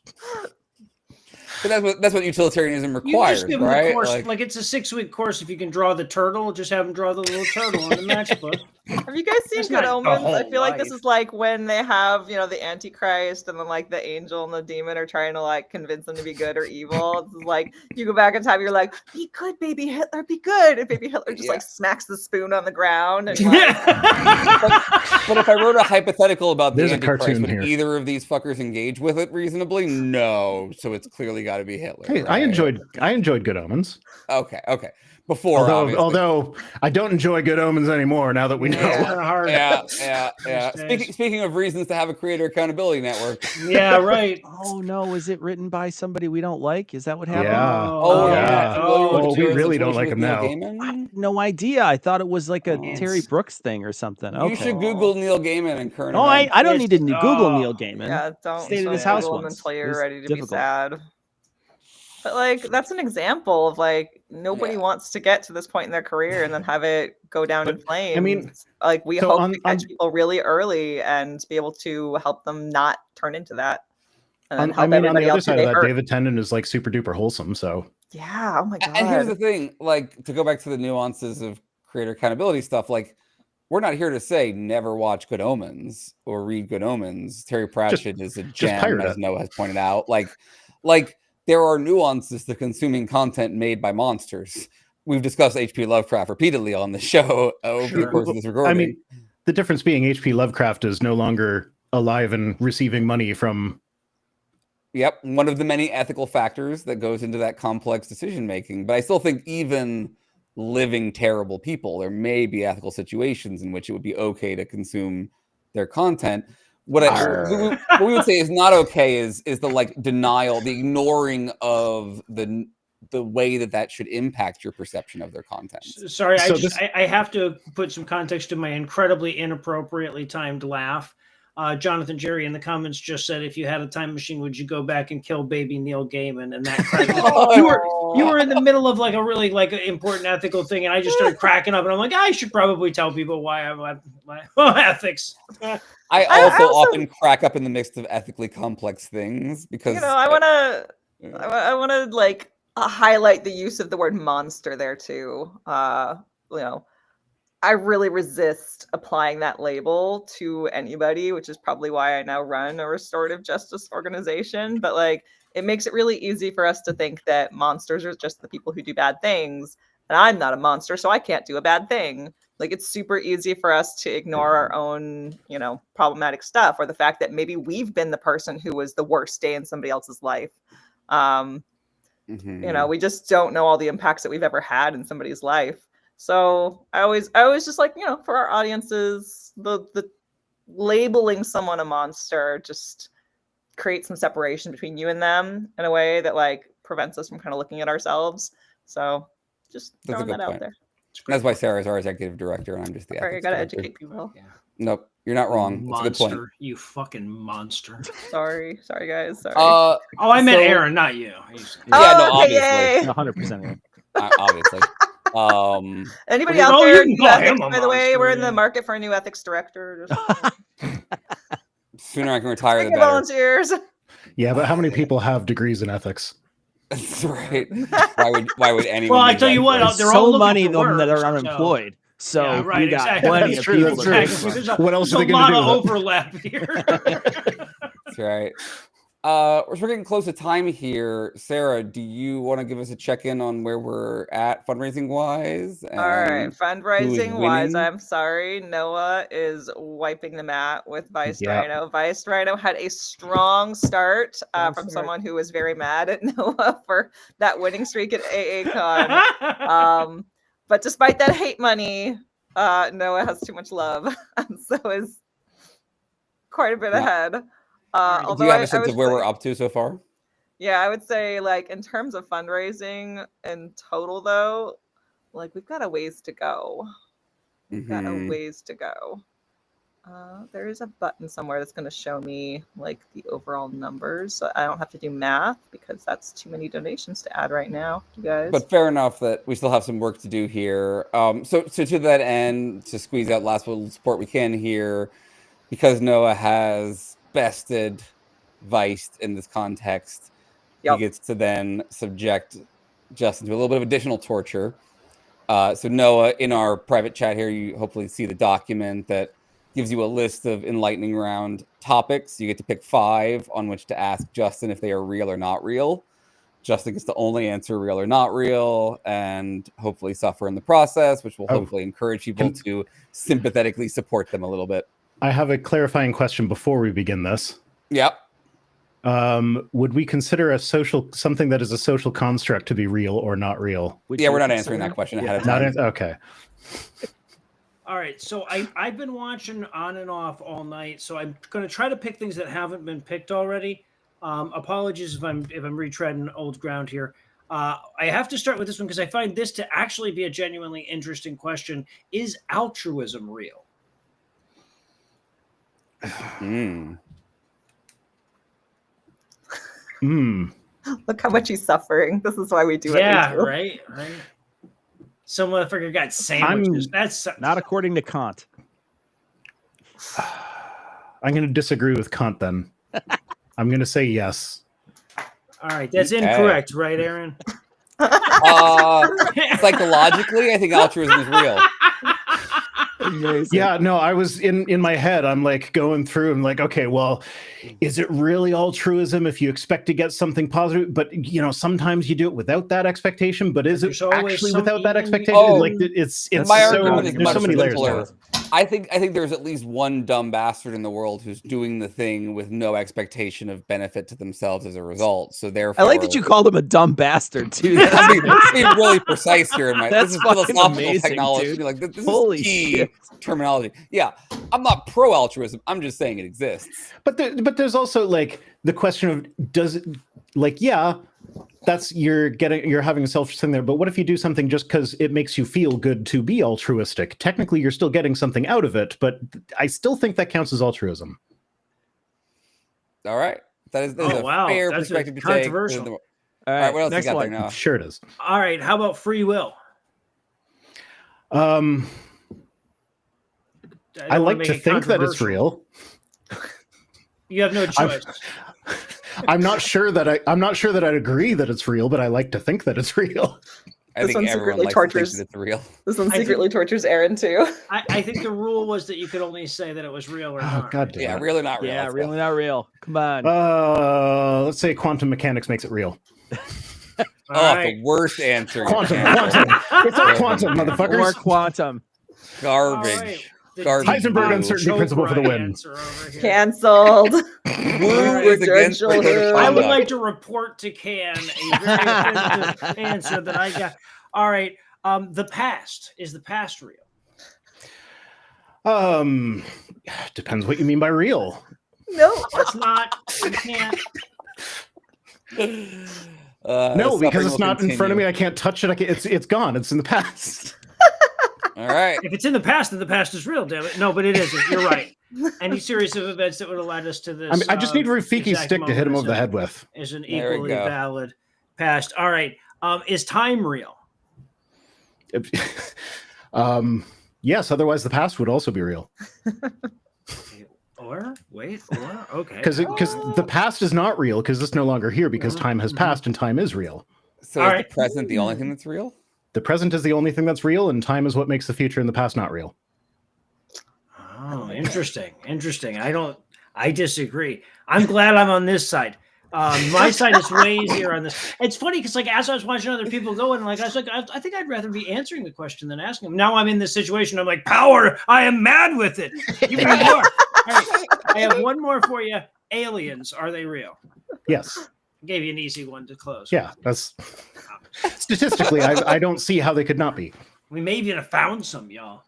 But that's what utilitarianism requires, you just give them right? A course, like it's a 6-week course. If you can draw the turtle, just have them draw the little turtle on the matchbook. Have you guys seen Good Omens? I feel like this is like when they have, the Antichrist and then like the angel and the demon are trying to like convince them to be good or evil. This is like you go back in time, you're like, be good, baby Hitler, be good. And baby Hitler just like smacks the spoon on the ground. And like... but if I wrote a hypothetical about There's the a Antichrist, cartoon would here. either of these fuckers engage with it reasonably? No. So it's clearly got to be Hitler. Hey, right? I enjoyed Good Omens. Okay. Before, although I don't enjoy Good Omens anymore now that we know. Yeah. Speaking of reasons to have a creator accountability network. Yeah, right. Oh no, is it written by somebody we don't like? Is that what happened? Yeah. We really don't like him now. I had no idea. I thought it was like a Terry Brooks thing or something. Okay. You should Google Neil Gaiman and current. I don't need to Google Neil Gaiman. Yeah, don't stayed at his house Google him once. until you're ready to be sad. But like that's an example of like nobody wants to get to this point in their career and then have it go down in flames. I mean, like we hope to catch people really early and be able to help them not turn into that. And on the other side of that, David Tennant is like super duper wholesome. So yeah, oh my god. And here's the thing, like to go back to the nuances of creator accountability stuff, like we're not here to say never watch Good Omens or read Good Omens. Terry Pratchett is a gem, as Noah has pointed out. Like there are nuances to consuming content made by monsters. We've discussed H.P. Lovecraft repeatedly on the show over the course of this recording. I mean, the difference being H.P. Lovecraft is no longer alive and receiving money from. Yep, one of the many ethical factors that goes into that complex decision making. But I still think even living terrible people, there may be ethical situations in which it would be okay to consume their content. What we would say is not okay is the like denial, the ignoring of the way that should impact your perception of their content. Sorry, I have to put some context to my incredibly inappropriately timed laugh. Jonathan Jerry in the comments just said, if you had a time machine, would you go back and kill baby Neil Gaiman? And that you were in the middle of like a really like important ethical thing, and I just started cracking up, and I'm like, I should probably tell people why I want my ethics. I also often crack up in the midst of ethically complex things because I want to like highlight the use of the word monster there too. I really resist applying that label to anybody, which is probably why I now run a restorative justice organization. But like, it makes it really easy for us to think that monsters are just the people who do bad things. And I'm not a monster, so I can't do a bad thing. Like, it's super easy for us to ignore our own, problematic stuff, or the fact that maybe we've been the person who was the worst day in somebody else's life. We just don't know all the impacts that we've ever had in somebody's life. So I always just like, for our audiences, the labeling someone a monster just creates some separation between you and them in a way that like prevents us from kind of looking at ourselves. So just throwing that out there. That's why Sarah's our executive director, and I'm just the Sorry, I ethics gotta director. educate people. Yeah. Nope, you're not wrong. That's a good point. Monster, you fucking monster. Sorry, guys. Sorry. Oh, I meant Aaron, not you. Yeah, no, obviously, yay. 100%. Obviously. Anybody out there? You can call him By a the way, monster, we're in yeah. the market for a new ethics director. Sooner I can retire, the Taking better. volunteers. Yeah, but how many people have degrees in ethics? That's right. Why would anyone? Well, I do tell that you what, choice? they're all So looking many for of them that work, are unemployed. So yeah, right, we got exactly. plenty That's of true, people. that's to true. choose There's from. What else there's are they a going to lot do of with it? overlap here. That's right. We're getting close to time here. Sarah, do you want to give us a check-in on where we're at fundraising wise? All right, fundraising wise, I'm sorry, Noah is wiping the mat with Vice Rhino. Vice Rhino had a strong start from someone who was very mad at Noah for that winning streak at AACon. But despite that hate money, Noah has too much love, and so is quite a bit ahead. Do you have a sense of where we're up to so far? Yeah, I would say, like, in terms of fundraising in total, though, like, we've got a ways to go. We've got a ways to go. There is a button somewhere that's going to show me, like, the overall numbers. So I don't have to do math because that's too many donations to add right now, you guys. But fair enough that we still have some work to do here. So to that end, to squeeze out last little support we can here, because Noah has bested Vice in this context, he gets to then subject Justin to a little bit of additional torture. So Noah, in our private chat here, you hopefully see the document that gives you a list of enlightening round topics. You get to pick 5 on which to ask Justin if they are real or not real. Justin gets to only answer real or not real, and hopefully suffer in the process, which will hopefully encourage people to sympathetically support them a little bit. I have a clarifying question before we begin this. Yep. Would we consider something that is a social construct to be real or not real? Yeah, we're not answering that question ahead of time. Okay. All right, so I've been watching on and off all night, so I'm going to try to pick things that haven't been picked already. Apologies if I'm retreading old ground here. I have to start with this one because I find this to actually be a genuinely interesting question. Is altruism real? Look how much he's suffering. This is why we do it. Yeah, right. Some motherfucker got sandwiches. That's not according to Kant. I'm going to disagree with Kant then. I'm going to say yes. All right, that's incorrect, right, Aaron? Psychologically, I think altruism is real. Amazing. Yeah, no, I was in my head. I'm like going through. I'm like, okay, well, is it really altruism if you expect to get something positive? But sometimes you do it without that expectation. But is it actually without that expectation? It's my so, argument is there's so many layers to it. I think there's at least one dumb bastard in the world who's doing the thing with no expectation of benefit to themselves as a result. So therefore, I like that you called him a dumb bastard too. I'm being really precise here in my. That's this is fucking philosophical amazing, technology. dude. Like this Holy is key shit. terminology. Yeah, I'm not pro altruism. I'm just saying it exists. But there's also like the question of does it that's you're having a selfish thing there, but what if you do something just because it makes you feel good to be altruistic? Technically you're still getting something out of it, but I still think that counts as altruism. All right, that is a fair perspective to take. Controversial. All right, what else next you got one. there now? Sure it is. All right, how about free will? I like to think that it's real. You have no choice. I'm not sure that I'd agree that it's real, but I like to think that it's real. I think everyone likes to think that it's real. This one secretly tortures Aaron too. I think the rule was that you could only say that it was real or not. God damn. Yeah, real or not real. Yeah, real or not real. Come on. Let's say quantum mechanics makes it real. The worst answer. Quantum. It's not quantum, motherfuckers. More quantum. Garbage. Garbage. Heisenberg uncertainty principle for the win. Cancelled. I would like to report to Can a very offensive answer that I got. All right. The past. Is the past real? Depends what you mean by real. No, it's not. You can't. No, because it's not in front of me. I can't touch it. It's gone. It's in the past. All right. If it's in the past, then the past is real, damn it. No, but it isn't. You're right. Any series of events that would have led us to this. I mean, I just need Rafiki's exact stick to hit him over the head with. Is an There we equally go. valid past. All right. Is time real? Yes, otherwise the past would also be real. Or okay. Because the past is not real because it's no longer here because time has passed and time is real. So is the present the only thing that's real? The present is the only thing that's real, and time is what makes the future and the past not real. Oh, interesting. I disagree. I'm glad I'm on this side. My side is way easier on this. It's funny because, like, as I was watching other people go, and like, I was like, I think I'd rather be answering the question than asking them. Now I'm in this situation. I'm like, power. I am mad with it. Give me more. All right, I have one more for you. Aliens, are they real? Yes. Gave you an easy one to close. Yeah, that's statistically, I don't see how they could not be. We may even have found some, y'all.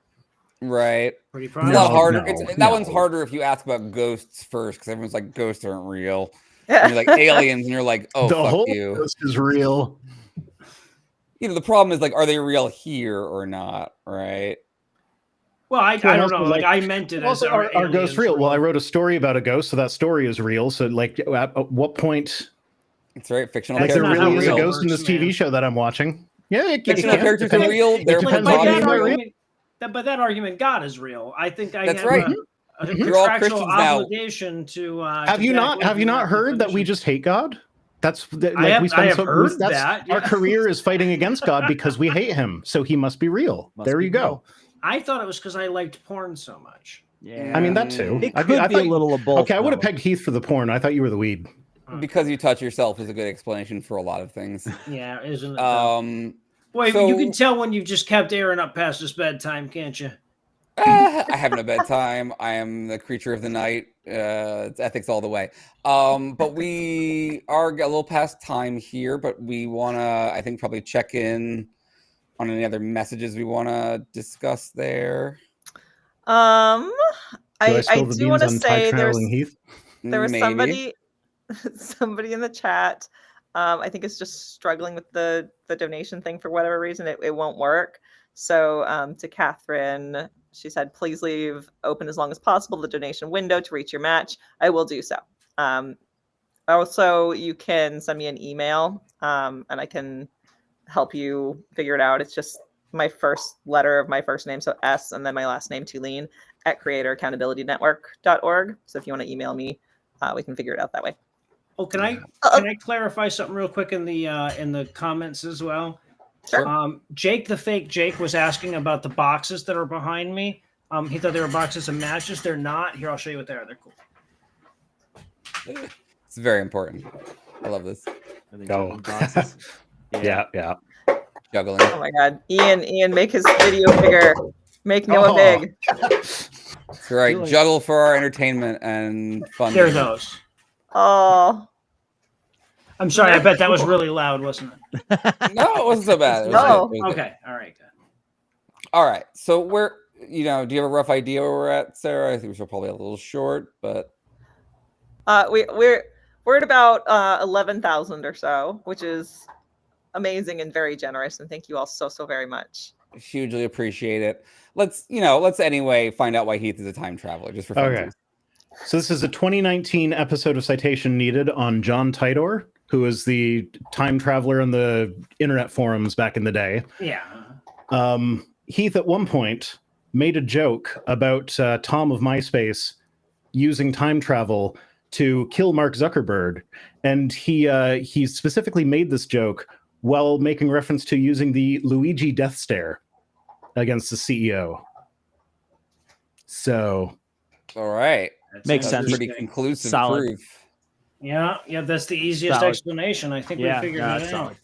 Right. Pretty It's proud. a lot harder. That one's harder if you ask about ghosts first, because everyone's like, ghosts aren't real. And you're like aliens, and you're like, oh, the fuck whole you. ghost is real. You know, the problem is like, are they real here or not? Right. Well, I don't know. Like, I meant it as Also, are ghosts real? Well, I wrote a story about a ghost, so that story is real. So, like, at what point? That's right. Fictional Like, there characters really are is a real. ghost in this TV show that I'm watching. Yeah, Fictional characters are real. It They're depends what you mean by real. But that argument, God is real. I think I That's have right. a You're all contractual Christians now. obligation to. Have you not heard that we just hate God? That's like I have, we spend I have so heard that's that. our yeah. career is fighting against God because we hate him. So he must be real. There you go. I thought it was because I liked porn so much. Yeah, I mean that too. It I could be a little of both. Okay, I would have though. pegged Heath for the porn. I thought you were the weed. Because you touch yourself is a good explanation for a lot of things. Yeah, isn't it? Boy, so- you can tell when you've just kept airing up past this bedtime, can't you? I have no bedtime. I am the creature of the night. It's ethics all the way. But we are a little past time here, but we want to, I think, probably check in on any other messages we want to discuss there. I spill the do want to beans on say time traveling Heath? there was Maybe. somebody in the chat. I think it's just struggling with the donation thing for whatever reason. It won't work. So to Catherine, she said, please leave open as long as possible the donation window to reach your match. I will do so. Also, you can send me an email and I can help you figure it out. It's just my first letter of my first name, so S, and then my last name, Tulene, at creatoraccountabilitynetwork.org. So if you want to email me, we can figure it out that way. Oh, can I clarify something real quick in the comments as well? Sure. Jake the fake Jake was asking about the boxes that are behind me. He thought they were boxes of matches. They're not. Here, I'll show you what they are. They're cool. It's very important. I love this. Oh. yeah. Juggling. Oh my God, Ian, make his video bigger. Make Noah big. That's right. Juggle for our entertainment and fun. There those. Oh. I'm sorry. I bet that was really loud, wasn't it? No, it wasn't so bad. It was No. good. It was good. Okay. All right. Good. All right. So do you have a rough idea where we're at, Sarah? I think we're probably a little short, but We're at about 11,000 or so, which is amazing and very generous. And thank you all so very much. hugely appreciate it. Let's anyway find out why Heath is a time traveler, just for fun. Okay. So this is a 2019 episode of Citation Needed on John Tidor, who is the time traveler on the internet forums back in the day. Yeah. Heath at one point made a joke about Tom of MySpace using time travel to kill Mark Zuckerberg, and he specifically made this joke while making reference to using the Luigi death stare against the CEO. So, all right, makes that's sense. Pretty conclusive Solid. proof. Yeah, that's the easiest Solid. explanation. I think we figured it out.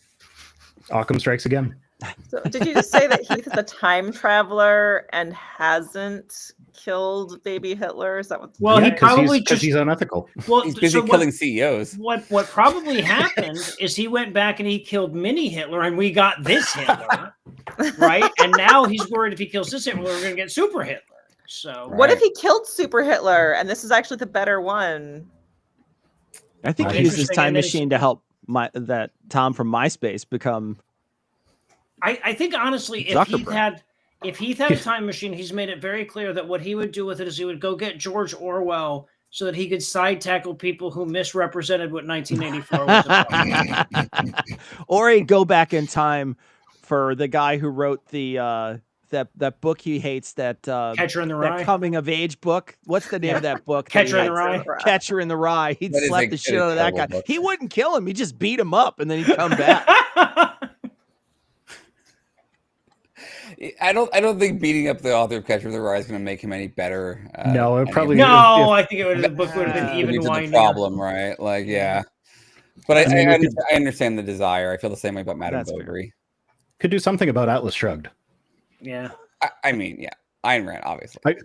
Occam strikes again. So did you just say that Heath is a time traveler and hasn't killed baby Hitler? Is that what? Well, he probably because he's unethical. Well, he's busy killing CEOs. What probably happened is he went back and he killed mini Hitler, and we got this Hitler, right? And now he's worried if he kills this Hitler, we're going to get Super Hitler. So what if he killed Super Hitler and this is actually the better one? I think he used his time machine to help that Tom from MySpace become. I think honestly, if Heath had a time machine, he's made it very clear that what he would do with it is he would go get George Orwell so that he could side tackle people who misrepresented what 1984 was about. Or he'd go back in time for the guy who wrote the that book he hates, that Catcher in the Rye, that coming of age book. What's the name of that book? Catcher in the Rye. Catcher in the Rye. He'd slap the shit out of that guy. Book. He wouldn't kill him. He'd just beat him up, and then he'd come back. I don't think beating up the author of Catcher in the Rye is going to make him any better. No, it probably. No, I think the book would have been even whinier. The problem, right? Like, yeah. But I understand the desire. I feel the same way about Madame Bovary. Could do something about Atlas Shrugged. Yeah. I mean, yeah. Ayn Rand, obviously.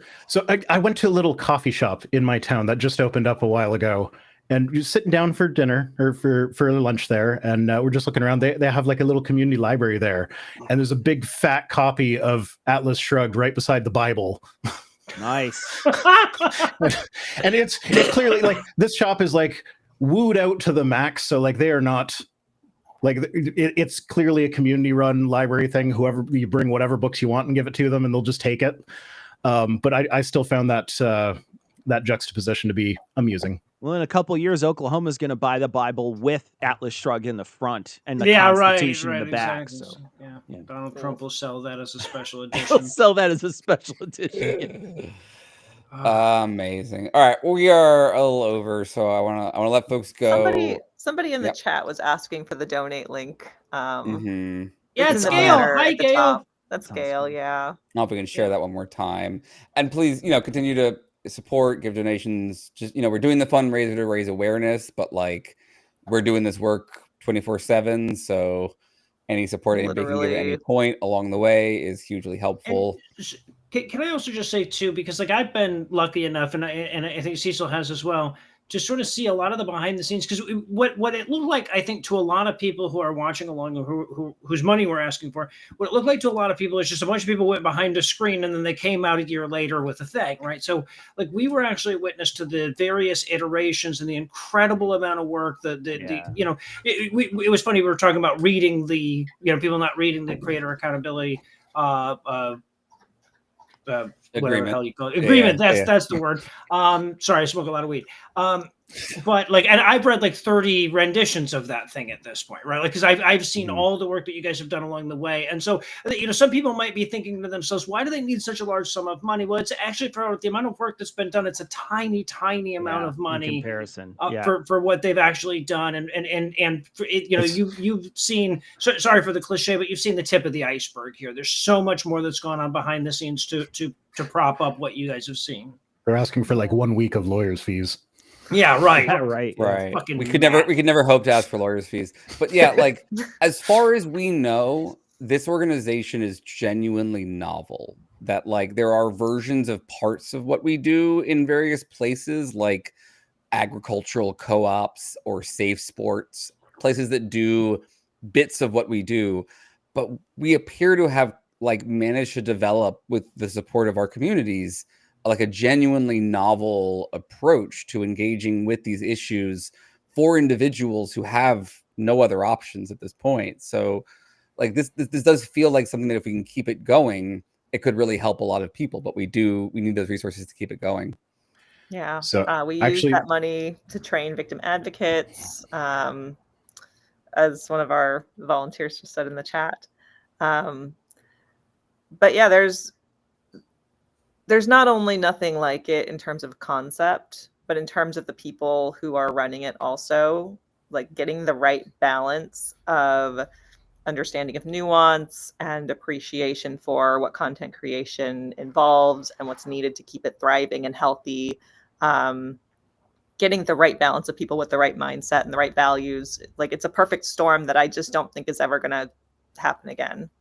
I went to a little coffee shop in my town that just opened up a while ago, and you're sitting down for dinner or for lunch there, and we're just looking around. They have like a little community library there, and there's a big fat copy of Atlas Shrugged right beside the Bible. Nice. And it's clearly like this shop is like wooed out to the max, so like they are not. Like it's clearly a community-run library thing. Whoever you bring, whatever books you want, and give it to them, and they'll just take it. But I still found that that juxtaposition to be amusing. Well, in a couple of years, Oklahoma's going to buy the Bible with Atlas Shrugged in the front and the Constitution in the back. Exactly. So, yeah, Donald Trump will sell that as a special He'll edition. sell that as a special edition. Amazing. All right, we are a little over, so I want to let folks go. Somebody in the chat was asking for the donate link. Yeah, it's Gail. Hi, Gail. That's Gail. Yeah. I don't know if we can share that one more time. And please, continue to support, give donations. Just, we're doing the fundraiser to raise awareness, but like we're doing this work 24/7. So any support anybody can give at any point along the way is hugely helpful. Can I also just say too, because like I've been lucky enough, and I think Cecil has as well, to sort of see a lot of the behind the scenes, because what it looked like, I think, to a lot of people who are watching along, whose money we're asking for, what it looked like to a lot of people is just a bunch of people went behind a screen and then they came out a year later with a thing, right? So like we were actually witness to the various iterations and the incredible amount of work it was funny, we were talking about reading the, people not reading the creator accountability whatever the hell you call it. Agreement. That's the word. Sorry, I smoke a lot of weed. But like, and I've read like 30 renditions of that thing at this point, right? Like, because I've seen all the work that you guys have done along the way, and so some people might be thinking to themselves, why do they need such a large sum of money? Well, it's actually for the amount of work that's been done. It's a tiny amount of money in comparison for what they've actually done, and for it, you've seen. Sorry for the cliche, but you've seen the tip of the iceberg here. There's so much more that's gone on behind the scenes to prop up what you guys have seen. They're asking for like 1 week of lawyers' fees. Yeah, right. Right. We could never hope to ask for lawyers' fees. But yeah, like as far as we know, this organization is genuinely novel. That like there are versions of parts of what we do in various places, like agricultural co-ops or safe sports, places that do bits of what we do. But we appear to have like managed to develop, with the support of our communities, like a genuinely novel approach to engaging with these issues for individuals who have no other options at this point. So like this does feel like something that if we can keep it going, it could really help a lot of people, but we need those resources to keep it going. Yeah. So we use that money to train victim advocates, as one of our volunteers just said in the chat. But yeah, there's not only nothing like it in terms of concept, but in terms of the people who are running it also, like getting the right balance of understanding of nuance and appreciation for what content creation involves and what's needed to keep it thriving and healthy. Getting the right balance of people with the right mindset and the right values. Like it's a perfect storm that I just don't think is ever going to happen again.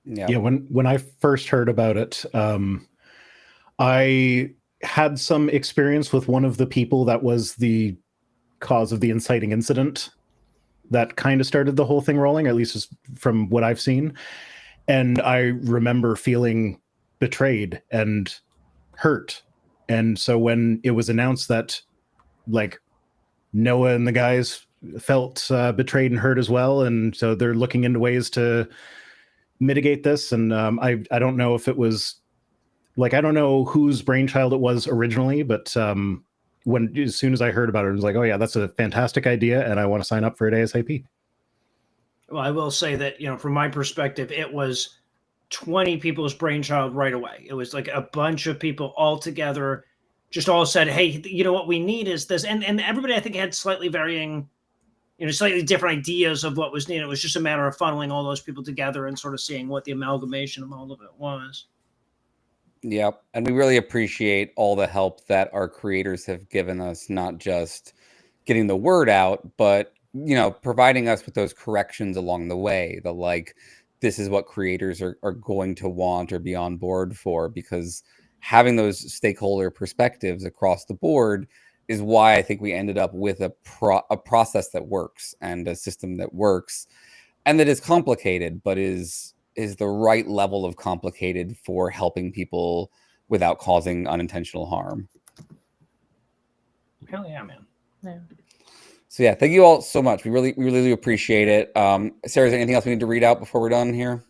Yeah, when I first heard about it, I had some experience with one of the people that was the cause of the inciting incident that kind of started the whole thing rolling, at least from what I've seen. And I remember feeling betrayed and hurt. And so when it was announced that like Noah and the guys felt betrayed and hurt as well, and so they're looking into ways to mitigate this. And I don't know if it was like, I don't know whose brainchild it was originally, but as soon as I heard about it, I was like, oh yeah, that's a fantastic idea, and I want to sign up for it ASAP. Well, I will say that, from my perspective, it was 20 people's brainchild right away. It was like a bunch of people all together, just all said, hey, what we need is this. And everybody, I think, had slightly varying, slightly different ideas of what was needed. It was just a matter of funneling all those people together and sort of seeing what the amalgamation of all of it was. Yep. And we really appreciate all the help that our creators have given us, not just getting the word out, but, providing us with those corrections along the way. This is what creators are going to want or be on board for, because having those stakeholder perspectives across the board is why I think we ended up with a process that works and a system that works, and that is complicated, but is the right level of complicated for helping people without causing unintentional harm. Hell yeah, man. Yeah. So yeah, thank you all so much. We really do appreciate it. Sarah, is there anything else we need to read out before we're done here?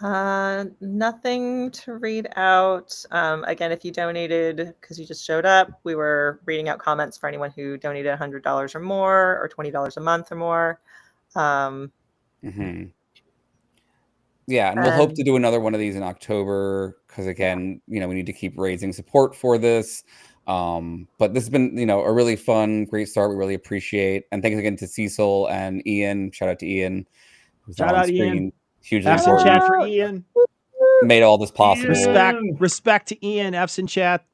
Nothing to read out. Again, if you donated because you just showed up, we were reading out comments for anyone who donated $100 or more, or $20 a month or more. Yeah, and we'll hope to do another one of these in October, because again, we need to keep raising support for this. But this has been, a really fun, great start. We really appreciate, and thanks again to Cecil and Ian. Shout out to Ian. Shout out Ian. Hugely F's in chat important. for Ian. Made all this possible. Respect to Ian. F's in chat.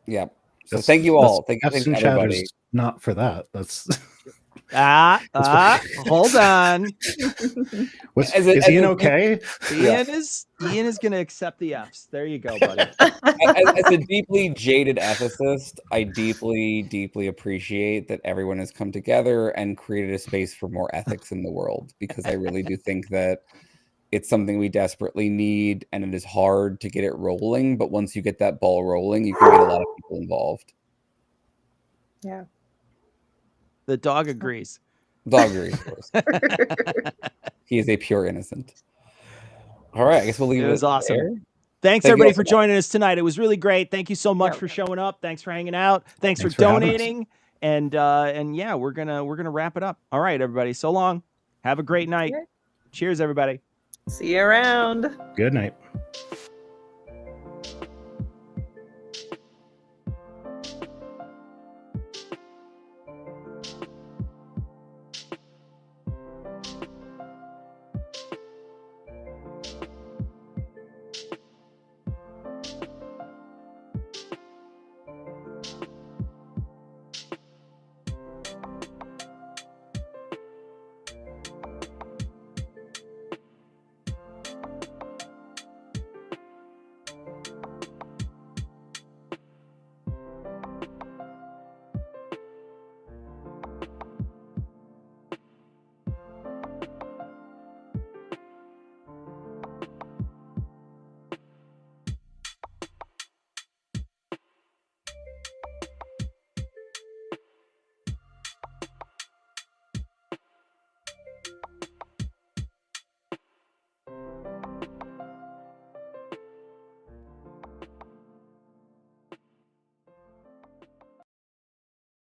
Yeah. So thank you all. Thank you, everybody. Not for that. That's hold on. Is Ian okay? Ian is going to accept the F's. There you go, buddy. As a deeply jaded ethicist, I deeply appreciate that everyone has come together and created a space for more ethics in the world, because I really do think that it's something we desperately need, and it is hard to get it rolling. But once you get that ball rolling, you can get a lot of people involved. Yeah. The dog agrees. Dog agrees, of course. He is a pure innocent. All right, I guess we'll leave it. It was awesome. There. Thanks everybody for joining us tonight. It was really great. Thank you so much for showing up. Thanks for hanging out. Thanks for donating. And yeah, we're gonna wrap it up. All right, everybody. So long. Have a great night. Cheers, everybody. See you around. Good night.